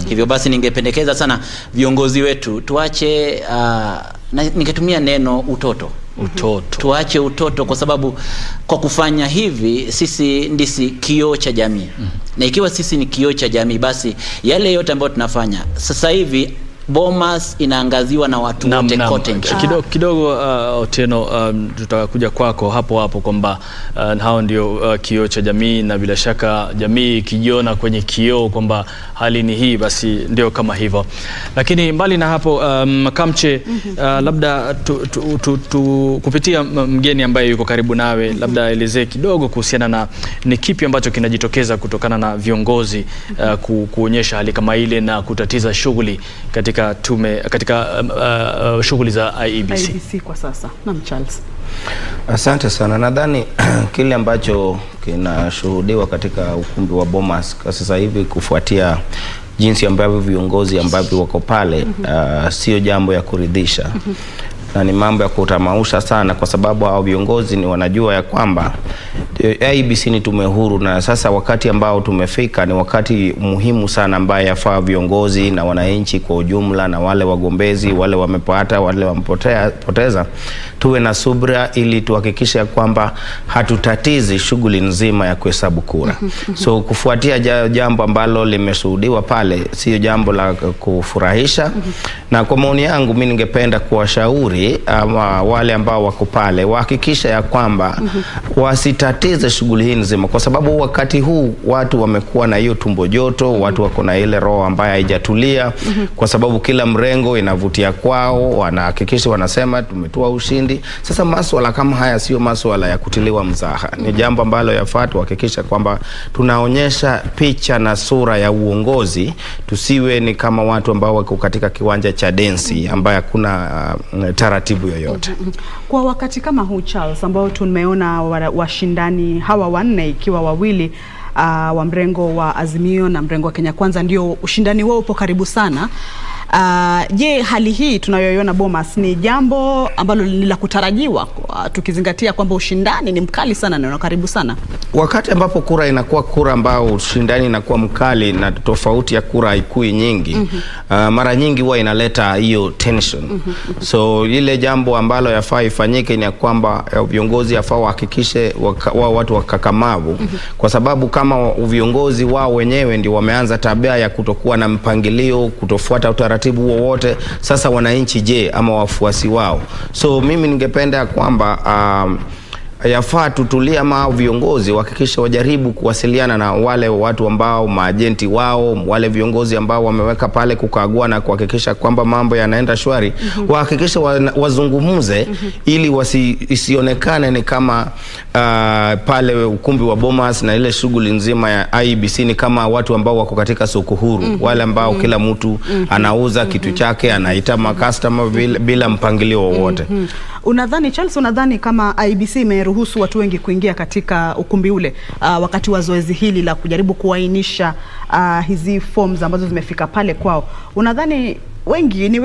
Hivyo basi ningependekeza sana viongozi wetu tuache na ningetumia neno utoto. Tuache utoto, kwa sababu kwa kufanya hivi sisi ndisi kioo cha jamii. Na ikiwa sisi ni kioo cha jamii, basi yale yote ambayo tunafanya sasa hivi Bomas inaangaziwa na watu wote kote nchini. Kidogo Otieno, tutakuja kwako hapo kwamba hao ndio kioo cha jamii, na bila shaka jamii ikijiona kwenye kioo kwamba hali ni hii, basi ndio kama hivyo. Lakini mbali na hapo Kamche, labda kupitia mgeni ambaye yuko karibu nawe, labda elezee kidogo kuhusiana na ni kipi ambacho kinajitokeza kutokana na viongozi kuonyesha hali kama ile na kutatiza shughuli katika shughuli za IEBC kwa sasa. Naam, Charles. Asante sana. Nadhani kile ambacho kinashuhudiwa katika ukumbi wa Bomas kwa sasa hivi kufuatia jinsi ambavyo viongozi ambavyo wako pale sio jambo ya kuridhisha. Na ni mambo ya kutamausha sana, kwa sababu hao viongozi ni wanajua ya kwamba IEBC ni tume huru, na sasa wakati ambao tumefika ni wakati muhimu sana ambaye yafaa viongozi na wananchi kwa ujumla na wale wagombezi, wale wamepata, wale wamepoteza, tuwe na subira ili tuhakikishe kwamba hatutatizi shughuli nzima ya kuhesabu kura. So kufuatia jambo ambalo limeshuhudiwa pale sio jambo la kufurahisha, na kwa maoni yangu mimi ningependa kuwashauri wale ambao wako pale wahakikisha ya kwamba wasitatize shughuli hii nzima, kwa sababu wakati huu watu wamekuwa na hiyo tumbo joto, watu wako na ile roho ambayo haijatulia, kwa sababu kila mrengo inavutia kwao, wanahakikisha wanasema tumetoa ushindi. Sasa masuala kama haya sio masuala ya kutiliwa mzaha, ni jambo ambalo yafaa tuhakikisha kwamba tunaonyesha picha na sura ya uongozi, tusiwe ni kama watu ambao wako katika kiwanja cha densi ambaye hakuna taratibu yoyote. Kwa wakati kama huu Charles, ambao tumeona washindani hawa wanne ikiwa wawili wa mrengo wa Azimio na mrengo wa Kenya Kwanza ndio ushindani wao upo karibu sana. Je, hali hii tunayoiona Bomas ni jambo ambalo ni la kutarajiwa tukizingatia kwamba ushindani ni mkali sana na karibu sana? Wakati ambapo kura inakuwa kura ambao ushindani inakuwa mkali na tofauti ya kura haikui nyingi, mara nyingi huwa inaleta hiyo tension. So ile jambo ambalo yafaa ifanyike ni kwamba viongozi yafaa wahakikishe watu wakakamavu, kwa sababu kama viongozi wao wenyewe ndio wameanza tabia ya kutokuwa na mpangilio, kutofuata utaratibu wowote, sasa wananchi je ama wafuasi wao? So mimi ningependa kwamba yafaa tutulia ama viongozi wahakikisha wajaribu kuwasiliana na wale watu ambao maajenti wao, wale viongozi ambao wameweka pale kukagua na kuhakikisha kwamba mambo yanaenda shwari, wahakikisha wazungumuze ili isionekane ni kama pale ukumbi wa Bomas na ile shughuli nzima ya IEBC ni kama watu ambao wako katika soko huru, wale ambao kila mtu anauza kitu chake, anaita makastoma bila mpangilio wowote. Unadhani Charles, unadhani kama IEBC imeruhusu watu wengi kuingia katika ukumbi ule wakati wa zoezi hili la kujaribu kuainisha hizi forms ambazo zimefika pale kwao, unadhani wengi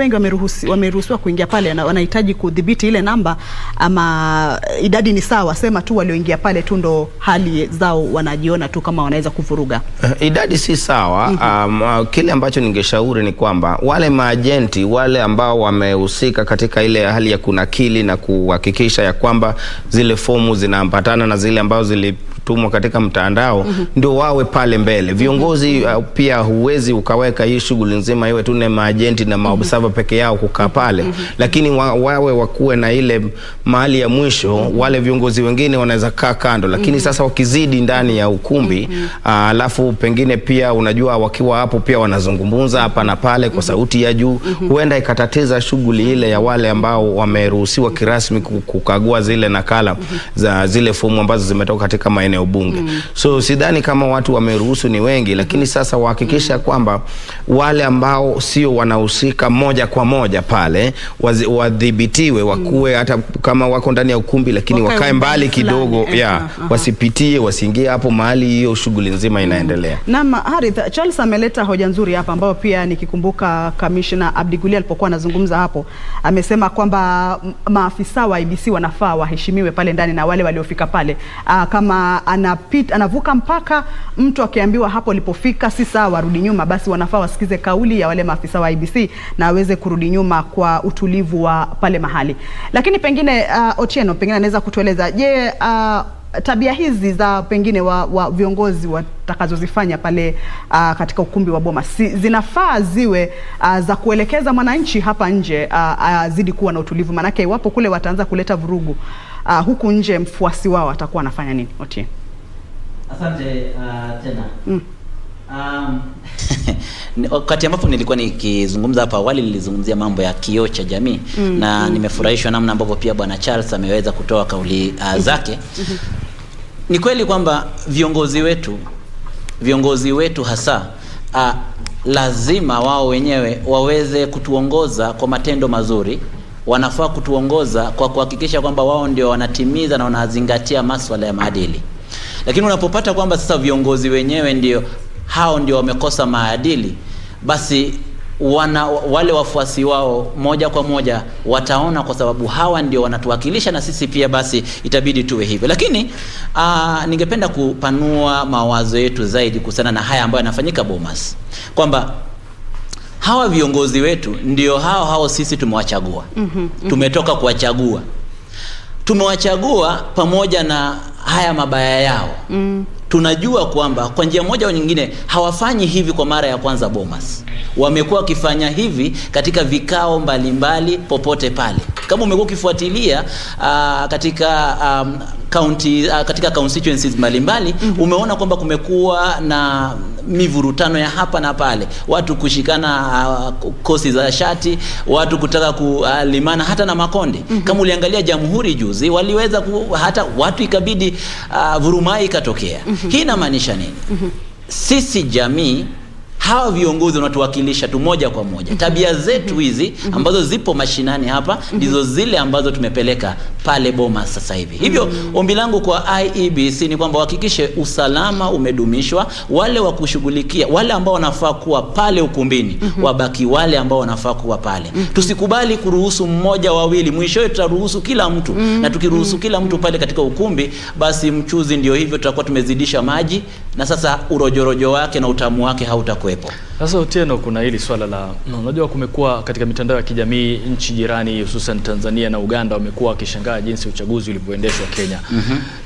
wameruhusiwa kuingia pale na wanahitaji kudhibiti ile namba, ama idadi ni sawa, sema tu walioingia pale tu ndo hali zao wanajiona tu kama wanaweza kuvuruga? Idadi si sawa. Kile ambacho ningeshauri ni kwamba wale maajenti, wale ambao wamehusika katika ile hali ya kunakili na kuhakikisha ya kwamba zile fomu zinaambatana na zile ambazo zilitumwa katika mtandao, ndio wawe pale mbele. Viongozi pia huwezi ukaweka hii shughuli nzima iwe tu ni maajenti na maobserver peke yao kukaa pale, lakini wawe wakuwe na ile mahali ya mwisho, wale viongozi wengine wanaweza kaa kando, lakini sasa wakizidi ndani ya ukumbi, alafu pengine pia unajua wakiwa hapo pia wanazungumza hapa na pale kwa sauti ya juu, huenda ikatatiza shughuli ile ya wale ambao wameruhusiwa kirasmi kukagua zile nakala za zile fomu ambazo zimetoka katika maeneo eneo bunge. So sidhani kama watu wameruhusu ni wengi, lakini sasa wahakikisha kwamba wale ambao sio wanahusika moja kwa moja pale wadhibitiwe, wakuwe hata kama wako ndani ya ukumbi lakini wakae mbali kidogo, wasipitie, wasiingie hapo mahali hiyo shughuli nzima inaendelea. Na Harith, Charles ameleta hoja nzuri hapa ambayo pia nikikumbuka Commissioner Abdiguli alipokuwa anazungumza hapo, amesema kwamba maafisa wa IEBC wanafaa waheshimiwe pale ndani na wale waliofika pale. Kama anavuka mpaka, mtu akiambiwa hapo alipofika si sawa warudi nyuma, basi wanafaa wasikize kauli ya wale maafisa wa IEBC na aweze kurudi nyuma kwa utulivu wa pale mahali. Lakini pengine Otieno pengine anaweza kutueleza, je, tabia hizi za pengine wa viongozi watakazozifanya pale katika ukumbi wa Bomas zinafaa ziwe za kuelekeza mwananchi hapa nje azidi kuwa na utulivu? Manake iwapo kule wataanza kuleta vurugu, huku nje mfuasi wao atakuwa anafanya nini? Otieno. Asante tena. Wakati ambapo nilikuwa nikizungumza hapa awali nilizungumzia mambo ya kioo cha jamii, na nimefurahishwa namna ambavyo pia Bwana Charles ameweza kutoa kauli zake. Ni kweli kwamba viongozi wetu hasa lazima wao wenyewe waweze kutuongoza kwa matendo mazuri. Wanafaa kutuongoza kwa kuhakikisha kwamba wao ndio wanatimiza na wanazingatia masuala ya maadili. Lakini unapopata kwamba sasa viongozi wenyewe hao ndio wamekosa maadili, basi wale wafuasi wao moja kwa moja wataona kwa sababu hawa ndio wanatuwakilisha na sisi pia basi itabidi tuwe hivyo. Lakini ningependa kupanua mawazo yetu zaidi kuhusiana na haya ambayo yanafanyika Bomas, kwamba hawa viongozi wetu ndio hao sisi tumewachagua. Tumetoka kuwachagua. Tumewachagua pamoja na haya mabaya yao. Tunajua kwamba kwa njia moja au nyingine hawafanyi hivi kwa mara ya kwanza Bomas. Wamekuwa wakifanya hivi katika vikao mbalimbali popote pale. Kama umekuwa ukifuatilia katika katika constituencies mbalimbali, umeona kwamba kumekuwa na mivurutano ya hapa na pale, watu kushikana kosi za shati, watu kutaka kulimana hata na makonde. Kama uliangalia Jamhuri juzi, waliweza hata watu ikabidi vurumai ikatokea. Hii inamaanisha nini? Sisi jamii, hawa viongozi wanatuwakilisha tu moja kwa moja. Tabia zetu hizi ambazo zipo mashinani hapa ndizo zile ambazo tumepeleka pale Bomas sasa hivi. Hivyo ombi langu kwa IEBC ni kwamba wahakikishe usalama umedumishwa, wale wa kushughulikia wale ambao wanafaa kuwa pale ukumbini wabaki wale ambao wanafaa kuwa pale. Tusikubali kuruhusu mmoja wawili, mwishowe tutaruhusu kila mtu. Na tukiruhusu kila mtu pale katika ukumbi, basi mchuzi ndio hivyo tutakuwa tumezidisha maji, na sasa urojorojo wake na utamu wake hautakuwepo. Sasa Otieno, kuna hili swala la unajua kumekuwa katika mitandao ya kijamii nchi jirani hususan Tanzania na Uganda wamekuwa wakishangaa jinsi uchaguzi ulivyoendeshwa Kenya.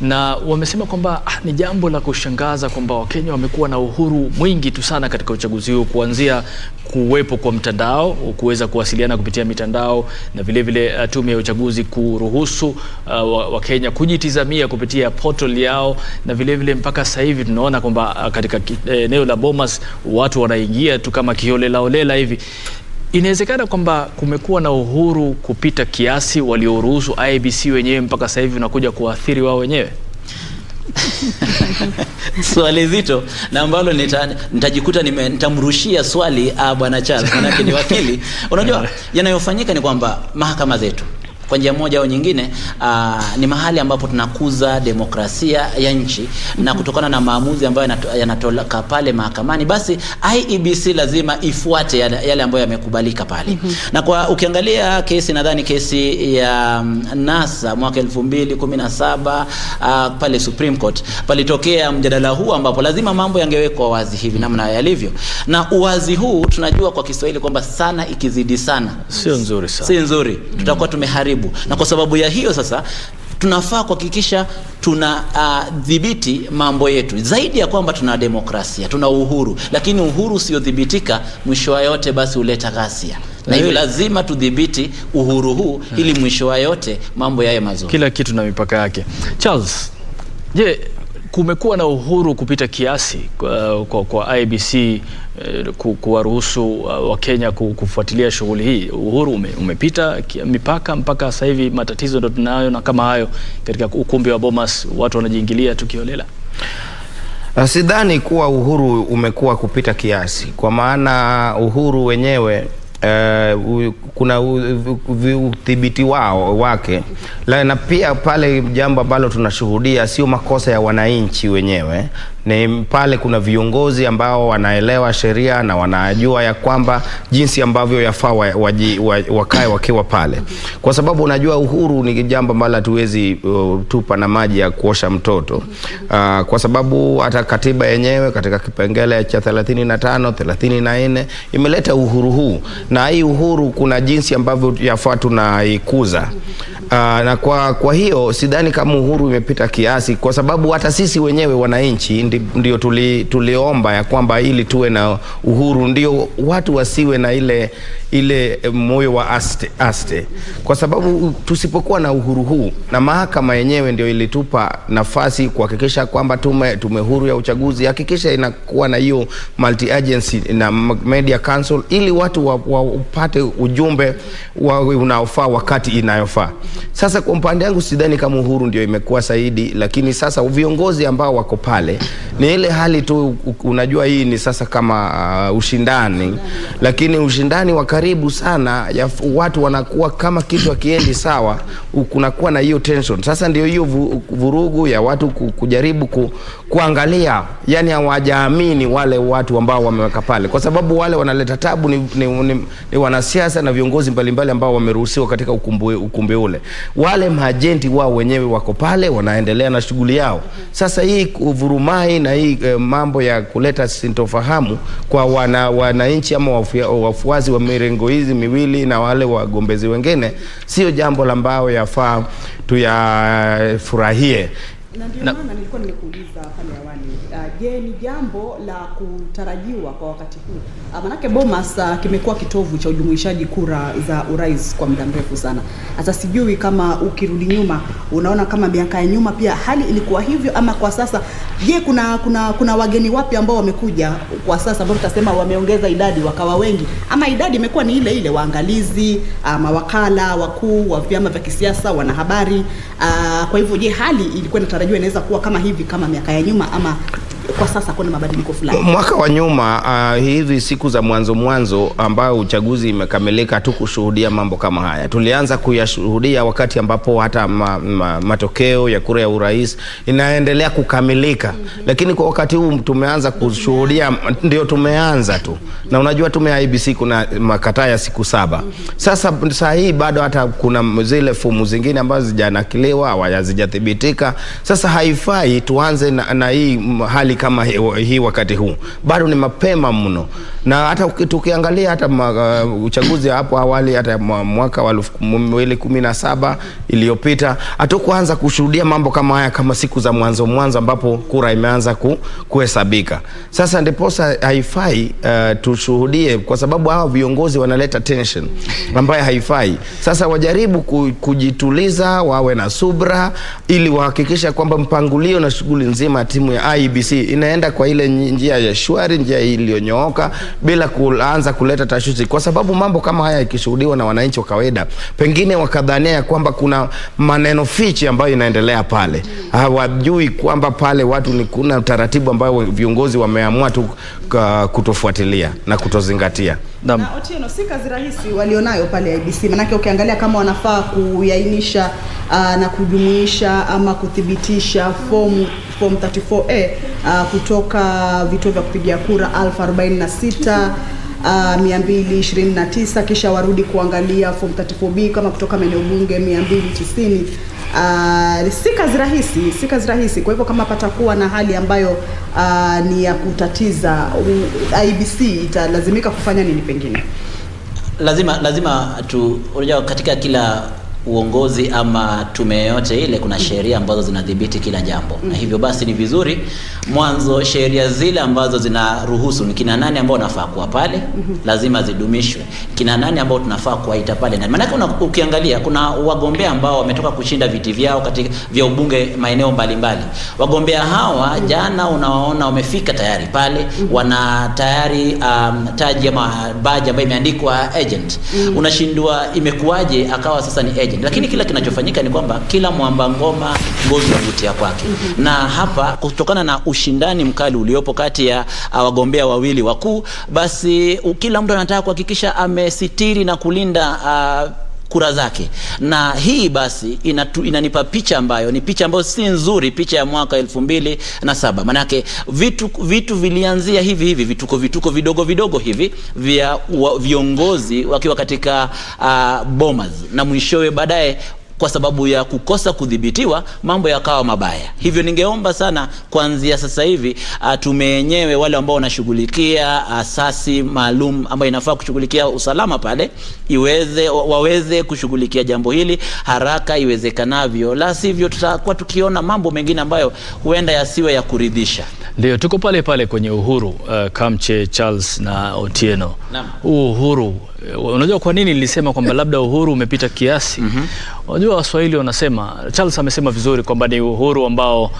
Na wamesema kwamba ni jambo la kushangaza kwamba Wakenya wamekuwa na uhuru mwingi tu sana katika uchaguzi huu, kuanzia kuwepo kwa mtandao, kuweza kuwasiliana kupitia mitandao, na vile vile tume ya uchaguzi kuruhusu Wakenya kujitizamia kupitia portal yao, na vile vile mpaka sasa hivi tunaona kwamba katika eneo la Bomas watu wanaingia tu kama kiholela hivi. Inawezekana kwamba kumekuwa na uhuru kupita kiasi walioruhusu IEBC wenyewe mpaka sasa hivi unakuja kuathiri wao wenyewe? Swali zito na ambalo nitajikuta nitamrushia swali Bwana Charles, manake ni wakili. Unajua yanayofanyika ni kwamba mahakama zetu kwa njia moja au nyingine ni mahali ambapo tunakuza demokrasia ya nchi, na kutokana na maamuzi ambayo yanatoka pale mahakamani, basi IEBC lazima ifuate yale ambayo yamekubalika pale. Na kwa ukiangalia kesi, nadhani kesi ya NASA mwaka 2017 pale Supreme Court, palitokea mjadala huu ambapo lazima mambo yangewekwa wazi hivi namna yalivyo. Na uwazi huu tunajua kwa Kiswahili kwamba sana ikizidi sana sio nzuri sana. Si nzuri. Tutakuwa tumeharibu. Na kwa sababu ya hiyo sasa tunafaa kuhakikisha tuna dhibiti mambo yetu. Zaidi ya kwamba tuna demokrasia, tuna uhuru, lakini uhuru usiodhibitika mwisho wa yote basi huleta ghasia. Na hivyo lazima tudhibiti uhuru huu ili mwisho wa yote mambo yawe mazuri. Kila kitu na mipaka yake. Charles, je, kumekuwa na uhuru kupita kiasi kwa IEBC kuwaruhusu Wakenya kufuatilia shughuli hii? Uhuru umepita mipaka mpaka sasa hivi matatizo ndio tunayo, na kama hayo katika ukumbi wa Bomas watu wanajiingilia tukiholela? Sidhani kuwa uhuru umekuwa kupita kiasi, kwa maana uhuru wenyewe kuna udhibiti wake na pia pale jambo ambalo tunashuhudia sio makosa ya wananchi wenyewe, ni pale kuna viongozi ambao wanaelewa sheria na wanajua ya kwamba jinsi ambavyo yafaa wakae wakiwa pale, kwa sababu unajua uhuru ni jambo ambalo hatuwezi tupa na maji ya kuosha mtoto, kwa sababu hata katiba yenyewe katika kipengele cha 35 34 imeleta uhuru huu, na hii uhuru kuna jinsi ambavyo yafaa tunaikuza, na kwa hiyo sidhani kama uhuru imepita kiasi, kwa sababu hata sisi wenyewe wananchi ndio tuliomba ya kwamba ili tuwe na uhuru, ndio watu wasiwe na ile moyo wa aste, kwa sababu tusipokuwa na uhuru huu, na mahakama yenyewe ndio ilitupa nafasi kuhakikisha kwamba tume huru ya uchaguzi hakikisha inakuwa na hiyo multi agency na media council, ili watu wapate ujumbe unaofaa wakati inayofaa. Sasa kwa upande wangu sidhani kama uhuru ndio imekuwa zaidi, lakini sasa viongozi ambao wako pale ni ile hali tu, unajua hii ni sasa kama ushindani, lakini ushindani wa karibu sana ya watu wanakuwa kama kitu hakiendi sawa, kunakuwa na hiyo tension. Sasa ndio hiyo vurugu ya watu kujaribu kuangalia, yani hawajaamini wale watu ambao wameweka pale, kwa sababu wale wanaleta tabu ni wanasiasa na viongozi mbalimbali ambao wameruhusiwa katika ukumbi ule. Wale maajenti wao wenyewe wako pale wanaendelea na shughuli yao. Sasa hii vurumai na hii mambo ya kuleta sintofahamu kwa wananchi ama wafuasi wa mirengo hizi miwili na wale wagombezi wengine, sio jambo ambalo yafaa tuyafurahie. Na ndio maana nilikuwa nimekuuliza pale awali, je, ni jambo la kutarajiwa kwa wakati huu? Manake Bomas kimekuwa kitovu cha ujumuishaji kura za urais kwa muda mrefu sana. Hata sijui kama ukirudi nyuma unaona kama miaka ya nyuma pia hali ilikuwa hivyo, ama kwa sasa je, kuna wageni wapi ambao wamekuja kwa sasa ambao tutasema wameongeza idadi wakawa wengi, ama idadi imekuwa ni ile ile, waangalizi, mawakala wakuu wa vyama vya kisiasa, wanahabari? Kwa hivyo je, hali ilikuwa inatarajiwa inaweza kuwa kama hivi kama miaka ya nyuma, ama kwa sasa kuna mabadiliko fulani? Mwaka wa nyuma hivi siku za mwanzo ambao uchaguzi imekamilika tu kushuhudia mambo kama haya. Tulianza kuyashuhudia wakati ambapo hata matokeo ya kura ya urais inaendelea kukamilika. Lakini kwa wakati huu tumeanza kushuhudia, ndio tumeanza tu. Na unajua tume ya IBC kuna makataa ya siku 7. Sasa saa hii bado hata kuna zile fomu zingine ambazo zijanakiliwa au hazijathibitika. Sasa haifai tuanze na hii hali kama hii wakati huu. Bado ni mapema mno. Na hata tukiangalia hata uchaguzi hapo awali, hata mwaka wa 2017 iliyopita, hatukuanza kushuhudia mambo kama haya kama siku za mwanzo ambapo kura imeanza kuhesabika. Sasa ndiposa haifai tushuhudie, kwa sababu hao viongozi wanaleta tension ambayo haifai. Sasa wajaribu kujituliza, wawe na subra, ili wahakikisha kwamba mpangilio na shughuli nzima timu ya IBC inaenda kwa ile njia ya shwari, njia iliyonyooka, bila kuanza kuleta tashwishi, kwa sababu mambo kama haya ikishuhudiwa na wananchi wa kawaida, pengine wakadhania kwamba kuna maneno fichi ambayo inaendelea pale. Hawajui kwamba pale watu ni kuna taratibu ambayo viongozi wameamua tu kutofuatilia na kutozingatia. Na Otieno, si kazi rahisi walionayo pale IBC, manake ukiangalia kama wanafaa kuyainisha na kujumuisha ama kuthibitisha form 34A kutoka vituo vya kupigia kura 1046,229, kisha warudi kuangalia form 34B kama kutoka maeneo bunge 290. Si kazi rahisi. Kwa hivyo kama patakuwa na hali ambayo ni ya kutatiza, IBC italazimika kufanya nini? Pengine lazima unajua katika kila uongozi ama tume yote ile kuna sheria ambazo zinadhibiti kila jambo. Na hivyo basi ni vizuri mwanzo sheria zile ambazo zinaruhusu ni kina nani ambao wanafaa kuwa pale, lazima zidumishwe. Kina nani ambao tunafaa kuwaita pale. Na maana ukiangalia kuna wagombea ambao wametoka kushinda viti vyao katika vya ubunge maeneo mbalimbali. Wagombea hawa jana unaona wamefika tayari pale, wana tayari taji ama badge ambayo imeandikwa agent. Unashindwa imekuaje akawa sasa ni agent. legend, lakini kila kinachofanyika ni kwamba kila mwamba ngoma ngozi yavutia kwake. Na hapa kutokana na ushindani mkali uliopo kati ya wagombea wawili wakuu, basi kila mtu anataka kuhakikisha amesitiri na kulinda kura zake. Na hii basi inanipa picha ambayo ni picha ambayo si nzuri, picha ya mwaka 2007. Manake vitu vilianzia hivi vituko vidogo hivi vya viongozi wakiwa katika bomas, na mwishowe baadaye kwa sababu ya kukosa kudhibitiwa mambo yakawa mabaya. Hivyo ningeomba sana kuanzia sasa hivi tume yenyewe, wale ambao wanashughulikia asasi maalum ambayo inafaa kushughulikia usalama pale, waweze kushughulikia jambo hili haraka iwezekanavyo, la sivyo tutakuwa tukiona mambo mengine ambayo huenda yasiwe ya kuridhisha. Ndio tuko pale kwenye Uhuru, Kamche, Charles na Otieno. Uhuru, unajua kwa nini nilisema kwamba labda Uhuru umepita kiasi? Unajua Waswahili wanasema, Charles amesema vizuri kwamba ni uhuru ambao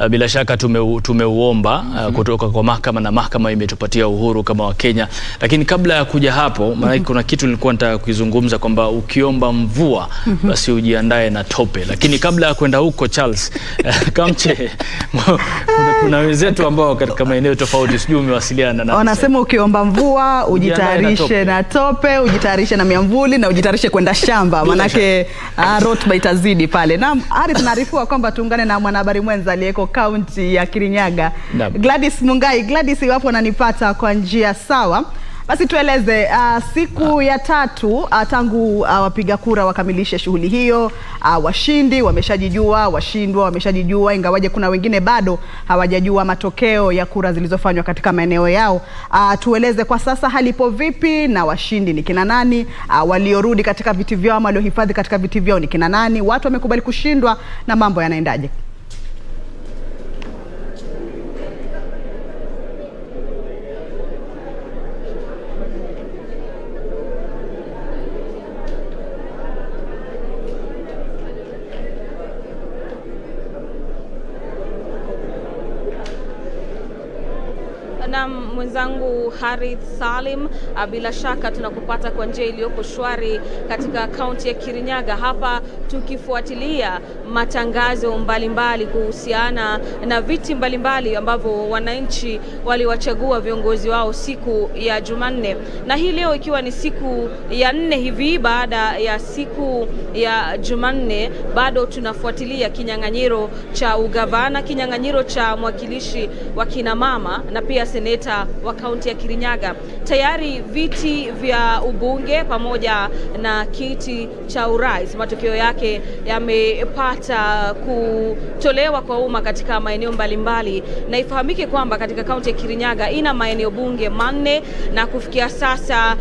bila shaka tumeuomba kutoka kwa mahakama, na mahakama imetupatia uhuru kama wa Kenya. Lakini kabla ya kuja hapo, maana kuna kitu nilikuwa nataka kuizungumza kwamba ukiomba mvua basi ujiandae na tope. Lakini kabla ya kwenda huko Charles, Kamche, kuna wenzetu ambao katika maeneo tofauti, sijui umewasiliana na wanasema ukiomba mvua ujitayarishe na tope, ujitayarishe na miamvuli, na ujitayarishe kwenda shamba, manake rotba itazidi pale. Na hadi tunaarifiwa kwamba tuungane na mwanahabari mwenza aliyeko kaunti ya Kirinyaga, Gladys Mungai. Gladys, iwapo unanipata kwa njia sawa, basi tueleze siku ya 3 tangu wapiga kura wakamilishe shughuli hiyo. Washindi wameshajijua, washindwa wameshajijua, ingawaje kuna wengine bado hawajajua matokeo ya kura zilizofanywa katika maeneo yao. Tueleze kwa sasa halipo vipi, na washindi ni kina nani? Waliorudi katika viti vyao, waliohifadhi katika viti vyao ni kina nani? Watu wamekubali kushindwa, na mambo yanaendaje? Na mwenzangu Harith Salim, bila shaka tunakupata kwa njia iliyoko shwari katika kaunti ya Kirinyaga, hapa tukifuatilia matangazo mbalimbali kuhusiana na viti mbalimbali ambavyo wananchi waliwachagua viongozi wao siku ya Jumanne. Na hii leo ikiwa ni siku ya 4 hivi baada ya siku ya Jumanne, bado tunafuatilia kinyang'anyiro cha ugavana, kinyang'anyiro cha mwakilishi wa kina mama na pia seneta wa kaunti ya Kirinyaga. Tayari viti vya ubunge pamoja na kiti cha urais, matokeo yake yamepata kutolewa kwa umma katika maeneo mbalimbali. Na ifahamike kwamba katika kaunti ya Kirinyaga ina maeneo bunge 4, na kufikia sasa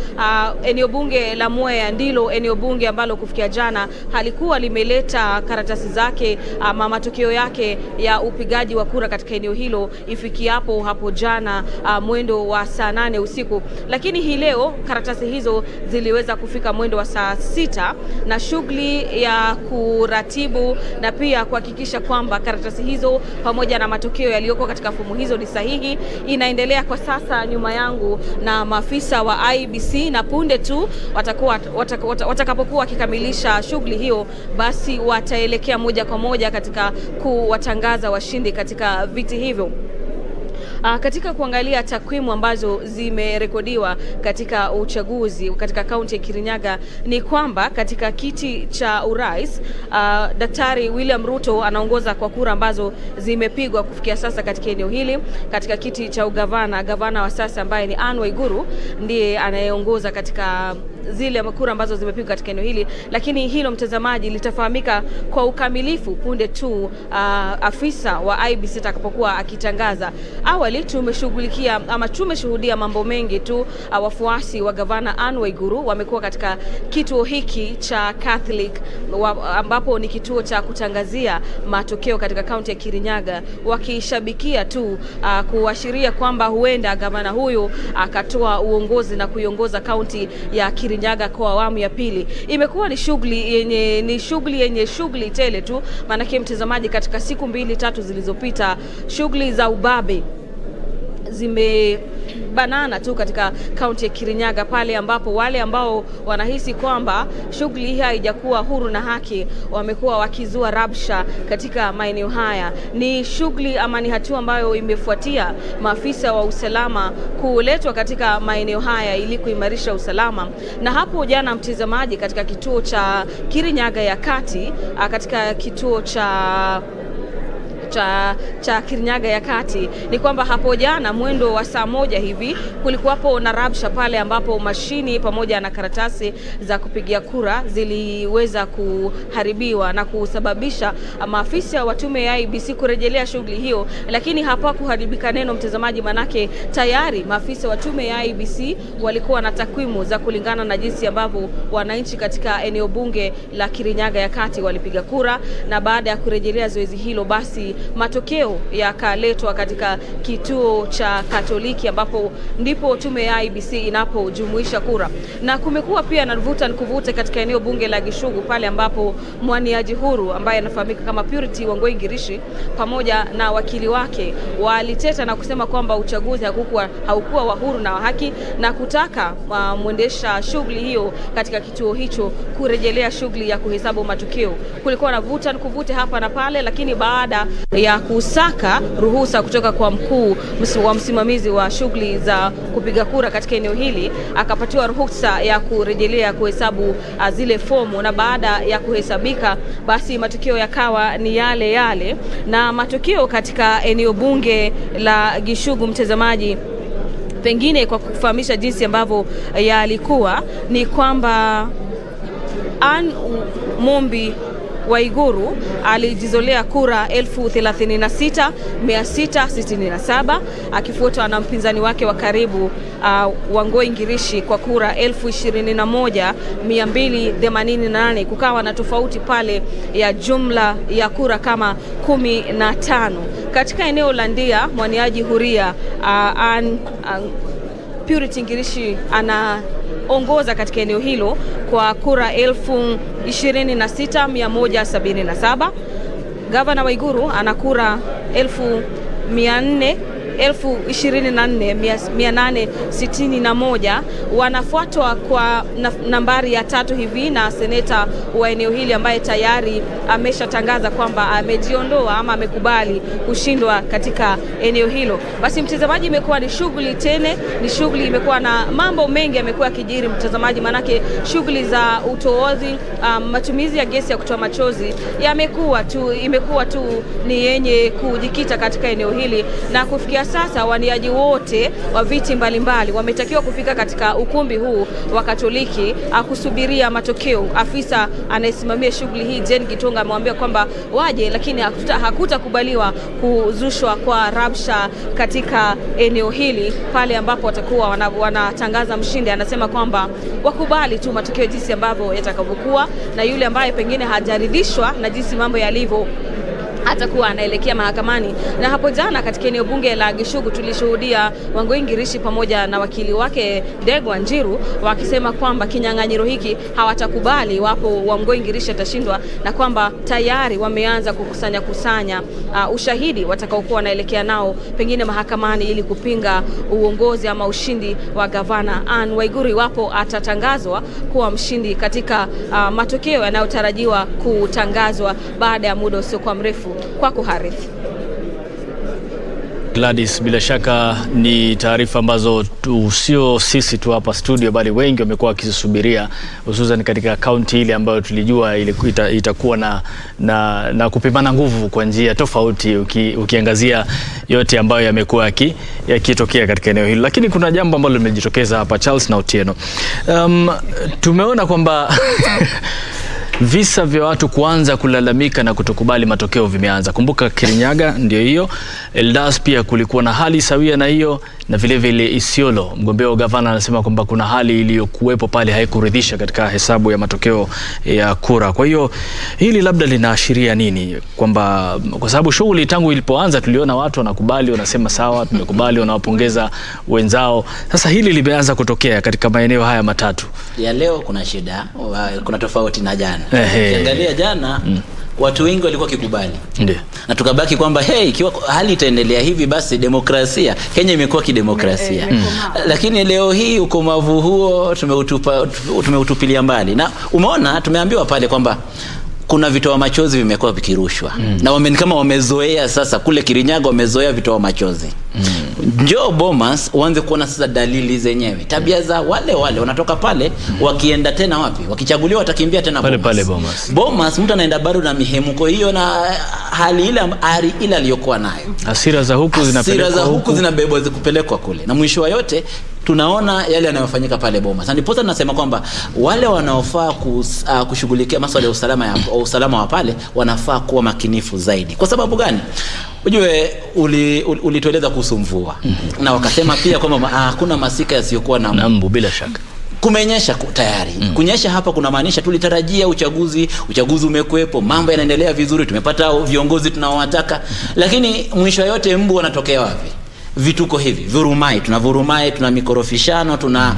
eneo bunge la Mwea ndilo eneo bunge ambalo kufikia jana halikuwa limeleta karatasi zake ama matokeo yake ya upigaji wa kura katika eneo hilo ifikiapo hapo jana mwendo wa saa 8 usiku. Lakini hii leo karatasi hizo ziliweza kufika mwendo wa saa 6, na shughuli ya kuratibu na pia kuhakikisha kwamba karatasi hizo pamoja na matokeo yaliyoko katika fomu hizo ni sahihi inaendelea kwa sasa nyuma yangu na maafisa wa IBC, na punde tu watakapokuwa wakikamilisha shughuli hiyo, basi wataelekea moja kwa moja katika kuwatangaza washindi katika viti hivyo. Katika kuangalia takwimu ambazo zimerekodiwa katika uchaguzi katika kaunti ya Kirinyaga ni kwamba katika kiti cha urais Daktari William Ruto anaongoza kwa kura ambazo zimepigwa kufikia sasa katika eneo hili. Katika kiti cha ugavana, gavana wa sasa ambaye ni Anne Waiguru ndiye anayeongoza katika zile kura ambazo zimepigwa katika eneo hili, lakini hilo mtazamaji litafahamika kwa ukamilifu punde tu afisa wa IBC atakapokuwa akitangaza. Awali tumeshuhudia mambo mengi tu. Wafuasi wa gavana Anne Waiguru wamekuwa katika kituo hiki cha Catholic ambapo ni kituo cha kutangazia matokeo katika kaunti ya Kirinyaga, wakishabikia tu kuashiria kwamba huenda gavana huyu akatoa uongozi na kuiongoza kaunti ya Kirinyaga kwa awamu ya pili. Imekuwa ni shughuli yenye shughuli tele tu, maanake mtazamaji, katika siku 2-3 zilizopita shughuli za ubabe banana tu katika kaunti ya Kirinyaga, pale ambapo wale ambao wanahisi kwamba shughuli hii haijakuwa huru na haki wamekuwa wakizua rabsha katika maeneo haya. Ni shughuli ama ni hatua ambayo imefuatia maafisa wa usalama kuletwa katika maeneo haya ili kuimarisha usalama. Na hapo jana, mtazamaji, katika kituo cha Kirinyaga ya Kati, katika kituo cha Kirinyaga ya Kati, ni kwamba hapo jana mwendo wa saa 1 hivi kulikuwapo na rabsha pale ambapo mashini pamoja na karatasi za kupigia kura ziliweza kuharibiwa na kusababisha maafisa wa tume ya IEBC kurejelea shughuli hiyo. Lakini hapa kuharibika neno, mtazamaji, manake tayari maafisa wa tume ya IEBC walikuwa na takwimu za kulingana na jinsi ambavyo wananchi katika eneo bunge la Kirinyaga ya Kati walipiga kura, na baada ya kurejelea zoezi hilo, basi matokeo yakaletwa katika kituo cha Katoliki ambapo ndipo tume ya IEBC inapojumuisha kura. Na kumekuwa pia na vuta nikuvute katika eneo bunge la Gishu pale ambapo mwaniaji huru ambaye anafahamika kama Purity Wangoi Ngirishi pamoja na wakili wake waliteta na kusema kwamba uchaguzi haukuwa wa huru na wa haki, na kutaka mwendesha shughuli hiyo katika kituo hicho kurejelea shughuli ya kuhesabu matokeo. Kulikuwa na vuta nikuvute hapa na pale, lakini baada ya kusaka ruhusa kutoka kwa mkuu wa msimamizi wa shughuli za kupiga kura katika eneo hili, akapatiwa ruhusa ya kurejelea kuhesabu zile fomu, na baada ya kuhesabika basi matokeo yakawa ni yale yale. Na matokeo katika eneo bunge la Gishu, mtazamaji, pengine kwa kufahamisha jinsi ambavyo yalikuwa, ni kwamba Mombi Waiguru alijizolea kura 36,667 akifuatwa na mpinzani wake wa karibu Wangoi Ngirishi kwa kura 21,288. Kukawa na tofauti pale ya jumla ya kura kama 15. Katika eneo la Ndia, mwaniaji huria Purity Ngirishi anaongoza katika eneo hilo kwa kura 26,177. Gavana Waiguru ana kura 24,861. Wanafuatwa kwa nambari ya 3 hivi na seneta wa eneo hili ambaye tayari ameshatangaza kwamba amejiondoa ama amekubali kushindwa katika eneo hilo. Basi mtazamaji, imekuwa ni shughuli tene, ni shughuli imekuwa na mambo mengi yamekuwa kijiri, mtazamaji, manake shughuli za utoozi, matumizi ya gesi ya kutoa machozi imekuwa tu ni yenye kujikita katika eneo hili, na kufikia sasa waniaji wote wa viti mbalimbali wametakiwa kufika katika ukumbi huu wa Katoliki kusubiria matokeo. Afisa anayesimamia shughuli hii Jen Gitonga amemwambia kwamba waje, lakini hakutakubaliwa kuzushwa kwa rabsha katika eneo hili pale ambapo watakuwa wanatangaza mshindi. Anasema kwamba wakubali tu matokeo jinsi ambavyo yatakavyokuwa, na yule ambaye pengine hajaridhishwa na jinsi mambo yalivyo atakuwa anaelekea mahakamani. Na hapo jana katika eneo bunge la Gishu tulishuhudia Wangoi Ngirishi pamoja na wakili wake Degwa Njiru wakisema kwamba kinyang'anyiro hiki hawatakubali iwapo Wangoi Ngirishi atashindwa, na kwamba tayari wameanza kukusanya ushahidi watakaokuwa wanaelekea nao pengine mahakamani ili kupinga uongozi ama ushindi wa gavana Anne Waiguru iwapo atatangazwa kuwa mshindi katika matokeo yanayotarajiwa kutangazwa baada ya muda usiokuwa mrefu. Kwako Harith. Gladys, bila shaka ni taarifa ambazo sio sisi tu hapa studio bali wengi wamekuwa wakisubiria, hususan katika kaunti ile ambayo tulijua itakuwa na kupimana nguvu kwa njia tofauti, ukiangazia yote ambayo yamekuwa yakitokea katika eneo hilo. Lakini kuna jambo ambalo limejitokeza hapa, Charles na Otieno. Tumeona kwamba visa vya watu kuanza kulalamika na kutokubali matokeo vimeanza. Kumbuka Kirinyaga ndio hiyo, Eldas pia kulikuwa na hali sawia na hiyo, na vile vile Isiolo mgombea wa gavana anasema kwamba kuna hali iliyokuwepo pale haikuridhisha katika hesabu ya matokeo ya kura. Kwa hiyo hili labda linaashiria nini? Kwamba kwa sababu shughuli tangu ilipoanza tuliona watu wanakubali, wanasema sawa, tumekubali, wanawapongeza wenzao. Sasa hili limeanza kutokea katika maeneo haya matatu. Ya leo kuna shida, kuna tofauti na jana. Ukiangalia jana watu wengi walikuwa kikubali. Ndio. Na tukabaki kwamba ikiwa hali itaendelea hivi basi demokrasia, Kenya imekuwa kidemokrasia. Lakini leo hii ukomavu huo tumeutupilia mbali. Na umeona tumeambiwa pale kwamba kuna vitoa machozi vimekuwa vikirushwa. Na kama wamezoea sasa kule Kirinyaga wamezoea vitoa machozi. Njoo Bomas uanze kuona sasa dalili zenyewe. Tabia za wale wanatoka pale wakienda tena wapi? Wakichaguliwa watakimbia tena pale Bomas mtu anaenda bado na mihemuko hiyo na hali ile aliyokuwa nayo. Hasira za huku zinabebwa kupelekwa kule. Na mwisho wa yote tunaona yale yanayofanyika pale Bomas. Na ndipo tunasema kwamba wale wanaofaa kushughulikia masuala ya usalama wa pale wanafaa kuwa makinifu zaidi. Kwa sababu gani? Ujue ulitueleza kuhusu mvua. Na wakasema pia kwamba hakuna masika yasiyokuwa na mbu bila shaka. Kumenyesha tayari. Kunyesha hapa kuna maanisha tulitarajia uchaguzi umekuepo, mambo yanaendelea vizuri, tumepata viongozi tunaowataka. Lakini mwisho yote mbu wanatokea wapi? Vituko hivi, vurumai, tuna mikorofishano, tuna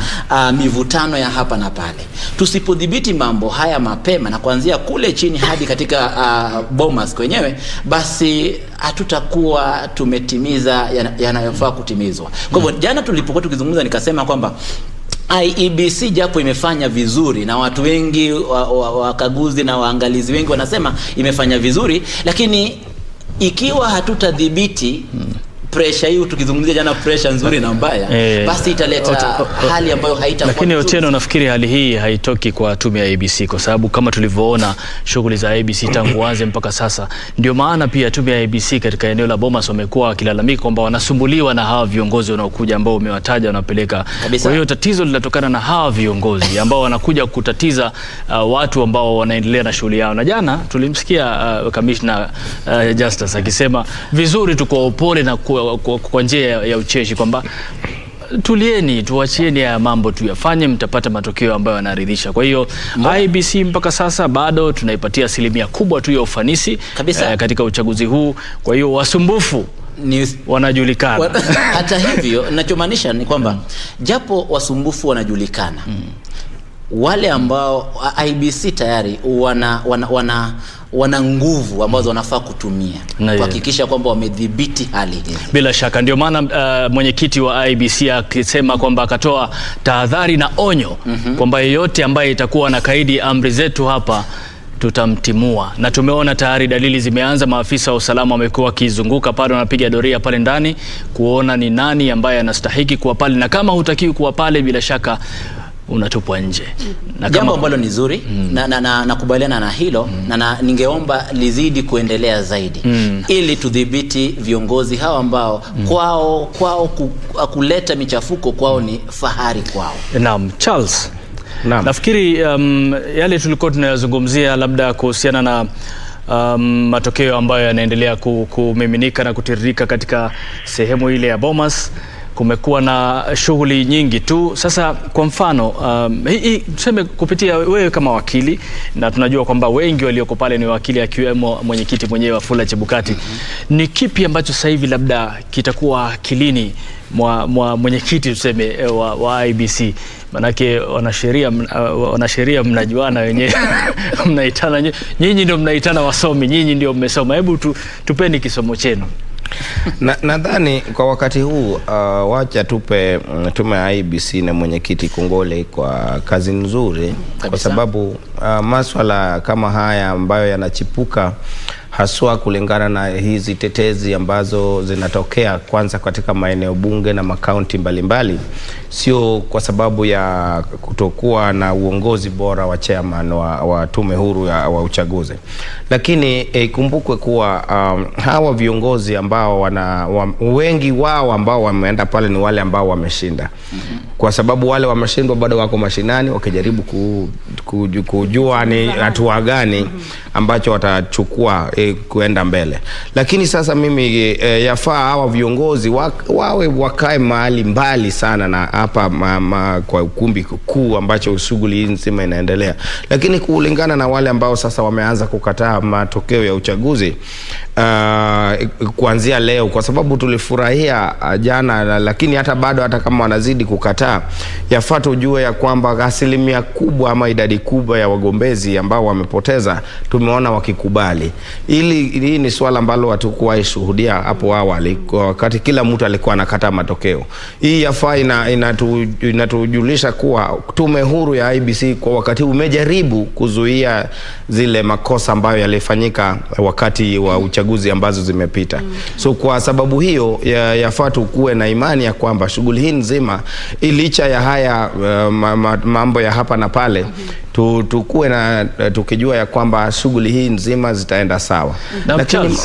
mivutano ya hapa na pale. Tusipodhibiti mambo haya mapema na kuanzia kule chini hadi katika Bomas kwenyewe, basi hatutakuwa tumetimiza yanayofaa kutimizwa. Kwa hivyo jana tulipokuwa tukizungumza nikasema kwamba IEBC japo imefanya vizuri na watu wengi wakaguzi na waangalizi wengi wanasema imefanya vizuri, lakini ikiwa hatutadhibiti pressure hiyo, tukizungumzia jana pressure nzuri na mbaya, basi italeta hali ambayo haitakuwa. Lakini Otieno, nafikiri hali hii haitoki kwa tume ya IEBC, kwa sababu kama tulivyoona shughuli za IEBC tangu waanze mpaka sasa, ndio maana pia tume ya IEBC katika eneo la Bomas wamekuwa wakilalamika kwamba wanasumbuliwa na hawa viongozi wanaokuja ambao umewataja wanapeleka. Kwa hiyo tatizo linatokana na hawa viongozi ambao wanakuja kutatiza watu ambao wanaendelea na shughuli yao. Na jana tulimsikia Commissioner Justice akisema vizuri tu kwa upole na kwa njia ya ucheshi kwamba tulieni, tuachieni ya mambo tuyafanye, mtapata matokeo ambayo yanaridhisha. Kwa hiyo IEBC mpaka sasa bado tunaipatia asilimia kubwa tu ya ufanisi katika uchaguzi huu. Kwa hiyo wasumbufu wanajulikana. Hata hivyo ninachomaanisha ni kwamba japo wasumbufu wanajulikana, wale ambao IEBC tayari wana nguvu ambazo wanafaa kutumia kuhakikisha kwamba wamedhibiti hali hii. Bila shaka ndio maana mwenyekiti wa IEBC akisema kwamba akatoa tahadhari na onyo kwamba yeyote ambaye itakuwa na kaidi amri zetu hapa tutamtimua. Na tumeona tayari dalili zimeanza, maafisa wa usalama wamekuwa wakizunguka pale, wanapiga doria pale ndani kuona ni nani ambaye anastahili kuwa pale, na kama hutakiwi kuwa pale bila shaka unatupwa nje. Na jambo ambalo ni zuri na nakubaliana na hilo, na ningeomba lizidi kuendelea zaidi ili tudhibiti viongozi hawa ambao kwao kuleta michafuko kwao ni fahari kwao. Naam, Charles. Nafikiri yale tulikuwa tunayazungumzia labda kuhusiana na matokeo ambayo yanaendelea kumiminika na kutiririka katika sehemu ile ya Bomas. Kumekuwa na shughuli nyingi tu. Sasa kwa mfano tuseme kupitia wewe kama wakili, na tunajua kwamba wengi walioko pale ni wakili akiwemo mwenyekiti mwenyewe Wafula Chebukati, ni kipi ambacho sasa hivi labda kitakuwa akilini mwa mwenyekiti tuseme wa IEBC? Manake wanasheria mnajuana wenyewe mnaitana nyinyi ndio mnaitana wasomi, nyinyi ndio mmesoma. Hebu tupeni kisomo chenu. Nadhani kwa wakati huu wacha tupe tume ya IEBC na mwenyekiti kongole kwa kazi nzuri kwa sababu masuala kama haya ambayo yanachipuka haswa kulingana na hizi tetezi ambazo zinatokea kwanza katika maeneo bunge na makaunti mbalimbali, sio kwa sababu ya kutokuwa na uongozi bora wa chairman wa tume huru wa uchaguzi. Lakini ikumbukwe kuwa hawa viongozi ambao wengi wao ambao wameenda pale ni wale ambao wameshinda. Kwa sababu wale wameshindwa bado wako mashinani wakijaribu kujua ni hatua gani ambacho watachukua kuenda mbele. Lakini sasa mimi yafaa hawa viongozi wakae mahali mbali sana na hapa kwa ukumbi kuu ambacho shughuli nzima inaendelea. Lakini kulingana na wale ambao sasa wameanza kukataa matokeo ya uchaguzi, kuanzia leo, kwa sababu tulifurahia jana, lakini hata bado, hata kama wanazidi kukataa, yafaa tujue ya kwamba asilimia kubwa ama idadi kubwa ya wagombezi ambao wamepoteza tumeona wakikubali. Hii ni swala ambalo hatukuwahi shuhudia hapo awali, wakati kila mtu alikuwa anakata matokeo. Hii yafaa inatujulisha kuwa tume huru ya IBC kwa wakati umejaribu kuzuia zile makosa ambayo yalifanyika wakati wa uchaguzi ambazo zimepita. So kwa sababu hiyo yafaa tukuwe na imani ya kwamba shughuli hii nzima, licha ya haya mambo ya hapa na pale, tukuwe na tukijua ya kwamba shughuli hii nzima zitaenda sawa. Lakini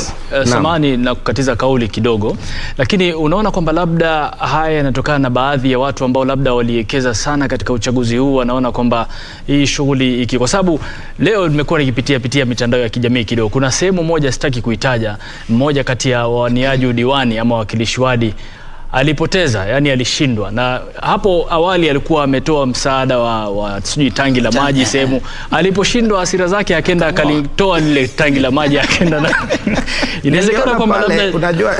samani na kukatiza kauli kidogo, lakini unaona kwamba labda haya yanatokana na baadhi ya watu ambao labda waliwekeza sana katika uchaguzi huu, wanaona kwamba hii shughuli kwa sababu leo nimekuwa nikipitia mitandao ya kijamii kidogo, kuna sehemu moja sitaki kuitaja, mmoja kati ya waniaji udiwani ama wakilishi wadi alipoteza, yani alishindwa, na hapo awali alikuwa ametoa msaada wa sijui tangi la maji sehemu. Aliposhindwa hasira zake akaenda akalitoa lile tangi la maji akaenda na inawezekana kwamba unajua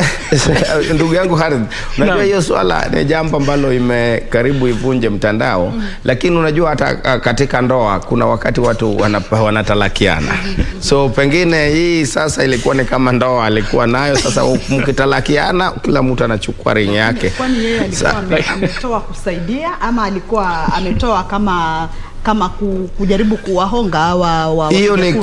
ndugu yangu Harith, unajua hiyo swala ni jambo ambalo imekaribu ivunje mtandao, lakini unajua hata katika ndoa kuna wakati watu wanatalakiana. So pengine hii sasa ilikuwa ni kama ndoa alikuwa nayo, sasa mkitalakiana kila mtu anachukua ringi yake. Kwani yeye alikuwa ametoa kusaidia ama alikuwa ametoa kama kujaribu kuwahonga hawa? Hiyo ni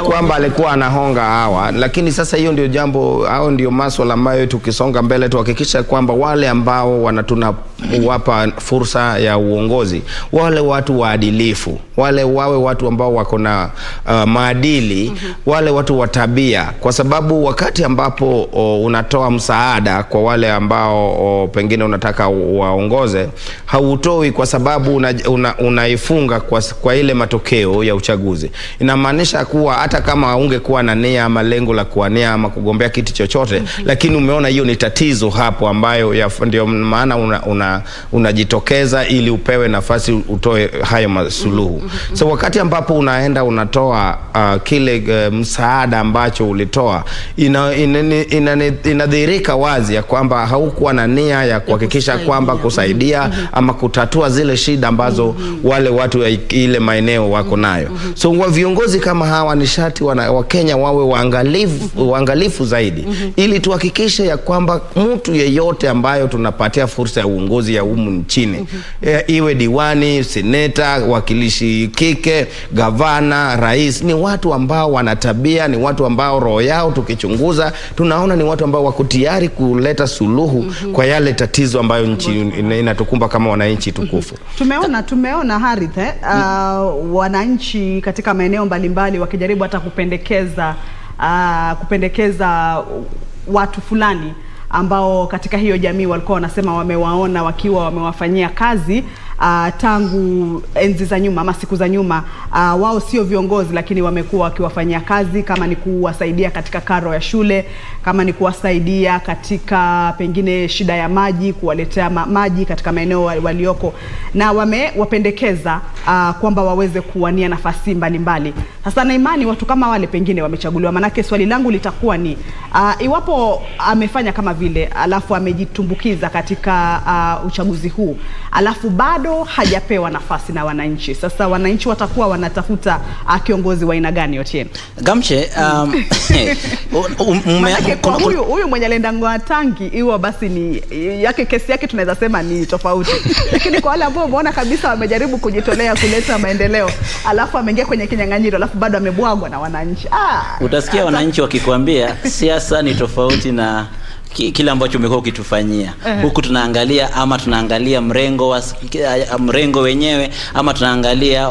kwamba alikuwa anahonga hawa, lakini sasa hiyo ndio jambo, hao ndio masuala ambayo tukisonga mbele tuhakikisha kwamba wale ambao tunawapa fursa ya uongozi, wale watu waadilifu, wale wawe watu ambao wako na maadili, wale watu wa tabia, kwa sababu wakati ambapo unatoa msaada kwa wale ambao pengine unataka waongoze, hautoi kwa sababu unaifunga kwa ile matokeo ya uchaguzi. Inamaanisha kuwa hata kama ungekuwa na nia ama lengo la kuwania ama kugombea kiti chochote, lakini umeona hiyo ni tatizo hapo, ambayo ndio maana unajitokeza ili upewe nafasi utoe hayo masuluhu. So wakati ambapo unaenda unatoa kile msaada ambacho ulitoa, inadhihirika wazi ya kwamba haukuwa na nia ya kuhakikisha kwamba kusaidia ama kutatua zile shida ambazo wale watu ile maeneo wako nayo. So viongozi kama hawa ni sharti wa Kenya wawe waangalifu zaidi, ili tuhakikishe ya kwamba mtu yeyote ambayo tunapatia fursa ya uongozi ya humu nchini, iwe diwani, seneta, wakilishi kike, gavana, rais, ni watu ambao wanatabia, ni watu ambao roho yao tukichunguza tunaona ni watu ambao wako tayari kuleta suluhu kwa yale tatizo ambayo nchi inatukumba kama wananchi tukufu. Tumeona Harith, wananchi katika maeneo mbalimbali wakijaribu hata kupendekeza watu fulani ambao katika hiyo jamii walikuwa wanasema wamewaona wakiwa wamewafanyia kazi tangu enzi za nyuma ama siku za nyuma. Wao sio viongozi, lakini wamekuwa wakiwafanyia kazi, kama ni kuwasaidia katika karo ya shule, kama ni kuwasaidia katika pengine shida ya maji, kuwaletea maji katika maeneo walioko, na wamewapendekeza kwamba waweze kuwania nafasi mbalimbali. Sasa na imani watu kama wale pengine wamechaguliwa. Manake swali langu litakuwa ni iwapo amefanya kama vile, alafu amejitumbukiza katika uchaguzi huu, alafu bado hajapewa nafasi na wananchi, sasa wananchi watakuwa wanatafuta kiongozi wa aina gani? Otieno Gamche, huyu mwenye alienda ngoa tangi hiyo, basi ni yake, kesi yake tunaweza sema ni tofauti. Lakini kwa wale ambao umeona kabisa wamejaribu kujitolea kuleta maendeleo, alafu ameingia kwenye kinyang'anyiro, alafu bado amebwagwa na wananchi, utasikia wananchi wakikwambia siasa ni tofauti na kile ambacho umekuwa ukitufanyia. Huku tunaangalia mrengo wenyewe, ama tunaangalia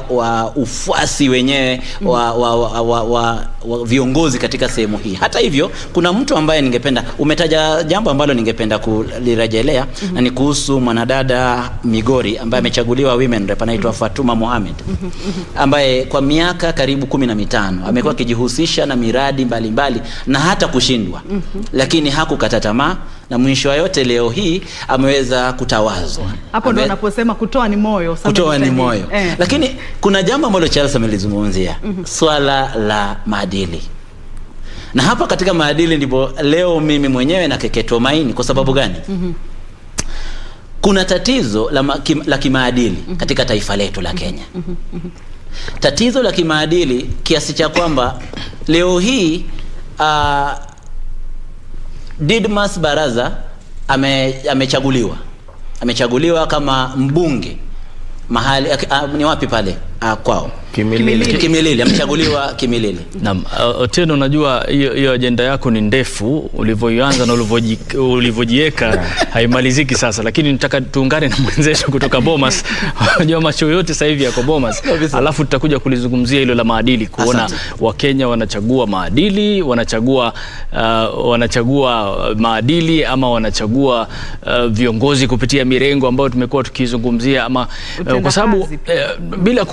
ufuasi wenyewe wa viongozi katika sehemu hii. Hata hivyo, kuna mtu ambaye ningependa, umetaja jambo ambalo ningependa kulirejelea, na ni kuhusu mwanadada Migori ambaye amechaguliwa women rep, anaitwa Fatuma Mohamed, ambaye kwa miaka karibu 15 amekuwa akijihusisha na miradi mbalimbali na hata kushindwa, lakini hakukata tamaa, na mwisho wa yote leo hii ameweza kutawazwa. Hapo ndo unaposema kutoa ni moyo. Lakini kuna jambo ambalo Charles amelizungumzia, swala la maadili. Na hapa katika maadili ndipo leo mimi mwenyewe na keketo maini. Kwa sababu gani? Kuna tatizo la kimaadili katika taifa letu la Kenya. Tatizo la kimaadili kiasi cha kwamba leo hii Didmas Baraza amechaguliwa kama mbunge mahali ni wapi pale kwao? Kimilili, amechaguliwa Kimilili. Naam, Otieno, unajua hiyo ajenda yako ni ndefu, ulivyoanza na ulivyojiweka haimaliziki sasa, lakini nataka tuungane na mwenzetu kutoka Bomas. Unajua macho yote sasa hivi yako Bomas. Alafu tutakuja kulizungumzia hilo la maadili, kuona Wakenya wanachagua maadili, wanachagua maadili ama wanachagua viongozi kupitia mirengo ambayo tumekuwa tukizungumzia, ama kwa sababu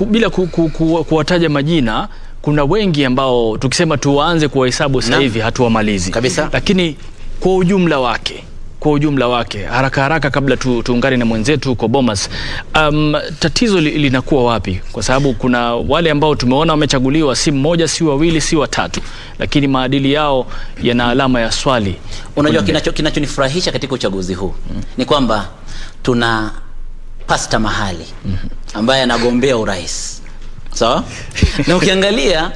bila kuwataja majina, kuna wengi ambao tukisema tuanze kuwahesabu sasa hivi hatuwamalizi kabisa. Lakini kwa ujumla wake haraka kabla tuungane na mwenzetu huko Bomas, tatizo linakuwa wapi? Kwa sababu kuna wale ambao tumeona wamechaguliwa, si mmoja, si wawili, si watatu, lakini maadili yao yana alama ya swali. Unajua kinachonifurahisha katika uchaguzi huu ni kwamba tuna pasta mahali ambaye anagombea urais. Sawa? Na ukiangalia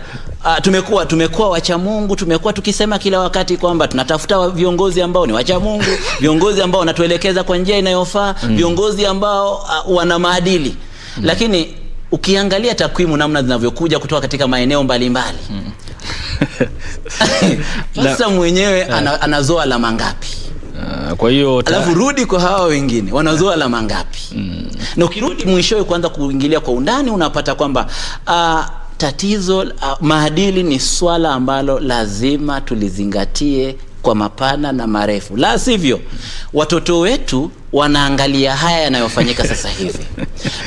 tumekuwa wacha Mungu, tumekuwa tukisema kila wakati kwamba tunatafuta viongozi ambao ni wacha Mungu, viongozi ambao wanatuelekeza kwa njia inayofaa, viongozi ambao wana maadili. Lakini ukiangalia takwimu namna zinavyokuja kutoka katika maeneo mbalimbali, sasa mwenyewe anazoa alama ngapi? Kwa hiyo alafu rudi kwa hawa wengine wanazoa alama ngapi? Na ukirudi mwishowe kuanza kuingilia kwa undani, unapata kwamba tatizo maadili ni swala ambalo lazima tulizingatie kwa mapana na marefu. La sivyo watoto wetu wanaangalia haya yanayofanyika sasa hivi.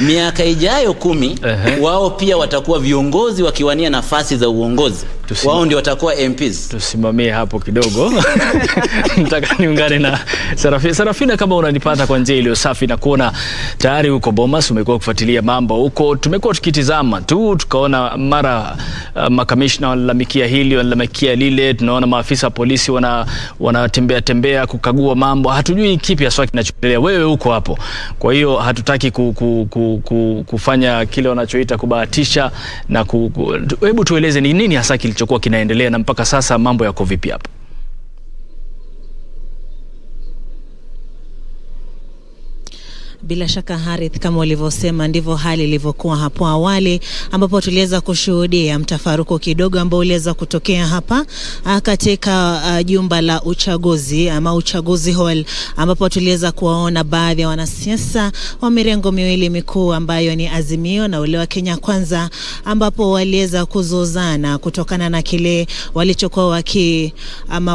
Miaka ijayo 10 wao pia watakuwa viongozi wakiwania nafasi za uongozi. Wao ndio watakuwa MPs. Tusimamie hapo kidogo. Nataka niungane na Sarafina, kama unanipata kwa njia iliyo safi, na kuona tayari huko Bomas umekuwa kufuatilia mambo huko. Tumekuwa tukitizama tu, tukaona mara makamishna walalamikia hili, walalamikia lile, tunaona maafisa polisi wanatembea kukagua mambo. Hatujui kipi hasa kinachoendelea. Wewe uko hapo. Kwa hiyo hatutaki kufanya kile wanachoita kubahatisha, na hebu tueleze ni nini hasa kilichokuwa kinaendelea na mpaka sasa mambo yako vipi hapo? Bila shaka Harith, kama ulivyosema ndivyo hali ilivyokuwa hapo awali, ambapo tuliweza kushuhudia mtafaruku kidogo ambao uliweza kutokea hapa katika jumba la uchaguzi ama uchaguzi hall, ambapo tuliweza kuwaona baadhi ya wanasiasa wa mirengo miwili mikuu ambayo ni Azimio na ule wa Kenya Kwanza, ambapo waliweza kuzozana kutokana na kile walichokuwa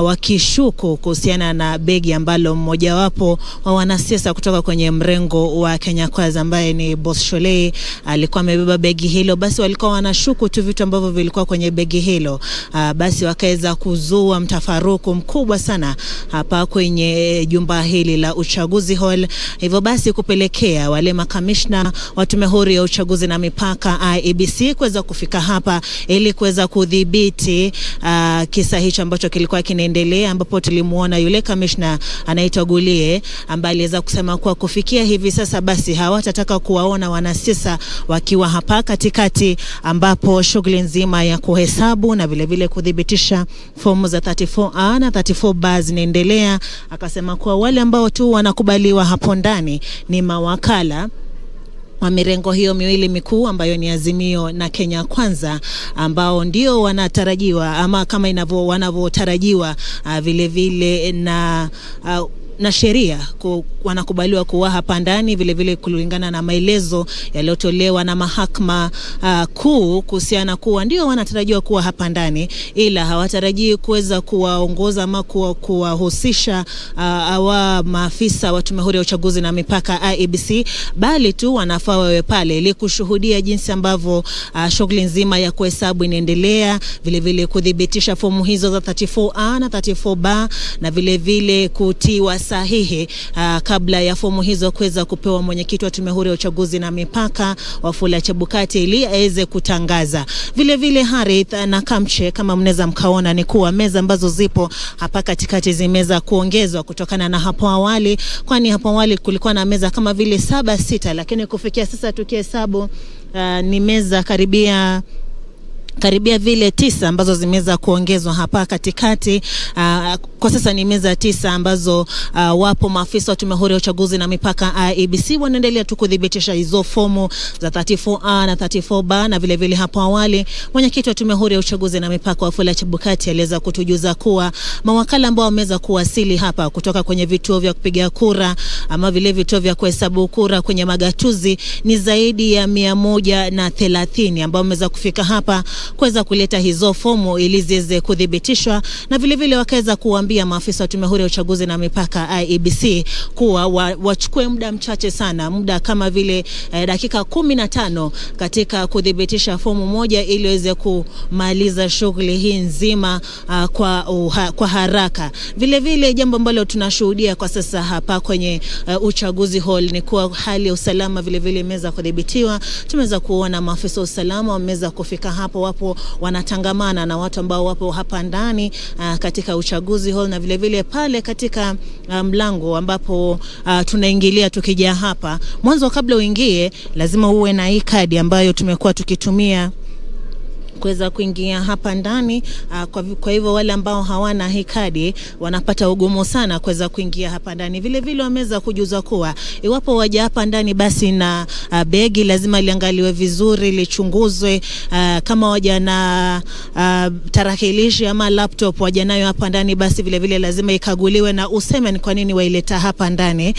wakishuku kuhusiana na begi ambalo mmoja wapo wa wanasiasa kutoka kwenye mrengo wa Kenya Kwanza ambaye ni Boss Sholei alikuwa amebeba begi hilo. Basi walikuwa wanashuku tu vitu ambavyo vilikuwa kwenye begi hilo. Basi wakaweza kuzua mtafaruku mkubwa sana hapa kwenye jumba hili la uchaguzi hall. Hivyo basi kupelekea wale makamishna wa Tume Huru ya Uchaguzi na Mipaka IEBC kuweza kufika hapa ili kuweza kudhibiti kisa hicho ambacho kilikuwa kinaendelea, ambapo tulimuona yule kamishna anaitwa Gulie ambaye aliweza kusema kuwa kufikia hivi sasa basi hawatataka kuwaona wanasiasa wakiwa hapa katikati, ambapo shughuli nzima ya kuhesabu na vile vile kudhibitisha fomu za 34A na 34B zinaendelea. Akasema kuwa wale ambao tu wanakubaliwa hapo ndani ni mawakala wa mirengo hiyo miwili mikuu ambayo ni Azimio na Kenya Kwanza, ambao ndio wanatarajiwa ama kama wanavyotarajiwa vile vile na sheria wanakubaliwa kuwa hapa ndani, vile vile kulingana na maelezo yaliyotolewa na mahakama kuu kuhusiana kuwa ndio wanatarajiwa kuwa hapa ndani, ila hawatarajii kuweza kuwaongoza ama kuwahusisha maafisa wa Tume Huru ya Uchaguzi na Mipaka IEBC, bali tu wanafaa wawe pale ili kushuhudia jinsi ambavyo shughuli nzima ya kuhesabu inaendelea, vile vile kudhibitisha fomu hizo za 34A na 34B na vile vile kutiwa sahihi kabla ya fomu hizo kuweza kupewa mwenyekiti wa tume huru ya uchaguzi na mipaka Wafula Chebukati ili aweze kutangaza. Vile vile Harith na Kamche, kama mnaweza mkaona ni kuwa meza ambazo zipo hapa katikati zimeza kuongezwa kutokana na hapo awali, kwani hapo awali kulikuwa na meza kama vile 7-6, lakini kufikia sasa tukihesabu ni meza karibia vile 9 ambazo zimeza kuongezwa hapa katikati. Kwa sasa ni meza 9 ambazo wapo maafisa wa tume huru ya uchaguzi na mipaka IEBC wanaendelea tu kudhibitisha hizo fomu za 34A na 34B. Na vile vile hapo awali mwenyekiti wa tume huru ya uchaguzi na mipaka Wafula Chebukati aliweza kutujuza kuwa mawakala ambao wameweza kuwasili hapa kutoka kwenye vituo vya kupiga kura ama vile vituo vya kuhesabu kura kwenye magatuzi ni zaidi ya 130 ambao wameweza kufika hapa kuweza kuleta hizo fomu ili ziweze kudhibitishwa, na vile vile wakaweza kuambia maafisa wa tume huru ya uchaguzi na mipaka IEBC kuwa wachukue muda mchache sana, muda kama vile dakika 15 katika kudhibitisha fomu moja ili waweze kumaliza shughuli hii nzima kwa haraka. Vile vile jambo ambalo tunashuhudia kwa sasa hapa kwenye uchaguzi hall ni kuwa hali ya usalama vile vile imeweza kudhibitiwa. Tumeweza kuona maafisa wa usalama wameweza kufika hapo, wapo wanatangamana na watu ambao wapo hapa ndani katika uchaguzi hall, na vile vile pale katika mlango ambapo tunaingilia tukija hapa. Mwanzo kabla uingie lazima uwe na hii kadi ambayo tumekuwa tukitumia kuweza kuingia hapa ndani. Kwa hivyo wale ambao hawana hii kadi wanapata ugumu sana kuweza kuingia hapa ndani. Vile vile wameweza kujuza kuwa iwapo waja hapa ndani basi na begi lazima liangaliwe vizuri, lichunguzwe. Kama waja na tarakilishi ama laptop waja nayo hapa ndani basi vile vile lazima ikaguliwe na useme ni kwa nini waileta hapa ndani.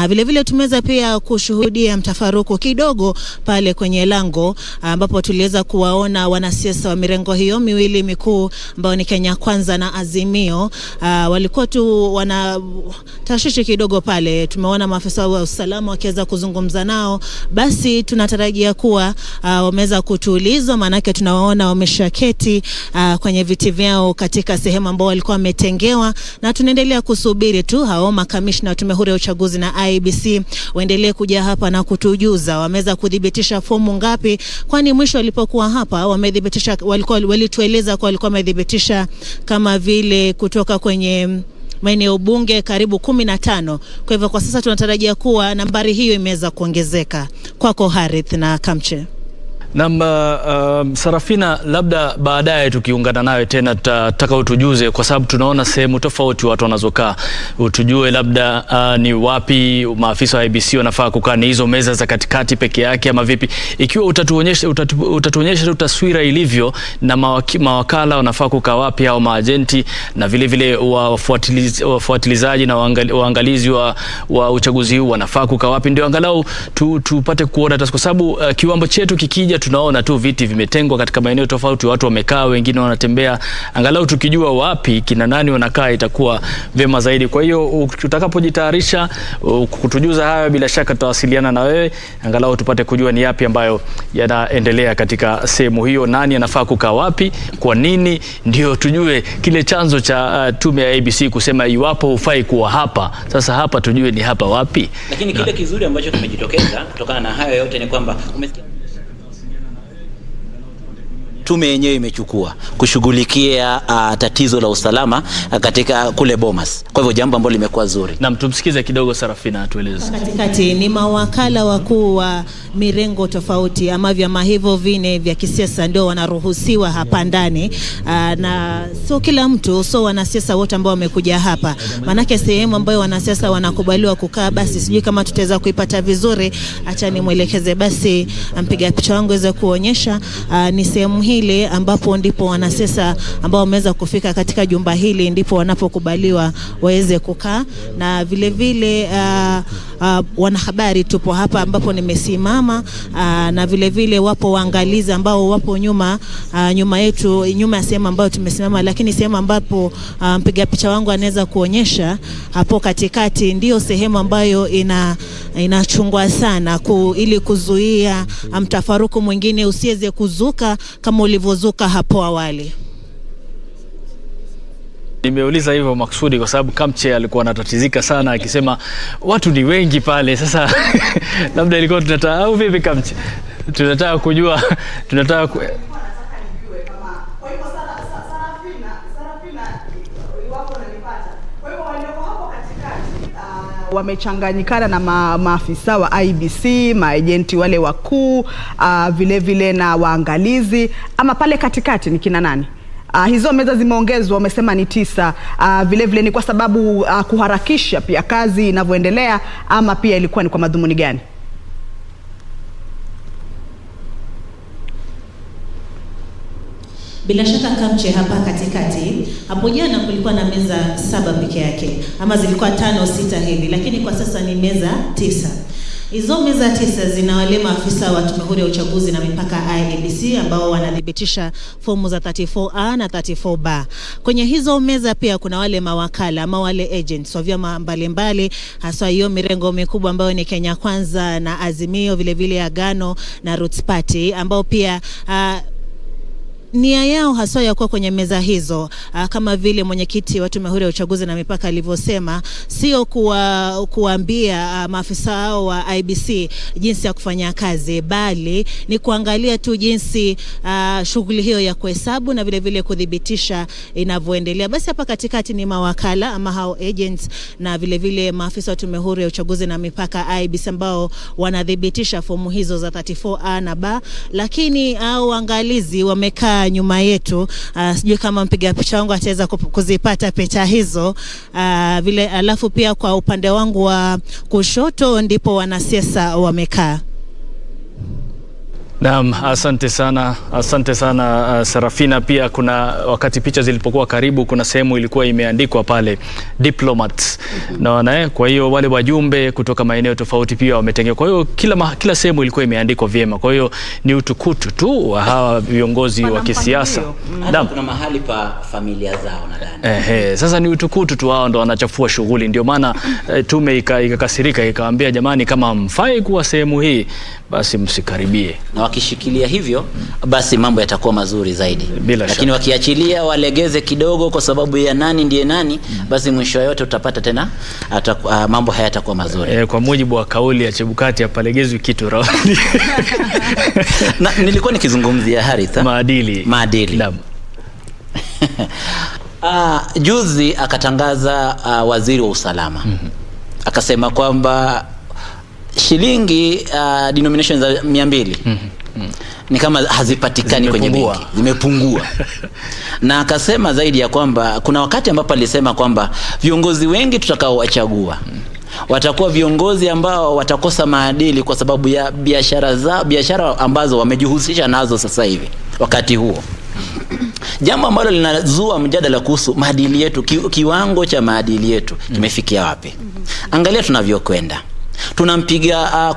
Vile vile tumeweza pia kushuhudia mtafaruku kidogo pale kwenye lango ambapo tuliweza kuwaona wanasiasa wa mirengo hiyo miwili mikuu ambao ni Kenya Kwanza na Azimio. Walikuwa tu wana tashishi kidogo pale. Tumeona maafisa wa usalama wakiweza kuzungumza nao. Basi tunatarajia kuwa wameweza kutulizwa, manake tunawaona wameshaketi kwenye viti vyao katika sehemu ambao walikuwa wametengewa, na tunaendelea kusubiri tu hao makamishna wa tume huru ya uchaguzi na IEBC waendelee kuja hapa na kutujuza wameweza kudhibitisha fomu ngapi, kwani mwisho walipokuwa hapa wamedhibitisha, walitueleza kwa walikuwa wamedhibitisha kama vile kutoka kwenye maeneo bunge karibu 15. Kwa hivyo kwa sasa tunatarajia kuwa nambari hiyo imeweza kuongezeka. Kwako Harith na Kamche. Sarafina, labda baadaye tukiungana nawe tena tutataka utujuze, kwa sababu tunaona sehemu tofauti watu wanazokaa, utujue labda ni wapi maafisa wa IEBC wanafaa kukaa, ni hizo meza za katikati peke yake ama vipi? Ikiwa utatuonyesha taswira ilivyo na mawakala wanafaa kukaa wapi au maajenti, na vile vile wafuatilizaji na waangalizi wa uchaguzi huu wanafaa kukaa wapi, ndio angalau tupate kuona, kwa sababu kiwambo chetu kikija tunaona tu viti vimetengwa katika maeneo tofauti, watu wamekaa, wengine wanatembea. Angalau tukijua wapi kina nani wanakaa itakuwa vema zaidi. Kwa hiyo tutakapojitayarisha kutujuza haya, bila shaka tutawasiliana na wewe angalau tupate kujua ni yapi ambayo yanaendelea katika sehemu hiyo, nani anafaa kukaa wapi, kwa nini, ndio tujue kile chanzo cha tume ya IEBC kusema iwapo hufai kuwa hapa. Sasa hapa tujue ni hapa wapi. Lakini kile kizuri ambacho kimejitokeza kutokana na hayo yote ni kwamba umesikia tume yenyewe imechukua kushughulikia tatizo la usalama katika kule Bomas. Kwa hivyo jambo ambalo limekuwa zuri. Na tumsikize kidogo Sarafina atueleze. Katikati ni mawakala wakuu wa mirengo tofauti ama vyama hivyo vine vya kisiasa ndio wanaruhusiwa hapa ndani, na sio kila mtu, sio wanasiasa wote ambao wamekuja hapa. Manake sehemu ambayo wanasiasa wanakubaliwa kukaa, basi sijui kama tutaweza kuipata vizuri. Acha nimuelekeze basi mpiga picha wangu aweze kuonyesha ni sehemu hili ambapo ndipo wanasiasa ambao wameweza kufika katika jumba hili ndipo wanapokubaliwa waweze kukaa, na vile vile wanahabari tupo hapa ambapo nimesimama, na vile vile wapo waangalizi ambao wapo nyuma yetu, nyuma ya sehemu ambayo tumesimama, lakini sehemu ambapo mpiga picha wangu anaweza kuonyesha hapo katikati ndio sehemu ambayo inachungwa sana ili kuzuia mtafaruku mwingine usiweze kuzuka kama ulivyozuka hapo awali. Nimeuliza hivyo maksudi kwa sababu Kamche alikuwa anatatizika sana akisema watu ni wengi pale. Sasa labda ilikuwa tunataka au vipi Kamche? Tunataka kujua wamechanganyikana na maafisa wa IBC, maejenti wale wakuu, vile vile na waangalizi, ama pale katikati ni kina nani? Hizo meza zimeongezwa, wamesema ni 9. Vile vile ni kwa sababu kuharakisha pia kazi inavyoendelea, ama pia ilikuwa ni kwa madhumuni gani? Bila shaka Kamche, hapa katikati hapo jana kulikuwa na meza 7 peke yake, ama zilikuwa 5 6 hivi, lakini kwa sasa ni meza 9. Hizo meza 9 zina wale maafisa wa Tume Huru ya Uchaguzi na Mipaka IEBC ambao wanadhibitisha fomu za 34A na 34B. Kwenye hizo meza pia kuna wale mawakala ama wale agents wa vyama mbalimbali, hasa hiyo mirengo mikubwa ambayo ni Kenya Kwanza na Azimio, vile vile Agano na Roots Party, ambao pia nia yao haswa ya kuwa kwenye meza hizo, kama vile mwenyekiti wa Tume Huru ya Uchaguzi na Mipaka alivyosema, sio kuambia maafisa hao wa IBC jinsi ya kufanya kazi, bali ni kuangalia tu jinsi shughuli hiyo ya kuhesabu na vile vile kudhibitisha inavyoendelea. Basi hapa katikati ni mawakala ama hao agents na vile vile maafisa wa Tume Huru ya Uchaguzi na Mipaka IBC ambao wanadhibitisha fomu hizo za 34A na B, lakini waangalizi wamekaa nyuma yetu. Sijui kama mpiga picha wangu ataweza kuzipata picha hizo. Vile alafu pia kwa upande wangu wa kushoto ndipo wanasiasa wamekaa. Naam, asante sana Serafina. Pia kuna wakati picha zilipokuwa karibu, kuna sehemu ilikuwa imeandikwa pale diplomats, naona kwa hiyo wale wajumbe kutoka maeneo tofauti pia wametengwa. Kwa hiyo kila sehemu ilikuwa imeandikwa vyema. Kwa hiyo ni utukutu tu wa hawa viongozi wa kisiasa. Naam, kuna mahali pa familia zao nadhani. Sasa ni utukutu tu, wao ndo wanachafua shughuli. Ndio maana tume ikakasirika ikawaambia, jamani, kama mfai kuwa sehemu hii basi msikaribie. Na wakishikilia hivyo basi mambo yatakuwa mazuri zaidi. Lakini wakiachilia walegeze kidogo kwa sababu ya nani ndiye nani, basi mwisho yote utapata tena mambo hayatakuwa mazuri. Kwa mujibu wa kauli ya Chebukati, hapalegezwi kitu raundi. Na nilikuwa nikizungumzia Haritha maadili. Naam. Juzi akatangaza waziri wa usalama. Akasema kwamba shilingi denomination za 200 ni kama hazipatikani kwenye benki, zimepungua. Na akasema zaidi ya kwamba kuna wakati ambapo alisema kwamba viongozi wengi tutakaowachagua watakuwa viongozi ambao watakosa maadili kwa sababu ya biashara ambazo wamejihusisha nazo sasa hivi wakati huo. Jambo ambalo linazua mjadala kuhusu maadili yetu, kiwango cha maadili yetu kimefikia wapi. Angalia tunavyokwenda. Tunampiga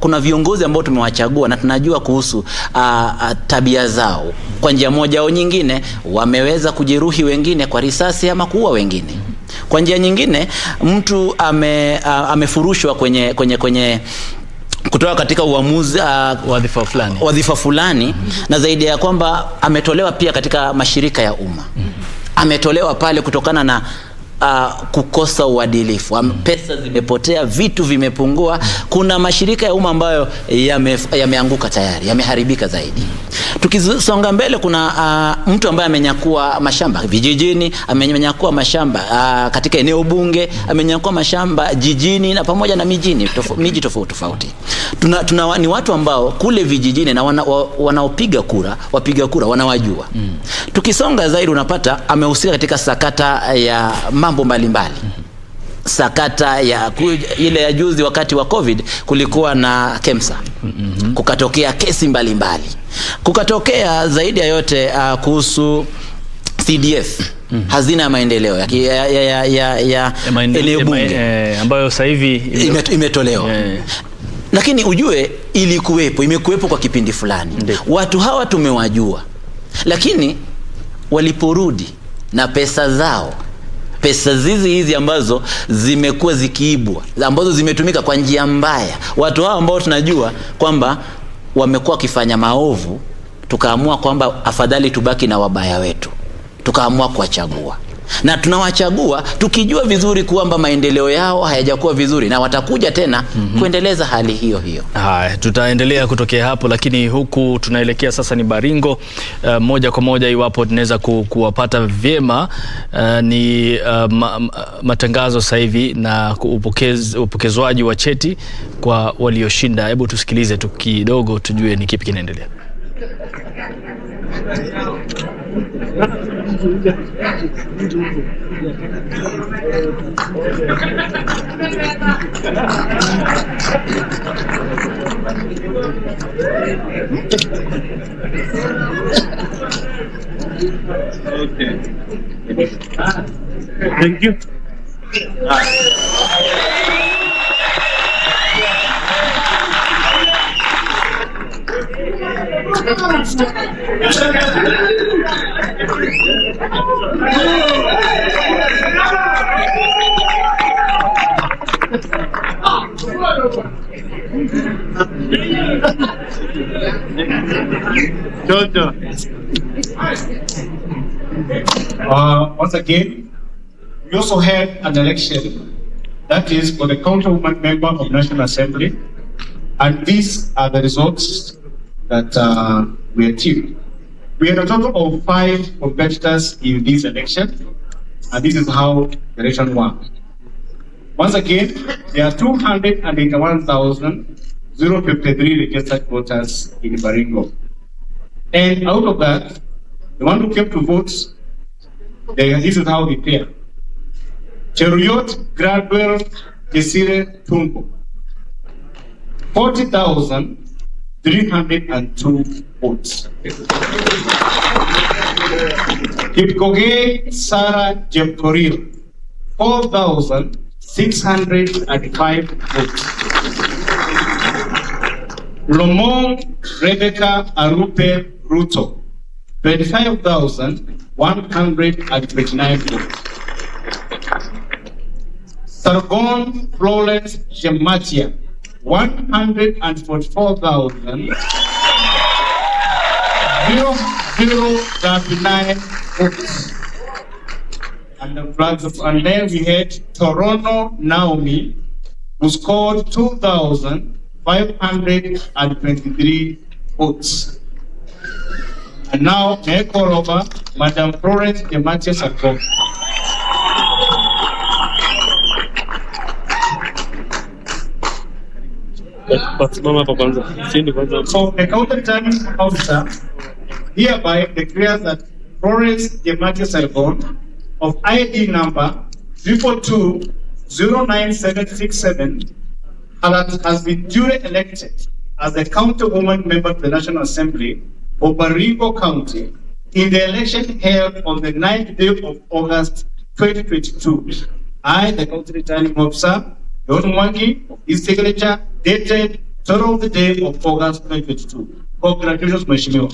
kuna viongozi ambao tumewachagua na tunajua kuhusu tabia zao. Kwa njia moja au nyingine wameweza kujeruhi wengine kwa risasi ama kuua wengine. Kwa njia nyingine mtu amefurushwa kwenye kutoka katika uamuzi wadhifa fulani na zaidi ya kwamba ametolewa pia katika mashirika ya umma. Ametolewa pale kutokana na kukosa uadilifu. Pesa zimepotea, vitu vimepungua. Kuna mashirika ya umma ambayo yameanguka tayari, yameharibika zaidi. Tukisonga mbele, kuna mtu ambaye amenyakua mashamba vijijini, amenyakua mashamba katika eneo bunge, amenyakua mashamba jijini na pamoja na miji tofauti. Ni watu ambao kule vijijini na wanaopiga kura, wapiga kura wanawajua. Tukisonga zaidi unapata amehusika katika sakata ya mambo mbalimbali. Sakata ya ile ya juzi wakati wa COVID kulikuwa na KEMSA. Kukatokea kesi mbalimbali. Kukatokea zaidi ya yote kuhusu CDF. Hazina ya maendeleo ya eneo bunge ambayo sasa hivi imetolewa. Lakini ujue imekuwepo kwa kipindi fulani. Watu hawa tumewajua. Lakini waliporudi na pesa zao, pesa hizi ambazo zimekuwa zikiibwa, ambazo zimetumika kwa njia mbaya, watu hao ambao tunajua kwamba wamekuwa wakifanya maovu, tukaamua kwamba afadhali tubaki na wabaya wetu, tukaamua kuwachagua. na tunawachagua tukijua vizuri kwamba maendeleo yao hayajakuwa vizuri na watakuja tena kuendeleza hali hiyo hiyo. Haya, tutaendelea kutokea hapo, lakini huku tunaelekea sasa ni Baringo. Moja kwa moja, iwapo tunaweza kuwapata vyema, ni matangazo sasa hivi na upokezwaji wa cheti kwa walioshinda. Hebu tusikilize tu kidogo tujue ni kipi kinaendelea. Thank you. Once again, we also had an election, that is for the counter-woman member of National Assembly, and these are the results that we achieved. We had a total of 5 competitors in this election, and this is how the election worked. Once again, there are 281,053 registered voters in Baringo. And out of that, the one who came to vote, this is how they pair. Cheruyot, Gradwell, Desire, Tungo. 40,302 votes. Kipkoge, Sarah Jemkoril, 4,605 votes. Lomong, Rebecca Arupe Ruto, 25,129 votes. Sargon Florence Gematia, 144,039 votes. And then we had Toronto Naomi, who scored 2,523 votes. And now, may I call over Madam Florence Gematia Sargon. So, the counter returning officer hereby declares that Florence Gematia Sargon of ID number 222-09767 has been duly elected as the counter-woman member of the National Assembly of Baringo County in the election held on the 9th day of August 2022. I, the county returning officer, Don Mwangi, his signature dated 12th of the day of August 2022. Congratulations, Mheshimiwa.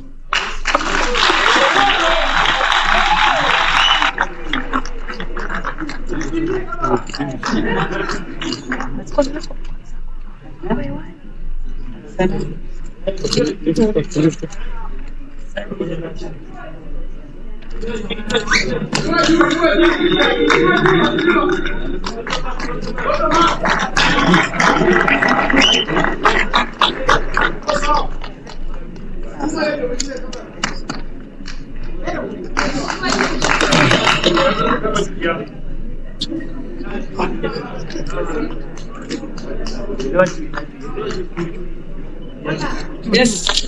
Yes.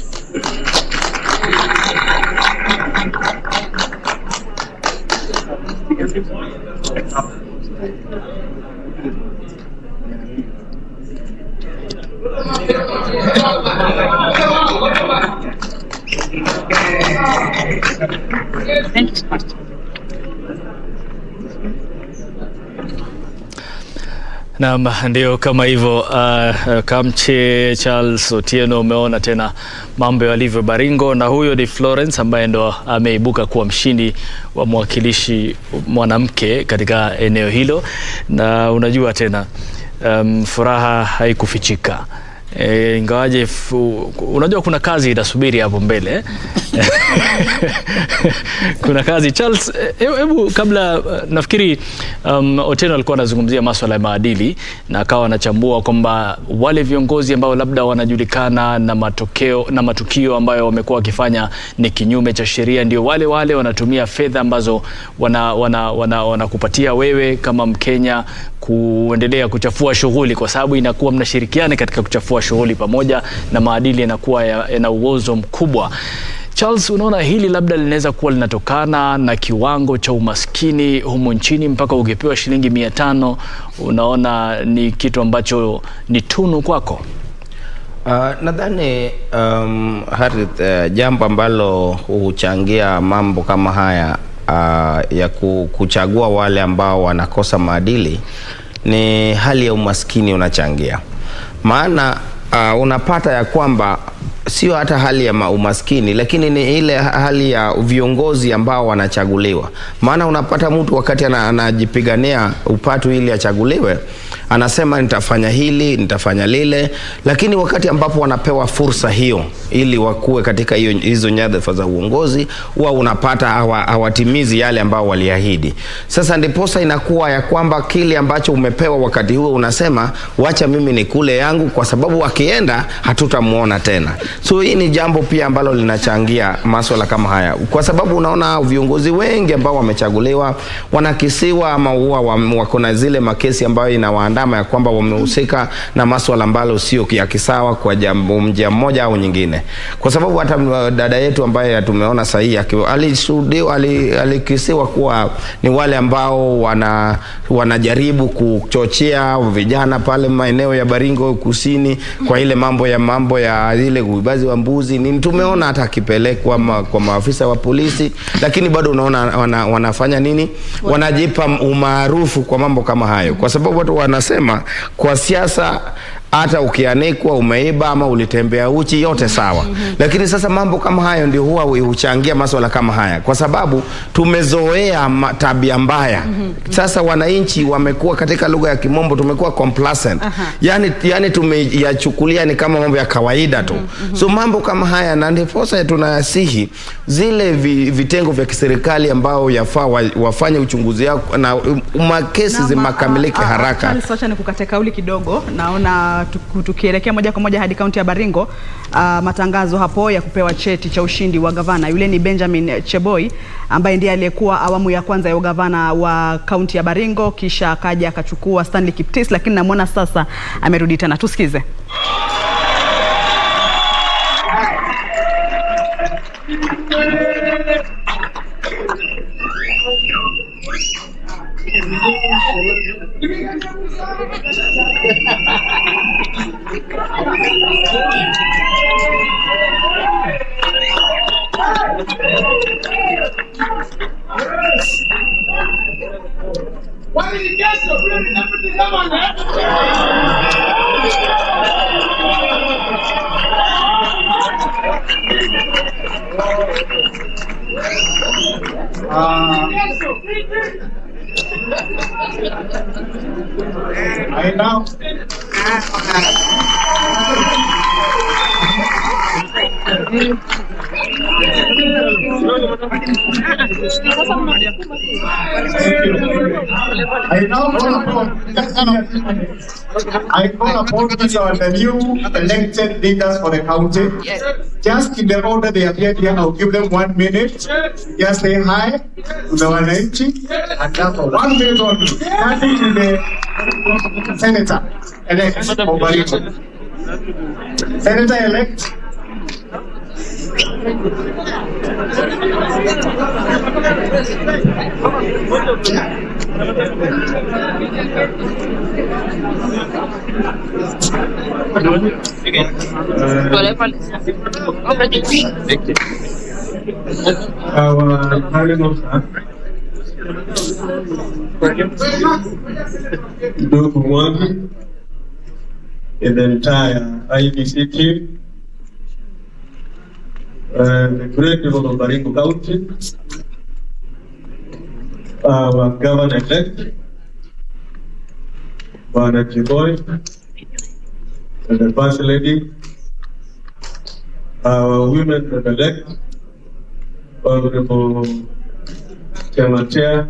Na ndio kama hivyo. Kamche Charles Otieno, umeona tena mambo yalivyo Baringo, na huyo ni Florence ambaye ndo ameibuka kuwa mshindi wa mwakilishi mwanamke katika eneo hilo. Na unajua tena furaha haikufichika, Ingawaje unajua kuna kazi itasubiri hapo mbele. Kuna kazi. Charles, hebu kabla nafikiri Otieno alikuwa anazungumzia masuala ya maadili na akawa anachambua kwamba wale viongozi ambao labda wanajulikana na matukio ambayo wamekuwa wakifanya ni kinyume cha sheria ndio wale wanatumia fedha ambazo wanakupatia wewe kama Mkenya kuendelea kuchafua shughuli, kwa sababu inakuwa mnashirikiana katika kuchafua shughuli pamoja na maadili yanakuwa yana uozo mkubwa. Charles, unaona hili labda linaweza kuwa linatokana na kiwango cha umaskini humu nchini mpaka ukipewa shilingi 500 unaona ni kitu ambacho ni tunu kwako? Nadhani jambo ambalo huchangia mambo kama haya ya kuchagua wale ambao wanakosa maadili ni hali ya umaskini unachangia. Maana unapata ya kwamba sio hata hali ya umaskini, lakini ni ile hali ya viongozi ambao wanachaguliwa. Maana unapata mtu wakati anajipigania upatu ili achaguliwe, anasema nitafanya hili, nitafanya lile, lakini wakati ambapo wanapewa fursa hiyo ili wakue katika hizo nyadhifa za uongozi, huwa unapata hawatimizi yale ambao waliahidi. Sasa ndiposa inakuwa ya kwamba kile ambacho umepewa wakati huo unasema wacha mimi nikule yangu, kwa sababu wakienda hatutamuona tena. So hii ni jambo pia ambalo linachangia masuala kama haya, kwa sababu unaona viongozi wengi ambao wamechaguliwa wanakisiwa ama huwa wako na zile makesi ambayo inawaandama ya kwamba wamehusika na masuala ambalo sio ya kisawa kwa njia moja au nyingine. Kwa sababu hata dada yetu ambaye tumeona sahihi alishuhudiwa, alikisiwa kuwa ni wale ambao wanajaribu kuchochea vijana pale maeneo ya Baringo kusini kwa ile mambo ya ile uibazi wa mbuzi. Ni tumeona hata akipelekwa kwa maafisa wa polisi, lakini bado unaona wanafanya nini? Wanajipa umaarufu kwa mambo kama hayo, kwa sababu watu wanasema kwa siasa hata ukianikwa umeiba ama ulitembea uchi yote sawa. Lakini sasa mambo kama hayo ndio huwa huchangia masuala kama haya, kwa sababu tumezoea tabia mbaya. Sasa wananchi wamekuwa, katika lugha ya kimombo tumekuwa complacent. Yani tumeyachukulia ni kama mambo ya kawaida tu. So mambo kama haya, na ndiposa tunasihi zile vitengo vya kiserikali ambao yafaa wafanye uchunguzi na makesi zimakamilike haraka. Acha nikukate kauli kidogo. Naona tukielekea moja kwa moja hadi kaunti ya Baringo, matangazo hapo ya kupewa cheti cha ushindi wa gavana. Yule ni Benjamin Cheboi ambaye ndiye aliyekuwa awamu ya kwanza ya ugavana wa kaunti ya Baringo, kisha akaja akachukua Stanley Kiptis, lakini namuona sasa amerudi tena. Tusikize. I now call upon the new elected leaders for the county. Just in the order they appeared here, I'll give them 1 minute. Just say hi to the wananchi, and just for 1 minute only. Starting to the Senator-elect of Baringo. Senator-elect. Our Parliament, Ndugu Mwangi, and the entire IBC team, the great people of Baringo County, our governor-elect, Bwana Cheboi, and the First Lady, our women elect, Honorable Chair,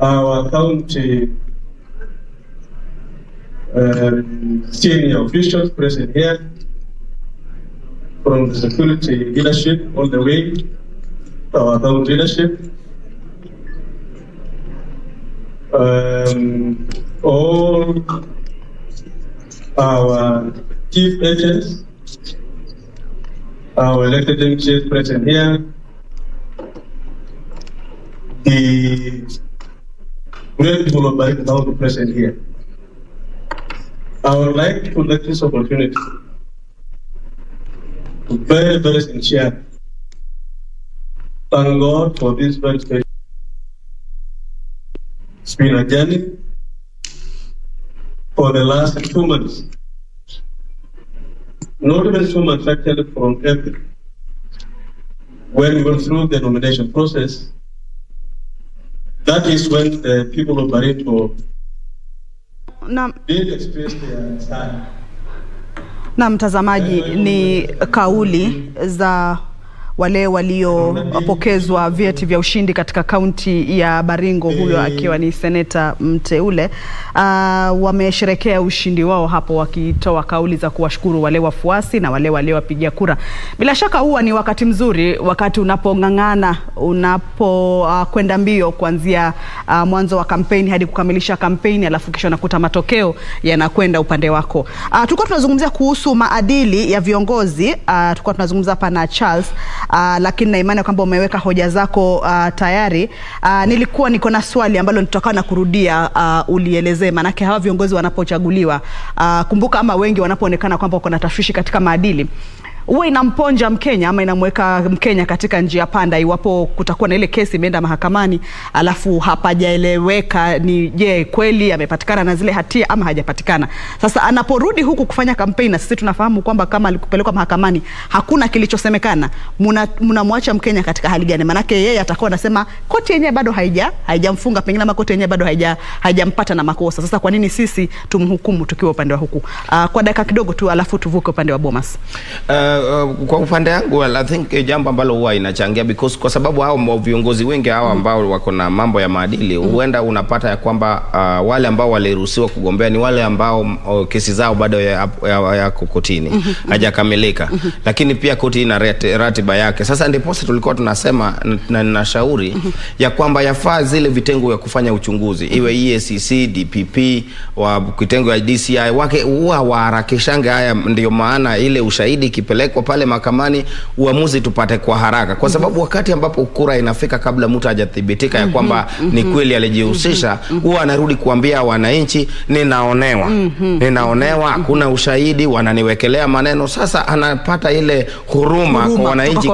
our county senior officials present here, from the security leadership all the way to our county leadership, all our chief agents, our elected chiefs present here, the great people of Baringo County present here. I would like to take this opportunity to very, very sincere thank God for this very special. It's been a journey for the last 2 months. Not even 2 months actually, from April, when we went through the nomination process. That is when the people of Baringo did express their desire. Na mtazamaji, ni kauli za wale waliopokezwa vyeti vya ushindi katika kaunti ya Baringo, huyo akiwa ni seneta mteule. Wamesherekea ushindi wao hapo wakitoa kauli za kuwashukuru wale wafuasi na wale waliowapigia kura. Bila shaka huwa ni wakati mzuri, wakati unapongangana, kwenda mbio kuanzia mwanzo wa kampeni hadi kukamilisha kampeni, alafu kisha unakuta matokeo yanakwenda upande wako. Tulikuwa tunazungumzia kuhusu maadili ya viongozi, tulikuwa tunazungumza hapa na Charles, lakini na imani kwamba umeweka hoja zako tayari. Nilikuwa niko na swali ambalo nitakao na kurudia ulielezee, manake hawa viongozi wanapochaguliwa, kumbuka ama wengi wanapoonekana kwamba wako na tashwishi katika maadili, huwa inamponja Mkenya ama inamweka Mkenya katika njia panda iwapo kutakuwa na ile kesi imeenda mahakamani alafu hapajaeleweka ni je kweli amepatikana na zile hatia ama hajapatikana. Sasa anaporudi huku kufanya kampeni, na sisi tunafahamu kwamba kama alikupelekwa mahakamani hakuna kilichosemekana, mnamwacha Mkenya katika hali gani? Manake yeye atakuwa anasema koti yenyewe bado haijamfunga, pengine ama koti yenyewe bado haijampata na makosa. Sasa kwa nini sisi tumhukumu tukiwa upande wa huku? Kwa dakika kidogo tu alafu tuvuke upande wa Bomas. Kwa upande wangu, I think jambo ambalo huwa inachangia, because kwa sababu hao viongozi wengi hao ambao wako na mambo ya maadili, huenda unapata ya kwamba wale ambao waliruhusiwa kugombea ni wale ambao kesi zao bado yako kotini, hajakamilika. Lakini pia koti ina ratiba yake. Sasa ndipo tulikuwa tunasema na ninashauri ya kwamba yafaa zile vitengo vya kufanya uchunguzi, iwe EACC, DPP, wa kitengo ya DCI wake huwa waharakishange haya, ndio maana ile ushahidi kipelekwa pale mahakamani, uamuzi tupate kwa haraka, kwa sababu wakati ambapo kura inafika kabla mtu hajathibitika ya kwamba ni kweli alijihusisha, huwa anarudi kuambia wananchi ninaonewa, hakuna ushahidi, wananiwekelea maneno. Sasa anapata ile huruma kwa wananchi,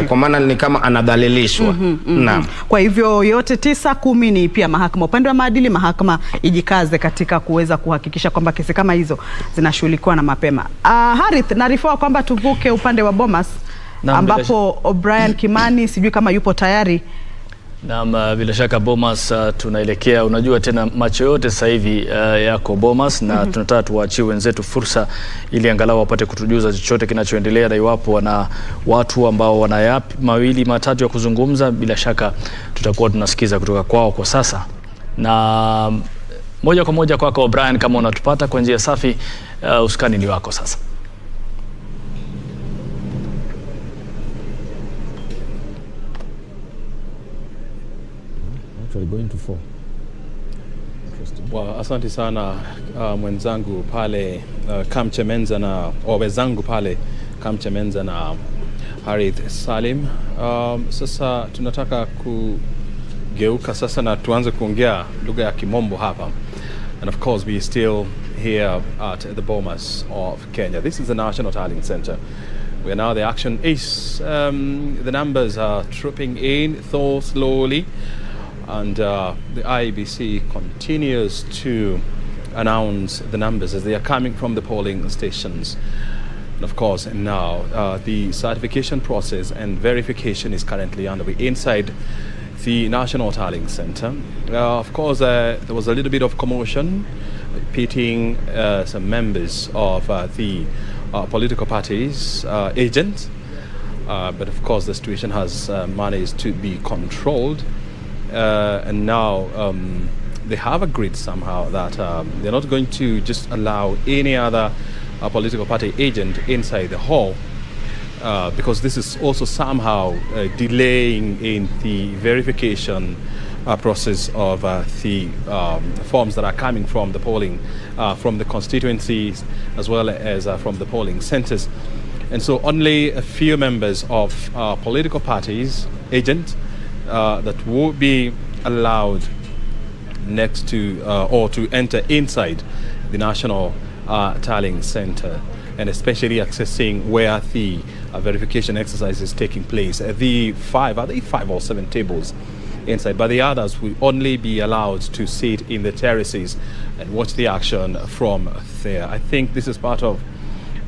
kwa maana ni kama anadhalilishwa. Naam. Kwa hivyo yote 9-10 ni pia mahakama, upande wa maadili, mahakama ijikaze katika kuweza kuhakikisha kwamba kesi kama hizo zinashughulikiwa na mapema. Harith, naarifiwa kwamba tuvuke upande wa Bomas ambapo O'Brien Kimani sijui kama yupo tayari. Naam, bila shaka Bomas, tunaelekea, unajua tena macho yote sasa hivi yako Bomas, na tunataka tuwaachie wenzetu fursa ili angalau wapate kutujuza chochote kinachoendelea, na iwapo wana watu ambao wana yapi mawili matatu ya kuzungumza, bila shaka tutakuwa tunasikiza kutoka kwao kwa sasa. Na moja kwa moja kwako O'Brien, kama unatupata kwa njia safi, usukani ni wako sasa. Going to fall. Well, asante sana mwenzangu pale Kamchemenza na wenzangu pale Kamchemenza na Harith Salim. Sasa tunataka kugeuka sasa na tuanze kuongea lugha ya Kimombo hapa. And of course we still here at the Bomas of Kenya. This is the National Tallying Center, where now the action is, the numbers are trooping in though slowly. And the IEBC continues to announce the numbers as they are coming from the polling stations. And of course, now the certification process and verification is currently underway inside the National Tallying Center. Of course, there was a little bit of commotion pitting some members of the political parties agents. But of course, the situation has managed to be controlled. And now they have agreed somehow that they're not going to just allow any other political party agent inside the hall, because this is also somehow delaying in the verification process of the forms that are coming from the polling, from the constituencies as well as from the polling centers. And so only a few members of political parties, agents, that will be allowed next to or to enter inside the National Tallying Center, and especially accessing where the verification exercise is taking place. The 5 or 7 tables inside, but the others will only be allowed to sit in the terraces and watch the action from there. I think this is part of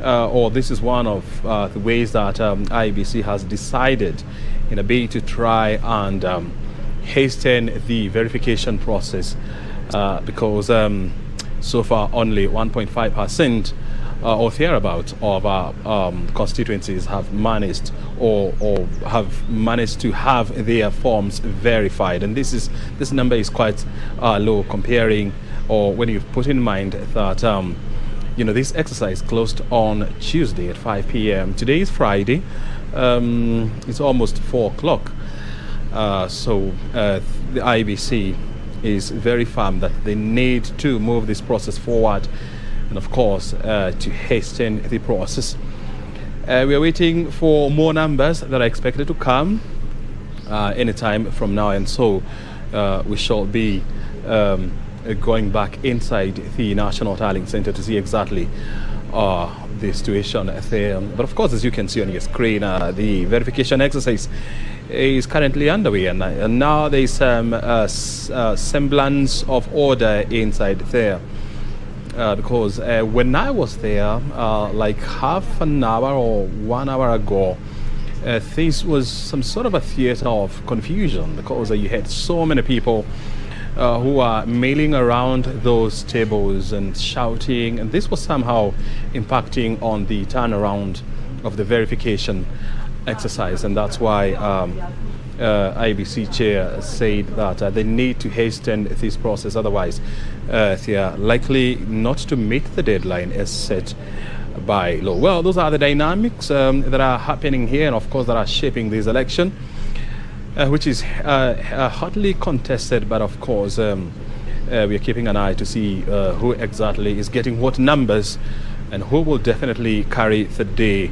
or this is one of the ways that IEBC has decided in a bid to try and hasten the verification process, because so far only 1.5% or thereabout of our constituencies have managed or have managed to have their forms verified, and this number is quite low comparing, or when you put in mind that this exercise closed on Tuesday at 5 p.m. Today is Friday. It's almost 4 o'clock. So the IEBC is very firm that they need to move this process forward, and of course to hasten the process. We are waiting for more numbers that are expected to come anytime from now, and so we shall be going back inside the National Tallying Center to see exactly the situation there. But of course, as you can see on your screen, the verification exercise is currently underway, and now there is some semblance of order inside there, because when I was there like half an hour or 1 hour ago, this was some sort of a theater of confusion, because you had so many people who are milling around those tables and shouting, and this was somehow impacting on the turnaround of the verification exercise, and that's why IEBC chair said that they need to hasten this process, otherwise they are likely not to meet the deadline as set by law. Well, those are the dynamics that are happening here, and of course that are shaping this election, which is hotly contested, but of course we are keeping an eye to see who exactly is getting what numbers and who will definitely carry the day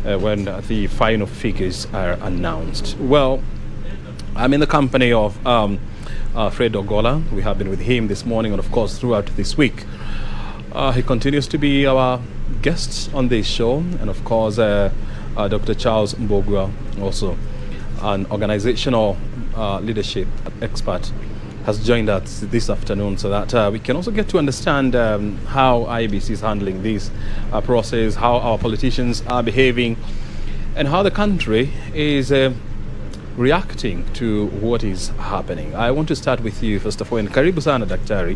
when the final figures are announced. Well, I'm in the company of Fred Ogola. We have been with him this morning and of course throughout this week. He continues to be our guest on this show, and of course Dr. Charles Mbogwa, also an organizational leadership expert, has joined us this afternoon, so that we can also get to understand how IEBC is handling this process, how our politicians are behaving, and how the country is reacting to what is happening. I want to start with you first of all, and karibu sana daktari.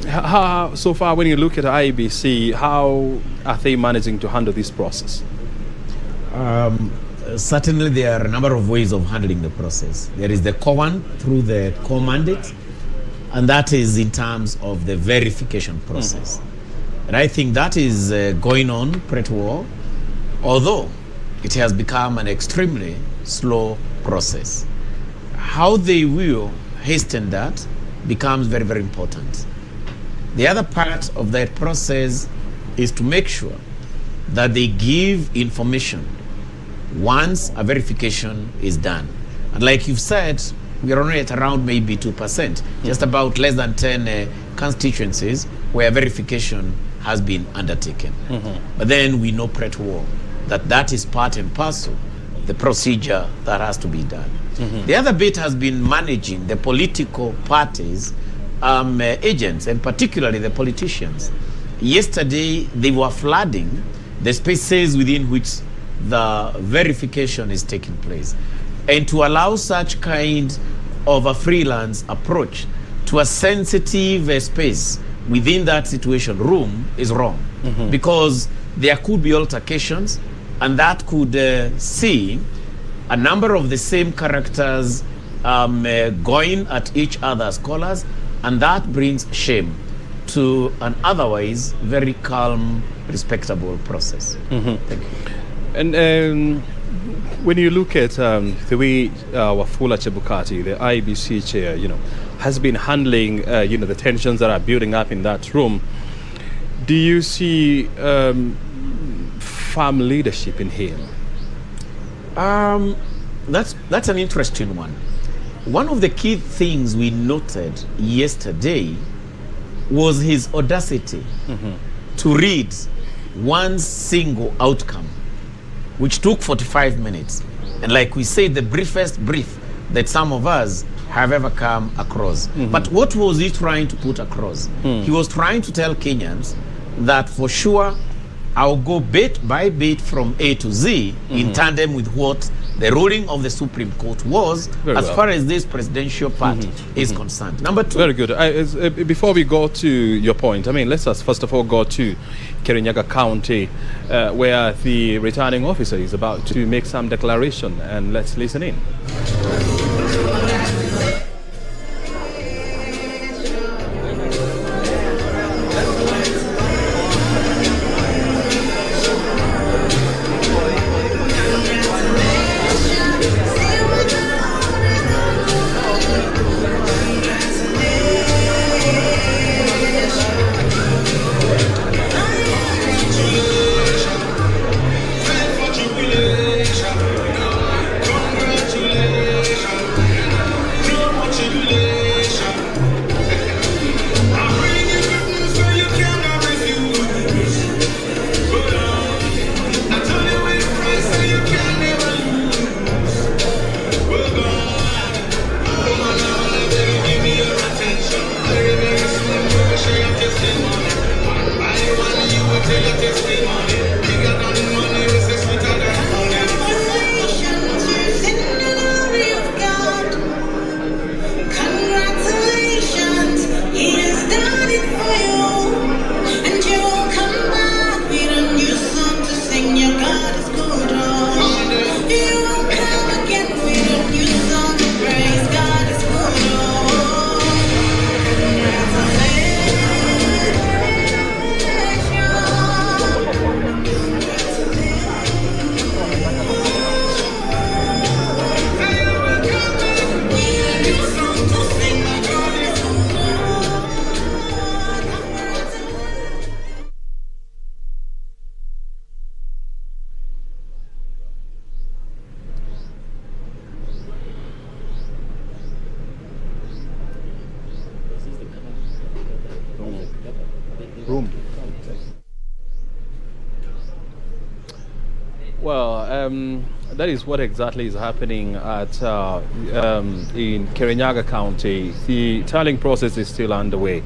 How, so far when you look at IEBC, how are they managing to handle this process? Certainly there are a number of ways of handling the process. There is the core one through the core mandate, and that is in terms of the verification process. And I think that is going on pretty well, although it has become an extremely slow process. How they will hasten that becomes very, very important. The other part of that process is to make sure that they give information once a verification is done. And like you've said, we are only at around maybe 2%, just about less than 10 constituencies where verification has been undertaken. But then we know pretty well that that is part and parcel of the procedure that has to be done. The other bit has been managing the political parties, agents, and particularly the politicians. Yesterday, they were flooding the spaces within which the verification is taking place. And to allow such kind of a freelance approach to a sensitive space within that situation room is wrong. Because there could be altercations, and that could see a number of the same characters going at each other's collars, and that brings shame to an otherwise very calm, respectable process. Thank you. And when you look at the way Wafula Chebukati, the IEBC chair, has been handling, the tensions that are building up in that room, do you see firm leadership in him? That's an interesting one. One of the key things we noted yesterday was his audacity to read one single outcome, which took 45 minutes. And like we said, the briefest brief that some of us have ever come across. But what was he trying to put across? He was trying to tell Kenyans that for sure I'll go bit by bit from A to Z in tandem with what the ruling of the Supreme Court was far as this presidential party is concerned. Number two. Very good. Before we go to your point, let's just first of all go to Kirinyaga County, where the returning officer is about to make some declaration, and let's listen in. That is what exactly is happening at in Kirinyaga County. The tallying process is still underway.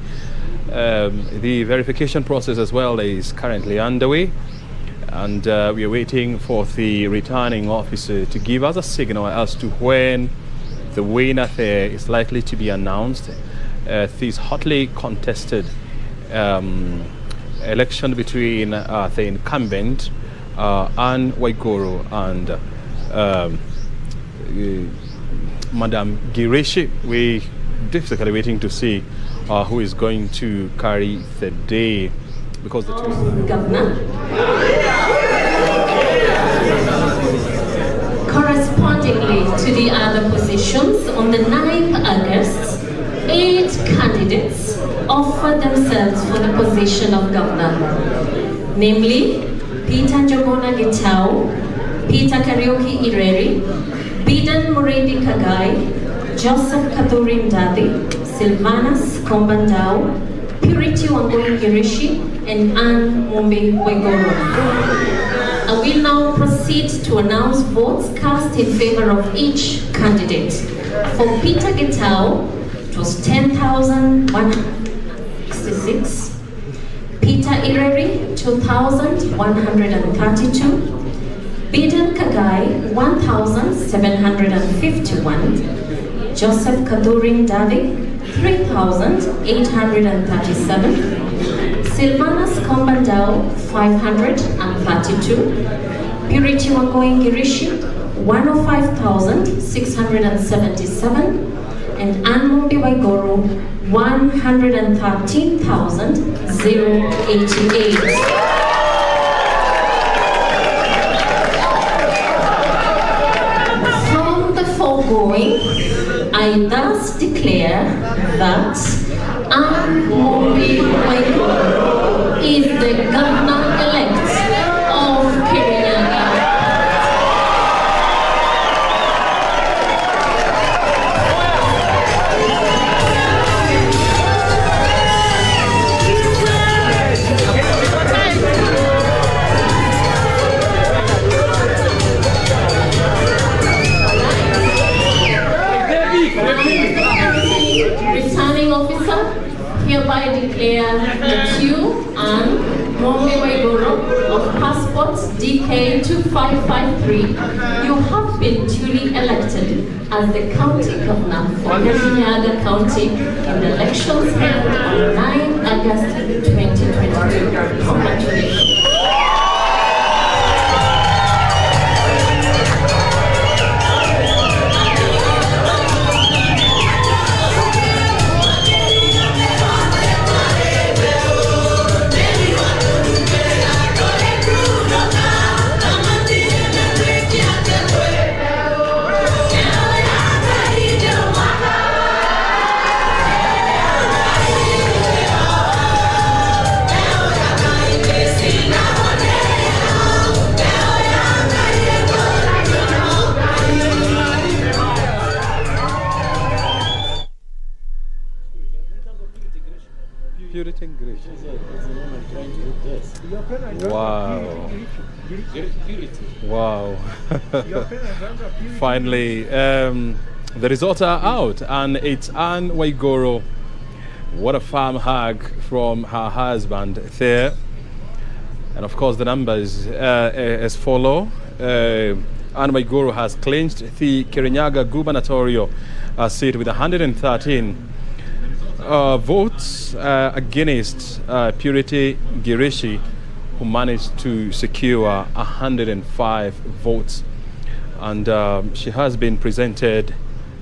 The verification process as well is currently underway, and we are waiting for the returning officer to give us a signal as to when the winner there is likely to be announced. This hotly contested election between the incumbent Anne Waiguru and Madam Girishi. We difficultly waiting to see who is going to carry the day, because the two Governor. Correspondingly to the other positions, on the 9th August, 8 candidates offered themselves for the position of governor, namely Peter Njogona Gitau, Peter Kariuki Ireri, Bidan Muredi Kagai, Joseph Kathurin Dadi, Silvanus Kombandao, Purity Wangui Girishi, and Anne Mumbi Waiguru. I will now proceed to announce votes cast in favor of each candidate. For Peter Gitau, it was 10,166. Peter Ireri, 2,132. Bidan Kagai, 1,751. Joseph Kathurin Dadi, 3,837. Silvanus Kombandao, 532. Purity Wagoin Girishi, 105,677. And Anmumbi Waigoro, 113,088. Foregoing, I thus declare that Anmumbi Waigoro is the governor-elect of Kirinyaga. Returning officer, hereby declare that you and Mombi Waigoro of passports DK2553, you have been duly elected as the county governor for Kirinyaga County in the elections held on 9 August 2022. Congratulations. Wow. Wow. Finally, the results are out, and it's Anne Waigoro. What a farm hug from her husband there. And of course, the numbers as follow. Anne Waigoro has clinched the Kirinyaga gubernatorial seat with 113 votes against Purity Girishi, who managed to secure 105 votes. And she has been presented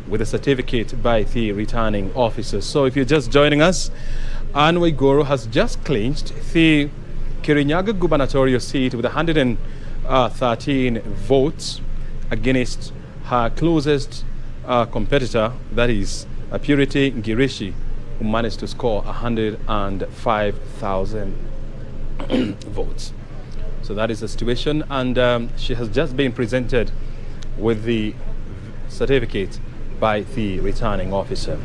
with a certificate by the returning officers. So if you're just joining us, Anne Waigoro has just clinched the Kirinyaga gubernatorial seat with 113 votes against her closest competitor, that is Purity Girishi, who managed to score 105,000 votes. So that is the situation, and she has just been presented with the certificate by the returning officer.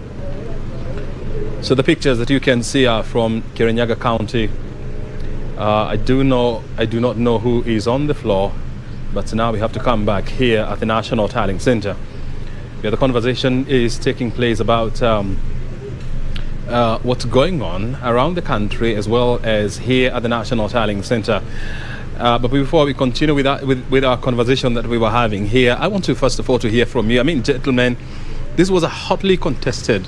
So the pictures that you can see are from Kirinyaga County. I do not know who is on the floor, but now we have to come back here at the National Tallying Center, where the conversation is taking place about what's going on around the country as well as here at the National Tallying Center. But before we continue with our conversation that we were having here, I want to first of all to hear from you. I mean, gentlemen, this was a hotly contested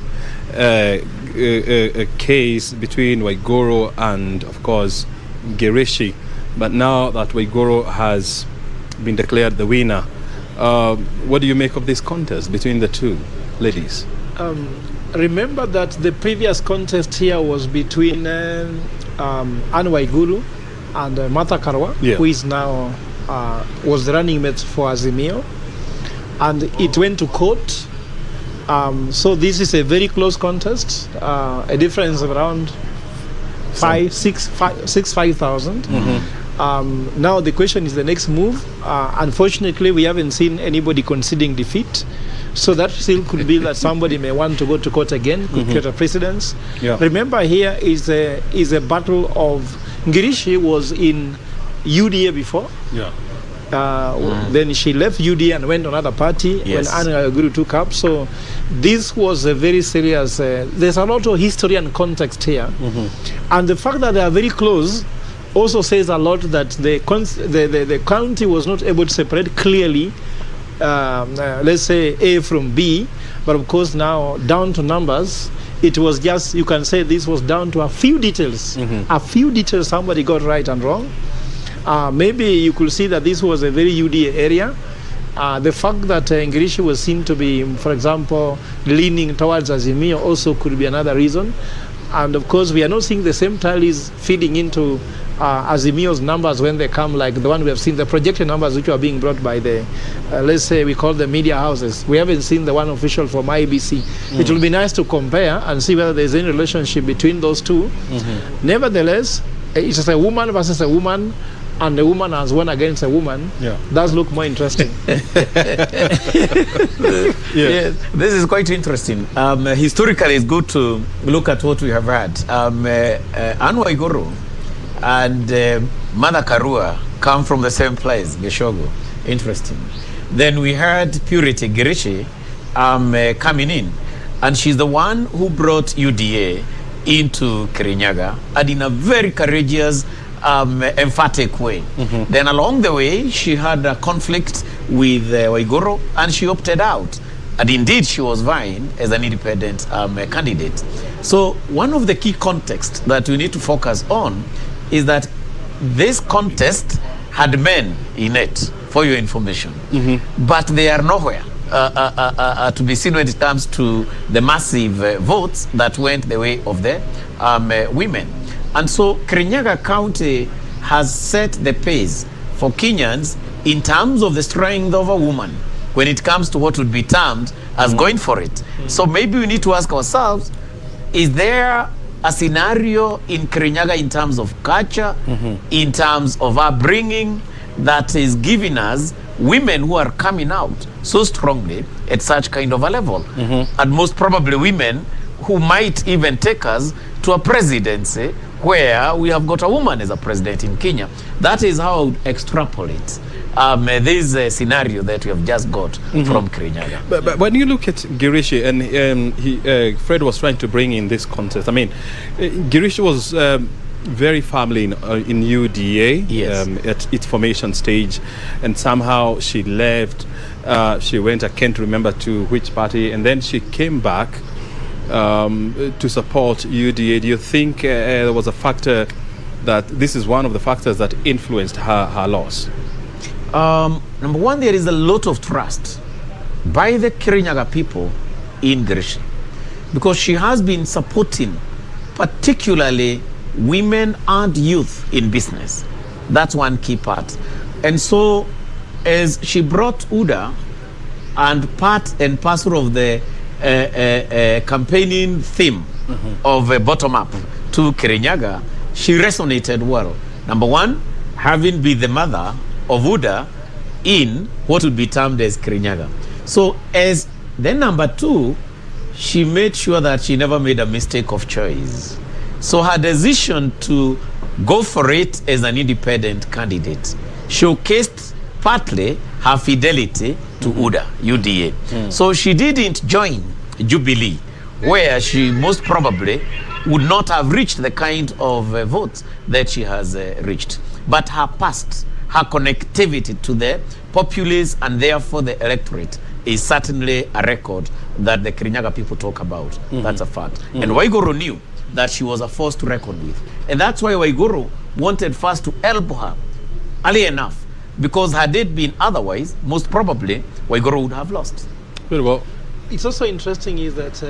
case between Waigoro and, of course, Girishi. But now that Waigoro has been declared the winner, what do you make of this contest between the two ladies? Remember that the previous contest here was between Anne Waiguru and Martha Karua, who is now was the running mate for Azimio, and it went to court. So this is a very close contest, a difference of around 5,000. Now the question is the next move. Unfortunately, we haven't seen anybody conceding defeat. So that still could be that somebody may want to go to court again, could create a precedence. Remember, here is a battle of Girishi was in UDA before. Then she left UDA and went to another party when Anne Waiguru took up. So this was a very serious. There's a lot of history and context here, and the fact that they are very close also says a lot that the county was not able to separate clearly. Let's say A from B, but of course now down to numbers, it was just, you can say this was down to a few details. A few details somebody got right and wrong. Maybe you could see that this was a very UDA area. The fact that Gishu was seen to be, for example, leaning towards Azimio also could be another reason. And of course, we are not seeing the same tallies feeding into Azimio's numbers when they come, like the one we have seen, the projected numbers which are being brought by the, let's say we call the media houses. We haven't seen the one official from IBC. It will be nice to compare and see whether there's any relationship between those two. Nevertheless, it's a woman versus a woman, and a woman has won against a woman. Does look more interesting. Yeah, this is quite interesting. Historically, it's good to look at what we have had. Anne Waiguru and Mother Karua come from the same place, Geshogo. Interesting. Then we had Purity Girishi coming in, and she's the one who brought UDA into Kirinyaga, and in a very courageous, emphatic way. Then along the way, she had a conflict with Waiguru, and she opted out. And indeed, she was vying as an independent candidate. So one of the key contexts that we need to focus on is that this contest had men in it, for your information. But they are nowhere to be seen when it comes to the massive votes that went the way of the women. And so Kirinyaga County has set the pace for Kenyans in terms of the strength of a woman when it comes to what would be termed as going for it. So maybe we need to ask ourselves, is there a scenario in Kirinyaga in terms of culture, in terms of upbringing, that is giving us women who are coming out so strongly at such kind of a level? And most probably women who might even take us to a presidency where we have got a woman as a president in Kenya. That is how I would extrapolate this scenario that we have just got from Kirinyaga. But when you look at Girishi, and Fred was trying to bring in this contest, I mean, Girishi was very firmly in UDA at its formation stage, and somehow she left. She went, I can't remember to which party, and then she came back to support UDA. Do you think there was a factor that this is one of the factors that influenced her loss? Number one, there is a lot of trust by the Kirinyaga people in Girishi, because she has been supporting particularly women and youth in business. That's one key part. And so as she brought UDA and part and parcel of the campaigning theme of bottom up to Kirinyaga, she resonated well. Number one, having been the mother of UDA in what would be termed as Kirinyaga. So as then number two, she made sure that she never made a mistake of choice. So her decision to go for it as an independent candidate showcased partly her fidelity to UDA. So she didn't join Jubilee, where she most probably would not have reached the kind of votes that she has reached. But her past, her connectivity to the populace and therefore the electorate is certainly a record that the Kirinyaga people talk about. That's a fact. And Waiguru knew that she was a force to reckon with. And that's why Waiguru wanted first to elbow her early enough, because had it been otherwise, most probably Waiguru would have lost. Very well. It's also interesting is that,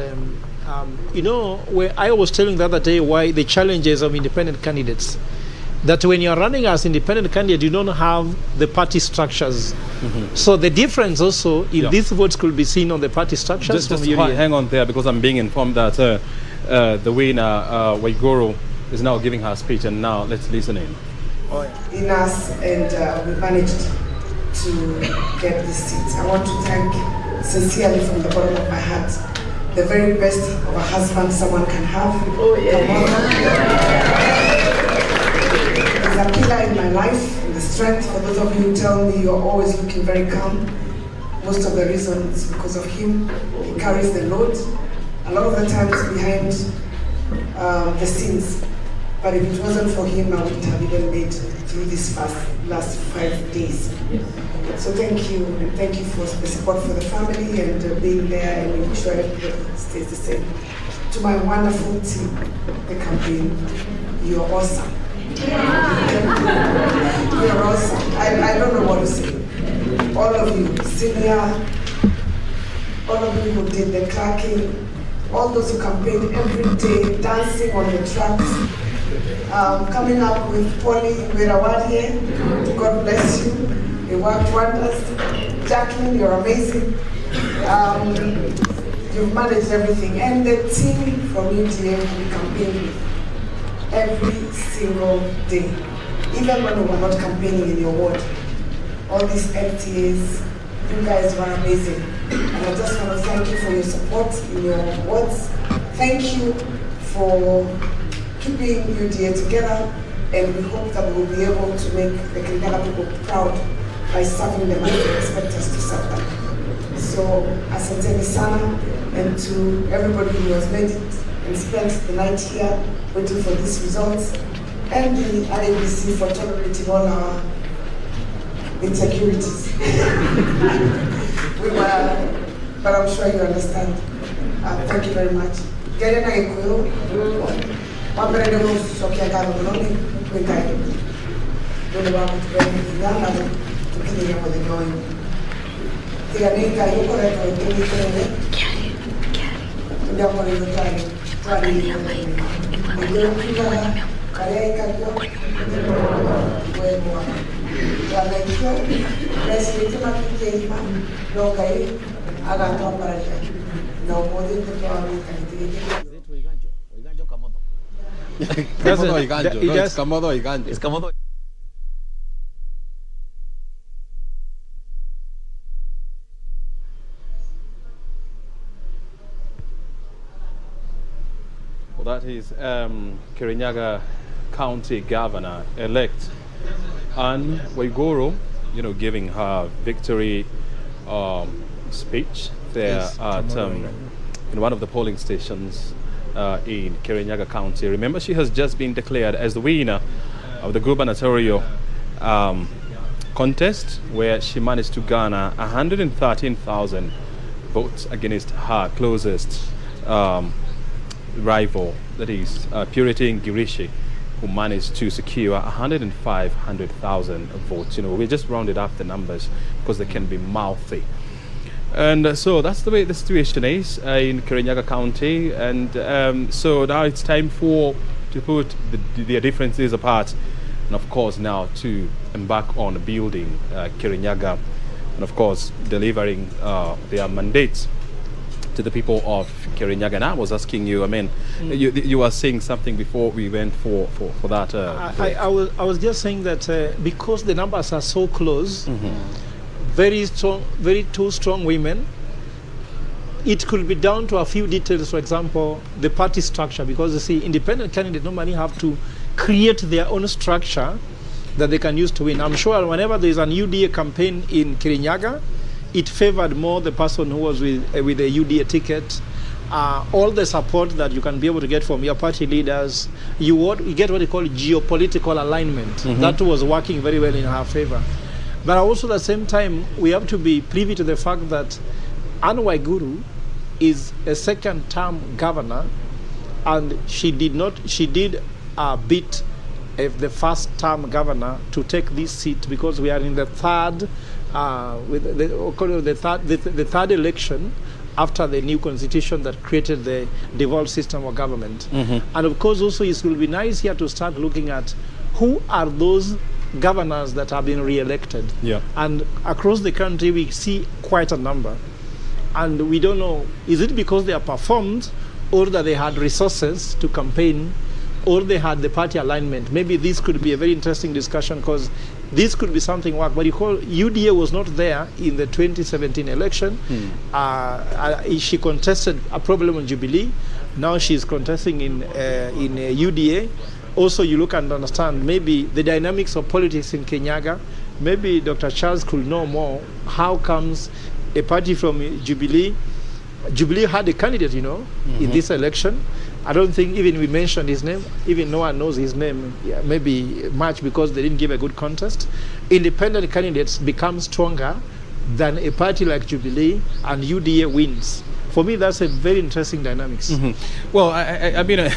you know, where I was telling the other day why the challenges of independent candidates, that when you're running as independent candidate, you don't have the party structures. So the difference also in these votes could be seen on the party structures. Just hang on there, because I'm being informed that the winner, Waiguru, is now giving her speech, and now let's listen in. In us, and we managed to get this seat. I want to thank sincerely from the bottom of my heart the very best of a husband someone can have. He's a pillar in my life, in the strength. For those of you who tell me you're always looking very calm, most of the reason is because of him. He carries the load a lot of the times behind the scenes. But if it wasn't for him, I wouldn't have even made through these last 5 days. So thank you, and thank you for the support for the family and being there and making sure everything stays the same. To my wonderful team, the campaign, you're awesome. You're awesome. I don't know what to say. All of you, senior, all of you who did the clerking, all those who campaigned every day, dancing on the tracks, coming up with Polly Wirawadie, God bless you. You worked wonders. Jacqueline, you're amazing. You've managed everything. And the team from UDA we campaigned with every single day. Even when we were not campaigning in your ward. All these FTAs, you guys were amazing. And I just want to thank you for your support in your wards. Thank you for keeping UDA together. And we hope that we will be able to make the Kirinyaga people proud by serving them as they expect us to serve them. So, asanteni sana, and to everybody who has made it and spent the night here waiting for these results, and the IABC for tolerating all our insecurities. But I'm sure you understand. Thank you very much. Gerena ikuyo, wapere demo sokia karo mnoni, kuikai. Dole wa mutubeni kigana, tukini ya mwede noyo. Tiganika yuko reto ituni kene. Ndia mwede notari. Angalia mic. Angalia mic. Kaya ikakyo. Wemo. Wanaikyo. Presidente Makikeima. Nokai. Agatoa paraja. Na umoja ndio Amerika ndio. It's Kamodo. Well, that is Kirinyaga County Governor-elect Anne Waiguru, giving her victory speech there at in one of the polling stations in Kirinyaga County. Remember, she has just been declared as the winner of the gubernatorial contest, where she managed to garner 113,000 votes against her closest rival, that is Purity Ngirishi, who managed to secure 105,000 votes. We just rounded up the numbers because they can be mouthy. And so that's the way the situation is in Kirinyaga County. And so now it's time to put the differences apart, and of course now to embark on building Kirinyaga, and of course delivering their mandates to the people of Kirinyaga. And I was asking you, you were saying something before we went for that. I was just saying that because the numbers are so close, very two strong women, it could be down to a few details. For example, the party structure, because you see, independent candidates normally have to create their own structure that they can use to win. I'm sure whenever there is an UDA campaign in Kirinyaga, it favored more the person who was with a UDA ticket. All the support that you can be able to get from your party leaders, you get what you call geopolitical alignment. That was working very well in her favor. But also at the same time, we have to be privy to the fact that Anne Waiguru is a second-term governor, and she did beat the first-term governor to take this seat, because we are in the third the third election after the new constitution that created the devolved system of government. And of course also it will be nice here to start looking at who are those governors that have been re-elected. And across the country we see quite a number, and we don't know, is it because they are performed, or that they had resources to campaign, or they had the party alignment? Maybe this could be a very interesting discussion, because this could be something work. But you call UDA was not there in the 2017 election. She contested a problem on Jubilee. Now she's contesting in UDA. Also, you look and understand maybe the dynamics of politics in Kirinyaga. Maybe Dr. Charles could know more. How comes a party from Jubilee had a candidate, in this election. I don't think even we mentioned his name. Even no one knows his name, maybe much, because they didn't give a good contest. Independent candidates become stronger than a party like Jubilee, and UDA wins for me, that's a very interesting dynamics. Well, I mean,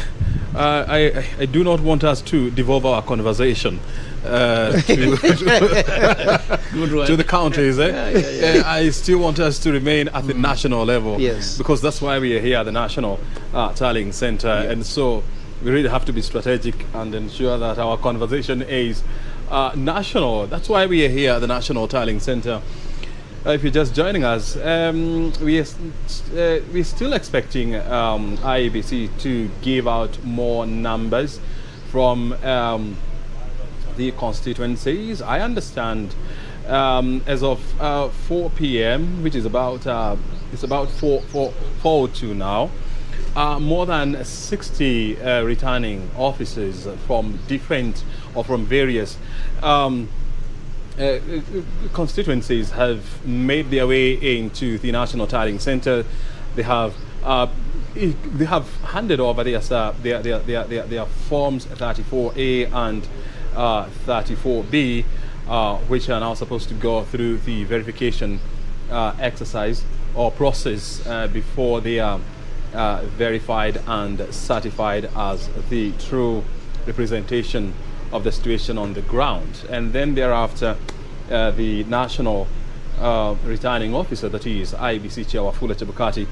I do not want us to devolve our conversation to the counties. I still want us to remain at the national level, because that's why we are here at the National Tallying Center, and so we really have to be strategic and ensure that our conversation is national. That's why we are here at the National Tallying Center. If you're just joining us, we're still expecting IEBC to give out more numbers from the constituencies. I understand as of 4 p.m., which is about it's about 4:02 now, more than 60 returning officers from different or from various constituencies have made their way into the National Tallying Center. They have handed over their forms 34A and 34B, which are now supposed to go through the verification exercise or process before they are verified and certified as the true representation of the situation on the ground. And then thereafter, the national returning officer, that is IEBC Chair Wafula Chebukati,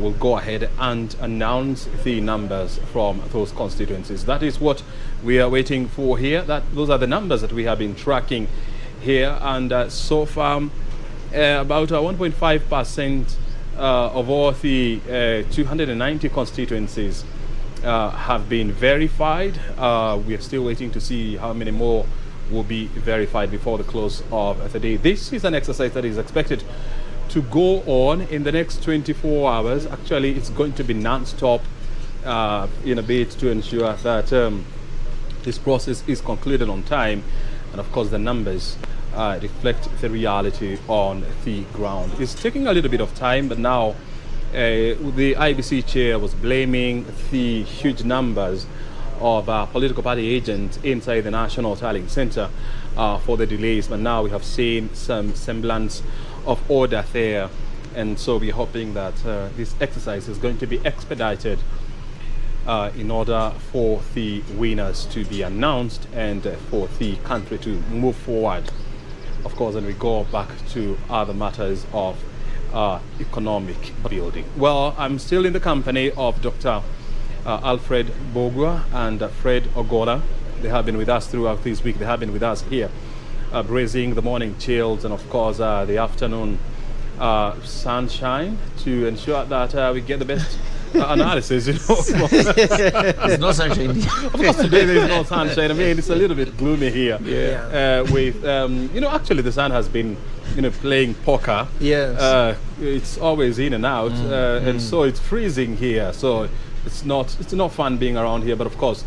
will go ahead and announce the numbers from those constituencies. That is what we are waiting for here. Those are the numbers that we have been tracking here, and so far about 1.5% of all the 290 constituencies have been verified. We are still waiting to see how many more will be verified before the close of the day. This is an exercise that is expected to go on in the next 24 hours. Actually, it's going to be non-stop in a bit to ensure that this process is concluded on time, and of course the numbers reflect the reality on the ground. It's taking a little bit of time, but now the IBC chair was blaming the huge numbers of political party agents inside the National Tallying Center for the delays, but now we have seen some semblance of order there, and so we're hoping that this exercise is going to be expedited in order for the winners to be announced and for the country to move forward, of course, and we go back to other matters of economic building. Well, I'm still in the company of Dr. Alfred Bogwa and Fred Ogola. They have been with us throughout this week. They have been with us here, brazing the morning chills and of course the afternoon sunshine to ensure that we get the best analysis, you know. There's no sunshine. Of course, today there's no sunshine. I mean, it's a little bit gloomy here. With you know, actually the sun has been, you know, playing poker. Yes. It's always in and out, and so it's freezing here. So it's not fun being around here. But of course,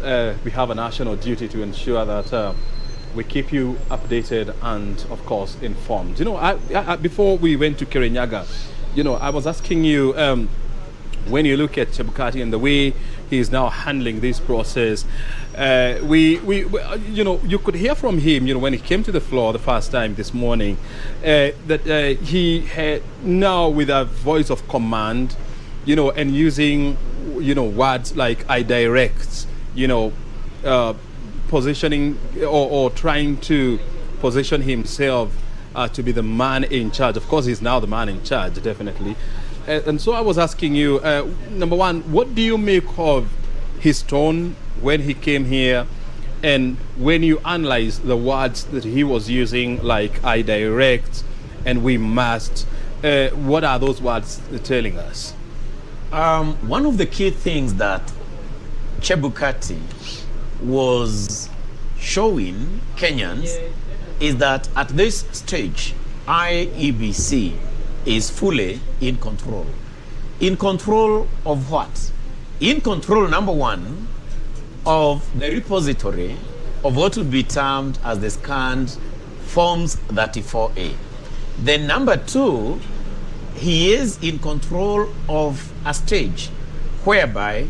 we have a national duty to ensure that we keep you updated and of course informed. You know, I before we went to Kirinyaga, you know, I was asking you, when you look at Chebukati and the way he is now handling this process, we you know, you could hear from him, you know, when he came to the floor the first time this morning, that he had now with a voice of command, you know, and using, you know, words like I direct, you know, positioning or trying to position himself to be the man in charge. Of course, he's now the man in charge, definitely. And so I was asking you, number one, what do you make of his tone when he came here, and when you analyze the words that he was using, like I direct and we must, what are those words telling us? One of the key things that Chebukati was showing Kenyans is that at this stage, IEBC is fully in control. In control of what? In control, number one, of the repository of what would be termed as the scanned Forms 34A. Then number two, he is in control of a stage whereby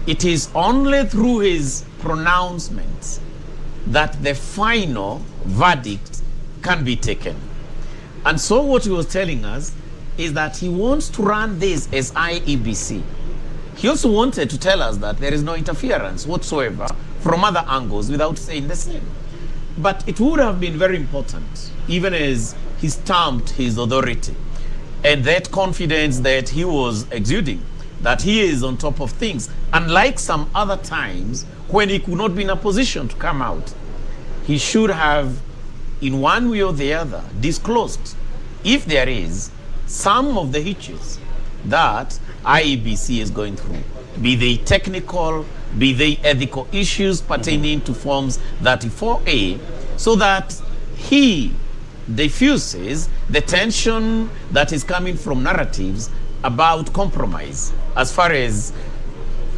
it is only through his pronouncements that the final verdict can be taken. And so what he was telling us is that he wants to run this as IEBC. He also wanted to tell us that there is no interference whatsoever from other angles without saying the same. But it would have been very important, even as he stamped his authority and that confidence that he was exuding, that he is on top of things, unlike some other times when he could not be in a position to come out. He should have, in one way or the other, disclosed, if there is, some of the hitches that IEBC is going through, be they technical, be they ethical issues pertaining to Forms 34A, so that he diffuses the tension that is coming from narratives about compromise as far as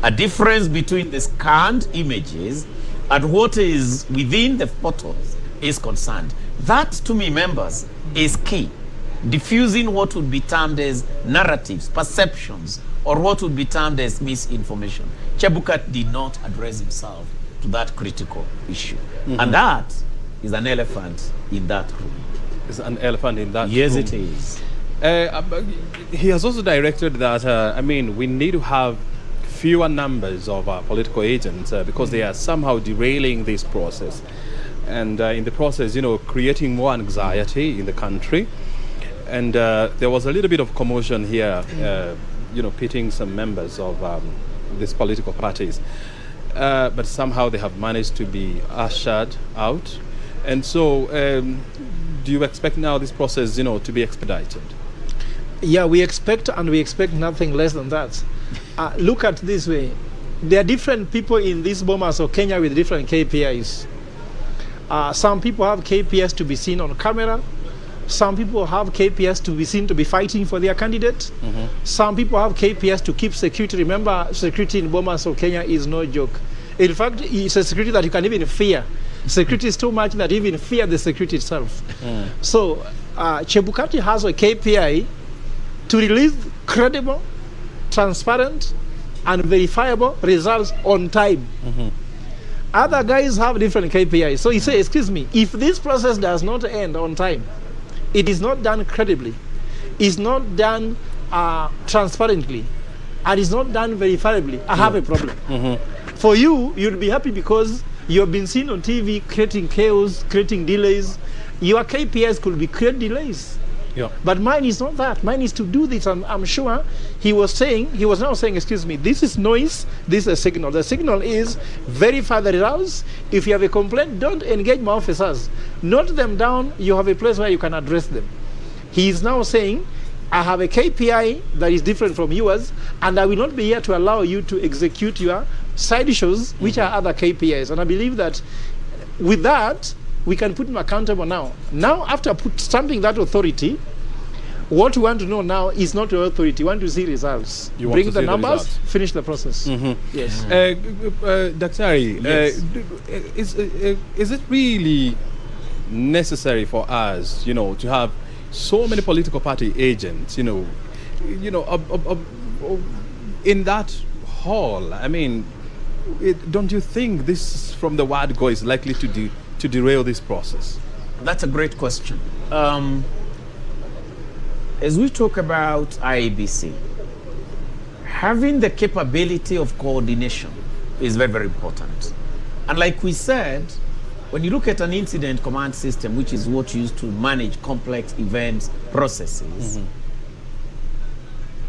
a difference between the scanned images and what is within the photos is concerned. That, to me, members, is key. Diffusing what would be termed as narratives, perceptions, or what would be termed as misinformation. Chebukati did not address himself to that critical issue. And that is an elephant in that room. It's an elephant in that room. Yes, it is. He has also directed that, we need to have fewer numbers of political agents because they are somehow derailing this process. And in the process, creating more anxiety in the country. And there was a little bit of commotion here, pitting some members of these political parties. But somehow they have managed to be ushered out. And so, do you expect now this process, to be expedited? Yeah, we expect nothing less than that. Look at this way. There are different people in this Bomas of Kenya with different KPIs. Some people have KPIs to be seen on camera. Some people have KPIs to be seen to be fighting for their candidate. Some people have KPIs to keep security. Remember, security in Bomas of Kenya is no joke. In fact, it's a security that you can even fear. Security is too much that you even fear the security itself. So, Chebukati has a KPI to release credible, transparent, and verifiable results on time. Other guys have different KPIs. So he says, excuse me, if this process does not end on time, it is not done credibly, it's not done transparently, and it's not done verifiably, I have a problem. For you, you'll be happy because you have been seen on TV creating chaos, creating delays. Your KPIs could be create delays. But mine is not that. Mine is to do this. I'm sure he was now saying, excuse me, this is noise, this is a signal. The signal is verify the results. If you have a complaint, don't engage my officers. Note them down, you have a place where you can address them. He is now saying, I have a KPI that is different from yours, and I will not be here to allow you to execute your side issues, which are other KPIs. And I believe that with that, we can put him accountable now. Now, after stamping that authority, what we want to know now is not your authority. We want to see results. Bring the numbers, finish the process. Yes. Daktari, Yes. Is it really necessary for us, to have so many political party agents, in that hall? Don't you think this, from the word go, is likely to derail this process? That's a great question. As we talk about IEBC, having the capability of coordination is very, very important. And like we said, when you look at an incident command system, which is what you use to manage complex events, processes,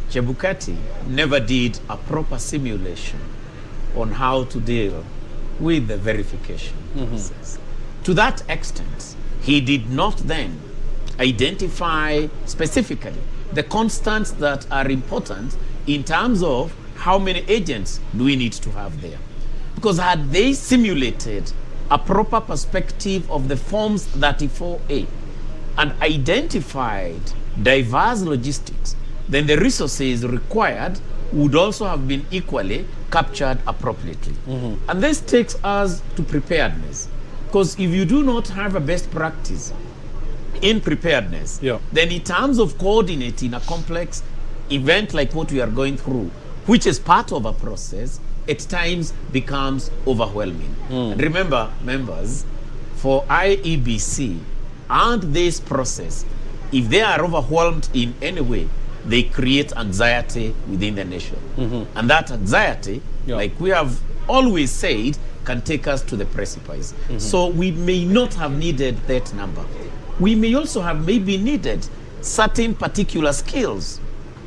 Chebukati never did a proper simulation on how to deal with the verification process. To that extent, he did not then identify specifically the constants that are important in terms of how many agents do we need to have there. Because had they simulated a proper perspective of the Forms 34A and identified diverse logistics, then the resources required would also have been equally captured appropriately. And this takes us to preparedness. Because if you do not have a best practice in preparedness, then in terms of coordinating a complex event like what we are going through, which is part of a process, at times becomes overwhelming. And remember, members, for IEBC and this process, If they are overwhelmed in any way, they create anxiety within the nation. And that anxiety, like we have always said, can take us to the precipice. So we may not have needed that number. We may also have maybe needed certain particular skills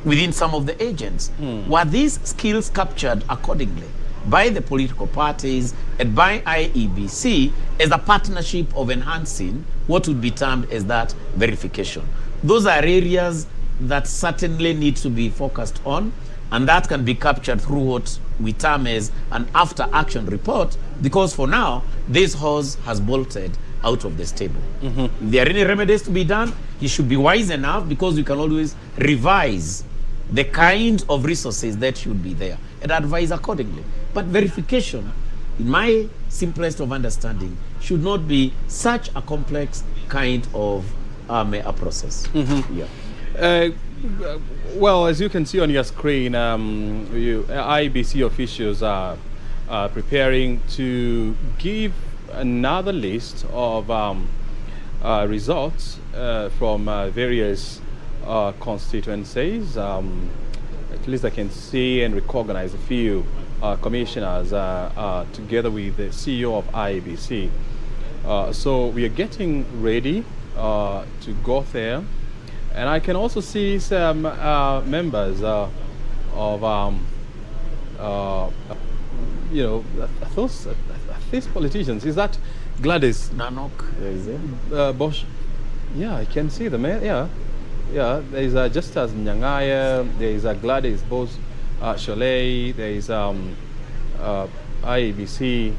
within some of the agents. Were these skills captured accordingly by the political parties and by IEBC as a partnership of enhancing what would be termed as that verification? Those are areas that certainly need to be focused on, and that can be captured through what we term as an after-action report, because for now, this horse has bolted out of the stable. If there are any remedies to be done, he should be wise enough, because we can always revise the kind of resources that should be there and advise accordingly. But verification, in my simplest of understanding, should not be such a complex kind of a process. Well, as you can see on your screen, IBC officials are preparing to give another list of results from various constituencies. At least I can see and recognize a few commissioners together with the CEO of IBC. So we are getting ready to go there. And I can also see some members of, these politicians. Is that Gladys? Narok, is it? Bosch. Yeah, I can see them. Yeah. There is Justus Nyangaya. There is Gladys Bosch Cholet. There is IEBC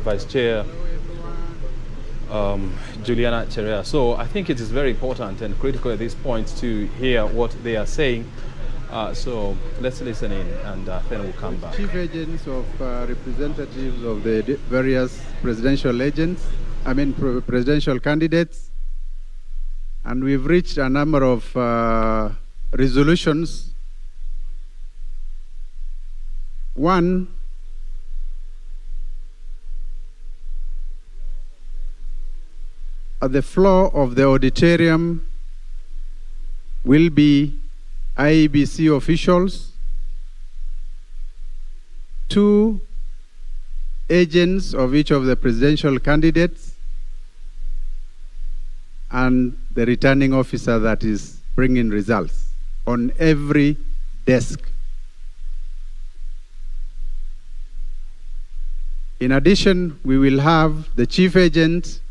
Vice Chair Juliana Cherea. So I think it is very important and critical at this point to hear what they are saying. So let's listen in, and then we'll come back. Chief agents of representatives of the various presidential presidential candidates, and we've reached a number of resolutions. One, at the floor of the auditorium will be IEBC officials, 2 agents of each of the presidential candidates, and the returning officer that is bringing results on every desk. In addition, we will have the chief agent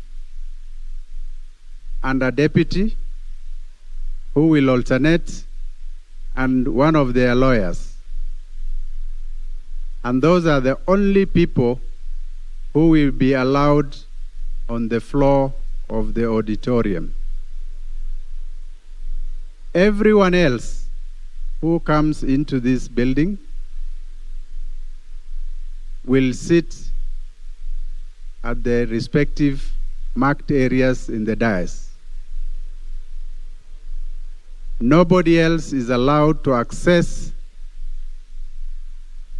and a deputy who will alternate, and one of their lawyers. And those are the only people who will be allowed on the floor of the auditorium. Everyone else who comes into this building will sit at the respective marked areas in the dais. Nobody else is allowed to access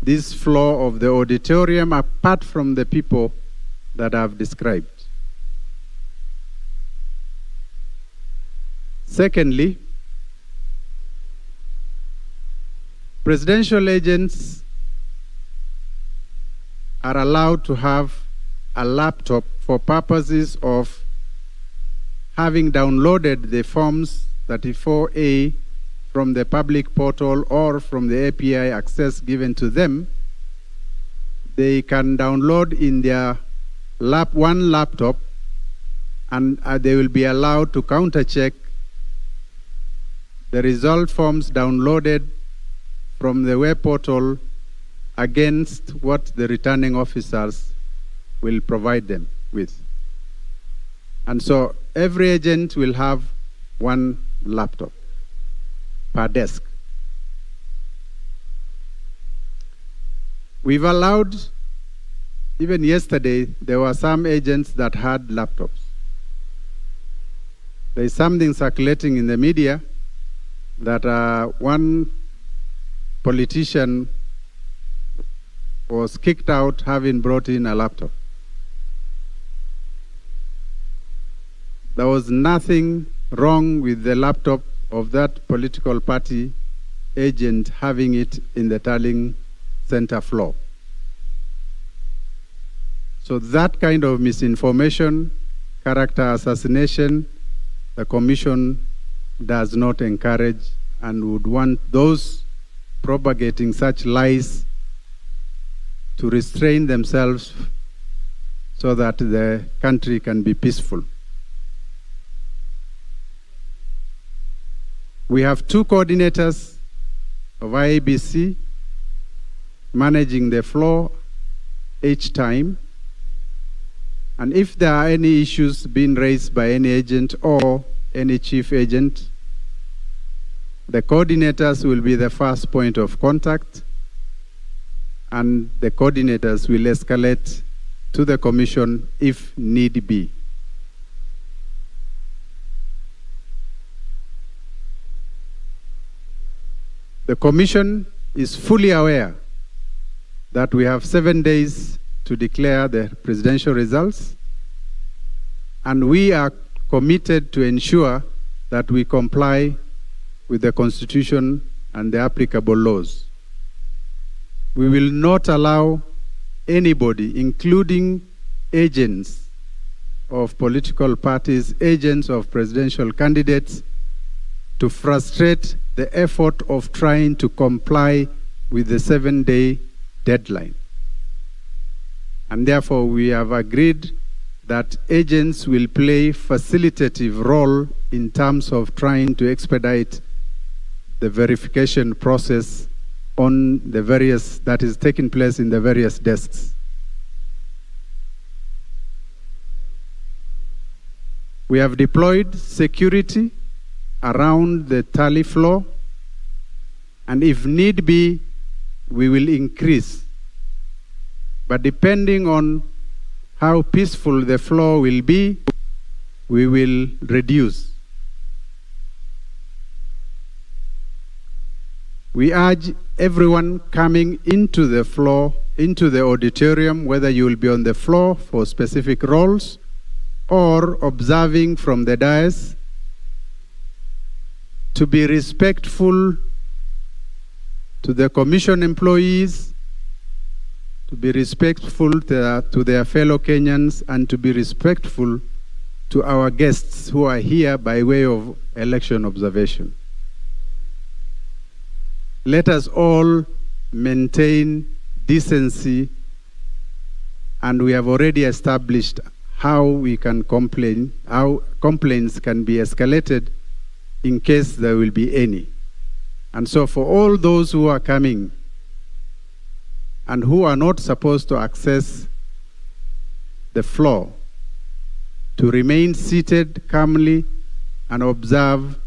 this floor of the auditorium apart from the people that I've described. Secondly, presidential agents are allowed to have a laptop for purposes of having downloaded the forms 34A from the public portal or from the API access given to them. They can download in their one laptop, and they will be allowed to counter-check the result forms downloaded from the web portal against what the returning officers will provide them with. And so every agent will have one laptop per desk. We've allowed, even yesterday, there were some agents that had laptops. There is something circulating in the media that one politician was kicked out having brought in a laptop. There was nothing wrong with the laptop of that political party agent having it in the Tallying center floor. So that kind of misinformation, character assassination, the Commission does not encourage and would want those propagating such lies to restrain themselves so that the country can be peaceful. We have 2 coordinators of IEBC managing the floor each time. And if there are any issues being raised by any agent or any chief agent, the coordinators will be the first point of contact, and the coordinators will escalate to the Commission if need be. The Commission is fully aware that we have 7 days to declare the presidential results, and we are committed to ensure that we comply with the Constitution and the applicable laws. We will not allow anybody, including agents of political parties, agents of presidential candidates, to frustrate the effort of trying to comply with the 7-day deadline. And therefore, we have agreed that agents will play facilitative role in terms of trying to expedite the verification process on the various, that is taking place in the various desks. We have deployed security around the tally floor, and if need be, we will increase. But depending on how peaceful the floor will be, we will reduce. We urge everyone coming into the floor, into the auditorium, whether you will be on the floor for specific roles or observing from the dais, to be respectful to the Commission employees, to be respectful to their fellow Kenyans, and to be respectful to our guests who are here by way of election observation. Let us all maintain decency, and we have already established how we can complain, how complaints can be escalated in case there will be any. And so for all those who are coming and who are not supposed to access the floor, to remain seated calmly and observe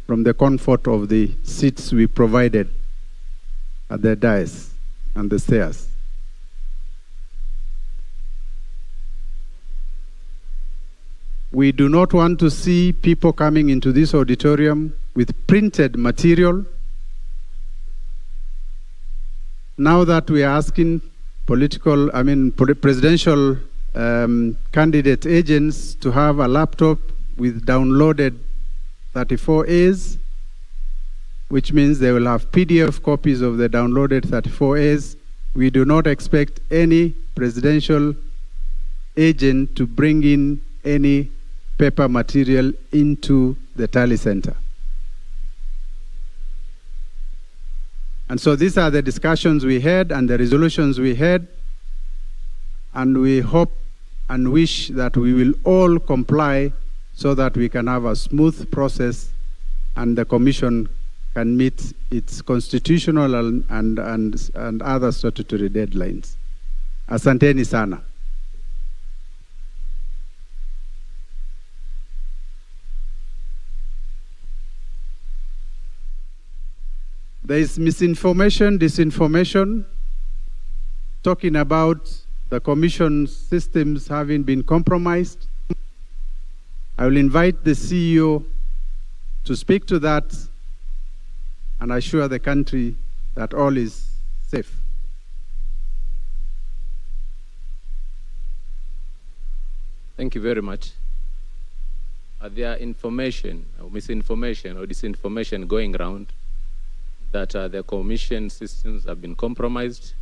from the comfort of the seats we provided at the dais and the stairs. We do not want to see people coming into this auditorium with printed material. Now that we are asking presidential candidate agents to have a laptop with downloaded 34As, which means they will have PDF copies of the downloaded 34As. We do not expect any presidential agent to bring in any paper material into the tally center. And so these are the discussions we had and the resolutions we had, and we hope and wish that we will all comply so that we can have a smooth process and the Commission can meet its constitutional and other statutory deadlines. Asanteni sana. There is misinformation, disinformation, talking about the Commission systems having been compromised. I will invite the CEO to speak to that and assure the country that all is safe. Thank you very much. there are information, or misinformation or disinformation going around that the commission systems have been compromised,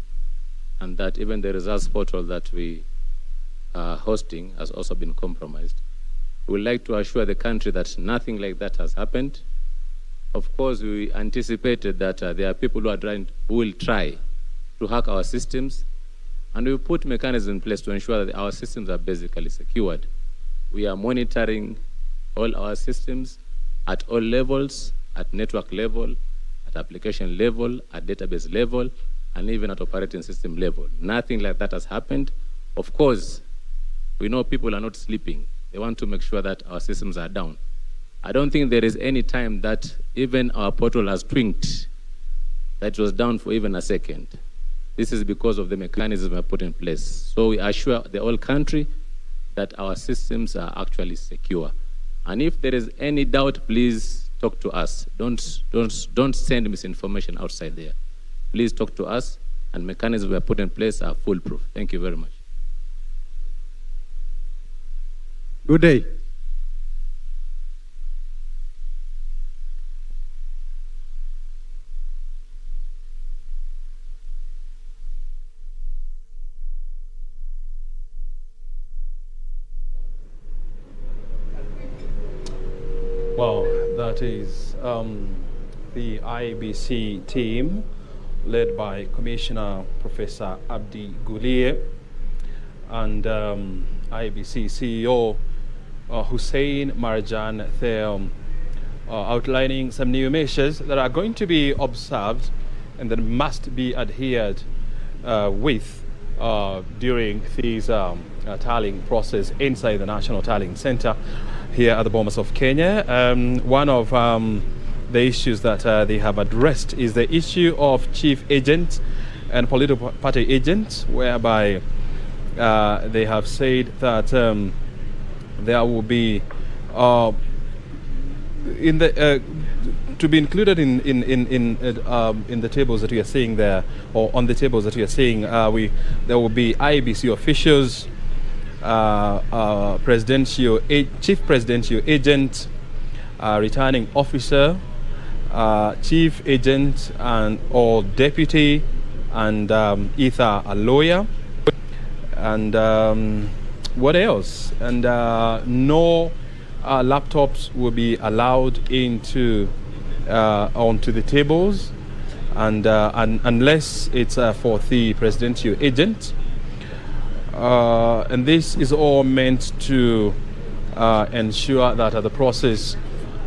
and that even the results portal that we are hosting has also been compromised. We would like to assure the country that nothing like that has happened. Of course, we anticipated that there are people who will try to hack our systems, and we put mechanisms in place to ensure that our systems are basically secured. We are monitoring all our systems at all levels, at network level, at application level, at database level, and even at operating system level. Nothing like that has happened. Of course, we know people are not sleeping. They want to make sure that our systems are down. I don't think there is any time that even our portal has twinked, that it was down for even a second. This is because of the mechanism we have put in place. So we assure the whole country that our systems are actually secure. And if there is any doubt, please talk to us. Don't send misinformation outside there. Please talk to us, and mechanisms we have put in place are foolproof. Thank you very much. Good day. Well, that is the IBC team led by Commissioner Professor Abdi Gulie and IBC CEO Hussein Marjan. They're outlining some new measures that are going to be observed and that must be adhered with during this tallying process inside the National Tallying Center here at the Bomet of Kenya. One of the issues that they have addressed is the issue of chief agents and political party agents, whereby they have said that there will be to be included in the tables that we are seeing there, or on the tables that we are seeing, there will be IBC officials, chief presidential agent, returning officer, chief agent and or deputy, and either a lawyer, and what else? And no laptops will be allowed into onto the tables, and unless it's for the presidential agent. And this is all meant to ensure that the process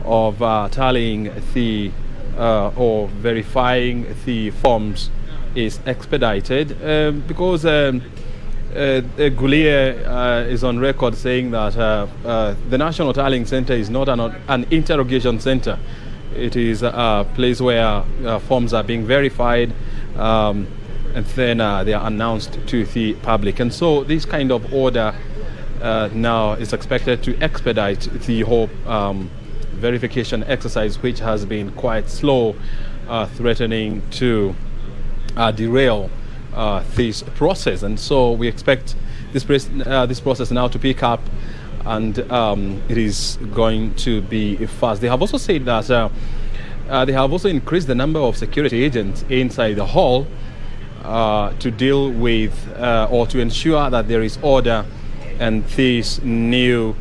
of tallying the or verifying the forms is expedited, because Gulie is on record saying that the National Tallying Center is not an interrogation center. It is a place where forms are being verified, and then they are announced to the public. And so this kind of order now is expected to expedite the whole verification exercise, which has been quite slow, threatening to derail this process. And so we expect this process now to pick up, and it is going to be fast. They have also said that they have also increased the number of security agents inside the hall to deal with or to ensure that there is order and these new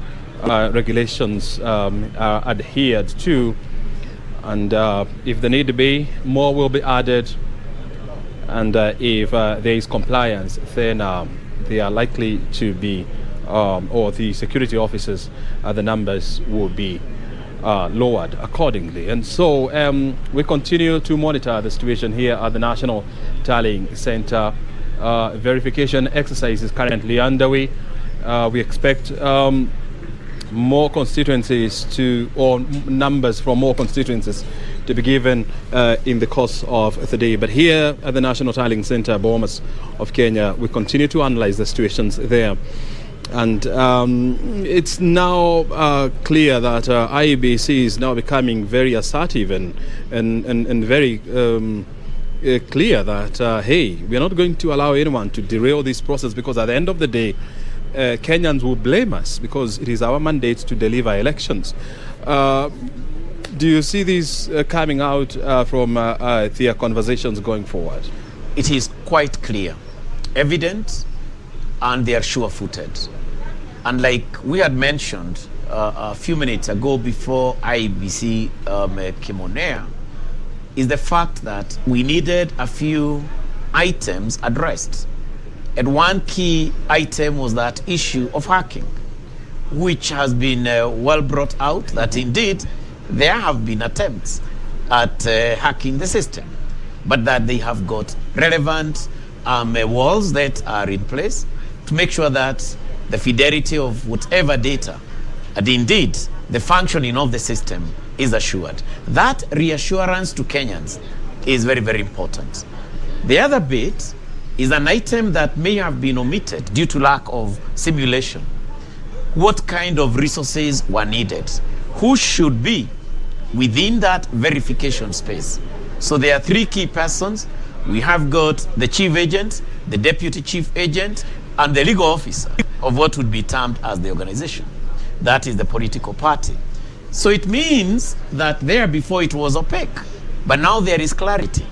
regulations are adhered to. And if the need be, more will be added. And if there is compliance, then they are likely to be, or the security officers, the numbers will be lowered accordingly. And so we continue to monitor the situation here at the National Tallying Center. Verification exercise is currently underway. We expect more constituencies or numbers from more constituencies to be given in the course of the day. But here at the National Tallying Center, Bomet of Kenya, we continue to analyze the situations there. And it's now clear that IEBC is now becoming very assertive and very clear that, hey, we are not going to allow anyone to derail this process, because at the end of the day, Kenyans will blame us because it is our mandate to deliver elections. Do you see this coming out from their conversations going forward? It is quite clear, evident, and they are sure-footed. And like we had mentioned a few minutes ago before IEBC came on air, is the fact that we needed a few items addressed. And one key item was that issue of hacking, which has been well brought out, that indeed there have been attempts at hacking the system, but that they have got relevant walls that are in place to make sure that the fidelity of whatever data and indeed the functioning of the system is assured. That reassurance to Kenyans is very, very important. The other bit is an item that may have been omitted due to lack of simulation. What kind of resources were needed? Who should be within that verification space? So there are three key persons. We have got the chief agent, the deputy chief agent, and the legal officer of what would be termed as the organization. That is the political party. So it means that there before it was opaque, but now there is clarity.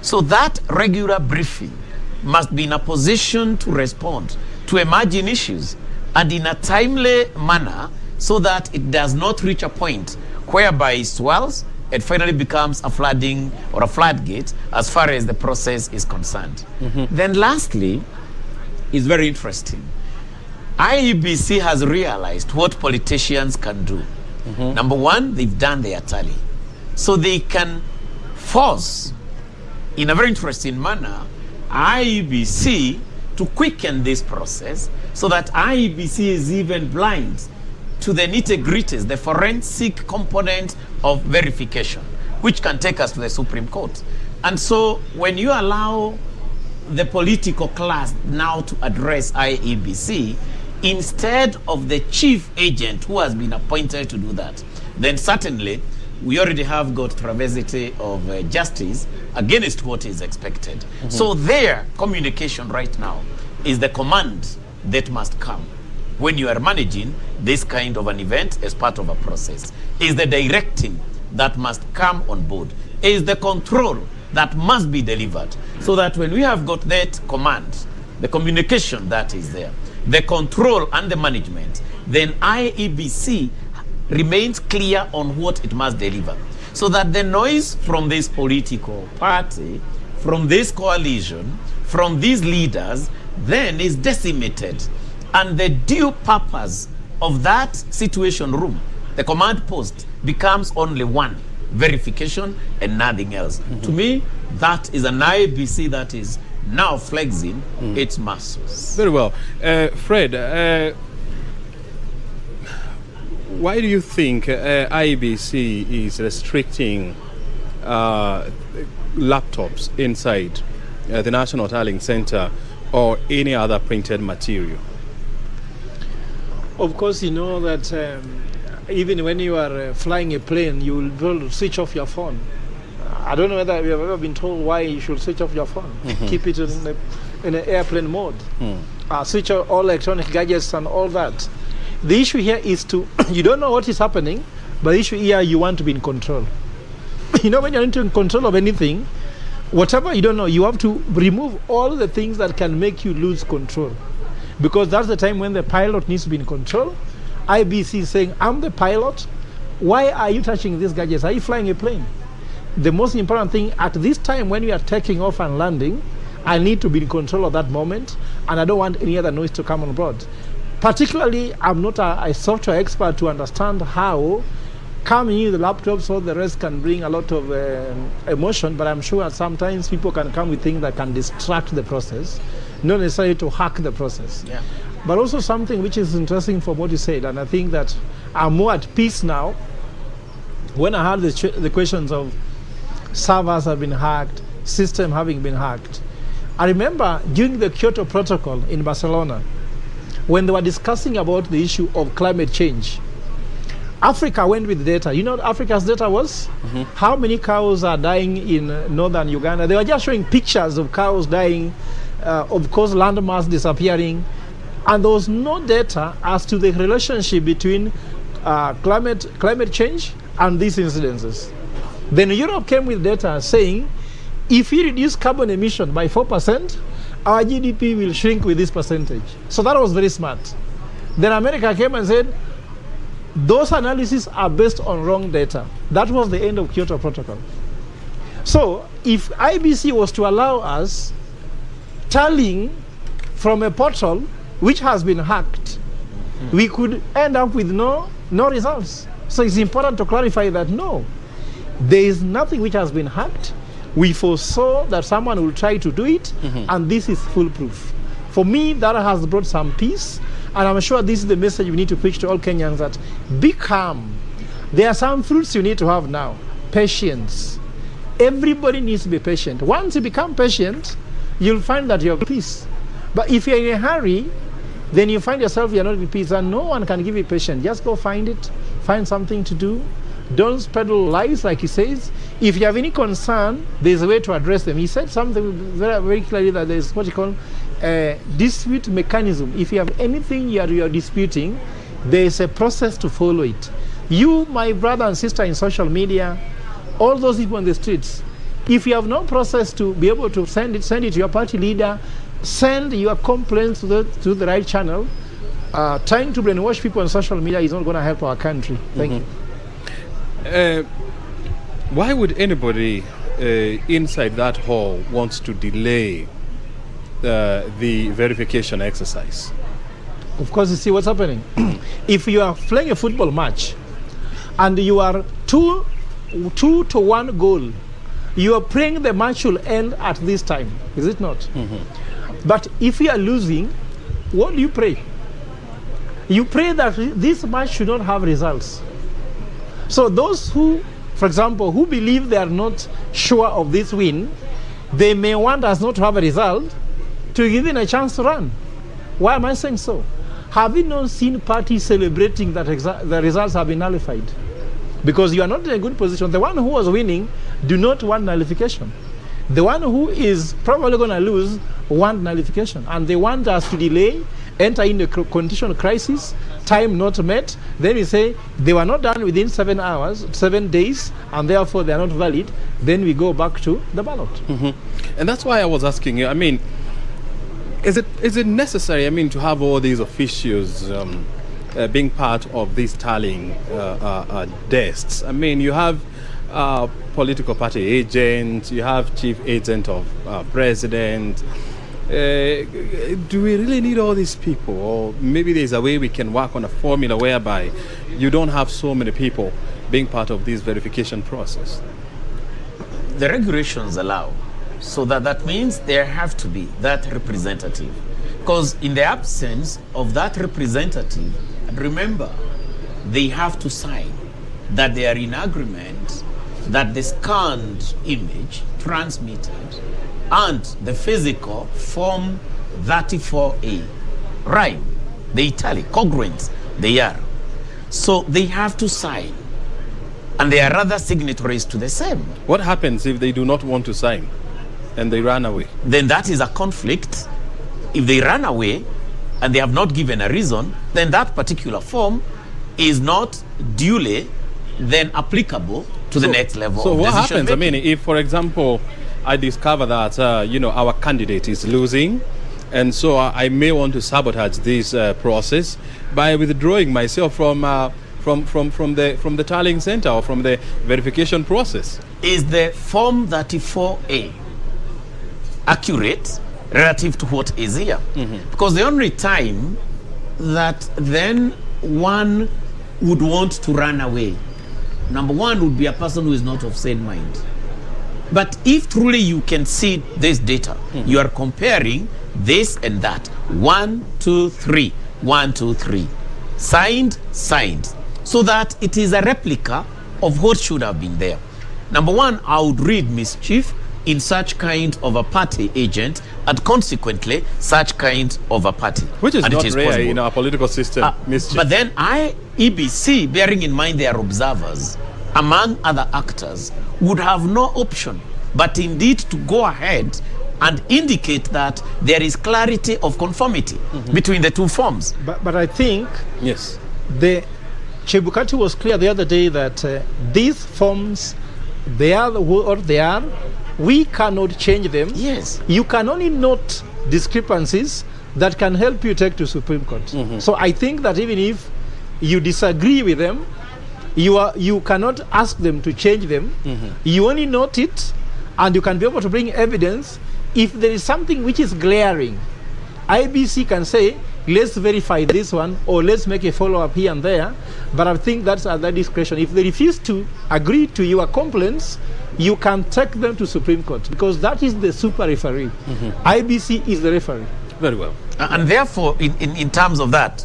So that regular briefing must be in a position to respond to emerging issues and in a timely manner so that it does not reach a point whereby it swells, it finally becomes a flooding or a floodgate as far as the process is concerned. Then lastly, is very interesting. IEBC has realized what politicians can do. Number one, they've done their tally. So they can force, in a very interesting manner, IEBC to quicken this process so that IEBC is even blind to the nitty-gritties, the forensic component of verification, which can take us to the Supreme Court. And so when you allow the political class now to address IEBC, instead of the chief agent who has been appointed to do that, then certainly we already have got travesty of justice against what is expected. So their communication right now is the command that must come when you are managing this kind of an event as part of a process. Is the directing that must come on board. Is the control that must be delivered. So that when we have got that command, the communication that is there, the control and the management, then IEBC remains clear on what it must deliver. So that the noise from this political party, from this coalition, from these leaders, then is decimated. And the due purpose of that situation room, the command post, becomes only one: verification and nothing else. To me, that is an IEBC that is now flexing its muscles. Very well. Fred, why do you think IEBC is restricting laptops inside the National Tallying Center or any other printed material? Of course, you know that even when you are flying a plane, you will switch off your phone. I don't know whether you have ever been told why you should switch off your phone. Keep it in an airplane mode. Switch off all electronic gadgets and all that. The issue here is to, you don't know what is happening, but the issue here, you want to be in control. You know, when you're in control of anything, whatever you don't know, you have to remove all the things that can make you lose control. Because that's the time when the pilot needs to be in control. IBC is saying, I'm the pilot. Why are you touching these gadgets? Are you flying a plane? The most important thing at this time when you are taking off and landing, I need to be in control of that moment, and I don't want any other noise to come on board. Particularly, I'm not a software expert to understand how coming in the laptops or the rest can bring a lot of emotion, but I'm sure sometimes people can come with things that can distract the process, not necessarily to hack the process. But also something which is interesting from what you said, and I think that I'm more at peace now when I heard the questions of servers have been hacked, system having been hacked. I remember during the Kyoto Protocol in Barcelona, when they were discussing about the issue of climate change, Africa went with data. You know what Africa's data was? How many cows are dying in northern Uganda? They were just showing pictures of cows dying, of course land mass disappearing. And there was no data as to the relationship between climate change and these incidences. Then Europe came with data saying, if we reduce carbon emission by 4%, our GDP will shrink with this percentage. So that was very smart. Then America came and said, those analyses are based on wrong data. That was the end of Kyoto Protocol. So if IBC was to allow us tallying from a portal which has been hacked, we could end up with no results. So it's important to clarify that no, there is nothing which has been hacked. We foresaw that someone will try to do it, and this is foolproof. For me, that has brought some peace, and I'm sure this is the message we need to preach to all Kenyans, that be calm. There are some fruits you need to have now. Patience. Everybody needs to be patient. Once you become patient, you'll find that you're at peace. But if you're in a hurry, then you find yourself you're not in peace, and no one can give you patience. Just go find it, find something to do. Don't peddle lies, like he says. If you have any concern, there's a way to address them. He said something very, very clearly, that there's what you call a dispute mechanism. If you have anything you're disputing, there's a process to follow it. You, my brother and sister in social media, all those people on the streets, if you have no process to be able to send it to your party leader, send your complaints to the right channel. Trying to brainwash people on social media is not going to help our country. Thank you. Why would anybody inside that hall want to delay the verification exercise? Of course, you see what's happening. If you are playing a football match and you are 2-1 goal, you are praying the match will end at this time, is it not? But if you are losing, what do you pray? You pray that this match should not have results. So those who, for example, who believe they are not sure of this win, they may want us not to have a result to give them a chance to run. Why am I saying so? Have you not seen parties celebrating that the results have been nullified? Because you are not in a good position. The one who was winning do not want nullification. The one who is probably going to lose want nullification. And they want us to delay, enter in a condition crisis, time not met. Then we say they were not done within 7 hours, 7 days, and therefore they are not valid. Then we go back to the ballot. And that's why I was asking you, I mean, is it necessary, I mean, to have all these officials being part of these tallying desks? I mean, you have political party agent, you have chief agent of president. Do we really need all these people? Or maybe there's a way we can work on a formula whereby you don't have so many people being part of this verification process. The regulations allow, so that means there have to be that representative. Because in the absence of that representative, and remember, they have to sign that they are in agreement that the scanned image transmitted and the physical form 34A, right? The italic, congruent, they are. So they have to sign. And they are rather signatories to the same. What happens if they do not want to sign and they run away? Then that is a conflict. If they run away and they have not given a reason, then that particular form is not duly then applicable to the next level. So of what decision happens? making. I mean, if, for example, I discover that our candidate is losing, and so I may want to sabotage this process by withdrawing myself from the tallying center or from the verification process. Is the form 34A accurate relative to what is here? Because the only time that then one would want to run away, number one, would be a person who is not of sane mind. But if truly you can see this data, you are comparing this and that. 1, 2, 3. 1, 2, 3. Signed, so that it is a replica of what should have been there. Number one, I would read mischief in such kind of a party agent, and consequently such kind of a party. Which is and not it is rare possible. in our political system, mischief. But then EBC, bearing in mind their observers, among other actors, would have no option but indeed to go ahead and indicate that there is clarity of conformity between the two forms. But I think yes, the Chebukati was clear the other day that these forms, they are what they are. We cannot change them. Yes. You can only note discrepancies that can help you take to Supreme Court. So I think that even if you disagree with them, you cannot ask them to change them. You only note it, and you can be able to bring evidence. If there is something which is glaring, IBC can say, let's verify this one, or let's make a follow-up here and there. But I think that's at their discretion. If they refuse to agree to your complaints, you can take them to Supreme Court, because that is the super referee. IBC is the referee. Very well. And therefore, in terms of that,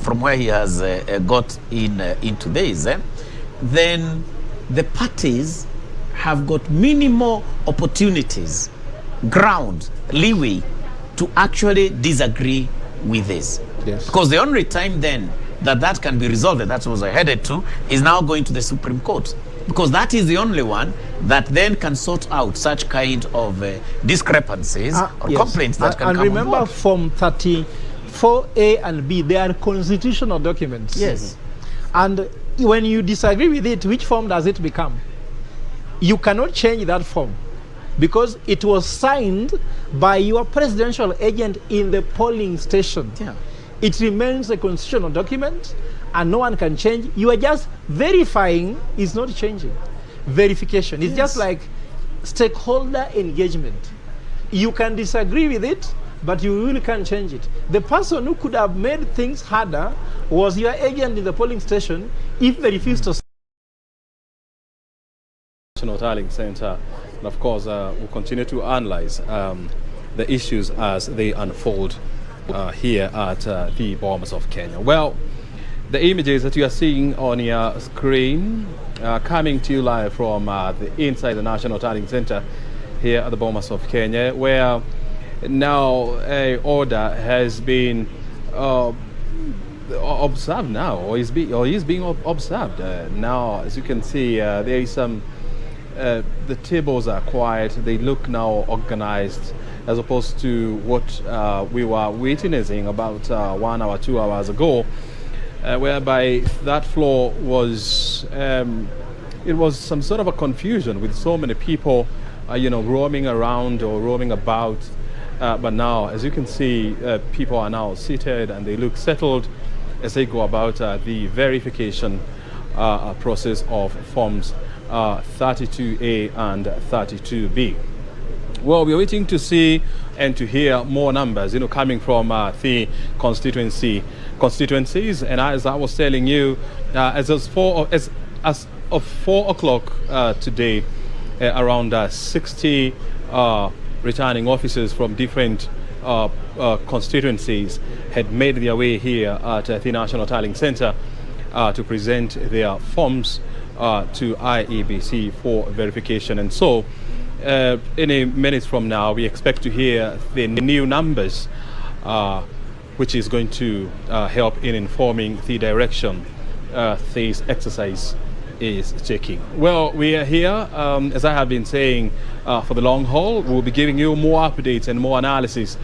from where he has got into this, then the parties have got minimal opportunities, ground, leeway to actually disagree with this. Yes. Because the only time then that can be resolved, and that's what I headed to, is now going to the Supreme Court. Because that is the only one that then can sort out such kind of discrepancies or complaints that can come And remember, on board. Form 34A and B, they are constitutional documents. Yes. And when you disagree with it, which form does it become? You cannot change that form, because it was signed by your presidential agent in the polling station. Yeah. It remains a constitutional document, and no one can change. You are just verifying, is not changing. Verification is just like stakeholder engagement. You can disagree with it, but you really can't change it. The person who could have made things harder was your agent in the polling station if they refused to. National Tallying Center, and of course we'll continue to analyze the issues as they unfold here at the Bomas of Kenya. Well, the images that you are seeing on your screen coming to you live from inside the National Tallying Center here at the Bomas of Kenya, where now a order has been observed now, or is being observed now. As you can see, there is some. The tables are quiet. They look now organized, as opposed to what we were witnessing about 1 hour, 2 hours ago, whereby that floor was it was some sort of a confusion with so many people, roaming around or roaming about. But now, as you can see, people are now seated and they look settled as they go about the verification process of forms 32A and 32B. Well, we're waiting to see and to hear more numbers, coming from the constituencies. And as I was telling you, as of 4 o'clock today, around 60 returning officers from different constituencies had made their way here at the National Tallying Center to present their forms to IEBC for verification. And so in a minute from now, we expect to hear the new numbers, which is going to help in informing the direction this exercise is taking. Well, we are here, as I have been saying, for the long haul. We'll be giving you more updates and more analysis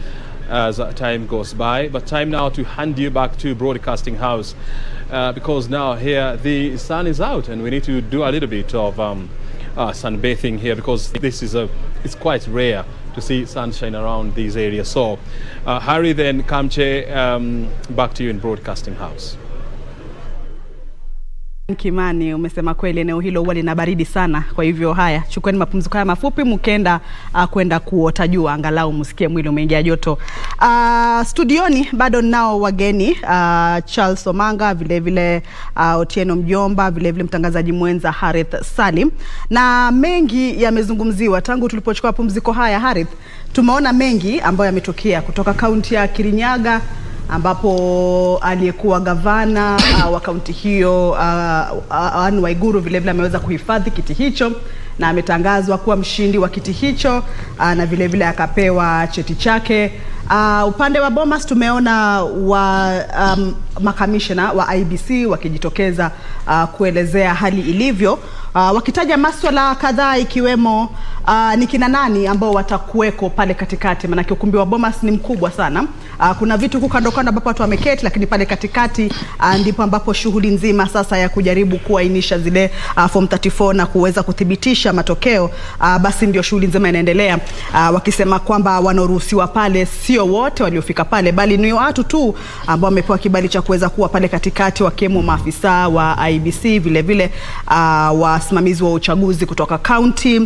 as time goes by. But time now to hand you back to Broadcasting House, because now here the sun is out and we need to do a little bit of sunbathing here, because this is it's quite rare to see sunshine around these areas. So Harry, then Kamche, back to you in Broadcasting House. Kimani, umesema kweli eneo hilo huwa lina baridi sana. Kwa hivyo haya, chukueni mapumziko haya mafupi mkenda kwenda kuota jua, angalau msikie mwili umeingia joto. Studioni bado nao wageni, Charles Omanga, vile vile Otieno Mjomba, vile vile mtangazaji mwenza Harith Salim. Na mengi yamezungumziwa tangu tulipochukua pumziko haya. Harith, tumeona mengi ambayo yametokea kutoka kaunti ya Kirinyaga, ambapo aliyekuwa gavana wa kaunti hiyo Anne Waiguru vile vile ameweza kuhifadhi kiti hicho na ametangazwa kuwa mshindi wa kiti hicho, na vile vile akapewa cheti chake. Upande wa Bomas tumeona makamishna wa IBC wakijitokeza kuelezea hali ilivyo, wakitaja masuala kadhaa ikiwemo ni kina nani ambao watakuweko pale katikati, maana ukumbi wa Bomas ni mkubwa sana. Kuna vitu huko kando kando ambapo watu wameketi, lakini pale katikati ndipo ambapo shughuli nzima sasa ya kujaribu kuainisha zile form 34 na kuweza kuthibitisha matokeo, basi ndio shughuli nzima inaendelea, wakisema kwamba wanaruhusiwa pale sio wote waliofika pale, bali ni watu tu ambao wamepewa kibali cha kuweza kuwa pale katikati, wakiwemo maafisa wa IBC, vile vile wasimamizi wa uchaguzi kutoka county,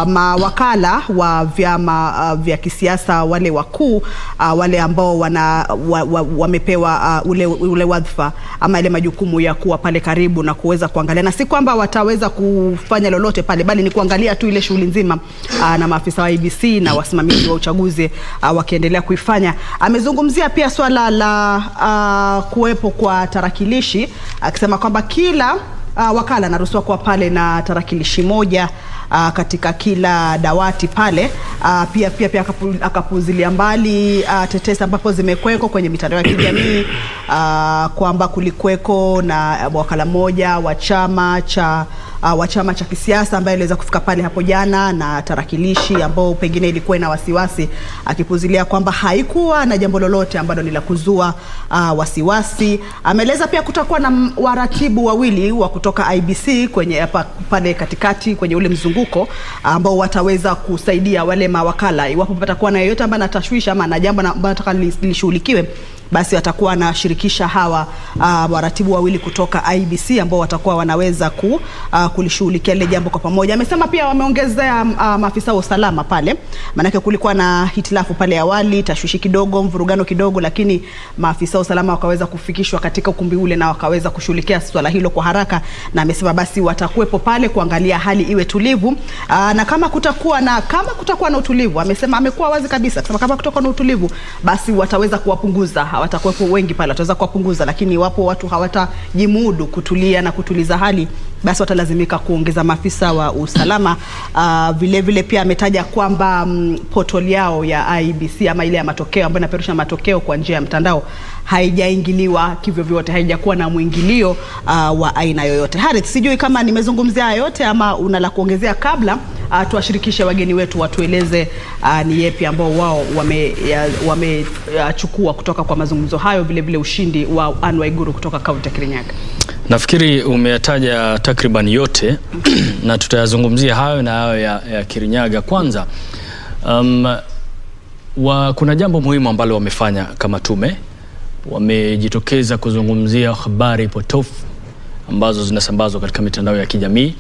mawakala wa vyama vya kisiasa, wale wakuu, wale ambao wamepewa ule wadhifa ama ile majukumu ya kuwa pale karibu na kuweza kuangalia, na si kwamba wataweza kufanya lolote pale, bali ni kuangalia tu ile shughuli nzima, na maafisa wa IBC na wasimamizi wa uchaguzi wakiendelea kuifanya. Amezungumzia pia swala la kuwepo kwa tarakilishi, akisema kwamba kila wakala anaruhusiwa kuwa pale na tarakilishi moja katika kila dawati pale. Pia akapuzilia mbali tetesi ambapo zimekweko kwenye mitandao ya kijamii, kwamba kulikuweko na wakala mmoja wa chama cha kisiasa ambaye aliweza kufika pale hapo jana na tarakilishi ambao pengine ilikuwa ina wasiwasi, akipuzilia kwamba haikuwa na jambo lolote ambalo ni la kuzua wasiwasi. Ameeleza pia kutakuwa na waratibu wawili wa kutoka IBC kwenye pale katikati kwenye ule mzunguko, ambao wataweza kusaidia wale mawakala iwapo patakuwa na yeyote ambaye anatashwisha ama na jambo ambalo nataka lishughulikiwe, basi atakuwa anashirikisha hawa waratibu wawili kutoka IBC ambao watakuwa wanaweza kulishughulikia ile jambo kwa pamoja. Amesema pia wameongezea maafisa wa usalama pale, maana kulikuwa na hitilafu pale awali, tashwishi kidogo, mvurugano kidogo, lakini maafisa wa usalama wakaweza kufikishwa katika ukumbi ule na wakaweza kushughulikia swala hilo kwa haraka, na amesema basi watakuwepo pale kuangalia hali iwe tulivu, na kama kutakuwa na utulivu, amesema amekuwa wazi kabisa kusema kama kutakuwa na utulivu, basi wataweza kuwapunguza, hawatakuwepo wengi pale, wataweza kuwapunguza, lakini iwapo watu hawatajimudu kutulia na kutuliza hali, basi watalazimika kuongeza maafisa wa usalama. Vile vile pia ametaja kwamba portal yao ya IBC ama ile ya matokeo ambayo inapeperusha matokeo kwa njia ya mtandao haijaingiliwa kivyo vyote, haijakuwa na mwingilio wa aina yoyote. Harith, sijui kama nimezungumzia yote ama una la kuongezea kabla tuwashirikishe wageni wetu watueleze ni yepi ambao wao wamechukua kutoka kwa mazungumzo hayo, vile vile ushindi wa Anne Waiguru kutoka kaunti ya Kirinyaga. Nafikiri umeyataja takriban yote na tutayazungumzia hayo na hayo ya Kirinyaga. Kwanza kuna jambo muhimu ambalo wamefanya kama tume, wamejitokeza kuzungumzia habari potofu ambazo zinasambazwa katika mitandao ya kijamii,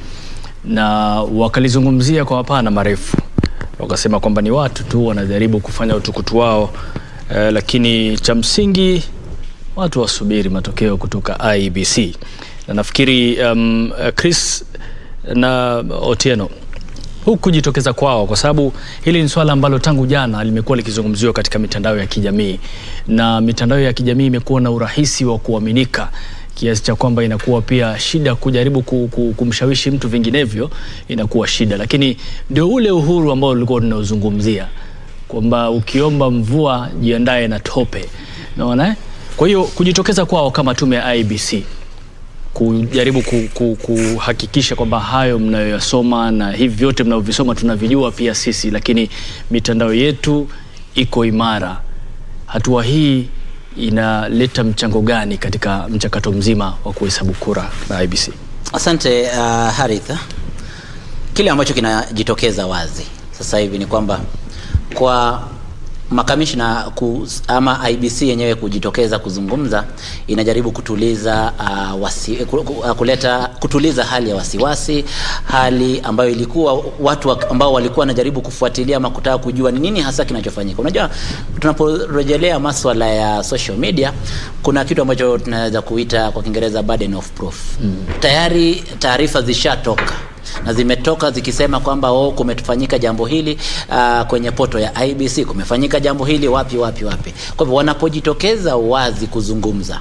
na wakalizungumzia kwa mapana marefu. Wakasema kwamba ni watu tu wanajaribu kufanya utukutu wao, lakini cha msingi watu wasubiri matokeo kutoka IBC. Na nafikiri Chris na Otieno, huku kujitokeza kwao, kwa sababu hili ni swala ambalo tangu jana limekuwa likizungumziwa katika mitandao ya kijamii, na mitandao ya kijamii imekuwa na urahisi wa kuaminika kiasi cha kwamba inakuwa pia shida kujaribu kumshawishi mtu, vinginevyo inakuwa shida. Lakini ndio ule uhuru ambao ulikuwa tunauzungumzia, kwamba ukiomba mvua jiandae na tope, unaona. Kwa hiyo kujitokeza kwao kama tume ya IBC kujaribu kuhakikisha kwamba hayo mnayoyasoma na hivi vyote mnayovisoma tunavijua pia sisi, lakini mitandao yetu iko imara. Hatua hii inaleta mchango gani katika mchakato mzima wa kuhesabu kura na IBC? Asante Haritha. Kile ambacho kinajitokeza wazi sasa hivi ni kwamba kwa makamishna ama IBC yenyewe kujitokeza kuzungumza, inajaribu kutuliza kutuliza hali ya wasiwasi, hali ambayo ilikuwa watu ambao walikuwa wanajaribu kufuatilia ama kutaka kujua ni nini hasa kinachofanyika. Unajua, tunaporejelea masuala ya social media, kuna kitu ambacho tunaweza kuita kwa Kiingereza burden of proof. Tayari taarifa zishatoka na zimetoka zikisema kwamba kumetufanyika jambo hili kwenye poto ya IBC, kumefanyika jambo hili wapi. Kwa hivyo wanapojitokeza wazi kuzungumza,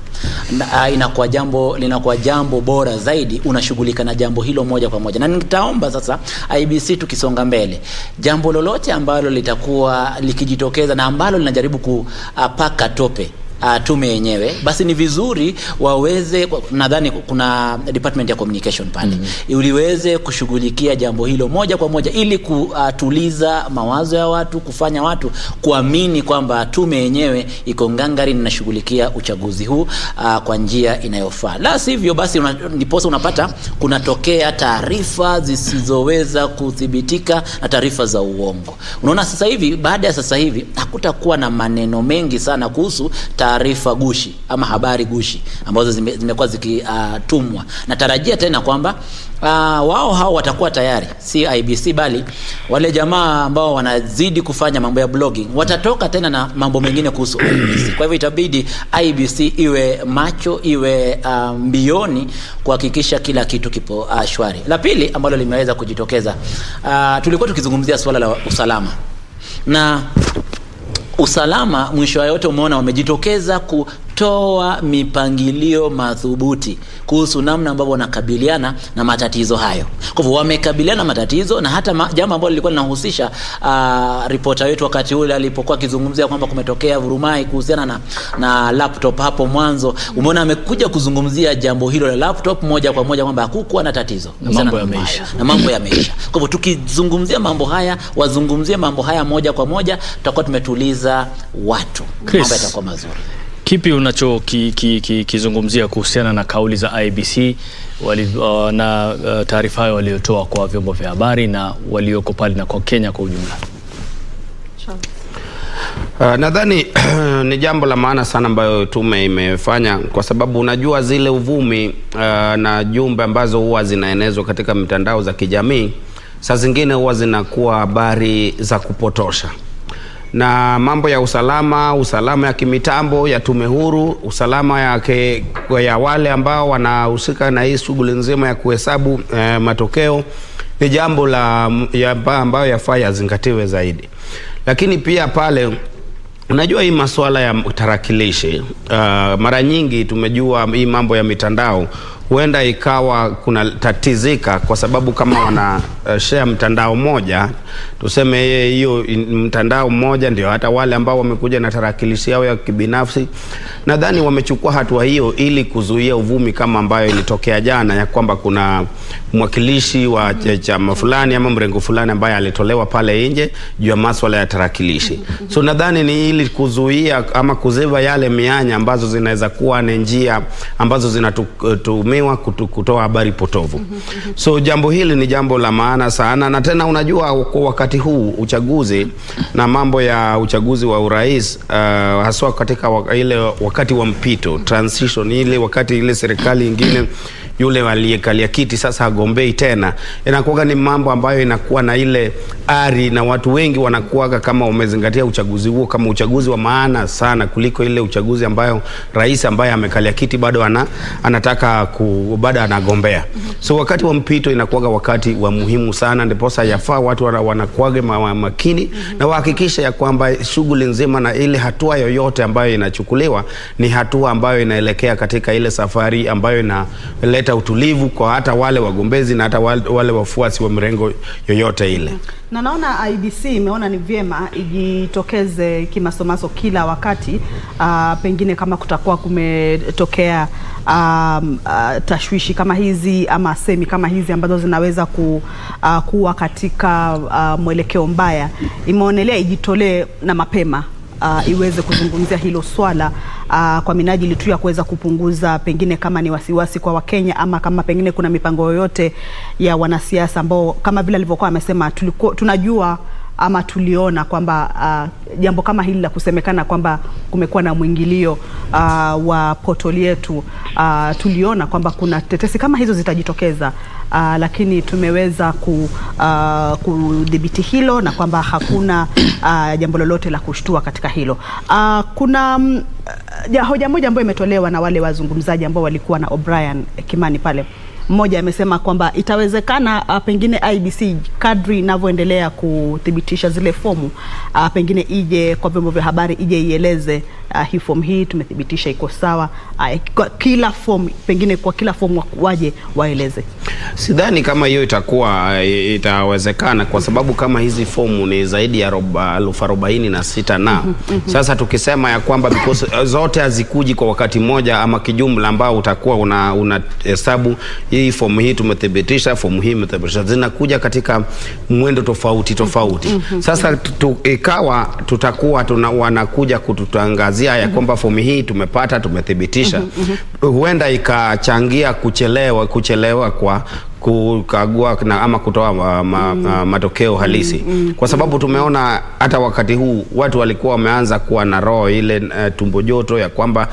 linakuwa jambo bora zaidi, unashughulika na jambo hilo moja kwa moja. Na nitaomba sasa IBC tukisonga mbele, jambo lolote ambalo litakuwa likijitokeza na ambalo linajaribu kupaka tope tume yenyewe, basi ni vizuri waweze, nadhani kuna department ya communication pale, uliweze kushughulikia jambo hilo moja kwa moja ili kutuliza mawazo ya watu, kufanya watu kuamini kwamba tume yenyewe iko ngangari na shughulikia uchaguzi huu kwa njia inayofaa. La sivyo basi ndiposa unapata kunatokea taarifa zisizoweza kuthibitika na taarifa za uongo. Unaona sasa hivi, baada ya sasa hivi hakutakuwa na maneno mengi sana kuhusu taarifa gushi ama habari gushi ambazo zimekuwa zikitumwa. Natarajia tena kwamba wao hao watakuwa tayari, si IBC bali wale jamaa ambao wanazidi kufanya mambo ya blogging watatoka tena na mambo mengine kuhusu IBC. Kwa hivyo itabidi IBC iwe macho, iwe mbioni kuhakikisha kila kitu kipo shwari. La pili ambalo limeweza kujitokeza, tulikuwa tukizungumzia swala la usalama. Na usalama mwisho wa yote umeona wamejitokeza kutoa mipangilio madhubuti kuhusu namna ambavyo wanakabiliana na matatizo hayo. Kwa hivyo wamekabiliana matatizo, na hata jambo ambalo lilikuwa linahusisha reporter wetu wakati ule alipokuwa akizungumzia kwamba kumetokea vurumai kuhusiana na laptop hapo mwanzo, umeona amekuja kuzungumzia jambo hilo la laptop moja kwa moja kwamba hakukuwa na tatizo na mambo yameisha. Kwa hivyo tukizungumzia mambo haya, wazungumzie mambo haya moja kwa moja, tutakuwa tumetuliza watu, mambo yatakuwa mazuri. Kipi unachokizungumzia kuhusiana na kauli za IBC na taarifa hayo waliotoa kwa vyombo vya habari na walioko pale na kwa Kenya kwa ujumla? Nadhani ni jambo la maana sana ambayo tume imefanya, kwa sababu unajua zile uvumi na jumbe ambazo huwa zinaenezwa katika mitandao za kijamii saa zingine huwa zinakuwa habari za kupotosha. Na mambo ya usalama ya kimitambo ya tume huru, usalama ya wale ambao wanahusika na hii shughuli nzima ya kuhesabu matokeo ni jambo ambayo yafaa yazingatiwe zaidi. Lakini pia pale unajua hii masuala ya tarakilishi, mara nyingi tumejua hii mambo ya mitandao huenda ikawa kuna tatizika kwa sababu kama wana share mtandao moja, tuseme hiyo mtandao mmoja ndio hata wale ambao wamekuja na tarakilishi yao ya kibinafsi. Nadhani wamechukua hatua hiyo ili kuzuia uvumi kama ambayo ilitokea jana ya kwamba kuna mwakilishi wa chama fulani ama mrengo fulani ambaye alitolewa pale nje juu ya masuala ya tarakilishi. So nadhani ni ili kuzuia ama kuziba yale mianya ambazo zinaweza kuwa ni njia ambazo zinatumiwa kutoa habari potovu. So jambo hili ni jambo la maana sana, na tena unajua kwa wakati huu uchaguzi na mambo ya uchaguzi wa urais, haswa katika ile wakati wa mpito, transition, ile wakati ile serikali nyingine yule aliyekalia kiti sasa hagombei tena, inakuwa ni mambo ambayo inakuwa na ile ari, na watu wengi wanakuwa kama umezingatia uchaguzi huo kama uchaguzi wa maana sana kuliko ile uchaguzi ambayo rais ambaye amekalia kiti bado anataka bado anagombea. So wakati wa mpito inakuwa wakati wa muhimu sana, ndiposa yafaa watu wanakuwa makini na wahakikisha ya kwamba shughuli nzima na ile hatua yoyote ambayo inachukuliwa ni hatua ambayo inaelekea katika ile safari ambayo inaleta utulivu kwa hata wale wagombezi na hata wale wafuasi wa mrengo yoyote ile. Na naona IBC imeona ni vyema ijitokeze kimasomaso kila wakati, pengine kama kutakuwa kumetokea tashwishi kama hizi ama semi kama hizi ambazo zinaweza kuwa katika mwelekeo mbaya, imeonelea ijitolee na mapema iweze kuzungumzia hilo swala kwa minajili tu ya kuweza kupunguza pengine kama ni wasiwasi kwa Wakenya, ama kama pengine kuna mipango yoyote ya wanasiasa ambao kama vile alivyokuwa amesema tunajua ama tuliona kwamba jambo kama hili la kusemekana kwamba kumekuwa na mwingilio wa portoli yetu, tuliona kwamba kuna tetesi kama hizo zitajitokeza, lakini tumeweza kudhibiti hilo na kwamba hakuna jambo lolote la kushtua katika hilo. Kuna hoja moja ambayo imetolewa na wale wazungumzaji ambao walikuwa na O'Brien Kimani pale. Mmoja amesema kwamba itawezekana pengine IBC kadri inavyoendelea kuthibitisha zile fomu, pengine ije kwa vyombo vya habari ije ieleze hii form hii tumethibitisha iko sawa. Kwa kila form, pengine kwa kila form waje waeleze. Sidhani kama hiyo itawezekana kwa sababu kama hizi fomu ni zaidi ya 46 na sasa tukisema ya kwamba because zote hazikuji kwa wakati moja ama kijumla ambao utakuwa una hesabu hii fomu hii tumethibitisha, fomu hii tumethibitisha, zinakuja katika mwendo tofauti. Sasa ikawa tutakuwa wanakuja kututangazia ya kwamba fomu hii tumepata, tumethibitisha, huenda ikachangia kuchelewa kwa kukagua ama kutoa matokeo halisi. Kwa sababu tumeona hata wakati huu watu walikuwa wameanza kuwa na roho ile tumbo joto ya kwamba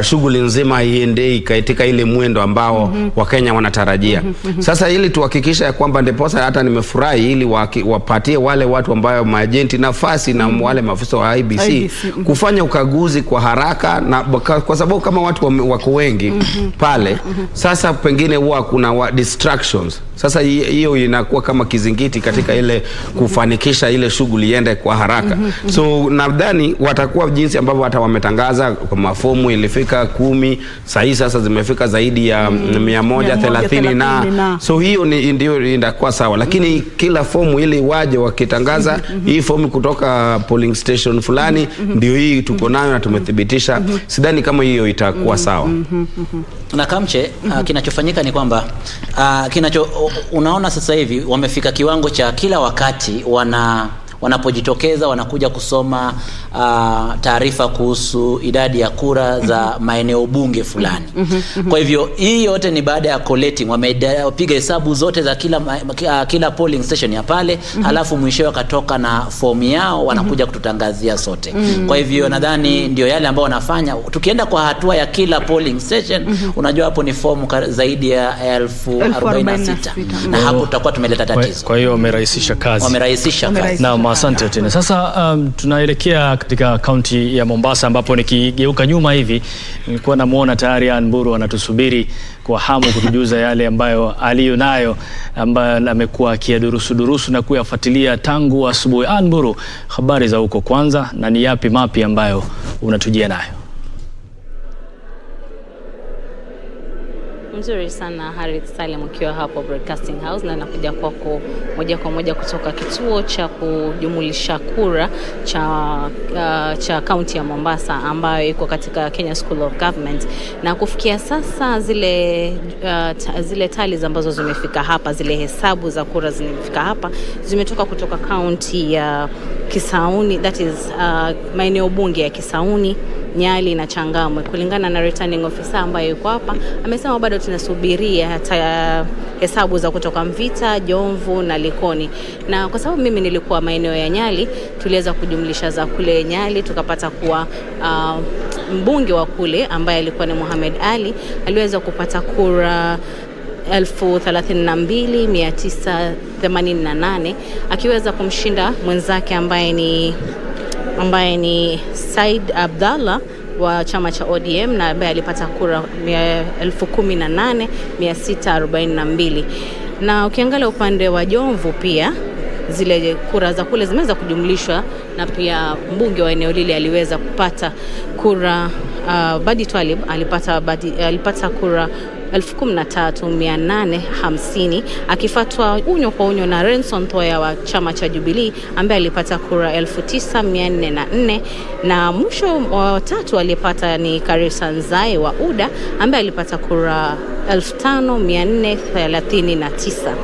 shughuli nzima iende katika ile mwendo ambao Wakenya wanatarajia. Sasa ili tuhakikisha ya kwamba ndiposa hata nimefurahi ili wapatie wale watu ambao maagenti nafasi na wale maafisa wa IBC kufanya ukaguzi kwa haraka, na kwa sababu kama watu wako wengi pale, sasa pengine huwa kuna distraction. Sasa hiyo inakuwa kama kizingiti katika ile kufanikisha ile shughuli iende kwa haraka. So nadhani watakuwa jinsi ambavyo hata wametangaza kwa mafomu ilifika 10, sasa zimefika zaidi ya 130 na so hiyo ndio inakuwa sawa, lakini kila fomu ili waje wakitangaza hii fomu kutoka polling station fulani ndio hii tuko nayo na tumethibitisha, sidhani kama hiyo itakuwa sawa. Na Kamche, kinachofanyika ni kwamba unaona sasa hivi wamefika kiwango cha kila wakati wanapojitokeza wanakuja kusoma taarifa kuhusu idadi ya kura za maeneo bunge fulani. Kwa hivyo hii yote ni baada ya collating, wamepiga hesabu zote za kila polling station ya pale, halafu mwisho wakatoka na fomu yao wanakuja kututangazia sote. Kwa hivyo nadhani ndio yale ambao wanafanya. Tukienda kwa hatua ya kila polling station, unajua hapo ni fomu zaidi ya 46 na hapo tutakuwa tumeleta tatizo. Kwa hiyo wamerahisisha kazi. Na asante tena. Sasa tunaelekea katika kaunti ya Mombasa ambapo nikigeuka nyuma hivi nilikuwa namuona tayari Anburu anatusubiri kwa hamu kutujuza yale ambayo aliyonayo, ambayo amekuwa akiyadurusu na kuyafuatilia tangu asubuhi. Anburu, habari za huko kwanza, na ni yapi mapi ambayo unatujia nayo? Mzuri sana Harith Salim ukiwa hapo Broadcasting House, na nakuja kwako moja kwa moja kutoka kituo cha kujumulisha kura cha kaunti ya Mombasa ambayo iko katika Kenya School of Government. Na kufikia sasa zile tali ambazo zimefika hapa, zile hesabu za kura zimefika hapa, zimetoka kutoka kaunti ya Kisauni, that is maeneo bunge ya Kisauni, Nyali na Changamwe. Kulingana na returning officer ambaye yuko hapa, amesema bado tunasubiria hata hesabu za kutoka Mvita, Jomvu na Likoni. Na kwa sababu mimi nilikuwa maeneo ya Nyali, tuliweza kujumlisha za kule Nyali, tukapata kuwa mbunge wa kule ambaye alikuwa ni Mohamed Ali aliweza kupata kura 32,988 akiweza kumshinda mwenzake ambaye ni Said Abdallah wa chama cha ODM, na ambaye alipata kura 18,642. Na ukiangalia upande wa Jomvu pia zile kura za kule zimeweza kujumlishwa, na pia mbunge wa eneo lile aliweza kupata kura Badi Twalib alipata kura 13,850 akifuatwa unyo kwa unyo na Renson Thoya wa chama cha Jubilee ambaye alipata kura 9,404, na mwisho wa tatu alipata ni Karisa Nzai wa UDA ambaye alipata kura 5,439.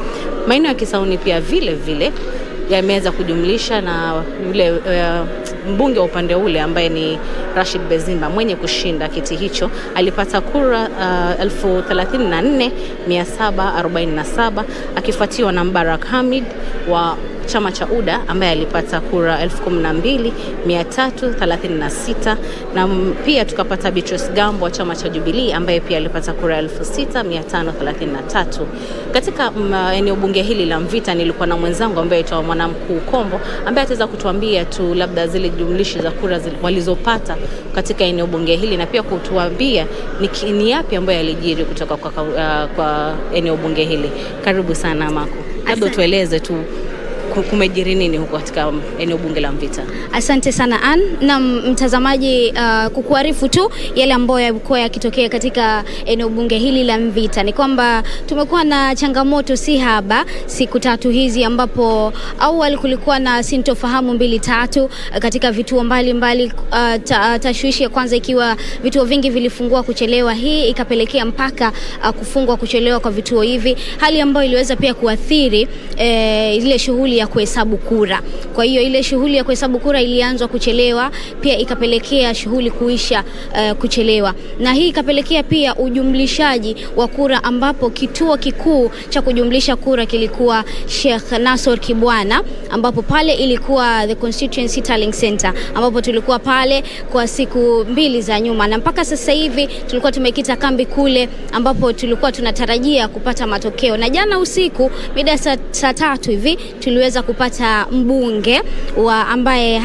Maeneo ya Kisauni pia vile yameweza kujumlisha, na yule mbunge wa upande ule ambaye ni Rashid Bezimba mwenye kushinda kiti hicho alipata kura 34,747 akifuatiwa na Mbarak Hamid wa chama cha UDA ambaye alipata kura 12,336, na pia tukapata Beatrice Gambo wa chama cha Jubilee ambaye pia alipata kura 6,533. Katika eneo bunge hili la Mvita nilikuwa na mwenzangu ambaye aitwa Mwanamkuu Kombo ambaye ataweza kutuambia tu labda zile jumlishi za kura walizopata katika eneo bunge hili, na pia kutuambia ni yapi ambayo yalijiri kutoka kwa eneo bunge hili. Karibu sana Mako. Labda tueleze tu kumejiri nini huko katika eneo bunge la Mvita? Asante sana Ann. Na mtazamaji, kukuarifu tu yale ambayo yalikuwa yakitokea katika eneo bunge hili la Mvita ni kwamba tumekuwa na changamoto si haba siku tatu hizi, ambapo awali kulikuwa na sintofahamu 2-3 katika vituo mbalimbali. Tashwishi ya kwanza ikiwa vituo vingi vilifungua kuchelewa, hii ikapelekea mpaka kufungwa kuchelewa kwa vituo hivi, hali ambayo iliweza pia kuathiri ile shughuli ya kuhesabu kura. Kwa hiyo ile shughuli ya kuhesabu kura ilianzwa kuchelewa, pia ikapelekea shughuli kuisha kuchelewa, na hii ikapelekea pia ujumlishaji wa kura, ambapo kituo kikuu cha kujumlisha kura kilikuwa Sheikh Nasor Kibwana, ambapo pale ilikuwa the Constituency Tallying Center, ambapo tulikuwa pale kwa siku 2 za nyuma, na mpaka sasa hivi tulikuwa tumekita kambi kule, ambapo tulikuwa tunatarajia kupata matokeo. Na jana usiku mida saa 3 hivi tuliweza kupata mbunge ambaye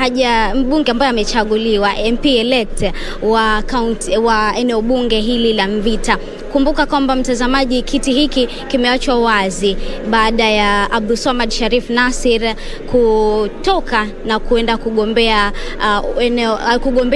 amechaguliwa MP elect wa county wa eneo bunge hili la Mvita. Kumbuka kwamba mtazamaji, kiti hiki kimeachwa wazi baada ya Abdulswamad Sharif Nasir kutoka na kuenda kugombea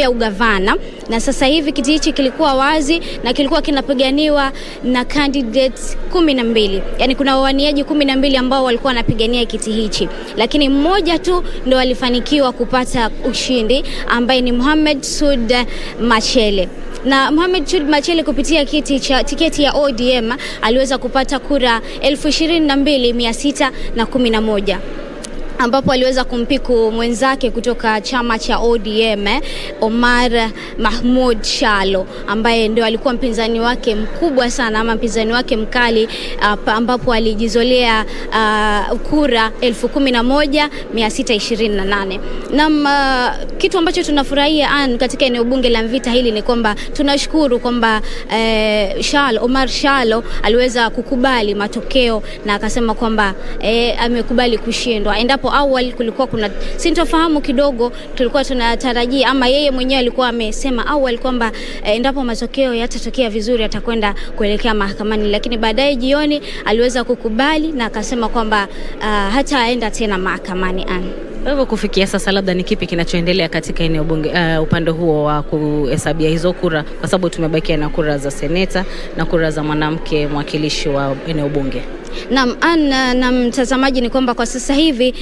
ugavana, na sasa hivi kiti hichi kilikuwa wazi na kilikuwa kinapiganiwa na candidates 12. Yani kuna wawaniaji 12 ambao walikuwa wanapigania kiti hichi, lakini mmoja tu ndo alifanikiwa kupata ushindi, ambaye ni Mohamed Sud Machele. Na Mohamed Sud Machele kupitia tiketi ya ODM aliweza kupata kura 22,611, ambapo aliweza kumpiku mwenzake kutoka chama cha ODM Omar Mahmoud Shalo, ambaye ndio alikuwa mpinzani wake mkubwa sana, ama mpinzani wake mkali, ambapo alijizolea kura 11,628. Na kitu ambacho tunafurahia katika eneo bunge la Mvita hili ni kwamba tunashukuru kwamba Omar Shalo aliweza kukubali matokeo na akasema kwamba amekubali kushindwa. Endapo awali kulikuwa kuna sintofahamu kidogo, tulikuwa tunatarajia, ama yeye mwenyewe alikuwa amesema awali kwamba endapo matokeo yatatokea vizuri atakwenda kuelekea mahakamani, lakini baadaye jioni aliweza kukubali na akasema kwamba hataenda tena mahakamani. Kwa hivyo kufikia sasa, labda ni kipi kinachoendelea katika eneo bunge upande huo wa kuhesabia hizo kura, kwa sababu tumebakia na kura za seneta na kura za mwanamke mwakilishi wa eneo bunge? Na mtazamaji, ni kwamba kwa sasa hivi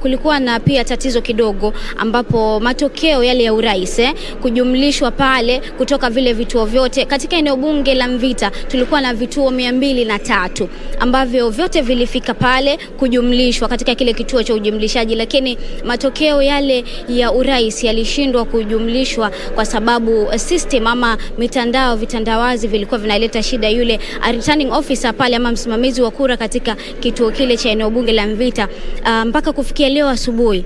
kulikuwa na pia tatizo kidogo, ambapo matokeo yale ya urais kujumlishwa pale kutoka vile vituo vyote katika eneo bunge la Mvita. Tulikuwa na vituo 203 ambavyo vyote vilifika pale kujumlishwa katika kile kituo cha ujumlishaji, lakini matokeo yale ya urais yalishindwa kujumlishwa kwa sababu system ama vitandawazi vilikuwa vinaleta shida. Yule returning officer pale ama msimamizi wa kura katika kituo kile cha eneo bunge la Mvita, mpaka kufikia leo asubuhi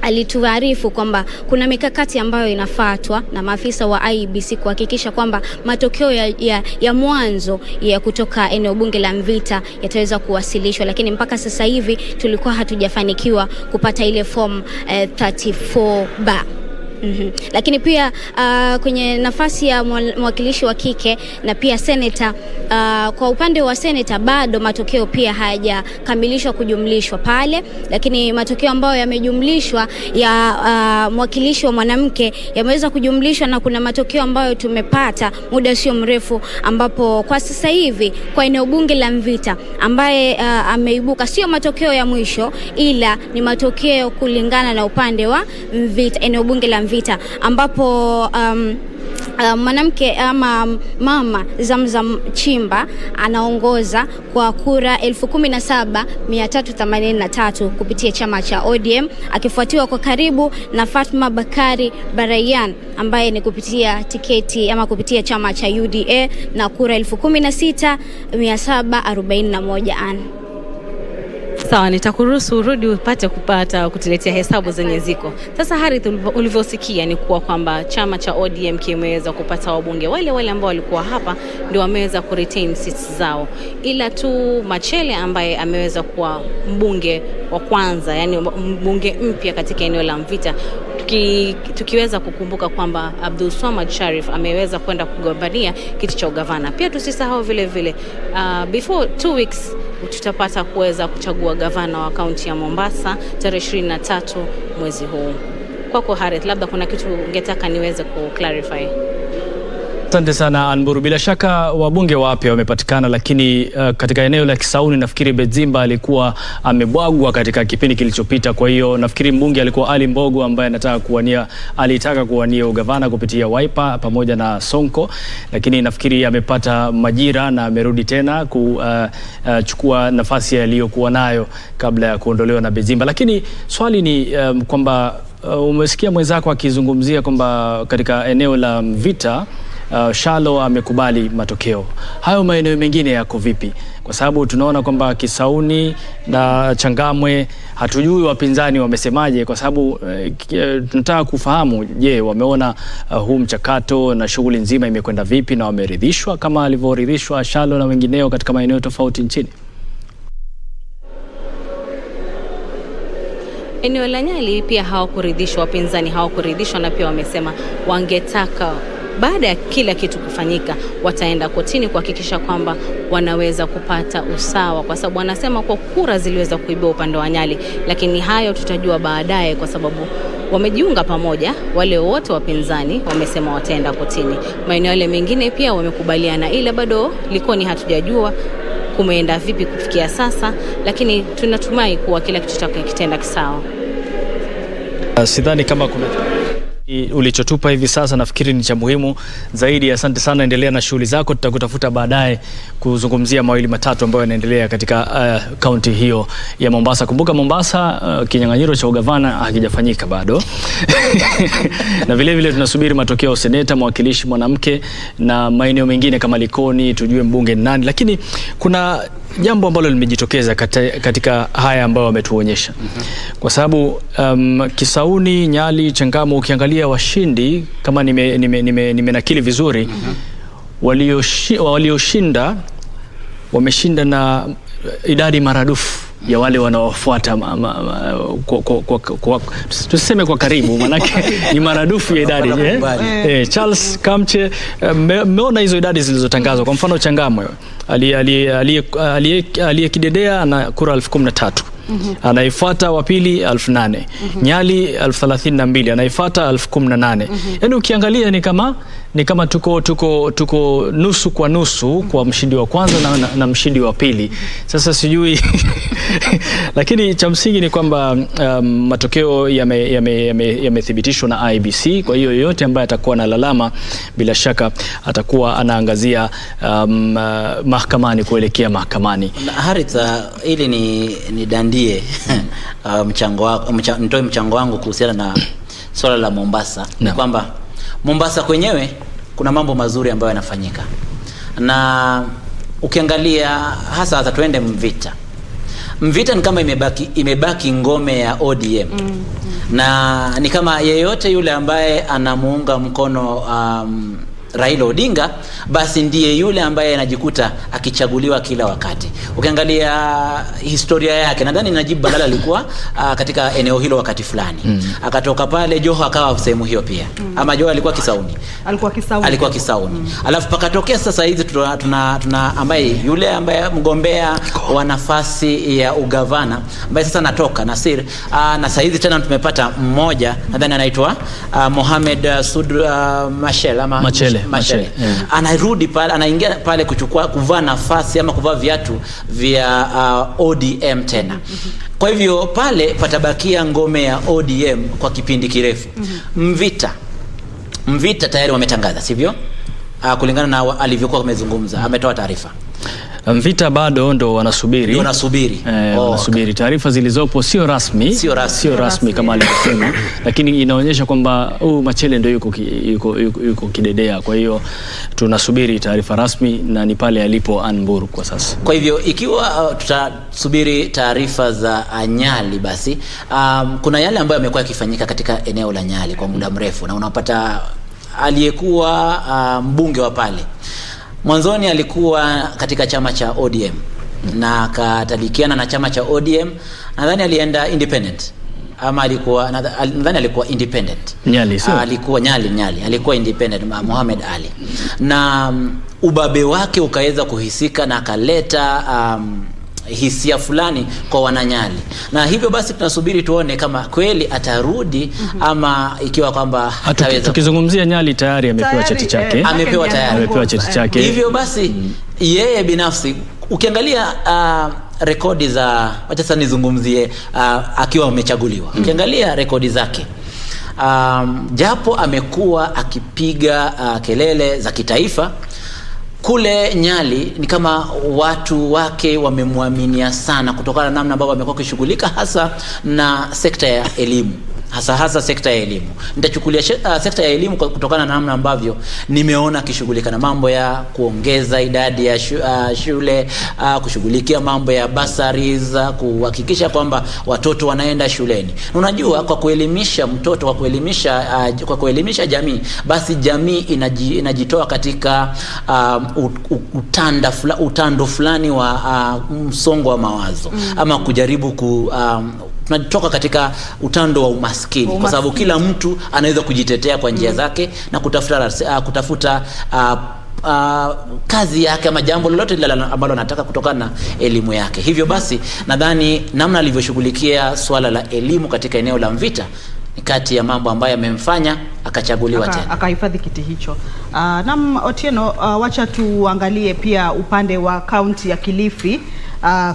alituarifu kwamba kuna mikakati ambayo inafuatwa na maafisa wa IEBC kuhakikisha kwamba matokeo ya mwanzo ya kutoka eneo bunge la Mvita yataweza kuwasilishwa, lakini mpaka sasa hivi tulikuwa hatujafanikiwa kupata ile form 34B. Lakini pia kwenye nafasi ya mwakilishi wa kike na pia senator, kwa upande wa senator bado matokeo pia hayajakamilishwa kujumlishwa pale, lakini matokeo ambayo yamejumlishwa ya mwakilishi wa mwanamke yameweza kujumlishwa, na kuna matokeo ambayo tumepata muda sio mrefu, ambapo kwa sasa hivi kwa eneo bunge la Mvita ambaye ameibuka sio matokeo ya mwisho, ila ni matokeo kulingana na upande wa Mvita, eneo bunge la Mvita, ambapo mwanamke ama mama Zamzam Chimba anaongoza kwa kura 17,383 kupitia chama cha ODM, akifuatiwa kwa karibu na Fatma Bakari Barayan ambaye ni kupitia tiketi ama kupitia chama cha UDA na kura 16,741. Sawa, nitakuruhusu urudi upate kutuletea hesabu zenye ziko. Sasa Harith, ulivyosikia ni kuwa kwamba chama cha ODM kimeweza kupata wabunge wale ambao walikuwa hapa ndio wameweza kuretain seats zao, ila tu Machele ambaye ameweza kuwa mbunge wa kwanza, yani mbunge mpya katika eneo la Mvita. Tukiweza kukumbuka kwamba Abdulswamad Sharif ameweza kwenda kugombania kiti cha ugavana. Pia tusisahau vile before 2 weeks tutapata kuweza kuchagua gavana wa kaunti ya Mombasa tarehe 23 mwezi huu. Kwako Harith, labda kuna kitu ungetaka niweze ku-clarify? Asante sana Anburu. Bila shaka wabunge wapya wamepatikana, lakini katika eneo la Kisauni nafikiri Bedzimba alikuwa amebwagwa katika kipindi kilichopita. Kwa hiyo nafikiri mbunge alikuwa Ali Mbogo ambaye alitaka kuwania ugavana kupitia Wiper pamoja na Sonko, lakini nafikiri amepata majira na amerudi tena kuchukua nafasi aliyokuwa nayo kabla ya kuondolewa na Bedzimba. Lakini swali ni kwamba umesikia mwenzako akizungumzia kwamba katika eneo la Mvita Shalo amekubali matokeo. Hayo maeneo mengine yako vipi? Kwa sababu tunaona kwamba Kisauni na Changamwe hatujui wapinzani wamesemaje, kwa sababu tunataka kufahamu, je, wameona huu mchakato na shughuli nzima imekwenda vipi na wameridhishwa kama alivyoridhishwa Shalo na wengineo katika maeneo tofauti nchini? Eneo la Nyali pia hawakuridhishwa, wapinzani hawakuridhishwa, na pia wamesema wangetaka baada ya kila kitu kufanyika wataenda kotini kuhakikisha kwamba wanaweza kupata usawa, kwa sababu wanasema kwa kura ziliweza kuibua upande wa Nyali, lakini hayo tutajua baadaye, kwa sababu wamejiunga pamoja. Wale wote wapinzani wamesema wataenda kotini. Maeneo yale mengine pia wamekubaliana, ila bado Likoni hatujajua kumeenda vipi kufikia sasa, lakini tunatumai kuwa kila kitu kitatenda kisawa. Sidhani kama kuna ulichotupa hivi sasa, nafikiri ni cha muhimu zaidi. Asante sana, endelea na shughuli zako, tutakutafuta baadaye kuzungumzia mawili matatu ambayo yanaendelea katika kaunti hiyo ya Mombasa. Kumbuka Mombasa kinyang'anyiro cha ugavana hakijafanyika bado. Na vile vile tunasubiri matokeo ya seneta, mwakilishi mwanamke na maeneo mengine kama Likoni, tujue mbunge ni nani. Lakini kuna jambo ambalo limejitokeza katika haya ambayo wametuonyesha. Kwa sababu Kisauni, Nyali, Changamwe, ukiangalia washindi kama nimenakili vizuri, walioshinda wameshinda na idadi maradufu ya wale wanaofuata tuseme kwa karibu, manake ni maradufu ya idadi. Charles Kamche, mmeona hizo idadi zilizotangazwa. Kwa mfano Changamwe aliyekidedea ana kura 13,000. Anaifuata wa pili 8,000. Nyali 32,000, anaifuata 18,000. Yaani ukiangalia ni kama tuko nusu kwa nusu kwa mshindi wa kwanza na mshindi wa pili. Sasa sijui lakini cha msingi ni kwamba matokeo yamethibitishwa na IBC. Kwa hiyo yoyote ambaye atakuwa na lalama bila shaka atakuwa anaangazia mahakamani, kuelekea mahakamani. Haritha, ili ni dandie nitoe mchango wangu kuhusiana na swala la Mombasa. Ni kwamba Mombasa kwenyewe kuna mambo mazuri ambayo yanafanyika, na ukiangalia hasa tuende Mvita ni kama imebaki ngome ya ODM. Na ni kama yeyote yule ambaye anamuunga mkono Raila Odinga, basi ndiye yule ambaye anajikuta akichaguliwa kila wakati. Ukiangalia historia yake, nadhani Najib Balala alikuwa katika eneo hilo wakati fulani. Akatoka pale Joho akawa sehemu hiyo pia. Ama Joho alikuwa Kisauni. Alikuwa Kisauni. Alafu pakatokea sasa hizi tuna ambaye yule ambaye mgombea wa nafasi ya ugavana ambaye sasa natoka Nasir, na sasa hizi tena tumepata mmoja nadhani anaitwa Mohamed Sud Machele. Anarudi pale, anaingia pale kuvaa nafasi ama kuvaa viatu vya ODM tena. Kwa hivyo pale patabakia ngome ya ODM kwa kipindi kirefu. Mvita tayari wametangaza, sivyo? Kulingana na alivyokuwa amezungumza, ametoa taarifa. Mvita bado ndo wanasubiri. Wanasubiri taarifa zilizopo, sio rasmi kama alivyosema, lakini inaonyesha kwamba Machele ndio yuko kidedea. Kwa hiyo tunasubiri taarifa rasmi, na ni pale alipo Anburu kwa sasa. Kwa hivyo ikiwa tutasubiri taarifa za Nyali, basi kuna yale ambayo yamekuwa yakifanyika katika eneo la Nyali kwa muda mrefu, na unapata aliyekuwa mbunge wa pale mwanzoni alikuwa katika chama cha ODM na akatalikiana na chama cha ODM. Nadhani alienda independent, ama nadhani alikuwa independent. Nyali sio? Alikuwa Nyali alikuwa independent, Mohamed Ali. Na ubabe wake ukaweza kuhisika, na akaleta hisia fulani kwa wananyali, na hivyo basi tunasubiri tuone kama kweli atarudi ama ikiwa kwamba hataweza. Tukizungumzia Nyali tayari amepewa cheti chake. Amepewa cheti chake. Hivyo basi yeye binafsi ukiangalia rekodi za, wacha sasa nizungumzie akiwa amechaguliwa. Ukiangalia rekodi zake, japo amekuwa akipiga kelele za kitaifa, kule Nyali ni kama watu wake wamemwaminia sana kutokana na namna ambavyo amekuwa akishughulika hasa na sekta ya elimu. Hasa sekta ya elimu. Nitachukulia sekta ya elimu kutokana na namna ambavyo nimeona akishughulika na mambo ya kuongeza idadi ya shule, kushughulikia mambo ya bursaries, kuhakikisha kwamba watoto wanaenda shuleni. Unajua, kwa kuelimisha mtoto, kwa kuelimisha jamii, basi jamii inajitoa katika utando fulani wa msongo wa mawazo, ama kujaribu tunatoka katika utando wa umaskini. Kwa sababu kila mtu anaweza kujitetea kwa njia zake na kutafuta kazi yake ama jambo lolote ambalo anataka kutokana na elimu yake. Hivyo basi nadhani namna alivyoshughulikia swala la elimu katika eneo la Mvita ni kati ya mambo ambayo yamemfanya akachaguliwa tena, akahifadhi kiti hicho. Na Otieno, wacha tuangalie pia upande wa kaunti ya Kilifi.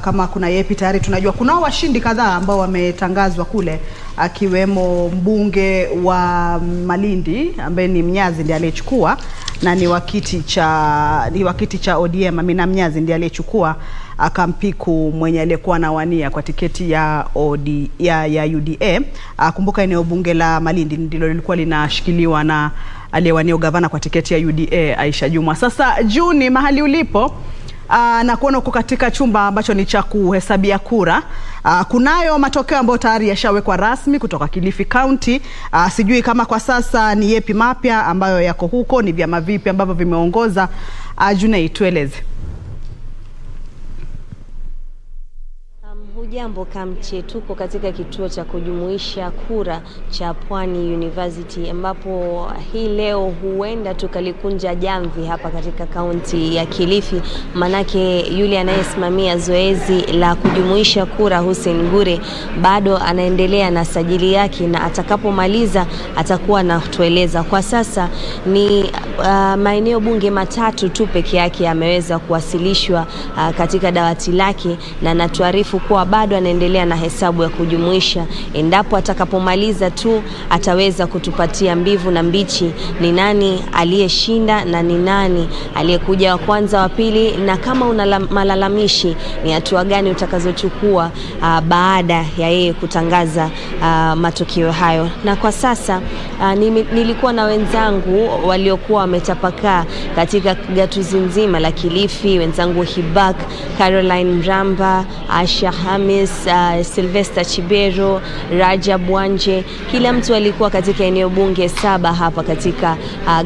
Kama kuna yepi tayari tunajua kuna washindi kadhaa ambao wametangazwa kule, akiwemo mbunge wa Malindi ambaye ni Mnyazi ndiye aliyechukua, na ni wakiti cha ODM Amina Mnyazi ndiye aliyechukua, akampiku mwenye aliyekuwa anawania kwa tiketi ya UDA. Kumbuka eneo bunge la Malindi ndilo lilikuwa linashikiliwa na aliyewania ugavana kwa tiketi ya UDA Aisha Juma. Sasa Juni, mahali ulipo na kuona uko katika chumba ambacho ni cha kuhesabia kura, kunayo matokeo ambayo tayari yashawekwa rasmi kutoka Kilifi County. Sijui kama kwa sasa ni yepi mapya ambayo yako huko, ni vyama vipi ambavyo vimeongoza. Junei, tueleze. Hujambo Kamche, tuko katika kituo cha kujumuisha kura cha Pwani University, ambapo hii leo huenda tukalikunja jamvi hapa katika kaunti ya Kilifi, manake yule anayesimamia zoezi la kujumuisha kura Hussein Gure bado anaendelea na sajili yake, na atakapomaliza atakuwa na tueleza. Kwa sasa ni maeneo bunge matatu tu peke yake ameweza kuwasilishwa katika dawati lake, na natuarifu kuwa bado anaendelea na hesabu ya kujumuisha. Endapo atakapomaliza tu ataweza kutupatia mbivu na mbichi, ni nani aliyeshinda na ni nani aliyekuja wa kwanza, wa pili, na kama una malalamishi ni hatua gani utakazochukua baada ya yeye kutangaza matokeo hayo. Na kwa sasa nilikuwa na wenzangu waliokuwa wametapakaa katika gatuzi nzima la Kilifi, wenzangu Hibak, Caroline Mramba, Asha Hamis, Sylvester Chibero, Rajab Wanje. Kila mtu alikuwa katika eneo bunge 7 hapa katika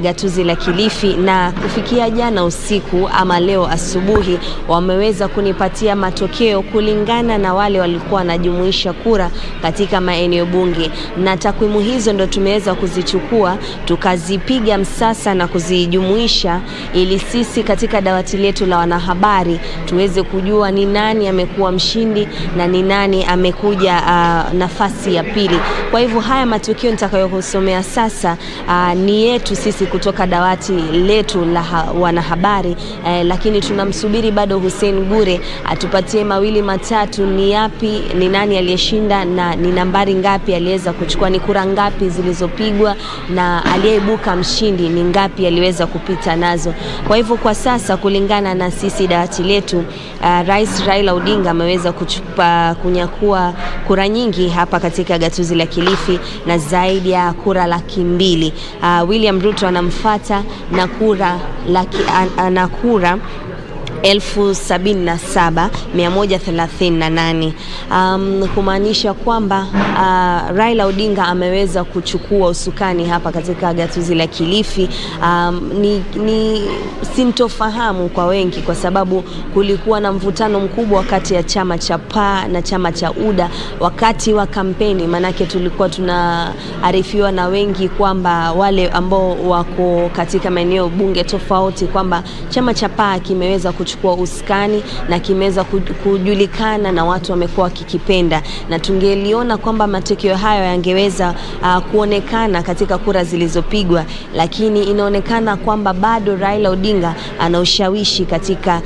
gatuzi la Kilifi, na kufikia jana usiku ama leo asubuhi wameweza kunipatia matokeo kulingana na wale walikuwa wanajumuisha kura katika maeneo bunge, na takwimu hizo ndo tumeweza kuzichukua tukazipiga msasa na kuzijumuisha, ili sisi katika dawati letu la wanahabari tuweze kujua ni nani amekuwa mshindi na ni nani amekuja nafasi ya pili. Kwa hivyo haya matokeo nitakayokusomea sasa ni yetu sisi kutoka dawati letu la wanahabari, lakini tunamsubiri bado Hussein Gure atupatie mawili matatu, ni yapi, ni nani aliyeshinda na ni nambari ngapi aliweza kuchukua, ni kura ngapi zilizopigwa, na aliyeibuka mshindi ni ngapi aliweza kupita nazo. Kwa hivyo kwa sasa kulingana na sisi dawati letu, Rais Raila Odinga ameweza kunyakua kura nyingi hapa katika gatuzi la Kilifi na zaidi ya kura 200,000. William Ruto anamfuata na kura 77,138, kumaanisha kwamba Raila Odinga ameweza kuchukua usukani hapa katika gatuzi la Kilifi. Ni sintofahamu kwa wengi, kwa sababu kulikuwa na mvutano mkubwa kati ya chama cha PA na chama cha UDA wakati wa kampeni, manake tulikuwa tunaarifiwa na wengi kwamba wale ambao wako katika maeneo bunge tofauti kwamba chama cha PA kimeweza kuchukua uskani na kimeweza kujulikana na watu wamekuwa wakikipenda, na tungeliona kwamba matokeo hayo yangeweza kuonekana katika kura zilizopigwa, lakini inaonekana kwamba bado Raila Odinga ana ushawishi katika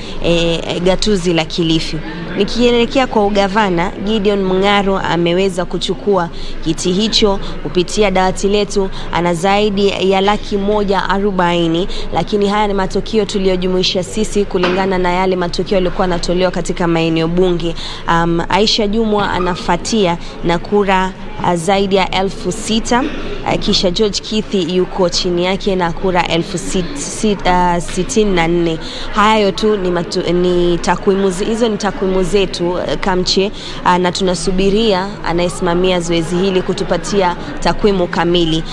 gatuzi la Kilifi. Nikielekea kwa ugavana, Gideon Mung'aro ameweza kuchukua kiti hicho kupitia dawati letu, ana zaidi ya 140,000, lakini haya ni matokeo tuliyojumuisha sisi kulingana na yale matokeo yalikuwa yanatolewa katika maeneo bunge. Aisha Jumwa anafuatia na kura zaidi ya 6,000, kisha George Kithi yuko chini yake na kura 64,000. Hayo tu ni takwimu, hizo ni takwimu zetu Kamche, na tunasubiria anayesimamia zoezi hili kutupatia takwimu kamili,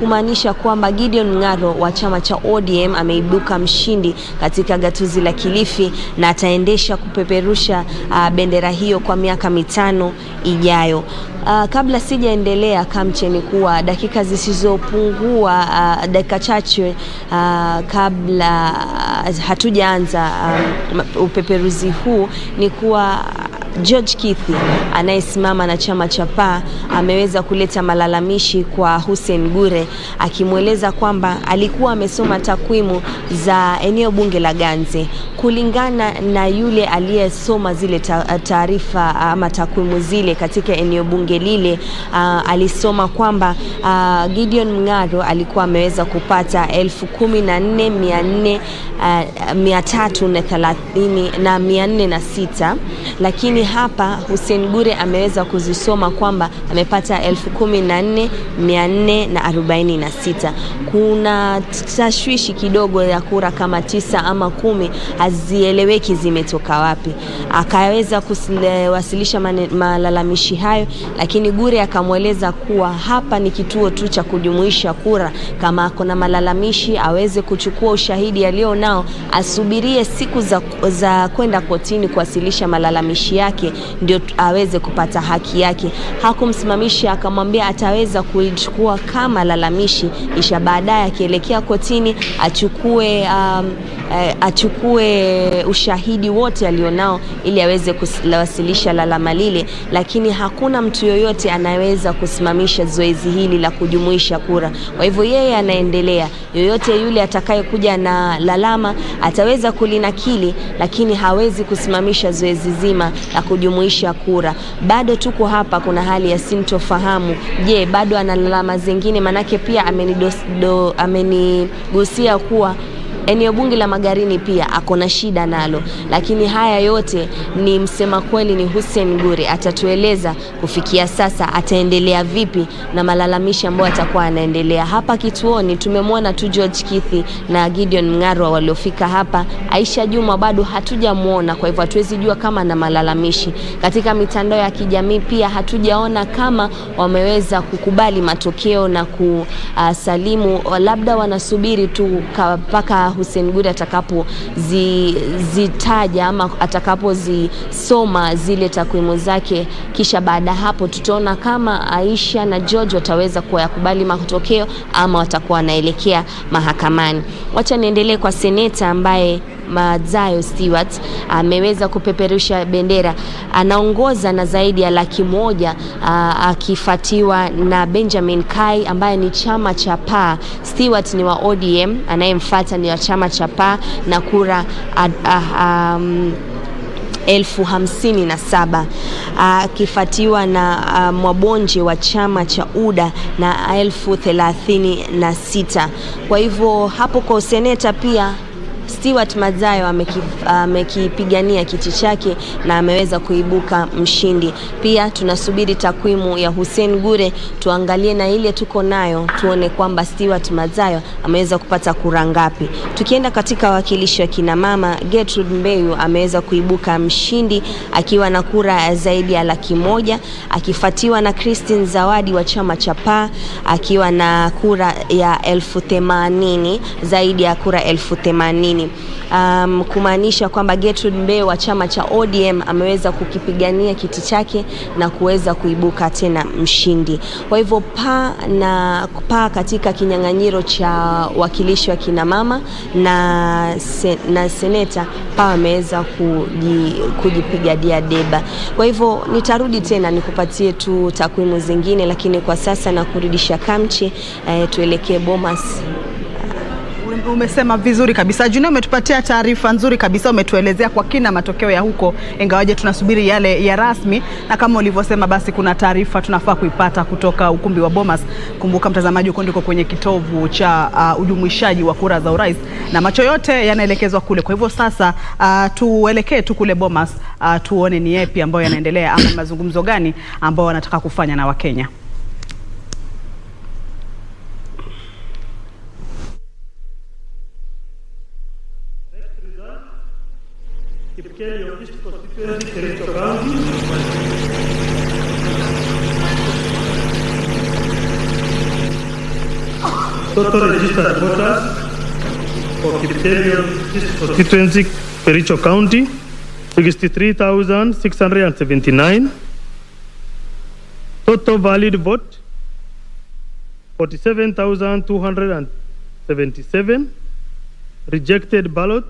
kumaanisha kwamba Gideon Mung'aro wa chama cha ODM ameibuka mshindi katika gatuzi la Kilifi na ataendesha kupeperusha bendera hiyo kwa miaka 5 ijayo. Kabla sijaendelea Kamche, ni kuwa dakika zisizopungua dakika chache kabla hatujaanza upeperuzi huu, ni kuwa George Kithi anayesimama na chama cha PA ameweza kuleta malalamishi kwa Hussein Gure, akimweleza kwamba alikuwa amesoma takwimu za eneo bunge la Ganze. Kulingana na yule aliyesoma zile taarifa ama takwimu zile katika eneo bunge lile, alisoma kwamba Gideon Mung'aro alikuwa ameweza kupata 14,336, lakini hapa Hussein Gure ameweza kuzisoma kwamba amepata 14,446. Kuna tashwishi kidogo ya kura kama 9 ama 10 hazieleweki zimetoka wapi. Akaweza kuwasilisha malalamishi hayo, lakini Gure akamweleza kuwa hapa ni kituo tu cha kujumuisha kura, kama kuna malalamishi aweze kuchukua ushahidi alio nao, asubirie siku za kwenda kotini kuwasilisha malalamishi yake ndio aweze kupata haki yake. Hakumsimamisha, akamwambia ataweza kuichukua kama lalamishi, kisha baadaye akielekea kotini achukue ushahidi wote alionao ili aweze kuwasilisha lalama lile, lakini hakuna mtu yoyote anaweza kusimamisha zoezi hili la kujumuisha kura. Kwa hivyo yeye anaendelea, yoyote yule atakayekuja na lalama ataweza kulinakili, lakini hawezi kusimamisha zoezi zima la kujumuisha kura. Bado tuko hapa, kuna hali ya sintofahamu. Je, bado ana lalama zingine? Manake pia amenigusia kuwa eneo bunge la Magarini pia akona shida nalo, lakini haya yote ni msema kweli ni Hussein Gure. Atatueleza kufikia sasa ataendelea vipi na malalamishi ambayo atakuwa anaendelea. Hapa kituoni tumemwona tu George Kithi na Gideon Mung'aro waliofika hapa. Aisha Jumwa bado hatujamuona, kwa hivyo hatuwezi jua kama na malalamishi. Katika mitandao ya kijamii pia hatujaona kama wameweza kukubali matokeo na kusalimu, labda wanasubiri tu mpaka Hussein Gure atakapozitaja ama atakapozisoma zile takwimu zake, kisha baada hapo tutaona kama Aisha na George wataweza kuyakubali matokeo ama watakuwa wanaelekea mahakamani. Wacha niendelee kwa seneta ambaye Madzayo Stewart ameweza kupeperusha bendera, anaongoza na zaidi ya 100,000, akifuatiwa na Benjamin Kai ambaye ni chama cha PA. Stewart ni wa ODM, anayemfuata ni wa chama cha PA na kura 57,000, akifuatiwa na Mwabonje wa chama cha UDA na 36,000. Kwa hivyo hapo kwa seneta pia Stewart Madzayo amekipigania kiti chake na ameweza kuibuka mshindi. Pia tunasubiri takwimu ya Hussein Gure, tuangalie na ile tuko nayo tuone kwamba Stewart Madzayo ameweza kupata kura ngapi. Tukienda katika wakilishi wa kina mama, Gertrude Mbeyu ameweza kuibuka mshindi akiwa na kura zaidi ya 100,000, akifuatiwa na Christine Zawadi wa chama cha PA akiwa na kura ya 80,000, zaidi ya kura 80,000. kumaanisha kwamba Gertrude Mbe wa chama cha ODM ameweza kukipigania kiti chake na kuweza kuibuka tena mshindi. Kwa hivyo pa katika kinyang'anyiro cha wakilishi wa kina mama na seneta pa ameweza kujipiga deba. Kwa hivyo nitarudi tena nikupatie tu takwimu zingine, lakini kwa sasa na kurudisha kamchi tuelekee Bomas. Umesema vizuri kabisa. Junior, umetupatia taarifa nzuri kabisa, umetuelezea kwa kina matokeo ya huko, ingawaje tunasubiri yale ya rasmi, na kama ulivyosema basi kuna taarifa tunafaa kuipata kutoka ukumbi wa Bomas. Kumbuka mtazamaji, uko ndiko kwenye kitovu cha ujumuishaji wa kura za urais na macho yote yanaelekezwa kule. Kwa hivyo sasa tuelekee tu kule Bomas, tuone ni yapi ambayo yanaendelea ama mazungumzo gani ambao wanataka kufanya na Wakenya. Elgeyo East constituency, Kericho County. Total registered voters for Elgeyo East constituency, Kericho County, 63,679. Total valid vote, 47,277. Rejected ballots,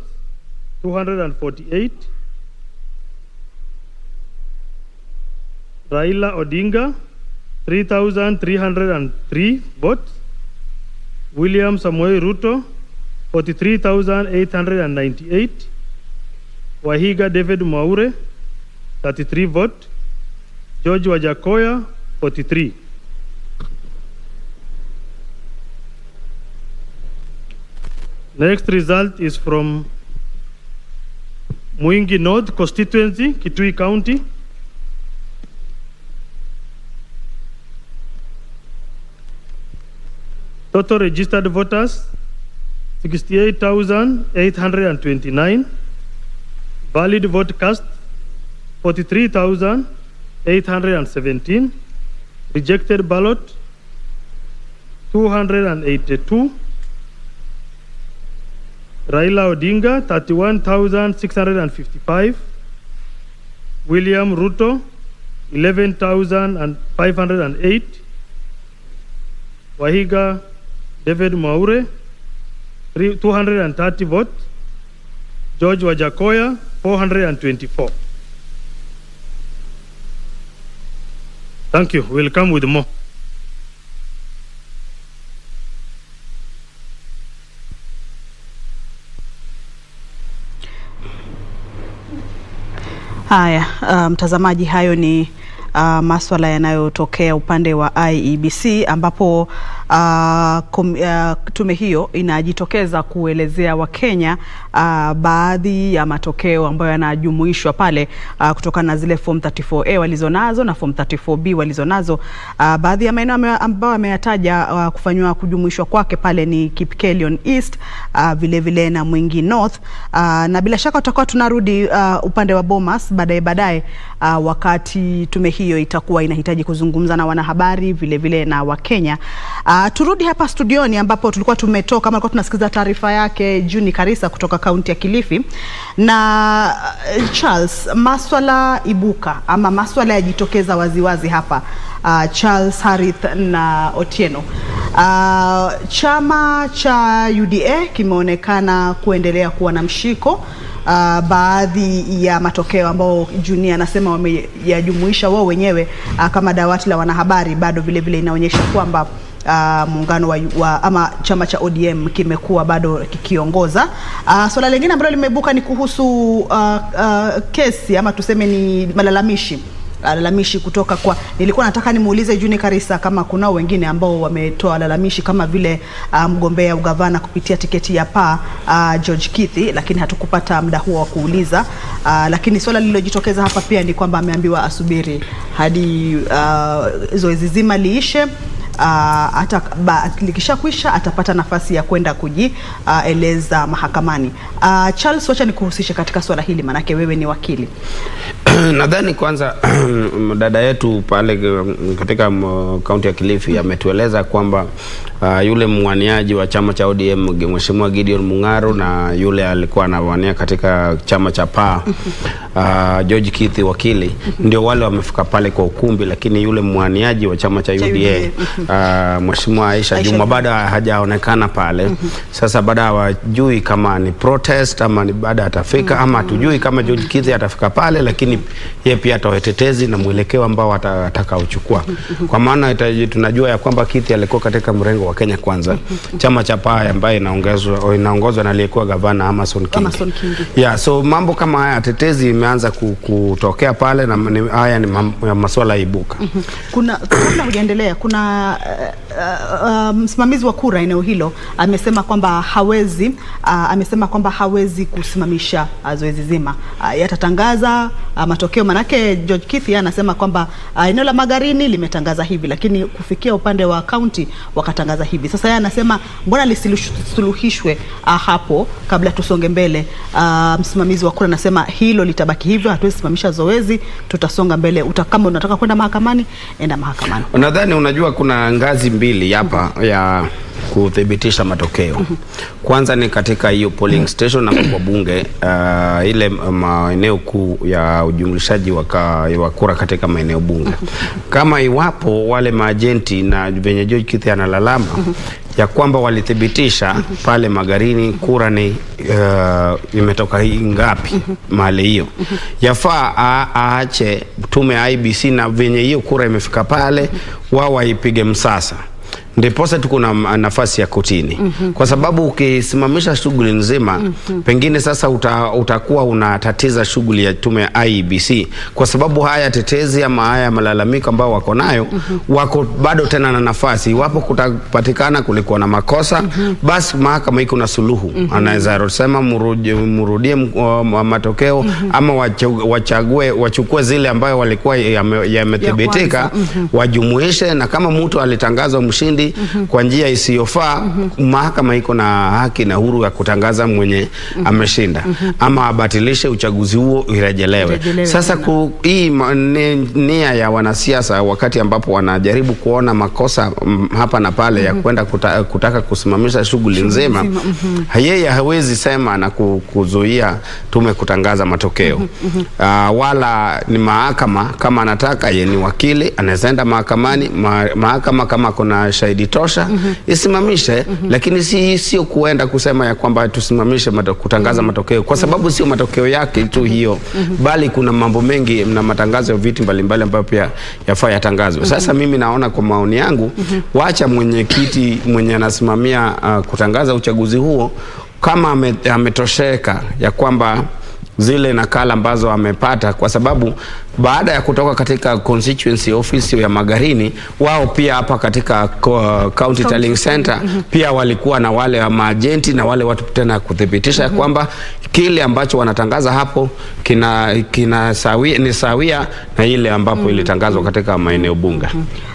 248. Raila Odinga, 3,303 votes. William Samoei Ruto, 43,898. Wahiga David Mwaure, 33 votes. George Wajakoya, 43. Next result is from Mwingi North constituency, Kitui County. Total registered voters, 68,829. Valid vote cast, 43,817. Rejected ballot, 282. Raila Odinga, 31,655. William Ruto, 11,508. Wahiga David Mwaure, 230 votes. George Wajakoya, 424. Thank you. We'll come with more. Haya, mtazamaji, hayo ni maswala yanayotokea upande wa IEBC ambapo tume hiyo inajitokeza kuelezea Wakenya baadhi ya matokeo ambayo yanajumuishwa pale kutokana na zile form 34A walizonazo na form 34B walizonazo. Baadhi ya maeneo ambayo ameyataja kufanywa kujumuishwa kwake pale ni Elgeyo East, vile vile na Mwingi North, na bila shaka tutakuwa tunarudi upande wa Bomas baadaye wakati tume hiyo itakuwa inahitaji kuzungumza na wanahabari vile vile na Wakenya. Turudi hapa studioni ambapo tulikuwa tumetoka, kama tulikuwa tunasikiza taarifa yake Juni Karisa kutoka kaunti ya Kilifi. Na Charles, maswala ibuka ama maswala yajitokeza waziwazi hapa. Charles, Harith na Otieno. Chama cha UDA kimeonekana kuendelea kuwa na mshiko. Baadhi ya matokeo ambao Junior anasema wameyajumuisha wao wenyewe kama dawati la wanahabari bado vile vile inaonyesha kwamba muungano ama chama cha ODM kimekuwa bado kikiongoza. Swala lingine ambalo limeibuka ni kuhusu kesi ama tuseme ni malalamishi kutoka kwa, nilikuwa nataka nimuulize Juni Karisa kama kuna wengine ambao wametoa lalamishi kama vile mgombea ugavana kupitia tiketi ya PA George Kithi, lakini hatukupata muda huo wa kuuliza. Lakini swala lililojitokeza hapa pia ni kwamba ameambiwa asubiri hadi zoezi zima liishe. Likishakwisha atapata nafasi ya kwenda kujieleza mahakamani. Charles, wacha nikuhusishe katika swala hili manake wewe ni wakili. Nadhani kwanza dada yetu pale katika kaunti ya Kilifi ametueleza kwamba yule mwaniaji wa chama cha ODM Mheshimiwa Gideon Mung'aro na yule alikuwa anawania katika chama cha PA George Kithi wakili, ndio wale wamefika pale kwa ukumbi, lakini yule mwaniaji wa chama cha UDA Mheshimiwa Aisha Juma bado hajaonekana pale. Sasa bado hawajui kama ni protest ama ni baada atafika ama hatujui kama George Kithi atafika pale, lakini yeye pia atawatetezi na mwelekeo ambao atakaochukua. Kwa maana tunajua ya kwamba Kithi alikuwa katika mrengo wa Kenya Kwanza, chama cha PA ambaye inaongozwa na aliyekuwa gavana Amason Kingi. Yeah, so mambo kama haya tetezi imeanza kutokea pale, na haya ni masuala ibuka. Kabla hujaendelea, kuna msimamizi wa kura eneo hilo amesema kwamba hawezi kusimamisha zoezi zima. Yatatangaza matokeo, manake George Kithi anasema kwamba eneo la Magarini limetangaza hivi, lakini kufikia upande wa county wakatangaza hivi. Sasa yeye anasema mbona lisuluhishwe hapo kabla tusonge mbele. Msimamizi wa kura anasema hilo litabaki hivyo, hatuwezi simamisha zoezi, tutasonga mbele. Kama unataka kwenda mahakamani, enda mahakamani. Nadhani unajua kuna ngazi mbili hapa ya kuthibitisha matokeo. Kwanza ni katika hiyo polling station na kwa bunge, ile maeneo kuu ya ujumlishaji wa kura katika maeneo bunge. Kama iwapo wale maagenti na venye George Kithi analalama ya kwamba walithibitisha pale Magarini kura ni imetoka ngapi mahali hiyo, yafaa aache tume ya IBC na venye hiyo kura imefika pale wao waipige msasa, ndiposa tuko na nafasi ya kotini. Kwa sababu ukisimamisha shughuli nzima, pengine sasa utakuwa unatatiza shughuli ya tume ya IEBC, kwa sababu haya tetezi ama haya malalamiko ambao wako nayo wako bado tena na nafasi. Iwapo kutapatikana kulikuwa na makosa, basi mahakama iko na suluhu. Anaweza sema murudie matokeo ama wachukue zile ambayo walikuwa yamethibitika, wajumuishe, na kama mtu alitangazwa mshindi kwa njia isiyofaa, mahakama iko na haki na huru ya kutangaza mwenye ameshinda, ama abatilishe uchaguzi huo irejelewe. Sasa hii nia ya wanasiasa wakati ambapo wanajaribu kuona makosa hapa na pale ya kwenda kutaka kusimamisha shughuli nzima, yeye hawezi sema na kuzuia tume kutangaza matokeo. Wala ni mahakama kama anataka, yeye ni wakili, anaenda mahakamani, mahakama kama kuna shahidi tosha isimamishe, lakini sio kuenda kusema ya kwamba tusimamishe kutangaza matokeo, kwa sababu sio matokeo yake tu hiyo, bali kuna mambo mengi na matangazo ya vitu mbalimbali ambayo pia yafaa yatangazwe. Sasa mimi naona kwa maoni yangu, waacha mwenyekiti mwenye anasimamia kutangaza uchaguzi huo, kama ametosheka ya kwamba zile nakala ambazo amepata, kwa sababu baada ya kutoka katika constituency office ya Magarini, wao pia hapa katika county tallying center pia walikuwa na wale wa maagenti na wale watu tena kuthibitisha kwamba kile ambacho wanatangaza hapo ni sawia na ile ambapo ilitangazwa katika maeneo bunge.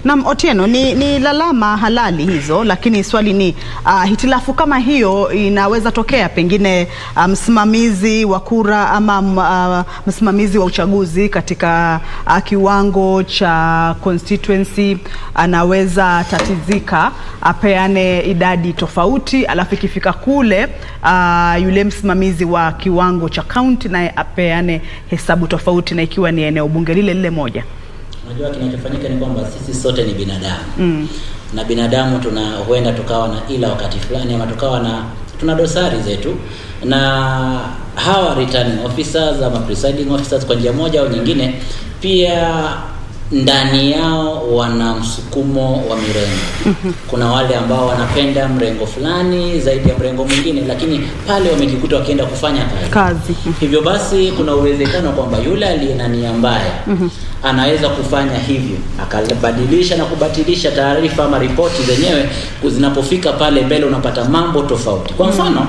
Na Otieno, ni lalama halali hizo, lakini swali ni hitilafu kama hiyo inaweza tokea, pengine msimamizi wa kura ama msimamizi wa uchaguzi katika kiwango cha constituency anaweza tatizika, apeane idadi tofauti, alafu ikifika kule yule msimamizi wa kiwango cha county naye apeane hesabu tofauti, na ikiwa ni eneo bunge lile moja. Unajua kinachofanyika ni kwamba sisi sote ni binadamu. Na binadamu huenda tukawa na ila wakati fulani, ama tukawa tuna dosari zetu, na hawa returning officers ama presiding officers kwa njia moja au nyingine pia ndani yao wana msukumo wa mirengo. Kuna wale ambao wanapenda mrengo fulani zaidi ya mrengo mwingine, lakini pale wamejikuta wakienda kufanya kazi. Hivyo basi kuna uwezekano kwamba yule aliye na nia mbaya anaweza kufanya hivyo, akabadilisha na kubatilisha taarifa ama ripoti zenyewe. Zinapofika pale mbele unapata mambo tofauti. Kwa mfano,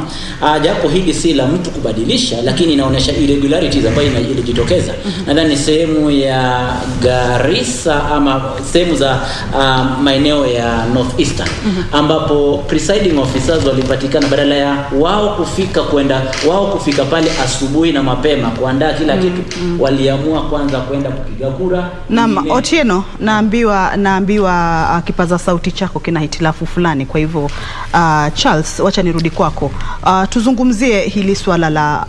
japo hili si la mtu kubadilisha, lakini inaonyesha irregularities ambayo inajitokeza. Nadhani sehemu ya gari Garissa ama sehemu za maeneo ya Northeastern ambapo presiding officers walipatikana badala ya wao kufika pale asubuhi na mapema kuandaa kila kitu, waliamua kwanza kwenda kupiga kura. Na Otieno, naambiwa kipaza sauti chako kina hitilafu fulani, kwa hivyo Charles, wacha nirudi kwako. Tuzungumzie hili swala la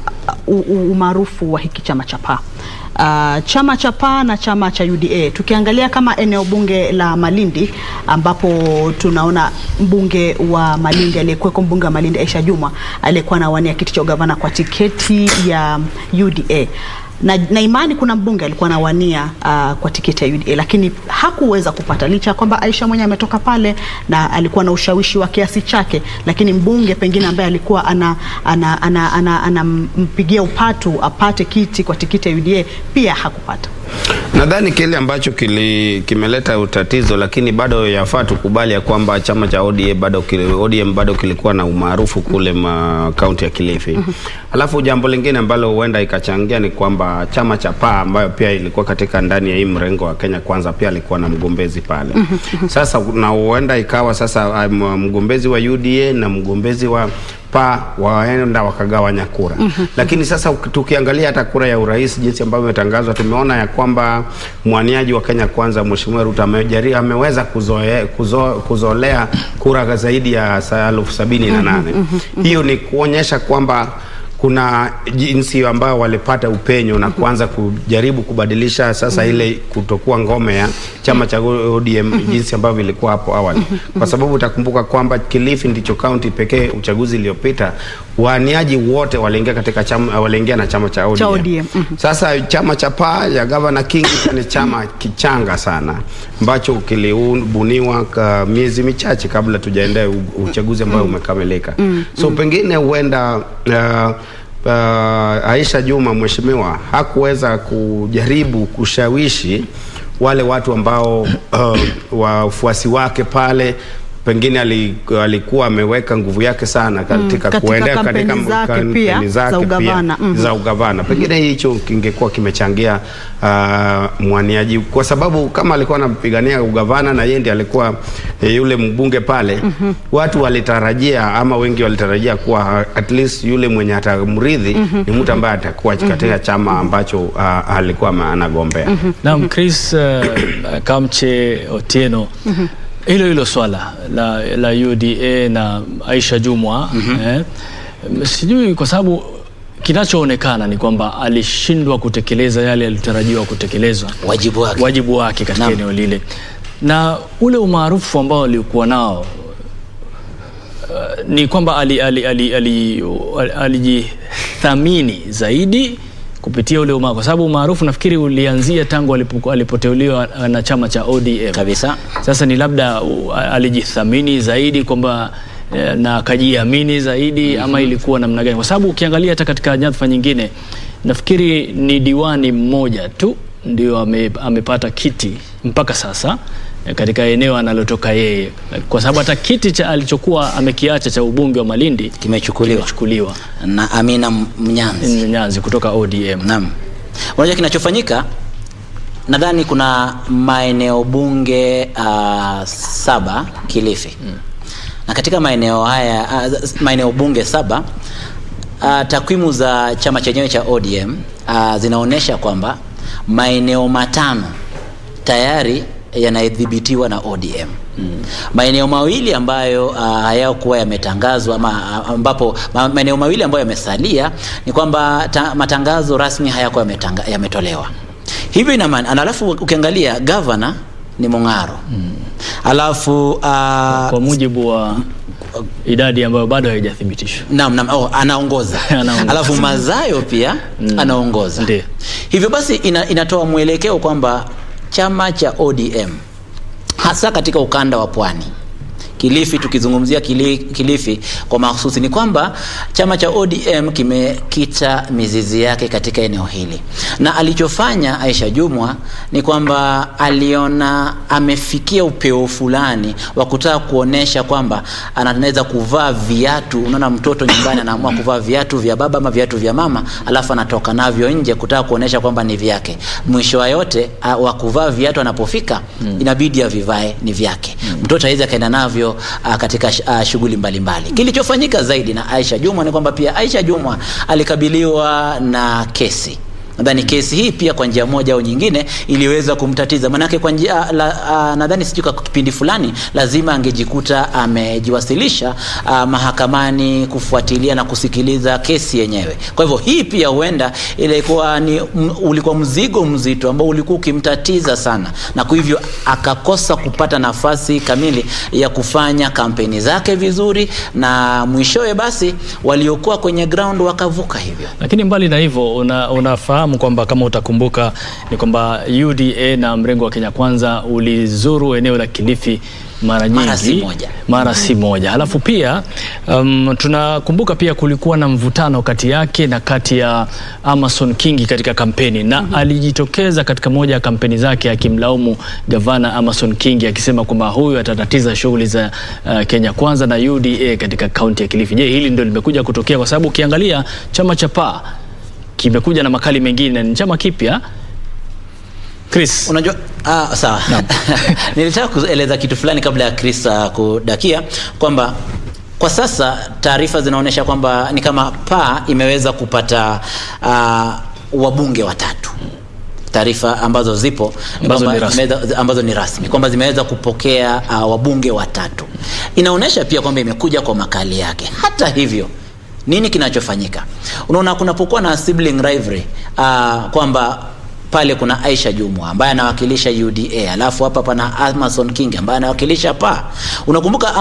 umaarufu wa hiki chama cha PA. Chama cha PA na chama cha UDA, tukiangalia kama eneo bunge la Malindi ambapo tunaona mbunge wa Malindi aliyekuwa mbunge wa Malindi Aisha Juma aliyekuwa anawania kiti cha ugavana kwa tiketi ya UDA. Na imani kuna mbunge alikuwa anawania kwa tiketi ya UDA lakini hakuweza kupata, licha kwamba Aisha mwenye ametoka pale na alikuwa na ushawishi wa kiasi chake, lakini mbunge pengine ambaye alikuwa anampigia upatu apate kiti kwa tiketi ya UDA pia hakupata. Nadhani kile ambacho kimeleta utatizo, lakini bado yafaa tukubali ya kwamba chama cha ODM bado kilikuwa na umaarufu kule kaunti ya Kilifi. Alafu jambo lingine ambalo huenda ikachangia ni kwamba chama cha PA ambayo pia ilikuwa katika ndani ya hii mrengo wa Kenya Kwanza pia alikuwa na mgombezi pale. Sasa na huenda ikawa sasa mgombezi wa UDA na mgombezi wa PA waenda wakagawanya kura. Lakini sasa tukiangalia hata kura ya urais jinsi ambavyo imetangazwa, tumeona ya kwamba mwaniaji wa Kenya Kwanza Mheshimiwa Ruto ameweza kuzolea kura zaidi ya 78,000. Hiyo ni kuonyesha kwamba kuna jinsi ambayo walipata upenyo na kuanza kujaribu kubadilisha sasa ile kutokuwa ngome ya chama cha ODM jinsi ambavyo ilikuwa hapo awali. Kwa sababu utakumbuka kwamba Kilifi ndicho county pekee uchaguzi uliopita waaniaji wote waliingia na chama cha ODM. Sasa chama cha PA ya Governor King ni chama kichanga sana ambacho kilibuniwa miezi michache kabla tujaendea uchaguzi ambao umekamilika. So pengine huenda Aisha Juma mheshimiwa hakuweza kujaribu kushawishi wale watu ambao wafuasi wake pale, pengine alikuwa ameweka nguvu yake sana katika kuendea katika kampeni zake za ugavana. Pengine hicho kingekuwa kimechangia mwaniaji, kwa sababu kama alikuwa anapigania ugavana na yeye ndiye alikuwa yule mbunge pale, watu walitarajia ama wengi walitarajia kuwa at least yule mwenye atamrithi ni mtu ambaye atakuwa katika chama ambacho alikuwa anagombea. Naam, Chris Kamche Otieno, hilo swala la UDA na Aisha Jumwa sijui, kwa sababu kinachoonekana ni kwamba alishindwa kutekeleza yale yalitarajiwa kutekelezwa, wajibu wake katika eneo lile, na ule umaarufu ambao alikuwa nao ni kwamba alijithamini zaidi kupitia ule umaarufu, kwa sababu umaarufu nafikiri ulianzia tangu alipoteuliwa na chama cha ODM kabisa. Sasa ni labda alijithamini zaidi kwamba na akajiamini zaidi ama ilikuwa namna gani? Kwa sababu ukiangalia hata katika nyadhifa nyingine nafikiri ni diwani mmoja tu ndio amepata kiti mpaka sasa katika eneo analotoka yeye, kwa sababu hata kiti alichokuwa amekiacha cha ubunge wa Malindi kimechukuliwa na Amina Mnyanzi kutoka ODM. Naam. Unajua kinachofanyika, nadhani kuna maeneo bunge 7 Kilifi. Na katika maeneo haya maeneo bunge 7 takwimu za chama chenyewe cha ODM zinaonesha kwamba maeneo 5 tayari yanadhibitiwa na ODM. Maeneo mawili ambayo hayakuwa yametangazwa ambapo maeneo mawili ambayo yamesalia ni kwamba matangazo rasmi hayakuwa yametolewa. Hivyo ina maana, alafu ukiangalia governor ni Mung'aro. Alafu kwa mujibu wa idadi ambayo bado haijathibitishwa. Naam, anaongoza. Alafu Mazayo pia anaongoza. Ndiyo. Hivyo basi inatoa mwelekeo kwamba chama cha ODM hasa katika ukanda wa Pwani Kilifi, tukizungumzia Kilifi kwa mahususi, ni kwamba chama cha ODM kimekita mizizi yake katika eneo hili, na alichofanya Aisha Jumwa ni kwamba aliona amefikia upeo fulani wa kutaka kuonesha kwamba anaweza kuvaa viatu. Unaona mtoto nyumbani anaamua kuvaa viatu vya baba ama viatu vya mama, alafu anatoka navyo nje kutaka kuonesha kwamba ni vyake. Mwisho wa yote wa kuvaa viatu anapofika inabidi avivae ni vyake. Mtoto hawezi kaenda navyo katika shughuli mbalimbali. Kilichofanyika zaidi na Aisha Jumwa ni kwamba pia Aisha Jumwa alikabiliwa na kesi. Nadhani kesi hii pia kwa njia moja au nyingine iliweza kumtatiza. Manake kwa njia nadhani sijui kwa kipindi fulani lazima angejikuta amejiwasilisha mahakamani kufuatilia na kusikiliza kesi yenyewe. Kwa hivyo hii pia huenda ulikuwa mzigo mzito ambao ulikuwa ukimtatiza sana, na kwa hivyo akakosa kupata nafasi kamili ya kufanya kampeni zake vizuri, na mwishowe basi waliokuwa kwenye ground wakavuka hivyo. Lakini mbali na hivyo unafahamu kwamba kama utakumbuka ni kwamba UDA na mrengo wa Kenya Kwanza ulizuru eneo la Kilifi mara nyingi, mara si moja. Halafu pia tunakumbuka pia kulikuwa na mvutano kati yake na kati ya Amason Kingi katika kampeni, na alijitokeza katika moja ya kampeni zake akimlaumu gavana Amason Kingi akisema kwamba huyu atatatiza shughuli za Kenya Kwanza na UDA katika kaunti ya Kilifi. Je, hili ndio limekuja kutokea? Kwa sababu ukiangalia chama cha PA kimekuja na makali mengine, ni chama kipya. Chris, unajua sawa. Nilitaka kueleza kitu fulani kabla ya Chris kudakia kwamba kwa sasa taarifa zinaonyesha kwamba ni kama PA imeweza kupata wabunge watatu. Taarifa ambazo zipo ambazo ni rasmi kwamba zimeweza kupokea wabunge watatu. Inaonyesha pia kwamba imekuja kwa makali yake. Hata hivyo, nini kinachofanyika? Unaona kunapokuwa na sibling rivalry, kwamba pale kuna Aisha Jumwa ambaye anawakilisha UDA, alafu hapa pana Amason Kingi ambaye anawakilisha PA. Unakumbuka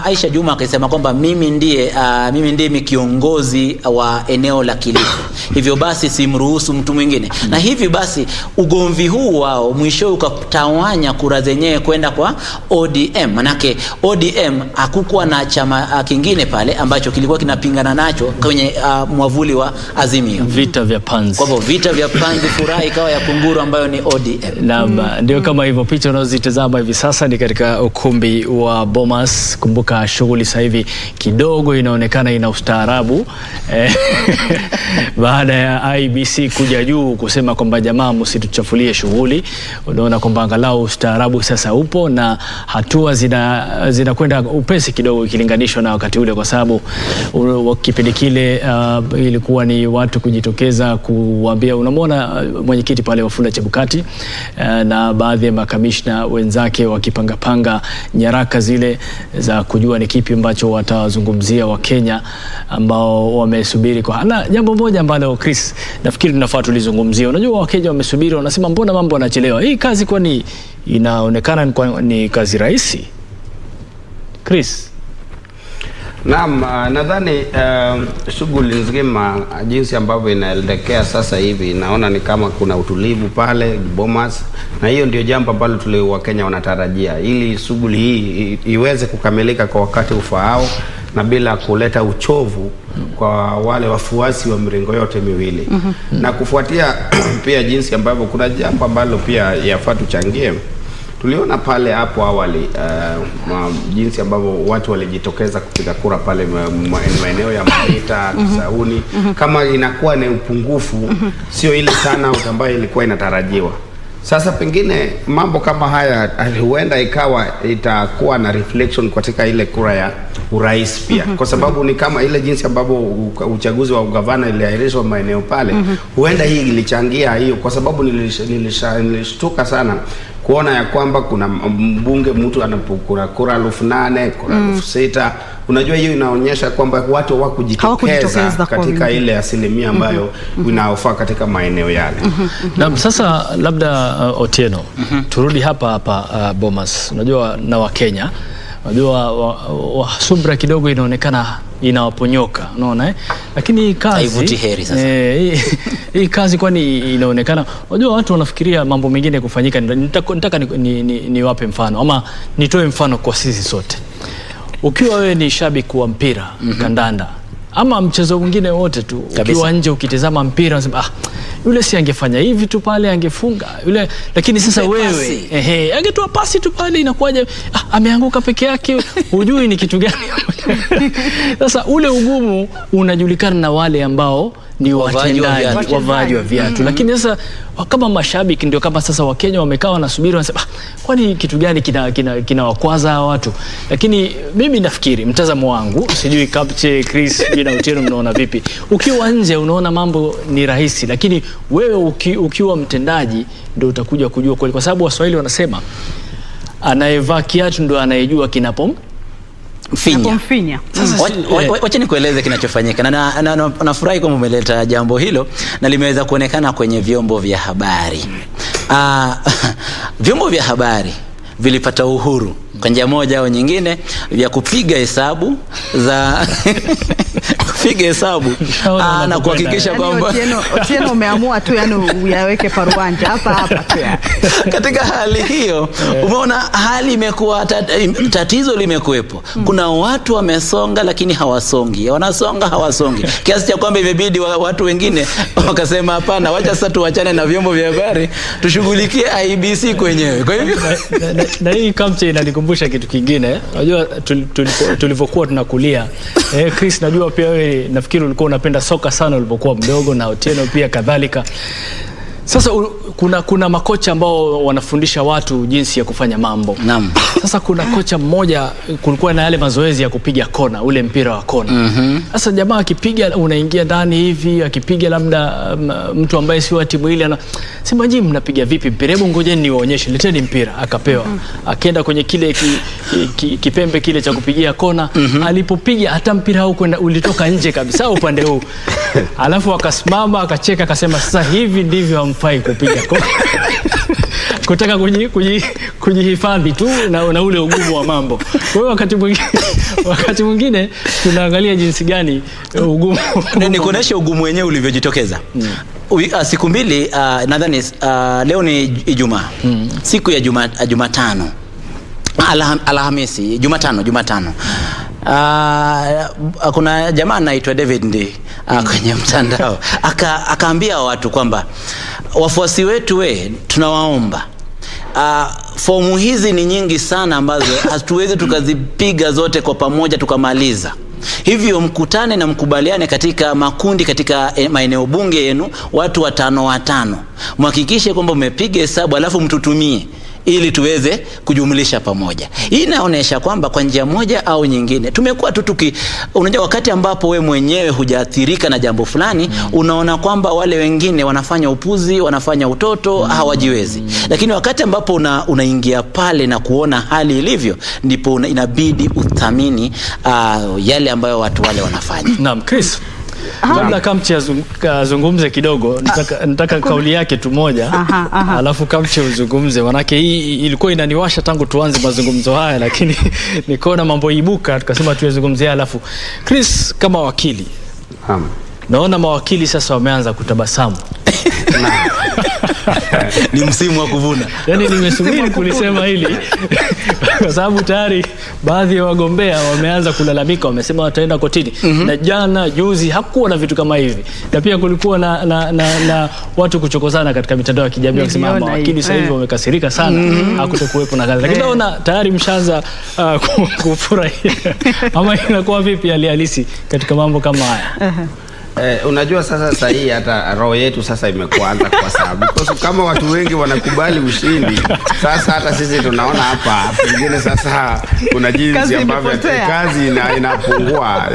Aisha Jumwa akisema kwamba mimi ndiye kiongozi wa eneo la Kilifi, hivyo basi simruhusu mtu mwingine. Na hivi basi ugomvi huu wao mwisho ukatawanya kura zenyewe kwenda kwa ODM. Manake ODM hakukuwa na chama kingine pale ambacho kilikuwa kinapingana nacho kwenye mwavuli wa Azimio. Vita vya panzi. Kwa hivyo vita vya panzi, furaha ikawa ya kunguru ambayo ni ODM. Naam, ndio kama hivyo picha unazozitazama hivi sasa ni katika ukumbi wa Bomas. Kumbuka shughuli sasa hivi kidogo inaonekana ina ustaarabu baada ya IBC kuja juu kusema kwamba jamaa msituchafulie shughuli. Unaona kwamba angalau ustaarabu sasa upo na hatua zinakwenda upesi kidogo ikilinganishwa na wakati ule, kwa sababu kipindi kile ilikuwa ni watu kujitokeza kuambia. Unamwona mwenyekiti pale Wafula Chebukati na baadhi ya makamishna wenzake wakipanga nyaraka zile za kujua ni kipi ambacho watazungumzia Wakenya ambao wamesubiri kwa. Na jambo moja ambalo Chris nafikiri tunafaa tulizungumzia. Unajua Wakenya wamesubiri, wanasema mbona mambo yanachelewa? Hii kazi kwani inaonekana ni kazi rahisi? Chris. Naam, nadhani shughuli nzima jinsi ambavyo inaelekea sasa hivi naona ni kama kuna utulivu pale Bomas, na hiyo ndio jambo ambalo Wakenya wanatarajia ili shughuli hii iweze kukamilika kwa wakati ufaao na bila kuleta uchovu kwa wale wafuasi wa mirengo yote miwili. Na kufuatia pia jinsi ambavyo kuna jambo ambalo pia yafaa tuchangie. Tuliona pale hapo awali jinsi ambavyo watu walijitokeza kupiga kura pale maeneo ya Marita, Kisauni, kama inakuwa ni upungufu, sio ile sana ambayo ilikuwa inatarajiwa. Sasa pengine mambo kama haya huenda itakuwa na reflection katika ile kura ya urais pia, kwa sababu ni kama ile jinsi ambavyo uchaguzi wa ugavana iliahirishwa maeneo pale, huenda hii ilichangia hiyo, kwa sababu nilishtuka sana kuona ya kwamba kuna mbunge mtu anapokura kura 8,000, kura 6,000. Unajua hiyo inaonyesha kwamba watu hawakujitokeza katika ile asilimia ambayo inaofaa katika maeneo yale. Na sasa labda Otieno, turudi hapa Bomas. Unajua na Wakenya, unajua subra kidogo inaonekana inawaponyoka, unaona lakini kazi haivuti heri sasa. Hii kazi kwani inaonekana, unajua watu wanafikiria mambo mengine kufanyika. Nataka niwape mfano ama nitoe mfano kwa sisi sote. ukiwa wewe ni shabiki wa mpira kandanda ama mchezo mwingine wote tu, ukiwa nje ukitazama mpira unasema yule si angefanya hivi tu pale, angefunga yule, lakini sasa wewe angetoa pasi tu pale, inakuwaje ameanguka peke yake, hujui ni kitu gani. Sasa ule ugumu unajulikana na wale ambao ni watendaji, wavaji wa viatu. Lakini sasa kama mashabiki ndio kama sasa Wakenya wamekaa wanasubiri, wanasema kwani kitu gani kina wakwaza watu. Lakini mimi nafikiri mtazamo wangu, sijui Kapche, Chris, na Utero mnaona vipi? Ukiwa nje unaona mambo ni rahisi, lakini wewe ukiwa mtendaji ndio utakuja kujua kweli, kwa sababu Waswahili wanasema anayevaa kiatu ndio anayejua mfinya. Wacha nikueleze kinachofanyika, na nafurahi kwamba umeleta jambo hilo na limeweza kuonekana kwenye vyombo vya habari. Vyombo vya habari vilipata uhuru kwa njia moja au nyingine vya kupiga hesabu za kupiga hesabu na kuhakikisha kwamba Otieno umeamua tu yani uyaweke paruanja hapa tu. Katika hali hiyo umeona hali imekuwa tatizo limekuepo. Kuna watu wamesonga lakini hawasongi, wanasonga hawasongi, kiasi cha kwamba imebidi watu wengine wakasema hapana, wacha sasa tuachane na vyombo vya habari, tushughulikie IBC kwenyewe. Kwa hivyo na hii Kamche inanikumbusha kitu kingine. Unajua tulivyokuwa tunakulia, Chris, najua pia wewe nafikiri ulikuwa unapenda soka sana ulipokuwa mdogo, na Otieno pia kadhalika. Sasa kuna makocha ambao wanafundisha watu jinsi ya kufanya mambo. Naam. Sasa kuna kocha mmoja, kulikuwa na yale mazoezi ya kupiga kona, ule mpira wa kona. Sasa jamaa akipiga unaingia ndani hivi, akipiga labda mtu ambaye si wa timu ile anasema je, mnapiga vipi mpira? Hebu ngojeni niwaonyeshe, leteni mpira. Akapewa. Akaenda kwenye kile kipembe kile cha kupigia kona. Alipopiga hata mpira huko ulitoka nje kabisa upande huu. Alafu akasimama akacheka akasema sasa hivi ndivyo hamfai kupiga kona. Kutaka kujihifadhi tu na ule ugumu wa mambo. Kwa hiyo wakati mwingine tunaangalia jinsi gani ugumu nikuonesha ugumu wenyewe ulivyojitokeza. Siku mbili nadhani leo ni Ijumaa. Siku ya Jumatano. Alhamisi, Jumatano. Kuna jamaa anaitwa David Ndi kwenye mtandao akaambia watu kwamba wafuasi wetu tunawaomba, fomu hizi ni nyingi sana ambazo hatuwezi tukazipiga zote kwa pamoja tukamaliza. Hivyo mkutane na mkubaliane katika makundi katika maeneo bunge yenu, watu 5 mhakikishe kwamba umepiga hesabu alafu mtutumie ili tuweze kujumlisha pamoja. Hii inaonyesha kwamba kwa njia moja au nyingine tumekuwa unajua wakati ambapo we mwenyewe hujaathirika na jambo fulani, unaona kwamba wale wengine wanafanya upuzi, wanafanya utoto, hawajiwezi. Lakini wakati ambapo unaingia pale na kuona hali ilivyo, ndipo inabidi uthamini yale ambayo watu wale wanafanya. Naam, Chris. Kabla Kamche azungumze kidogo, nataka kauli yake tu moja. Alafu Kamche uzungumze, manake hii ilikuwa inaniwasha tangu tuanze mazungumzo haya, lakini nikaona mambo ibuka tukasema tuwezungumzie. Alafu Chris, kama wakili, naona mawakili sasa wameanza kutabasamu. Ni msimu wa kuvuna. Yaani nimesubiri kulisema hili kwa sababu tayari baadhi ya wagombea wameanza kulalamika, wamesema wataenda kotini. Na jana juzi hakuwa na vitu kama hivi. Na pia kulikuwa na watu kuchokozana katika mitandao ya kijamii wakisema mawakili sasa hivi wamekasirika sana, hakutokuwepo na kazi. Lakini naona tayari mshaanza kufurahia. Ama inakuwa vipi hali halisi katika mambo kama haya? Unajua sasa hii hata roho yetu sasa imekuanza kwa sababu kama watu wengi wanakubali ushindi, sasa hata sisi tunaona hapa pengine sasa kuna jinsi ambavyo kazi inapungua.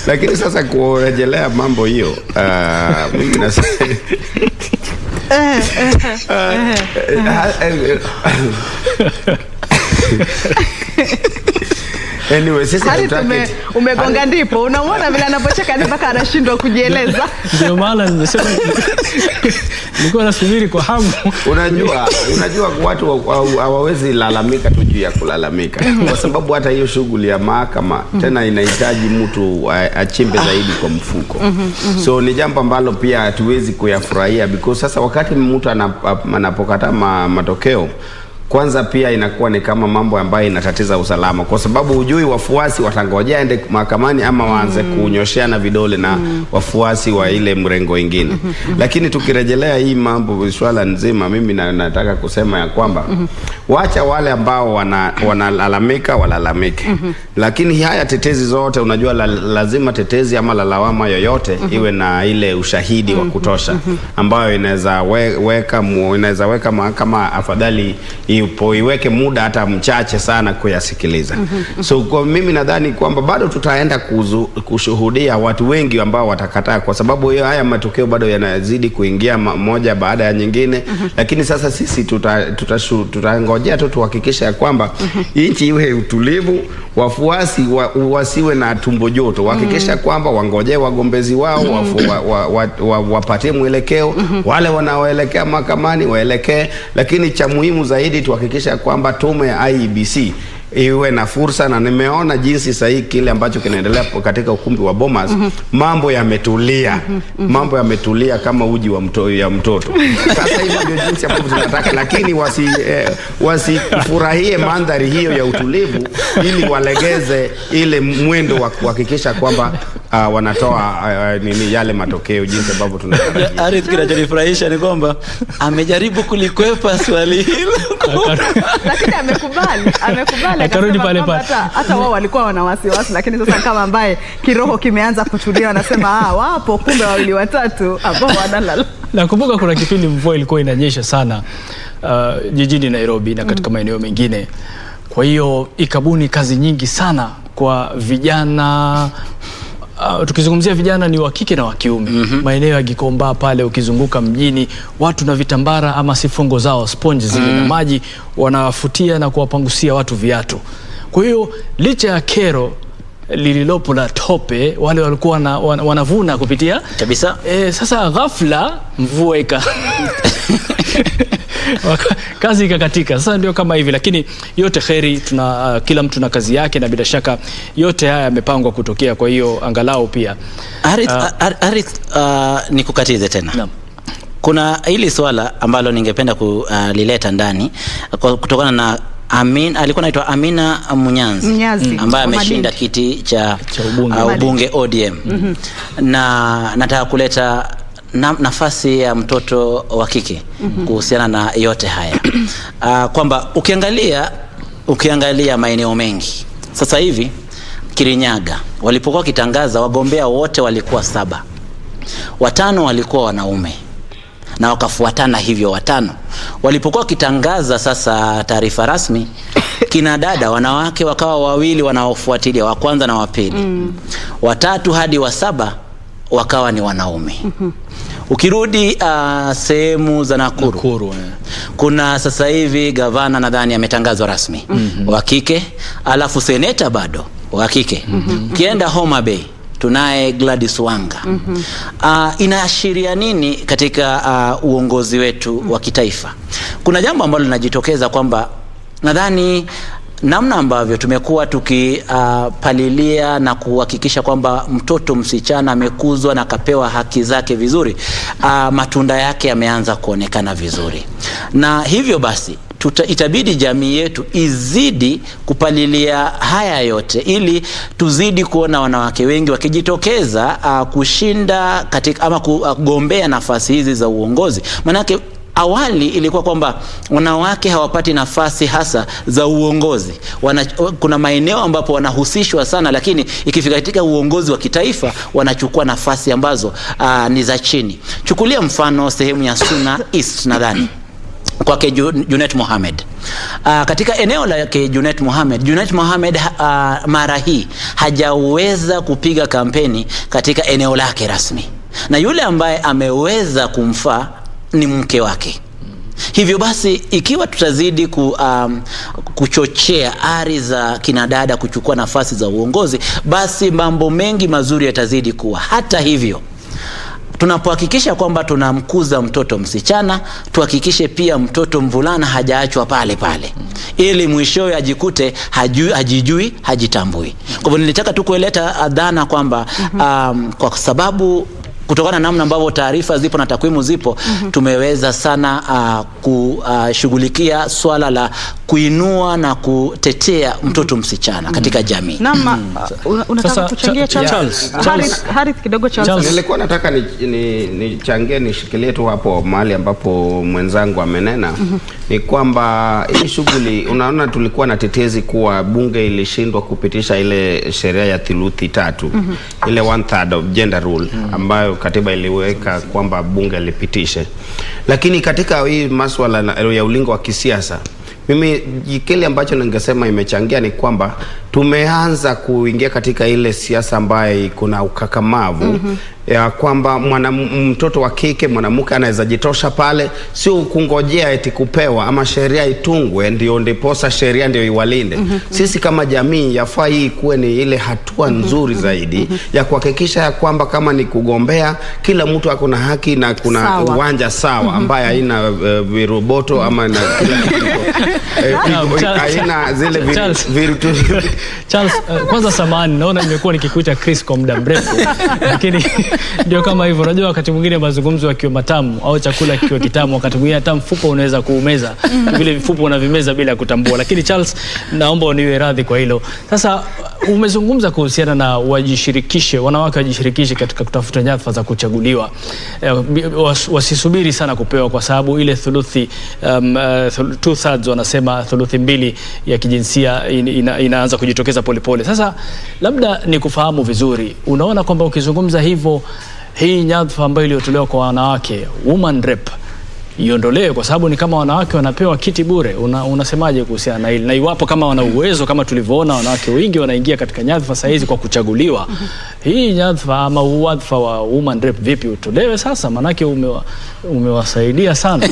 Lakini sasa kurejelea mambo hiyo, mimi nasema anyway, sisi umegonga ndipo unaona vile anapocheka mpaka anashindwa kujieleza. Ndio maana nimesema nilikuwa nasubiri kwa hamu. Unajua watu hawawezi lalamika tu juu ya kulalamika, kwa sababu hata hiyo shughuli ya mahakama tena inahitaji mtu achimbe zaidi kwa mfuko. So ni jambo ambalo pia hatuwezi kuyafurahia, because sasa wakati mtu anapokataa matokeo, kwanza pia inakuwa ni kama mambo ambayo inatatiza usalama, kwa sababu hujui wafuasi watangojea ende mahakamani ama waanze kunyosheana vidole na wafuasi wa ile mrengo ingine. Lakini tukirejelea hii mambo swala nzima, mimi nataka kusema ya kwamba wacha wale ambao wanalalamika walalamike. Lakini haya tetezi zote, unajua lazima tetezi ama lawama yoyote iwe na ile ushahidi wa kutosha ambayo inaweza weka mahakama afadhali iweke muda hata mchache sana kuyasikiliza. So kwa mimi nadhani kwamba bado tutaenda kushuhudia watu wengi ambao watakataa, kwa sababu haya matokeo bado yanazidi kuingia moja baada ya nyingine. Lakini sasa sisi tutangojea tu tuhakikisha kwamba nchi iwe utulivu, wafuasi wasiwe na tumbo joto, wahakikisha kwamba wangojee wagombezi wao wapatie mwelekeo, wale wanaoelekea mahakamani waelekee. Lakini cha muhimu zaidi tuhakikisha kwamba tume ya IEBC iwe na fursa, na nimeona jinsi sahihi kile ambacho kinaendelea katika ukumbi wa Bomas. Mambo yametulia, mambo yametulia kama uji wa mtoto. Sasa hiyo ndio jinsi ambavyo tunataka, lakini wasifurahie mandhari hiyo ya utulivu, ili walegeze ile mwendo wa kuhakikisha kwamba wanatoa yale matokeo jinsi ambavyo tunataka. Arith, kinachonifurahisha ni kwamba amejaribu kulikwepa swali hilo lakini amekubali akarudi pale pale. Hata wao walikuwa wana wasiwasi, lakini sasa kama ambaye kiroho kimeanza kutulia, wanasema wapo kumbe wawili watatu ambao wanalala. Nakumbuka kuna kipindi mvua ilikuwa inanyesha sana jijini Nairobi na katika maeneo mengine. Kwa hiyo ikabuni kazi nyingi sana kwa vijana. Tukizungumzia vijana ni wa kike na wa kiume. Maeneo ya Gikomba pale, ukizunguka mjini, watu na vitambara ama sifongo zao, sponge zile na maji, wanafutia na kuwapangusia watu viatu. Kwa hiyo licha ya kero lililopo la tope, wale walikuwa wanavuna kupitia kabisa. Sasa ghafla mvua kazi ikakatika. Sasa ndio kama hivi, lakini yote kheri, kila mtu na kazi yake, na bila shaka yote haya yamepangwa kutokea. Kwa hiyo angalau pia Arith, nikukatize tena. Naam. Kuna hili swala ambalo ningependa kulileta ndani kutokana na alikuwa anaitwa Amina Munyazi ambaye ameshinda kiti cha ubunge ODM. Na nataka kuleta nafasi ya mtoto wa kike kuhusiana na yote haya. Kwamba ukiangalia maeneo mengi sasa hivi, Kirinyaga walipokuwa kitangaza wagombea wote walikuwa 7. 5 walikuwa wanaume na wakafuatana hivyo 5. Walipokuwa kitangaza sasa taarifa rasmi, kina dada wanawake wakawa 2 wanaofuatilia, wa kwanza na wa pili. 3 hadi wa 7 wakawa ni wanaume. Ukirudi sehemu za Nakuru, kuna sasa hivi gavana nadhani ametangazwa rasmi wa kike, alafu seneta bado wa kike. Ukienda Homa Bay tunaye Gladys Wanga. Inaashiria nini katika uongozi wetu wa kitaifa? Kuna jambo ambalo linajitokeza kwamba nadhani namna ambavyo tumekuwa tukipalilia na kuhakikisha kwamba mtoto msichana amekuzwa na kapewa haki zake vizuri, matunda yake yameanza kuonekana vizuri. Na hivyo basi itabidi jamii yetu izidi kupalilia haya yote, ili tuzidi kuona wanawake wengi wakijitokeza kushinda katika ama kugombea nafasi hizi za uongozi. Manake awali ilikuwa kwamba wanawake hawapati nafasi hasa za uongozi. Kuna maeneo ambapo wanahusishwa sana, lakini ikifika katika uongozi wa kitaifa wanachukua nafasi ambazo ni za chini. Chukulia mfano sehemu ya Suna East, nadhani kwake Junet Mohamed. Katika eneo la Junet Mohamed mara hii hajaweza kupiga kampeni katika eneo lake rasmi, na yule ambaye ameweza kumfaa ni mke wake. Hivyo basi ikiwa tutazidi kuchochea ari za kinadada kuchukua nafasi za uongozi, basi mambo mengi mazuri yatazidi kuwa. Hata hivyo, tunapohakikisha kwamba tunamkuza mtoto msichana, tuhakikishe pia mtoto mvulana hajaachwa pale pale, ili mwishowe ajikute hajijui, hajitambui. Kwa hivyo nilitaka tu kuleta dhana kwamba kwa sababu kutokana na namna ambavyo taarifa zipo na takwimu zipo, tumeweza sana kushughulikia swala la kuinua na kutetea mtoto msichana katika jamii. Naam, unataka kuchangia Charles? Harith kidogo Charles. Nilikuwa nataka nichangie nishikilie tu hapo mahali ambapo mwenzangu amenena. Ni kwamba hii shughuli, unaona tulikuwa na tetezi kuwa bunge ilishindwa kupitisha ile sheria ya thuluthi tatu, ile 1/3 of gender rule ambayo katiba iliweka kwamba bunge lipitishe. Lakini katika hii masuala ya ulingo wa kisiasa, mimi kile ambacho ningesema imechangia ni kwamba tumeanza kuingia katika ile siasa ambayo kuna ukakamavu ya kwamba mtoto wa kike, mwanamke anaweza jitosha pale, sio kungojea eti kupewa ama sheria itungwe ndio ndiposa sheria ndio iwalinde. Sisi kama jamii yafaa hii kuwe ni ile hatua nzuri zaidi ya kuhakikisha ya kwamba kama ni kugombea, kila mtu ako na haki na kuna uwanja sawa ambaye haina viroboto ama na kila kitu haina zile virutu. Charles, kwanza samahani, naona nimekuwa nikikuita Chris kwa muda mrefu, lakini ndio kama hivyo. Unajua wakati mwingine mazungumzo yakiwa matamu au chakula kikiwa kitamu, wakati mwingine hata mfupa unaweza kuumeza, vile vifupa unavimeza bila kutambua. Lakini Charles, naomba uniwe radhi kwa hilo. Sasa umezungumza kuhusiana na wajishirikishe, wanawake wajishirikishe katika kutafuta nyadhifa za kuchaguliwa. Wasisubiri sana kupewa, kwa sababu ile thuluthi 2/3 wanasema thuluthi 2 ya kijinsia inaanza kujitokeza polepole. Sasa labda ni kufahamu vizuri, unaona kwamba ukizungumza hivyo, hii nyadhifa ambayo iliyotolewa kwa wanawake, woman rep, iondolewe, kwa sababu ni kama wanawake wanapewa kiti bure. Unasemaje kuhusiana na hili? Na iwapo kama wana uwezo, kama tulivyoona wanawake wengi wanaingia katika nyadhifa saa hizi kwa kuchaguliwa, hii nyadhifa ama wadhifa wa woman rep vipi utolewe sasa? Manake umewasaidia sana.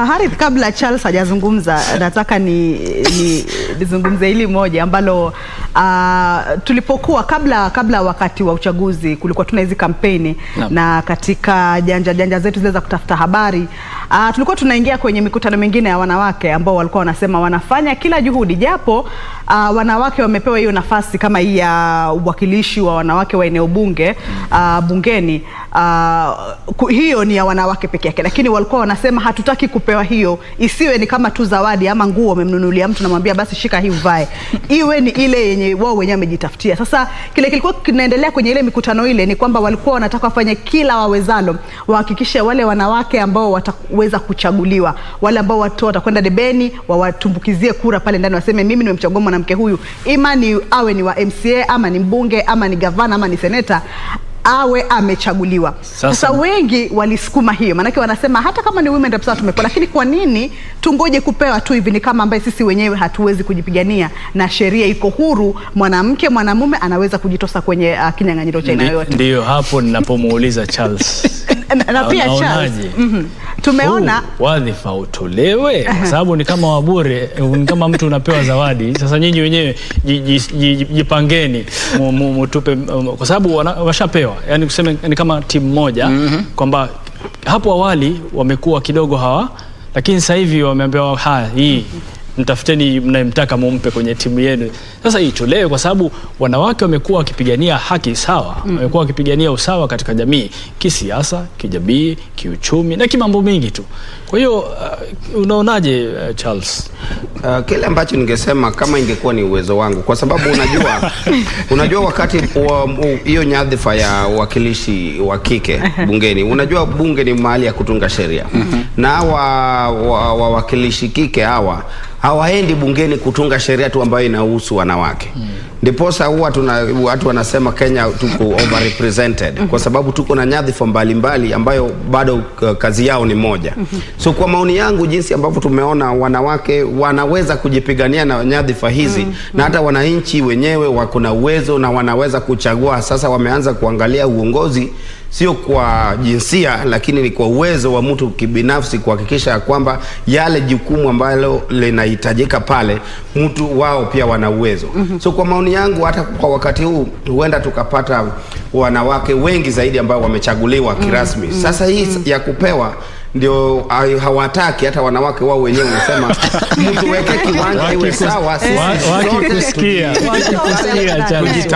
Harith, kabla Charles hajazungumza, nataka nizungumze hili moja ambalo tulipokuwa kabla wakati wa uchaguzi kulikuwa tuna hizi kampeni na katika janja zetu zile za kutafuta habari, tulikuwa tunaingia kwenye mikutano mingine ya wanawake ambao walikuwa wanasema wanafanya kila juhudi, japo wanawake wamepewa hiyo nafasi kama hii ya uwakilishi wa wanawake wa eneo bunge bungeni, hiyo ni ya wanawake peke yake, lakini walikuwa wanasema hatutaki kupewa hiyo, isiwe ni kama tu zawadi ama nguo umemnunulia mtu na mwambia basi shika hii uvae, iwe ni ile yenye wao wenyewe wamejitafutia. Sasa kile kilikuwa kinaendelea kwenye ile mikutano ile ni kwamba walikuwa wanataka wafanye kila wawezalo wahakikishe wale wanawake ambao wataweza kuchaguliwa, wale ambao watu watakwenda debeni, wawatumbukizie kura pale ndani, waseme mimi nimemchagua mwanamke huyu, imani awe ni wa MCA ama ni mbunge ama ni gavana ama ni seneta, awe amechaguliwa. Sasa wengi walisukuma hiyo, manake wanasema hata kama ni women representative tumepewa, lakini kwa nini tungoje kupewa tu hivi? Ni kama ambaye sisi wenyewe hatuwezi kujipigania, na sheria iko huru, mwanamke mwanamume anaweza kujitosa kwenye kinyang'anyiro cha aina yoyote. Ndio hapo ninapomuuliza Charles. na pia Charles, tumeona wadhifa utolewe, kwa sababu ni kama wabure, ni kama mtu unapewa zawadi. Sasa nyinyi wenyewe jipangeni mutupe, kwa sababu washapewa, yani kuseme ni kama timu moja, kwamba hapo awali wamekuwa kidogo hawa, lakini sasa hivi wameambiwa hii mtafuteni mnayemtaka mumpe kwenye timu yenu. Sasa hii tolewe, kwa sababu wanawake wamekuwa wakipigania haki sawa, wamekuwa wakipigania usawa katika jamii, kisiasa, kijamii, kiuchumi na kimambo mingi tu. Kwa hiyo unaonaje Charles? Kile ambacho ningesema kama ingekuwa ni uwezo wangu, kwa sababu unajua wakati hiyo nyadhifa ya wakilishi wa kike bungeni, unajua bunge ni mahali ya kutunga sheria, na wawakilishi kike hawaendi bungeni kutunga sheria tu ambayo inahusu wanawake. Ndiposa huwa watu wanasema Kenya tuko overrepresented, kwa sababu tuko na nyadhifa mbalimbali ambayo bado kazi yao ni moja. So kwa maoni yangu, jinsi ambavyo tumeona wanawake wanaweza kujipigania na nyadhifa hizi, na hata wananchi wenyewe wako na uwezo na wanaweza kuchagua. Sasa wameanza kuangalia uongozi sio kwa jinsia, lakini ni kwa uwezo wa mtu kibinafsi, kuhakikisha kwamba yale jukumu ambalo linahitajika pale mtu wao pia wana uwezo. So kwa maoni yangu, hata kwa wakati huu huenda tukapata wanawake wengi zaidi ambao wamechaguliwa kirasmi. Sasa hii ya kupewa ndio hawataki hata wanawake wao wenyewe wanasema mtu weke kiwanja iwe sawa,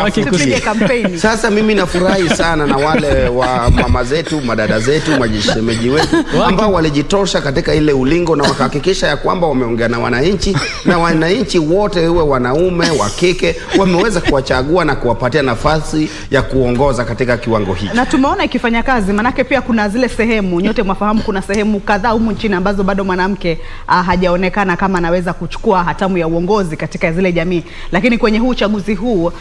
wakikusikia kampeni. Sasa mimi nafurahi sana na wale wa mama zetu, madada zetu, majishemeji wetu ambao walijitosha katika ile ulingo na wakahakikisha ya kwamba wameongea na wananchi, na wananchi wote iwe wanaume wa kike wameweza kuwachagua na kuwapatia nafasi ya kuongoza katika kiwango hiki. Na tumeona ikifanya kazi, manake pia kuna zile sehemu nyote mwafahamu, kuna sehemu kadhaa humu nchini ambazo bado mwanamke hajaonekana kama anaweza kuchukua hatamu ya uongozi katika zile jamii, lakini kwenye huu uchaguzi huu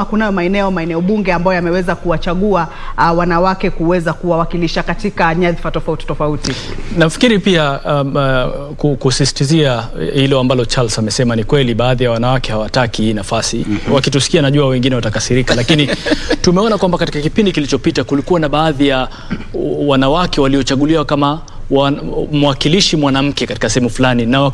kunayo maeneo bunge ambayo yameweza kuwachagua wanawake kuweza kuwawakilisha katika nyadhifa tofauti. Nafikiri pia kusisitizia hilo ambalo Charles amesema ni kweli, baadhi ya wanawake hawataki hii nafasi. Wakitusikia najua wengine watakasirika, lakini tumeona kwamba katika kipindi kilichopita kulikuwa na baadhi ya wanawake waliochaguliwa kama mwakilishi mwanamke katika sehemu fulani, na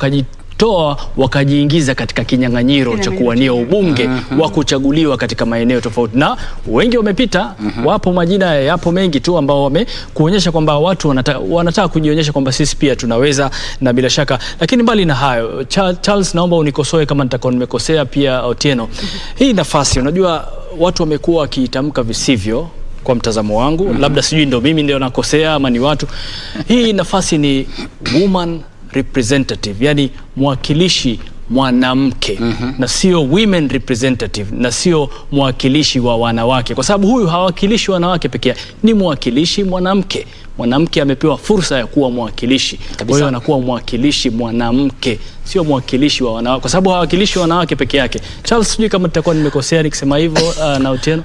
wakajiingiza katika kinyang'anyiro cha kuwania ubunge wa kuchaguliwa katika maeneo tofauti, na wengi wamepita. Wapo majina yapo mengi tu ambao kuonyesha kwamba watu wanataka kujionyesha kwamba sisi pia tunaweza, na bila shaka. Lakini mbali na hayo, Charles, naomba unikosoe kama nitakuwa nimekosea pia. Otieno, hii nafasi unajua watu wamekuwa wakitamka visivyo kwa mtazamo wangu, labda sijui ndo mimi ndio nakosea ama ni watu. Hii nafasi ni woman representative, yani mwakilishi mwanamke, na sio women representative, na sio mwakilishi wa wanawake, kwa sababu huyu hawakilishi wanawake pekee, ni mwakilishi mwanamke. Mwanamke amepewa fursa ya kuwa mwakilishi, kwa hiyo anakuwa mwakilishi mwanamke, sio mwakilishi wa wanawake, kwa sababu hawakilishi wanawake peke yake. Charles, sijui kama nitakuwa nimekosea nikisema hivyo. Na Otieno,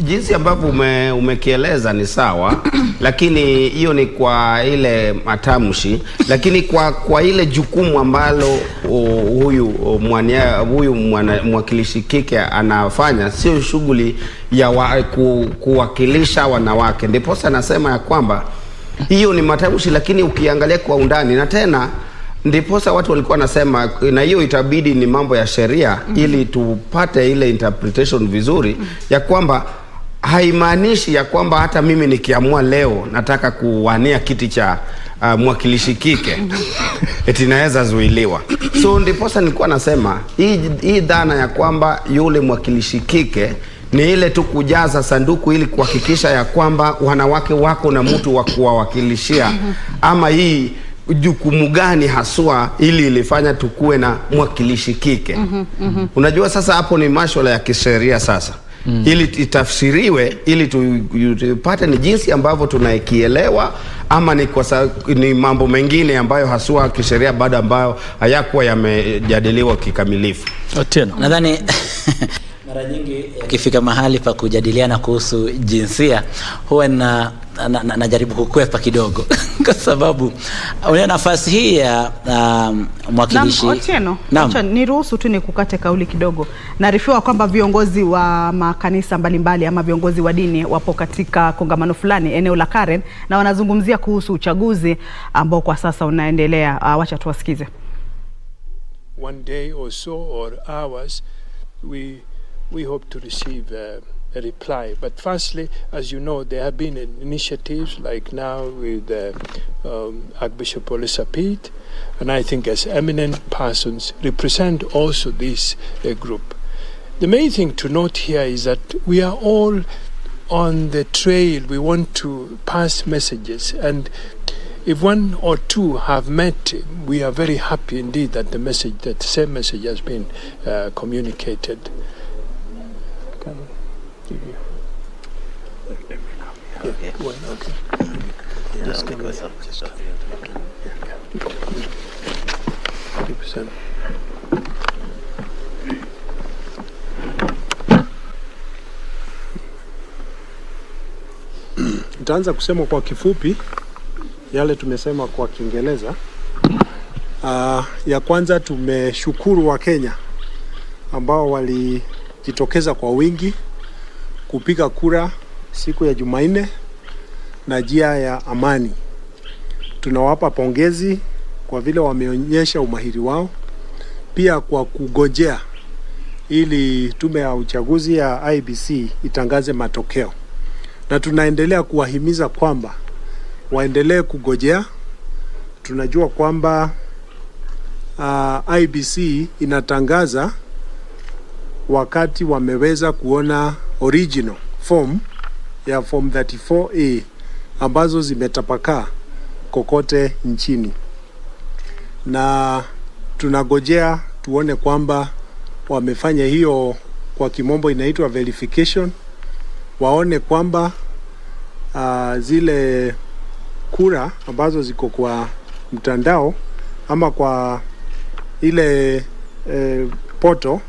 jinsi ambavyo umekieleza ni sawa, lakini hiyo ni kwa ile matamshi, lakini kwa ile jukumu ambalo huyu mwakilishi kike anafanya, sio shughuli ya kuwakilisha wanawake. Ndipo sasa nasema ya kwamba hiyo ni matamshi, lakini ukiangalia kwa undani, na tena ndiposa watu walikuwa nasema, na hiyo itabidi ni mambo ya sheria ili tupate ile interpretation vizuri, ya kwamba haimaanishi ya kwamba hata mimi nikiamua leo nataka kuwania kiti cha mwakilishi kike eti naweza zuiliwa. So ndiposa nilikuwa nasema hii dhana ya kwamba yule mwakilishi kike ni ile tu kujaza sanduku ili kuhakikisha ya kwamba wanawake wako na mtu wa kuwawakilishia, ama hii jukumu gani haswa ili ilifanya tukue na mwakilishi kike. Unajua sasa hapo ni masuala ya kisheria sasa. Ili itafsiriwe, ili tupate ni jinsi ambavyo tunaikielewa, ama ni mambo mengine ambayo haswa kisheria bado ambayo hayakuwa yamejadiliwa kikamilifu. Nadhani mara nyingi yakifika mahali pa kujadiliana kuhusu jinsia huwa najaribu kukwepa kidogo kwa sababu una nafasi hii ya mwakilishi. Otieno, acha niruhusu tu nikukate kauli kidogo. Naarifiwa kwamba viongozi wa makanisa mbalimbali ama viongozi wa dini wapo katika kongamano fulani eneo la Karen, na wanazungumzia kuhusu uchaguzi ambao kwa sasa unaendelea. Wacha tuwasikize. One day or so or hours we hope to receive a reply. But firstly, as you know, there have been initiatives like now with Archbishop Olisapit, and I think as eminent persons represent also this group. The main thing to note here is that we are all on the trail. We want to pass messages, and if one or two have met, we are very happy indeed that the same message has been communicated. Give you. Okay. Just come with just 50%. Nitaanza kusema kwa kifupi yale tumesema kwa Kiingereza. Ya kwanza, tumeshukuru wa Kenya ambao walijitokeza kwa wingi kupiga kura siku ya Jumanne na njia ya amani. Tunawapa pongezi kwa vile wameonyesha umahiri wao, pia kwa kugojea ili tume ya uchaguzi ya IBC itangaze matokeo. Na tunaendelea kuwahimiza kwamba waendelee kugojea. Tunajua kwamba IBC inatangaza wakati wameweza kuona original form ya form 34A ambazo zimetapakaa kokote nchini, na tunagojea tuone kwamba wamefanya hiyo, kwa kimombo inaitwa verification, waone kwamba zile kura ambazo ziko kwa mtandao ama kwa ile poto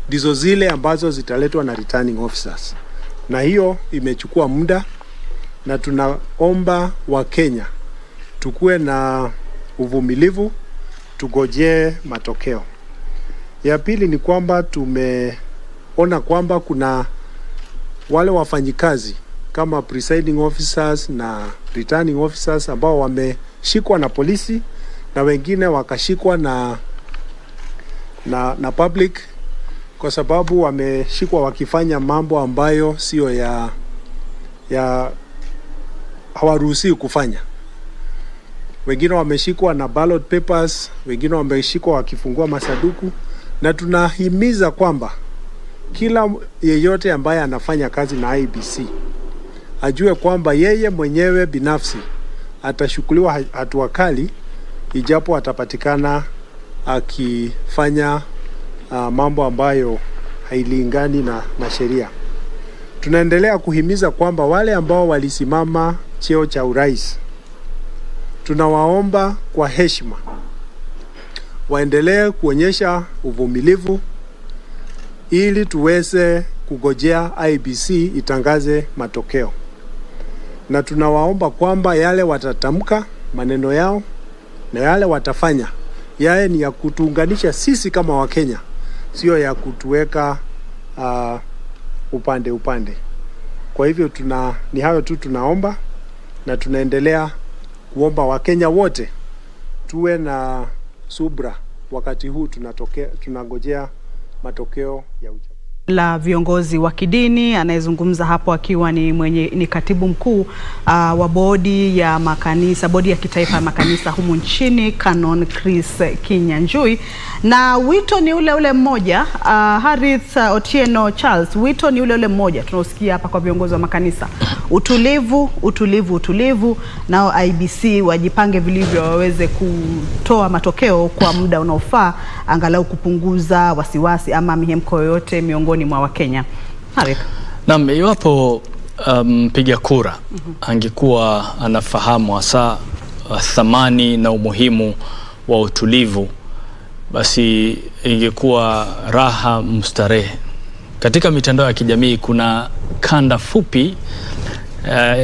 ndizo zile ambazo zitaletwa na returning officers, na hiyo imechukua muda, na tunaomba Wakenya tukue na uvumilivu, tugojee matokeo. Ya pili ni kwamba tumeona kwamba kuna wale wafanyikazi kama presiding officers na returning officers ambao wameshikwa na polisi na wengine wakashikwa na public, kwa sababu wameshikwa wakifanya mambo ambayo sio ya hawaruhusiwi kufanya. Wengine wameshikwa na ballot papers, wengine wameshikwa wakifungua masaduku, na tunahimiza kwamba kila yeyote ambaye anafanya kazi na IBC ajue kwamba yeye mwenyewe binafsi atashukuliwa hatua kali ijapo atapatikana akifanya mambo ambayo hailingani na sheria. Tunaendelea kuhimiza kwamba wale ambao walisimama cheo cha urais, tunawaomba kwa heshima waendelee kuonyesha uvumilivu ili tuweze kugojea IBC itangaze matokeo, na tunawaomba kwamba yale watatamka maneno yao na yale watafanya yae ni ya kutuunganisha sisi kama Wakenya, sio ya kutuweka upande. Kwa hivyo ni hayo tu tunaomba, na tunaendelea kuomba Wakenya wote tuwe na subra wakati huu tunangojea matokeo ya uchaguzi. La viongozi wa kidini, anayezungumza hapo akiwa ni katibu mkuu wa bodi ya makanisa, bodi ya kitaifa ya makanisa humu nchini, Canon Chris Kinyanjui, na wito ni ule mmoja. Harith Otieno Charles, wito ni ule mmoja tunausikia hapa kwa viongozi wa makanisa: utulivu, nao IBC wajipange vilivyo waweze kutoa matokeo kwa muda unaofaa, angalau kupunguza wasiwasi ama mihemko yoyote miongoni mwa Wakenya. Harith. Naam, iwapo mpiga kura angekuwa anafahamu hasa thamani na umuhimu wa utulivu, basi ingekuwa raha mustarehe. Katika mitandao ya kijamii kuna kanda fupi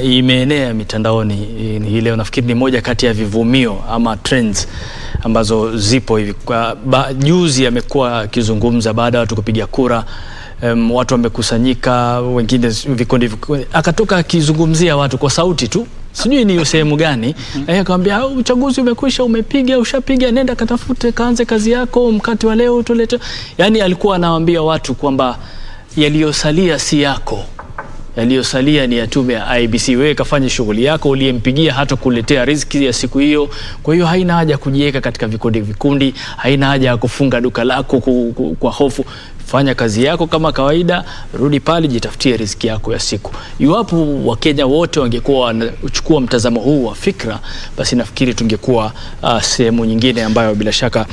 imeenea mitandaoni hii leo. Nafikiri ni moja kati ya vivumio ama trends ambazo zipo hivi. Juzi amekuwa akizungumza baada ya watu kupiga kura, watu wamekusanyika, wengine vikundi, akatoka akizungumzia watu kwa sauti tu, sijui ni sehemu gani, akamwambia uchaguzi umekwisha, ushapiga, nenda katafute, kaanze kazi yako, mkate wa leo tulete. Yani alikuwa anawaambia watu kwamba yaliyosalia si yako, yaliyosalia ni ya tume ya IBC. Wewe kafanya shughuli yako, uliyempigia hata kuletea riziki ya siku hiyo. Kwa hiyo haina haja kujiweka katika vikundi, haina haja ya kufunga duka lako kwa hofu. Fanya kazi yako kama kawaida, rudi pale, jitafutie riziki yako ya siku. Iwapo Wakenya wote wangekuwa wanachukua mtazamo huu wa fikra, basi nafikiri tungekuwa sehemu nyingine ambayo bila shaka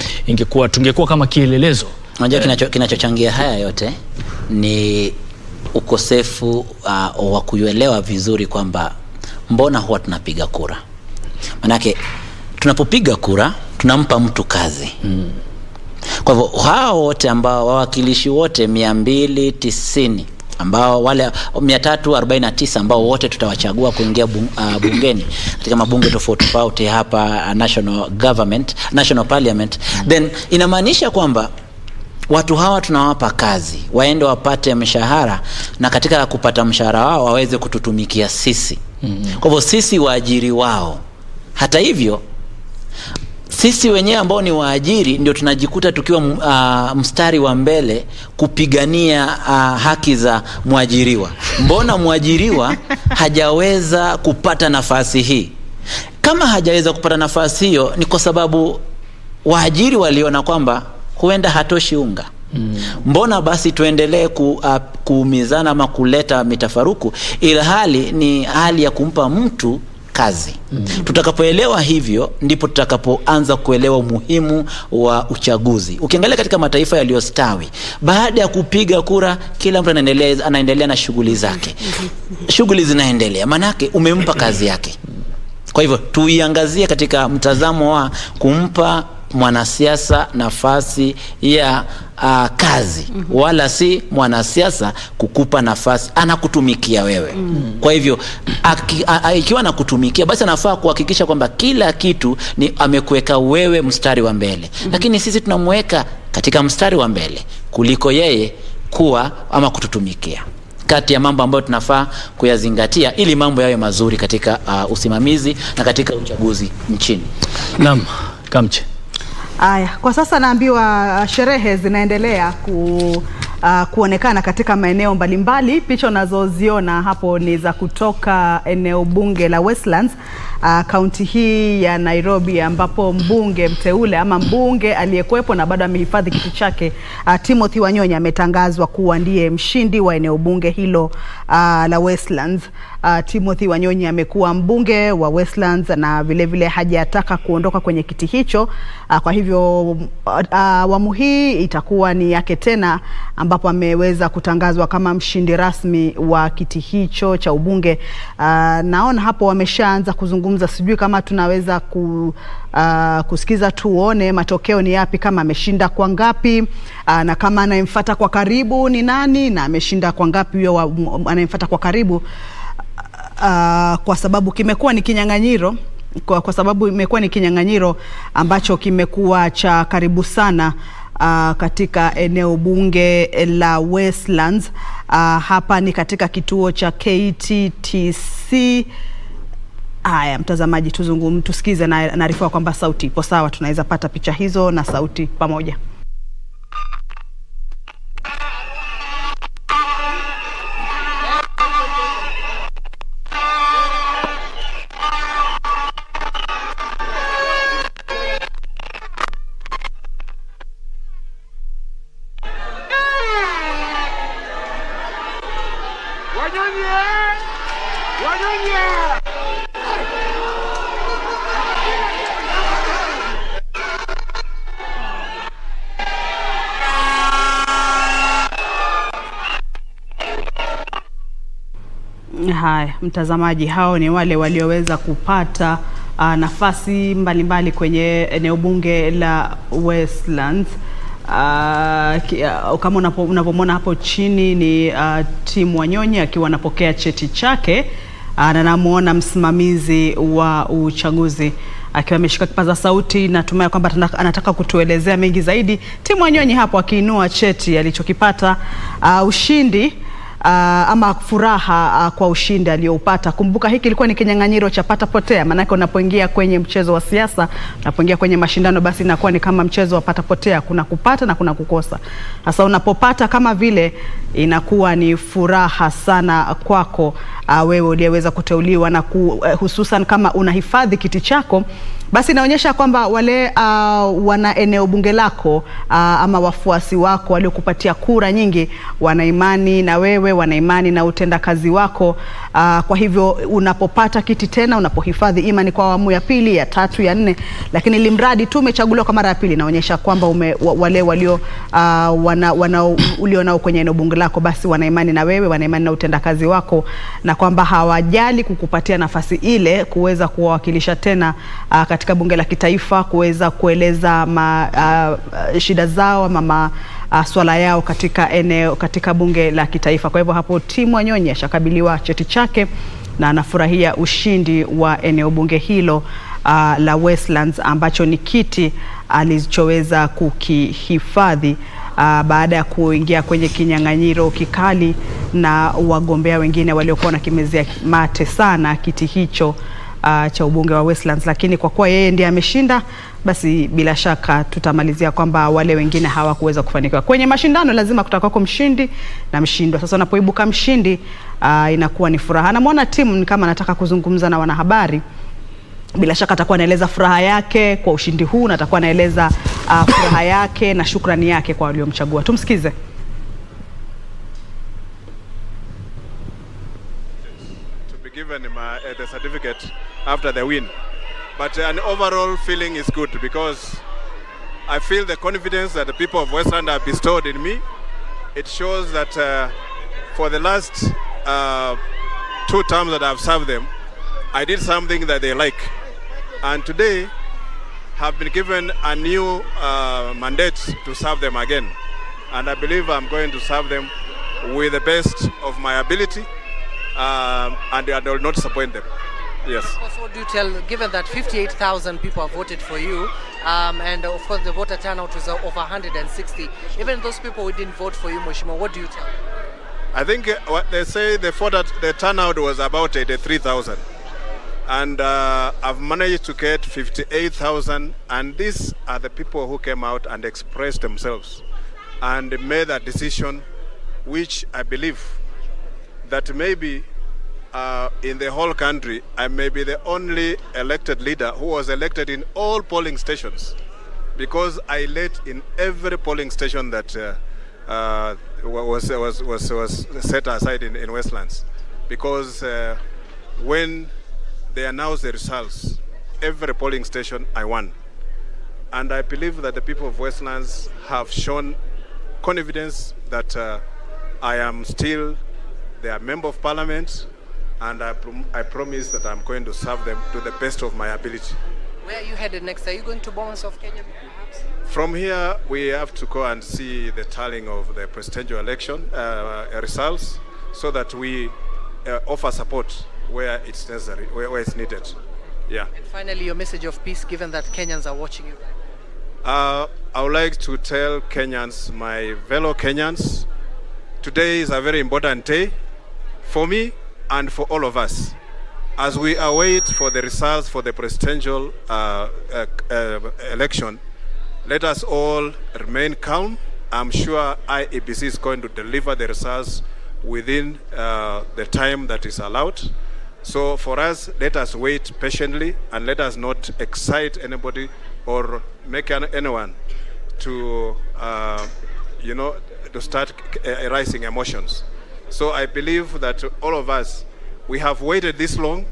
tungekuwa kama kielelezo. Unajua kinachochangia haya yote ni ukosefu wa kuelewa vizuri kwamba mbona huwa tunapiga kura. Manake tunapopiga kura tunampa mtu kazi. Kwa hivyo hao wote ambao wawakilishi wote 290 ambao wale 349 ambao wote tutawachagua kuingia bungeni katika mabunge tofauti hapa national parliament, then inamaanisha kwamba watu hawa tunawapa kazi, waende wapate mshahara, na katika kupata mshahara wao waweze kututumikia sisi. Kwa hivyo sisi waajiri wao. Hata hivyo sisi wenyewe ambao ni waajiri ndio tunajikuta tukiwa mstari wa mbele kupigania haki za mwajiriwa. Mbona mwajiriwa hajaweza kupata nafasi hii? Kama hajaweza kupata nafasi hiyo ni kwa sababu waajiri waliona kwamba huenda hatoshi unga. Mbona basi tuendelee kuumizana ama kuleta mitafaruku, ila hali ni hali ya kumpa mtu kazi. Tutakapoelewa hivyo ndipo tutakapoanza kuelewa umuhimu wa uchaguzi. Ukiangalia katika mataifa yaliyostawi, baada ya kupiga kura kila mtu anaendelea na shughuli zake. Shughuli zinaendelea, manake umempa kazi yake. Kwa hivyo tuiangazie katika mtazamo wa kumpa mwanasiasa nafasi ya kazi, wala si mwanasiasa kukupa nafasi anakutumikia wewe. Kwa hivyo ikiwa anakutumikia, basi anafaa kuhakikisha kwamba kila kitu ni amekuweka wewe mstari wa mbele. Lakini sisi tunamweka katika mstari wa mbele kuliko yeye kuwa ama kututumikia. Kati ya mambo ambayo tunafaa kuyazingatia ili mambo yawe mazuri katika usimamizi na katika uchaguzi nchini. Naam, Kamche. Aya, kwa sasa naambiwa sherehe zinaendelea kuonekana katika maeneo mbalimbali. Picha unazoziona hapo ni za kutoka eneo bunge la Westlands, kaunti hii ya Nairobi, ambapo mbunge mteule ama mbunge aliyekuwepo na bado amehifadhi kiti chake, Timothy Wanyonyi, ametangazwa kuwa ndiye mshindi wa eneo bunge hilo la Westlands. Timothy Wanyonyi amekuwa mbunge wa Westlands na vile vile hajataka kuondoka kwenye kiti hicho. Kwa hivyo awamu hii itakuwa ni yake tena, ambapo ameweza kutangazwa kama mshindi rasmi wa kiti hicho cha ubunge. Naona hapo wameshaanza kuzungumza, sijui kama tunaweza kusikiza tuone matokeo ni yapi, kama ameshinda kwa ngapi, na kama anayemfuata kwa karibu ni nani, na ameshinda kwa ngapi huyo anayemfuata kwa karibu. Kwa sababu kimekuwa ni kinyang'anyiro, kwa sababu imekuwa ni kinyang'anyiro ambacho kimekuwa cha karibu sana katika eneo bunge la Westlands. Hapa ni katika kituo cha KTTC. Haya mtazamaji, tusikize na naarifa kwamba sauti ipo sawa, tunaweza pata picha hizo na sauti pamoja. Haya mtazamaji, hao ni wale walioweza kupata nafasi mbalimbali kwenye eneo bunge la Westlands. Kama unapomwona hapo chini ni Tim Wanyonyi akiwa anapokea cheti chake, na namuona msimamizi wa uchaguzi akiwa ameshika kipaza sauti. Natumai kwamba anataka kutuelezea mengi zaidi. Tim Wanyonyi hapo akiinua cheti alichokipata, ushindi ama furaha kwa ushindi aliyoupata. Kumbuka hiki ilikuwa ni kinyang'anyiro cha pata potea, maana unapoingia kwenye mchezo wa siasa, unapoingia kwenye mashindano, basi inakuwa ni kama mchezo wa pata potea, kuna kupata na kuna kukosa. Sasa unapopata kama vile, inakuwa ni furaha sana kwako wewe uliyeweza kuteuliwa, na hususan kama unahifadhi kiti chako, basi inaonyesha kwamba wale wana eneo bunge lako ama wafuasi wako waliokupatia kura nyingi wana imani na wewe, wana imani na utendakazi wako. Kwa hivyo unapopata kiti tena, unapohifadhi imani kwa awamu ya pili, ya tatu, ya nne, lakini limradi tu umechaguliwa kwa mara ya pili, inaonyesha kwamba wale walio ulionao kwenye eneo bunge lako, basi wana imani na wewe, wana imani na utendakazi wako, na kwamba hawajali kukupatia nafasi ile kuweza kuwakilisha tena katika bunge la kitaifa, kuweza kueleza shida zao ama swala yao katika bunge la kitaifa. Kwa hivyo hapo Tim Wanyonyi ashakabiliwa cheti chake na anafurahia ushindi wa eneo bunge hilo la Westlands, ambacho ni kiti alichoweza kukihifadhi baada ya kuingia kwenye kinyang'anyiro kikali na wagombea wengine waliokuwa na kimezea mate sana kiti hicho cha ubunge wa Westlands. Lakini kwa kuwa yeye ndiye ameshinda, basi bila shaka tutamalizia kwamba wale wengine hawakuweza kufanikiwa. Kwenye mashindano lazima kutakuwa mshindi na mshindwa. Sasa unapoibuka mshindi, inakuwa ni furaha. Namuona timu ni kama anataka kuzungumza na wanahabari. bila shaka atakuwa anaeleza furaha yake kwa ushindi huu na atakuwa anaeleza furaha yake na shukrani yake kwa waliomchagua. Tumsikize. To be given the certificate after the win, but an overall feeling is good because I feel the confidence that the people of Westland have bestowed in me. It shows that for the last 2 terms that I've served them, I did something that they like. And today, have been given a new mandate to serve them again. And I believe I'm going to serve them with the best of my ability, and I will not disappoint them. Yes. Of course, what do you tell, given that 58,000 people have voted for you, and of course the voter turnout was over 160, even those who didn't vote for you, Mheshimiwa, what do you tell them? I think what they say, the turnout was about 83,000. And I've managed to get 58,000, and these are the people who came out and expressed themselves and made a decision which I believe that maybe in the whole country, I may be the only elected leader who was elected in all polling stations, because I led in every polling station that was set aside in Westlands. Because when they announced the results, every polling station I won. And I believe that the people of Westlands have shown confidence that I am still their member of parliament, and I promise that I'm going to serve them to the best of my ability. Where are you headed next? Are you going to Bomet of Kenya perhaps? From here, we have to go and see the tallying of the presidential election results, so that we offer support where it's necessary, where it's needed. Yeah. And finally, your message of peace, given that Kenyans are watching you. I would like to tell Kenyans, my fellow Kenyans, today is a very important day for me and for all of us. As we await for the results for the presidential election, let us all remain calm. I'm sure IEBC is going to deliver the results within the time that is allowed. So for us, let us wait patiently and let us not excite anybody or make anyone to, to start rising emotions. So I believe that all of us, we have waited this long.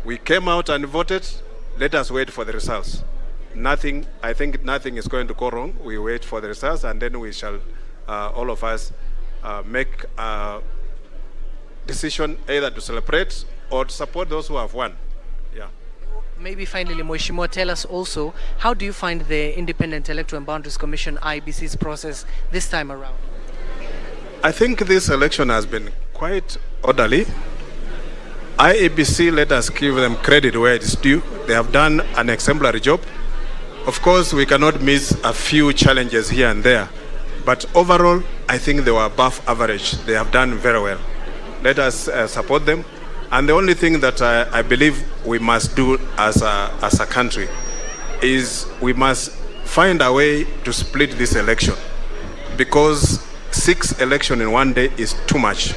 We came out and voted. Let us wait for the results. I think nothing is going to go wrong. We wait for the results, and then we shall, all of us, make a decision either to celebrate or to support those who have won. Yeah. Maybe finally, Mheshimiwa, tell us also, how do you find the Independent Electoral and Boundaries Commission, IEBC's process this time around? I think this election has been quite orderly. IEBC, let us give them credit where it is due. They have done an exemplary job. Of course, we cannot miss a few challenges here and there, but overall, I think they were above average. They have done very well. Let us support them. And the only thing that I believe we must do as a country is we must find a way to split this election, because 6 elections in one day is too much.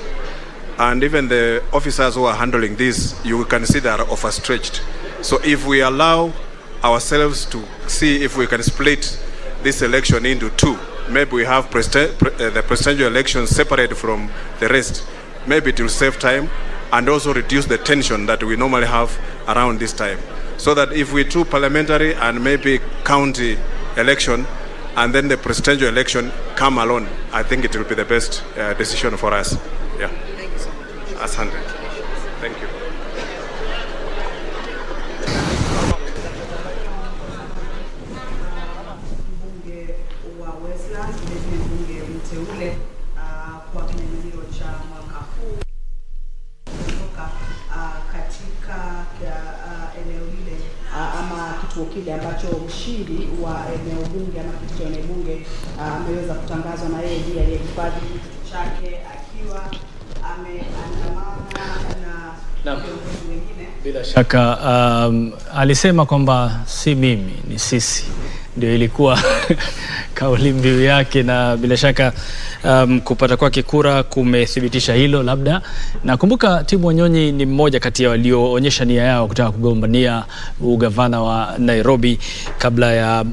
And even the officers who are handling this, you can see they are overstretched. So if we allow ourselves to see if we can split this election into 2, maybe we have the presidential elections separate from the rest, maybe it will save time and also reduce the tension that we normally have around this time. So that if we do parliamentary and maybe county election, and then the presidential election come alone, I think it will be the best decision for us. Yeah. Thank you so much. Asante. Thank you. Mbunge wa Westlands, mbunge mteule kwa kinyang'anyiro cha mwaka huu kutoka katika eneo lile ama kituo kile ambacho mshindi wa eneo bunge ama kiti cha eneo bunge ameweza kutangazwa, na yeye ndiye aliyehifadhi kiti chake akiwa ameandamana na viongozi wengine. Bila shaka alisema kwamba si mimi, ni sisi, ndio ilikuwa kauli mbiu yake, na bila shaka kupata kwake kura kumethibitisha hilo. Labda nakumbuka Tim Wanyonyi ni mmoja kati ya walioonyesha nia yao kutaka kugombania ugavana wa Nairobi kabla ya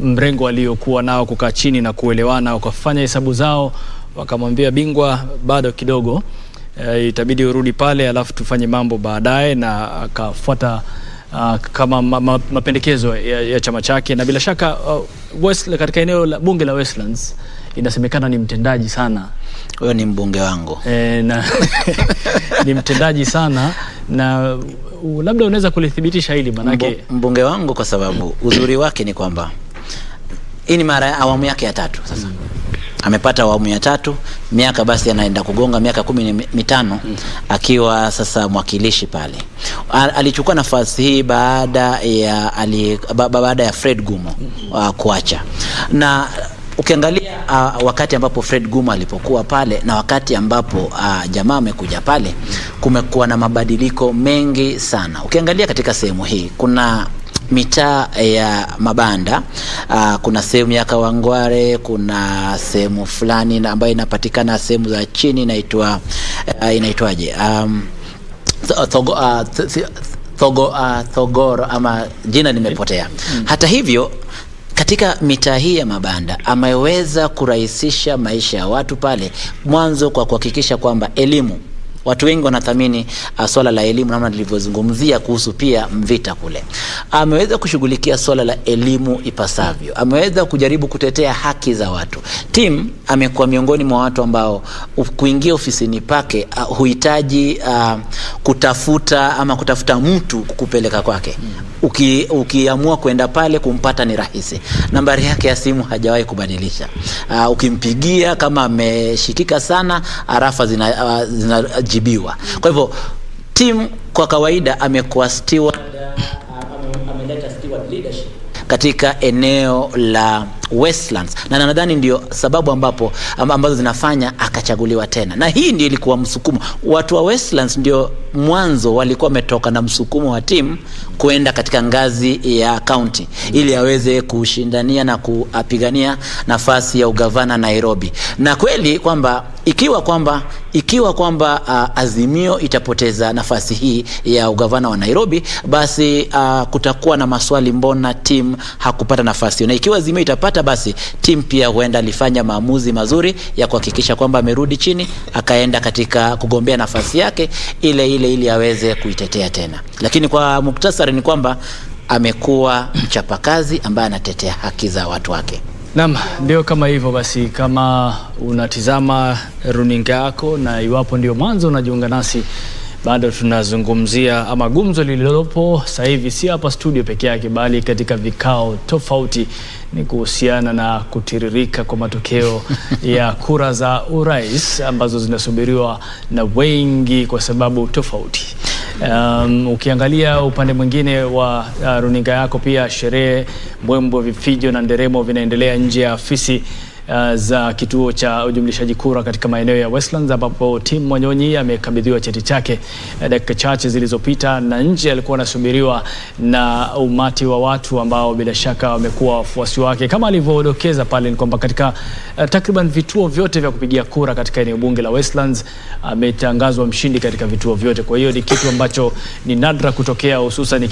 mrengo waliokuwa nao kukaa chini na kuelewana, wakafanya hesabu zao, wakamwambia bingwa bado kidogo, itabidi urudi pale alafu tufanye mambo baadaye, na akafuata kama mapendekezo ya chama chake. Na bila shaka katika eneo la bunge la Westlands inasemekana ni mtendaji sana. Huyo ni mbunge wangu. Na ni mtendaji sana, na labda unaweza kulithibitisha hili manake mbunge wangu, kwa sababu uzuri wake ni kwamba hii ni mara awamu yake ya 3 sasa. Amepata awamu ya 3, miaka basi anaenda kugonga miaka 15 akiwa sasa mwakilishi pale. Alichukua nafasi hii baada ya Fred Gumo kuacha. Na ukiangalia wakati ambapo Fred Gumo alipokuwa pale na wakati ambapo jamaa amekuja pale, kumekuwa na mabadiliko mengi sana. Ukiangalia katika sehemu hii kuna mitaa ya mabanda, kuna sehemu ya Kawangware, kuna sehemu fulani ambayo inapatikana sehemu za chini inaitwaje Thogoro ama jina nimepotea. Hata hivyo katika mitaa hii ya mabanda ameweza kurahisisha maisha ya watu pale, mwanzo kwa kuhakikisha kwamba elimu, watu wengi wanathamini swala la elimu, namna nilivyozungumzia kuhusu pia Mvita kule. Ameweza kushughulikia swala la elimu ipasavyo. Ameweza kujaribu kutetea haki za watu. Tim amekuwa miongoni mwa watu ambao kuingia ofisini pake huhitaji kutafuta mtu kukupeleka kwake. Ukiamua kwenda pale kumpata ni rahisi. Nambari yake ya simu hajawahi kubadilisha. Ukimpigia kama ameshikika sana, arafa zinajibiwa. Kwa hivyo Tim kwa kawaida amekuwa ameleta steward leadership katika eneo la Westlands, na nadhani ndio sababu ambazo zinafanya akachaguliwa tena. Na hii ndio ilikuwa msukumo. Watu wa Westlands ndio mwanzo walikuwa wametoka na msukumo wa Tim kwenda katika ngazi ya county ili aweze kushindania na kupigania nafasi ya ugavana Nairobi. Na kweli kwamba ikiwa kwamba Azimio itapoteza nafasi hii ya ugavana wa Nairobi, basi kutakuwa na maswali, mbona Tim hakupata nafasi. Na ikiwa Azimio itapata, basi Tim pia huenda alifanya maamuzi mazuri ya kuhakikisha kwamba amerudi chini, akaenda katika kugombea nafasi yake ile ili aweze kuitetea tena. Lakini kwa muktasari ni kwamba amekuwa mchapakazi ambaye anatetea haki za watu wake. Naam, ndio kama hivyo basi. Kama unatizama runinga yako na iwapo ndio mwanzo unajiunga nasi, bado tunazungumzia ama gumzo lililopo sasa hivi si hapa studio peke yake, bali katika vikao tofauti, ni kuhusiana na kutiririka kwa matokeo ya kura za urais ambazo zinasubiriwa na wengi kwa sababu tofauti. Ukiangalia upande mwingine wa runinga yako, pia sherehe, mbwembwe, vifijo na nderemo vinaendelea nje ya afisi za kituo cha ujumlishaji kura katika maeneo ya Westlands, ambapo Tim Wanyonyi amekabidhiwa cheti chake dakika chache zilizopita, na nje alikuwa anasubiriwa na umati wa watu ambao bila shaka wamekuwa wafuasi wake. Kama alivyodokeza pale, ni kwamba katika takriban vituo vyote vya kupigia kura katika eneo bunge la Westlands ametangazwa mshindi katika vituo vyote. Kwa hiyo ni kitu ambacho ni nadra kutokea, hususan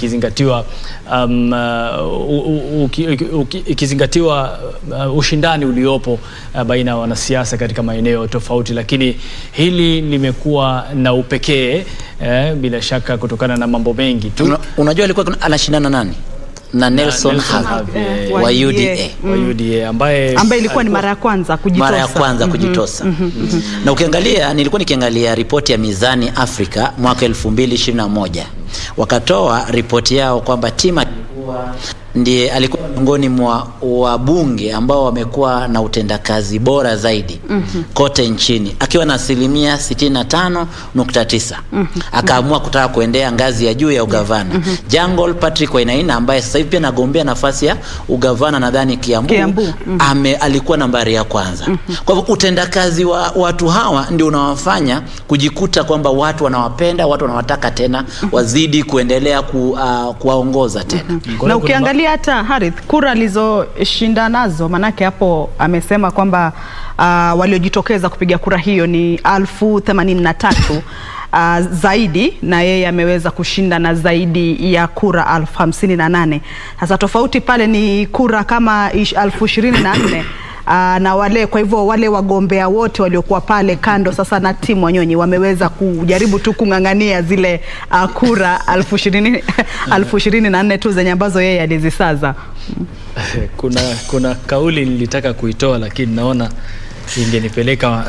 ikizingatiwa ushindani uliopo baina ya wanasiasa katika maeneo tofauti. Lakini hili limekuwa na upekee bila shaka kutokana na mambo mengi tu. Unajua alikuwa anashindana nani? Na Nelson Havi wa UDA ambaye ilikuwa ni mara ya kwanza kujitosa. Na ukiangalia, nilikuwa nikiangalia ripoti ya Mizani Afrika mwaka 2021, wakatoa ripoti yao kwamba Tim alikuwa miongoni mwa wabunge ambao wamekuwa na utendakazi bora zaidi kote nchini, akiwa na 65.9. Akaamua kutaka kuendea ngazi ya juu ya ugavana. Jungle Patrick Wainaina ambaye sasa hivi pia anagombea nafasi ya ugavana nadhani Kiambu. Alikuwa nambari ya kwanza. Kwa hivyo utendakazi wa watu hawa ndio unawafanya kujikuta kwamba watu wanawapenda, watu wanawataka tena wazidi kuendelea kuwaongoza tena. Na ukiangalia ukiangalia hata Harith kura alizoshinda nazo, manake hapo amesema kwamba waliojitokeza kupiga kura hiyo ni 1083 zaidi, na yeye ameweza kushinda na zaidi ya kura 1058. Sasa tofauti pale ni kura kama 1024 na wale, kwa hivyo wale wagombea wote waliokuwa pale kando sasa na timu Wanyonyi wameweza kujaribu tu kungangania zile kura 1024 tu zenye ambazo yeye alizisaza. Kuna kauli nilitaka kuitoa lakini naona ingenipeleka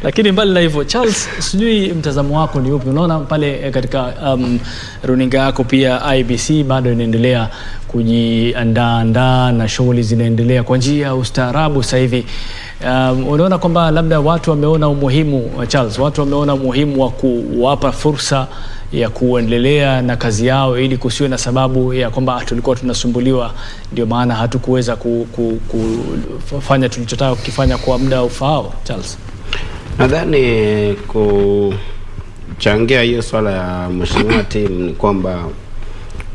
lakini mbali na hivyo, Charles, sijui mtazamo wako ni upi? Unaona pale katika runinga yako pia IBC bado inaendelea kujiandaa na shughuli zinaendelea kwa njia ya ustaarabu sasa hivi. Unaona kwamba labda watu wameona umuhimu, Charles, watu wameona umuhimu wa kuwapa fursa ya kuendelea na kazi yao ili kusiwe na sababu ya kwamba tulikuwa tunasumbuliwa ndio maana hatukuweza kufanya tulichotaka kukifanya kwa muda ufaao? Charles, nadhani kuchangia hiyo swala ya mheshimiwa Tim ni kwamba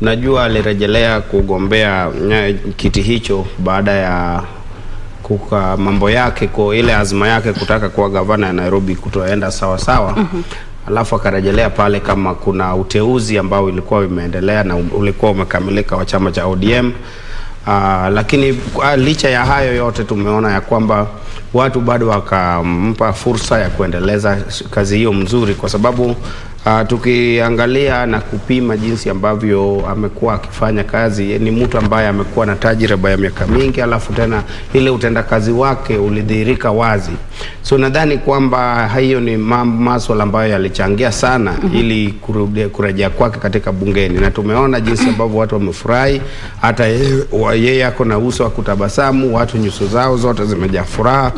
najua alirejelea kugombea kiti hicho baada ya kuka mambo yake kwa ile azma yake kutaka kuwa gavana ya Nairobi kutoenda sawa sawa. Alafu akarejelea pale kama kuna uteuzi ambao ilikuwa imeendelea na ulikuwa umekamilika wa chama cha ODM. Lakini licha ya hayo yote tumeona ya kwamba watu bado wakampa fursa ya kuendeleza kazi hiyo mzuri, kwa sababu tukiangalia na kupima jinsi ambavyo amekuwa akifanya kazi, ni mtu ambaye amekuwa na tajriba ya miaka mingi, alafu tena ile utendakazi wake ulidhihirika wazi. So nadhani kwamba hiyo ni masuala ambayo yalichangia sana ili kurejea kwake katika bungeni, na tumeona jinsi ambavyo watu wamefurahi. Hata yeye ako na uso wa kutabasamu, watu nyuso zao zote zimejaa furaha.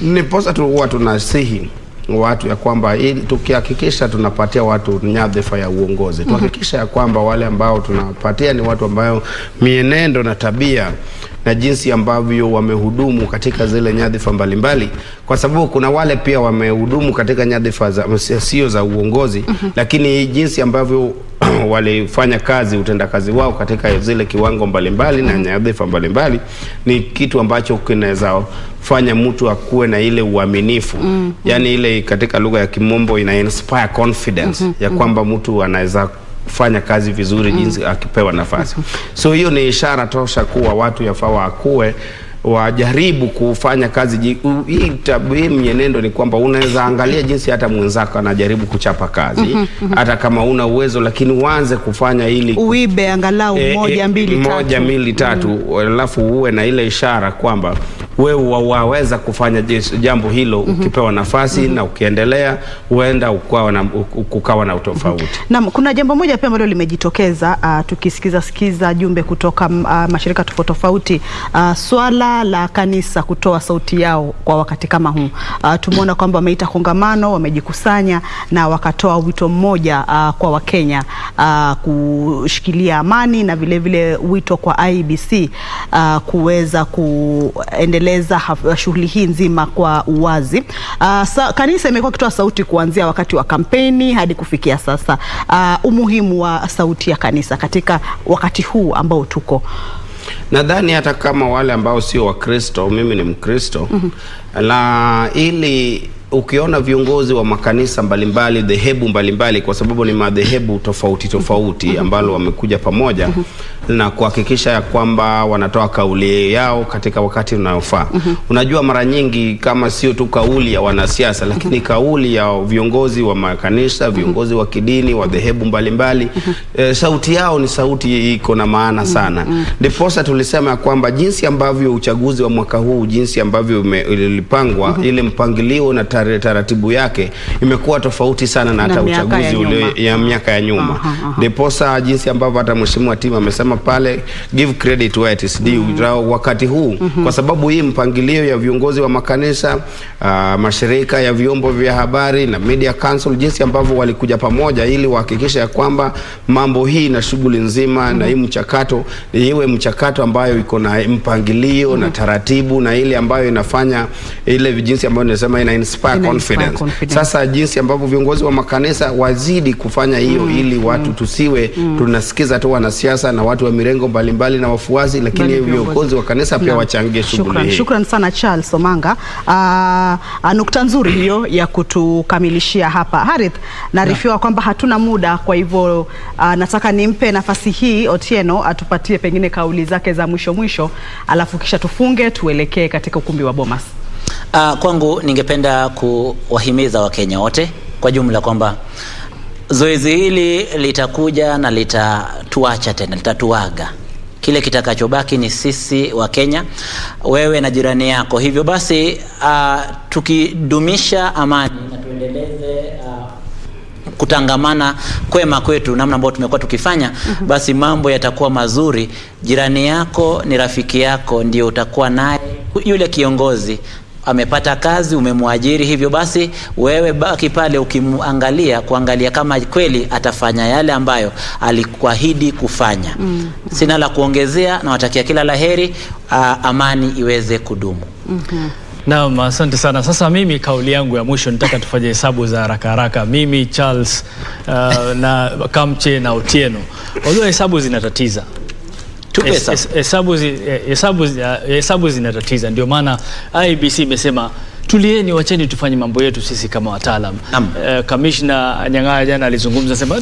Niposa tu huwa tunasihi watu ya kwamba ili tukihakikisha tunapatia watu nyadhifa ya uongozi, tuhakikisha ya kwamba wale ambao tunapatia ni watu ambao mienendo na tabia na jinsi ambavyo wamehudumu katika zile nyadhifa mbalimbali, kwa sababu kuna wale pia wamehudumu katika nyadhifa sio za uongozi, lakini jinsi ambavyo walifanya kazi, utendakazi wao katika zile kiwango mbalimbali na nyadhifa mbalimbali ni kitu ambacho kinaweza fanya mtu akuwe na ile uaminifu. Yani ile katika lugha ya kimombo ina inspire confidence ya kwamba mtu anaweza kufanya kazi vizuri jinsi akipewa nafasi. So hiyo ni ishara tosha kuwa watu yafaa wakuwe wajaribu kufanya kazi. Hii mwenendo ni kwamba unaweza angalia jinsi hata mwenzako anajaribu kuchapa kazi, hata kama una uwezo, lakini uanze kufanya ili uibe angalau 1 2 3, alafu uwe na ile ishara kwamba wewe waweza kufanya jambo hilo ukipewa nafasi na ukiendelea huenda kukawa na utofauti. Na kuna jambo moja pia ambalo limejitokeza tukisikiza jumbe kutoka mashirika tofauti, swala la kanisa kutoa sauti yao kwa wakati kama huu. Tumeona kwamba wameita kongamano, wamejikusanya na wakatoa wito mmoja kwa Wakenya kushikilia amani, na vile vile wito kwa IBC kuweza kuendeleza shughuli hii nzima kwa uwazi. Kanisa imekuwa kutoa sauti kuanzia wakati wa kampeni hadi kufikia sasa. Umuhimu wa sauti ya kanisa katika wakati huu ambao tuko, nadhani hata kama wale ambao sio Wakristo, mimi ni Mkristo, la ili ukiona viongozi wa makanisa mbalimbali, dhehebu mbalimbali, kwa sababu ni madhehebu tofauti ambalo wamekuja pamoja na kuhakikisha ya kwamba wanatoa kauli yao katika wakati unaofaa. Unajua mara nyingi kama sio tu kauli ya wanasiasa, lakini kauli ya viongozi wa makanisa, viongozi wa kidini, wa dhehebu mbalimbali, sauti yao ni sauti iko na maana sana. Ndiposa tulisema ya kwamba jinsi ambavyo uchaguzi wa mwaka huu, jinsi ambavyo ilipangwa, ile mpangilio na taratibu yake imekuwa tofauti sana na hata uchaguzi ule ya miaka ya nyuma. Ndiposa jinsi ambavyo hata mheshimiwa Tim amesema pale, give credit where it is due, wakati huu, kwa sababu hii mpangilio ya viongozi wa makanisa, mashirika ya vyombo vya habari na media council, jinsi ambavyo walikuja pamoja ili wahakikisha ya kwamba mambo hii na shughuli nzima na hii mchakato iwe mchakato ambayo iko na mpangilio na taratibu, na ile ambayo inafanya ile jinsi ambayo nimesema ina inspire confidence. Sasa jinsi ambavyo viongozi wa makanisa wazidi kufanya hiyo ili watu tusiwe tunasikiza tu wanasiasa na watu wa mirengo mbalimbali na wafuasi, lakini viongozi wa kanisa pia wachangie shughuli hii. Shukran sana Charles Omanga. Nukta nzuri hiyo ya kutukamilishia hapa. Harith, naarifiwa kwamba hatuna muda, kwa hivyo nataka nimpe nafasi hii Otieno atupatie pengine kauli zake za mwisho alafu kisha tufunge tuelekee katika ukumbi wa Bomas. Kwangu ningependa kuwahimiza Wakenya wote kwa jumla kwamba zoezi hili litakuja na litatuacha tena, litatuaga. Kile kitakachobaki ni sisi wa Kenya, wewe na jirani yako. Hivyo basi tukidumisha amani na tuendeleze kutangamana kwema kwetu namna ambayo tumekuwa tukifanya, basi mambo yatakuwa mazuri. Jirani yako ni rafiki yako, ndio utakuwa naye. Yule kiongozi amepata kazi, umemwajiri, hivyo basi wewe baki pale kuangalia kama kweli atafanya yale ambayo alikuahidi kufanya. Sina la kuongezea, na watakia kila laheri, amani iweze kudumu. Naam, asante sana. Sasa mimi kauli yangu ya mwisho nitaka tufanye hesabu za haraka. Mimi Charles na Kamche na Otieno. Wajua hesabu zinatatiza. Hesabu zinatatiza. Ndio maana IBC imesema tulieni, wacheni tufanye mambo yetu sisi kama wataalamu. Commissioner Nyang'aya jana alizungumza, sema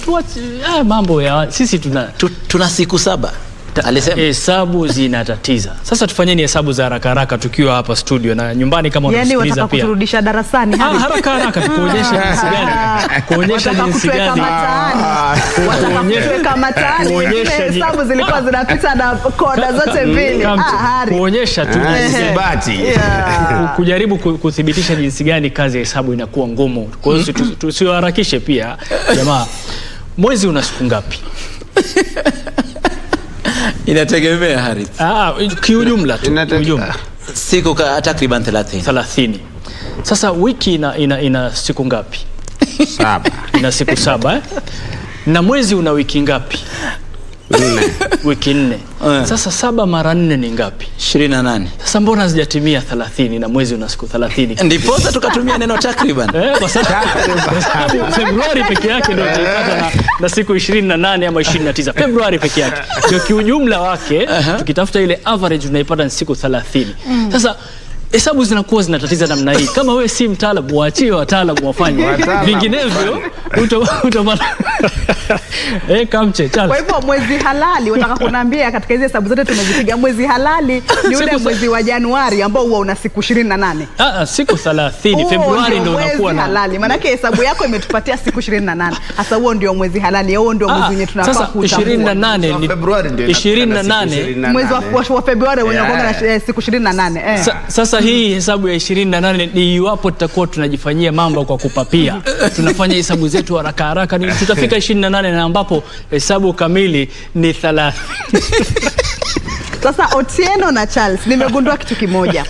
mambo ya sisi tuna siku 7. Alisema hesabu zinatatiza. Sasa tufanyeni hesabu za haraka tukiwa hapa studio na nyumbani kama unasikiliza pia. Yani wataka kuturudisha darasani haraka kuonyesha jinsi gani. Kuonyesha jinsi gani. Kuonyesha mataani. Hesabu zilikuwa zinapita na koda zote mbili. Kuonyesha tu isibati. Kujaribu kuthibitisha jinsi gani kazi ya hesabu inakuwa ngumu. Kwa hiyo tusiharakishe pia jamaa. Mwezi una siku ngapi? Inategemea Harith. Kiujumla tu. Siku takriban 30. Sasa wiki ina siku ngapi? 7. Ina siku 7 Na mwezi una wiki ngapi? 4. Wiki 4. Sasa 7 mara 4 ni ngapi? 28. Sasa mbona hazijatimia 30 na mwezi una siku 30? Ndipo tukatumia neno takriban. Kwa sababu Februari peke yake ndio tutapata na siku 28 ama 29. Februari peke yake. Ndio kiujumla wake tukitafuta ile average tunaipata ni siku 30. Sasa hesabu zinakuwa zinatatiza namna hii. Kama wewe si mtaalamu, waachie wataalamu wafanye. Vinginevyo utapata Kamche Charles. Kwa hivyo mwezi halali unataka kuniambia katika hizo hesabu zote tumezipiga, mwezi halali ni ule mwezi wa Januari ambao huwa una siku 28. Siku 30. Februari ndio unakuwa na halali. Maana yake hesabu yako imetupatia siku 28. Sasa huo ndio mwezi halali. Huo ndio mwezi wenyewe tunafaa kutambua. Sasa 28 ni Februari ndio 28. Mwezi wa Februari unakuwa na siku 28. Sasa hii hesabu ya 28 ni iwapo tutakuwa tunajifanyia mambo kwa kupapia. Tunafanya hesabu zetu haraka ni tutafika 28 na ambapo hesabu kamili ni 30. Sasa Otieno na Charles, nimegundua kitu kimoja.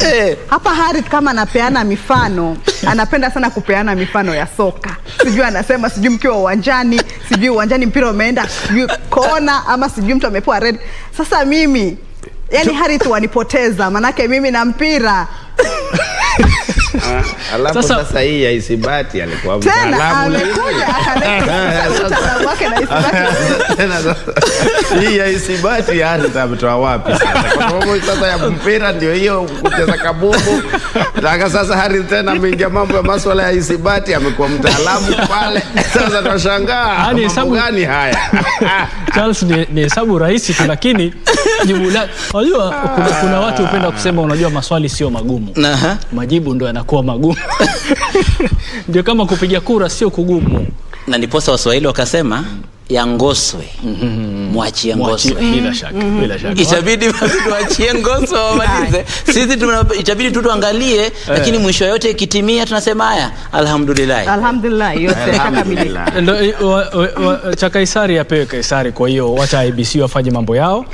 Hapa Harith kama anapeana mifano, anapenda sana kupeana mifano ya soka. Sijui anasema sijui mkiwa uwanjani, sijui uwanjani mpira umeenda, sijui kona ama sijui mtu amepewa red. Sasa mimi yani Harith wanipoteza, manake mimi na mpira. Alafu sasa hii ya isibati alikuwa mtaalamu. Hii ya isibati atatoa wapi sasa? Kwa sababu sasa ya mpira ndio hiyo kucheza kabumbu. Nataka sasa Harith tena ameingia mambo ya masuala ya isibati, amekuwa mtaalamu pale. Sasa tunashangaa mambo gani haya? Charles ni hesabu rahisi tu, lakini jibu la unajua kuna watu hupenda kusema unajua maswali sio magumu. Majibu ndio yanakuwa magumu. Ndio kama kupiga kura sio kugumu. Na ndiposa Waswahili wakasema yangoswe. Mwachie ngoswe. Bila shaka. Itabidi tuachie ngoswe wamalize. Sisi itabidi tu tuangalie, lakini mwisho yote ikitimia tunasema haya alhamdulillah. Alhamdulillah yote yakamilika. Cha Kaisari apewe Kaisari, kwa hiyo wacha IBC wafanye mambo yao.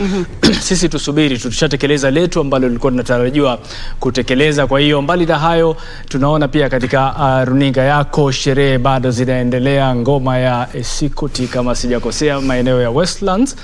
Sisi tusubiri, tutashatekeleza letu ambalo lilikuwa tunatarajiwa kutekeleza. Kwa hiyo mbali na hayo tunaona pia katika runinga yako sherehe bado zinaendelea, ngoma ya Esikoti kama sijakosea, maeneo ya Westlands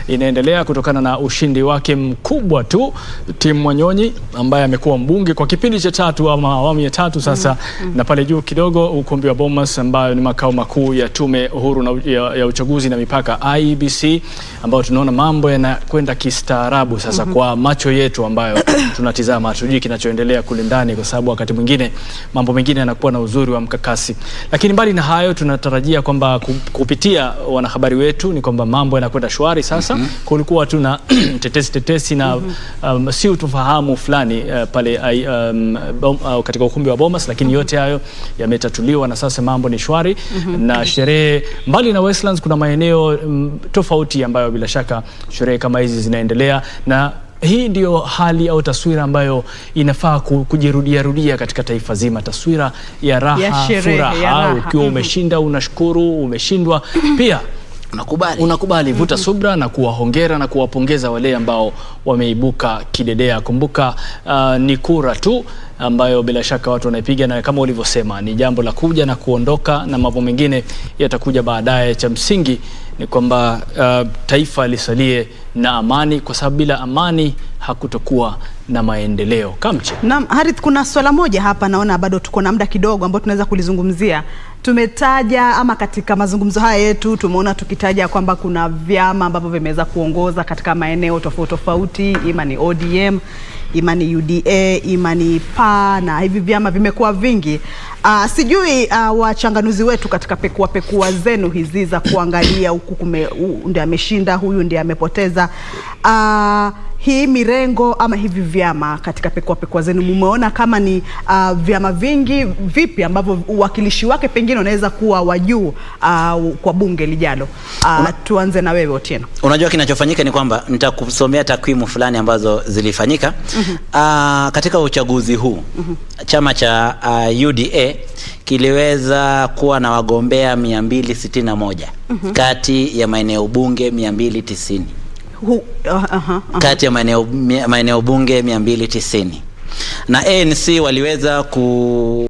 inaendelea kutokana na ushindi wake mkubwa tu Tim Wanyonyi ambaye amekuwa mbunge kwa kipindi cha 3 ama awamu ya 3 sasa. Na pale juu kidogo ukumbi wa Bomas ambayo ni makao makuu ya tume huru ya uchaguzi na mipaka IEBC, ambao tunaona mambo yanakwenda kistaarabu sasa kwa macho yetu ambayo tunatizama, hatujui kinachoendelea kule ndani kwa sababu wakati mwingine mambo mengine yanakuwa na uzuri wa mkakasi. Lakini mbali na hayo tunatarajia kwamba kupitia wanahabari wetu ni kwamba mambo yanakwenda shwari sasa. Kulikuwa tuna tetesi na si utufahamu fulani pale katika ukumbi wa Bomas, lakini yote hayo yametatuliwa na sasa mambo ni shwari. Na sherehe mbali na Westlands kuna maeneo tofauti ambayo bila shaka sherehe kama hizi zinaendelea, na hii ndio hali au taswira ambayo inafaa kujirudia katika taifa zima, taswira ya raha, furaha. Ukiwa umeshinda unashukuru, umeshindwa pia unakubali vuta subra na kuwahongera na kuwapongeza wale ambao wameibuka kidedea. Kumbuka ni kura tu ambayo bila shaka watu wanaipiga, na kama ulivyosema ni jambo la kuja na kuondoka, na mambo mengine yatakuja baadaye. Cha msingi ni kwamba taifa lisalie na amani, kwa sababu bila amani hakutokuwa na maendeleo. Kamche. Naam, Harith, kuna swala moja hapa naona bado tuko na muda kidogo ambao tunaweza kulizungumzia. Tumetaja ama katika mazungumzo haya yetu tumeona tukitaja kwamba kuna vyama ambavyo vimeweza kuongoza katika maeneo tofauti, ima ni ODM, ima ni UDA, ima ni PA, na hivi vyama vimekuwa vingi. Sijui wachanganuzi wetu katika pekua zenu hizi za kuangalia huku ndiye ameshinda, huyu ndiye amepoteza, hii mirengo ama hivi vyama katika pekua zenu mumeona kama ni vyama vingi vipi ambavyo uwakilishi wake pengine unaweza kuwa wa juu kwa bunge lijalo? Tuanze na wewe Otieno. Unajua kinachofanyika ni kwamba nitakusomea takwimu fulani ambazo zilifanyika katika uchaguzi huu. Chama cha UDA kiliweza kuwa na wagombea 261 kati ya maeneo bunge 290. Kati ya maeneo bunge 290, na ANC waliweza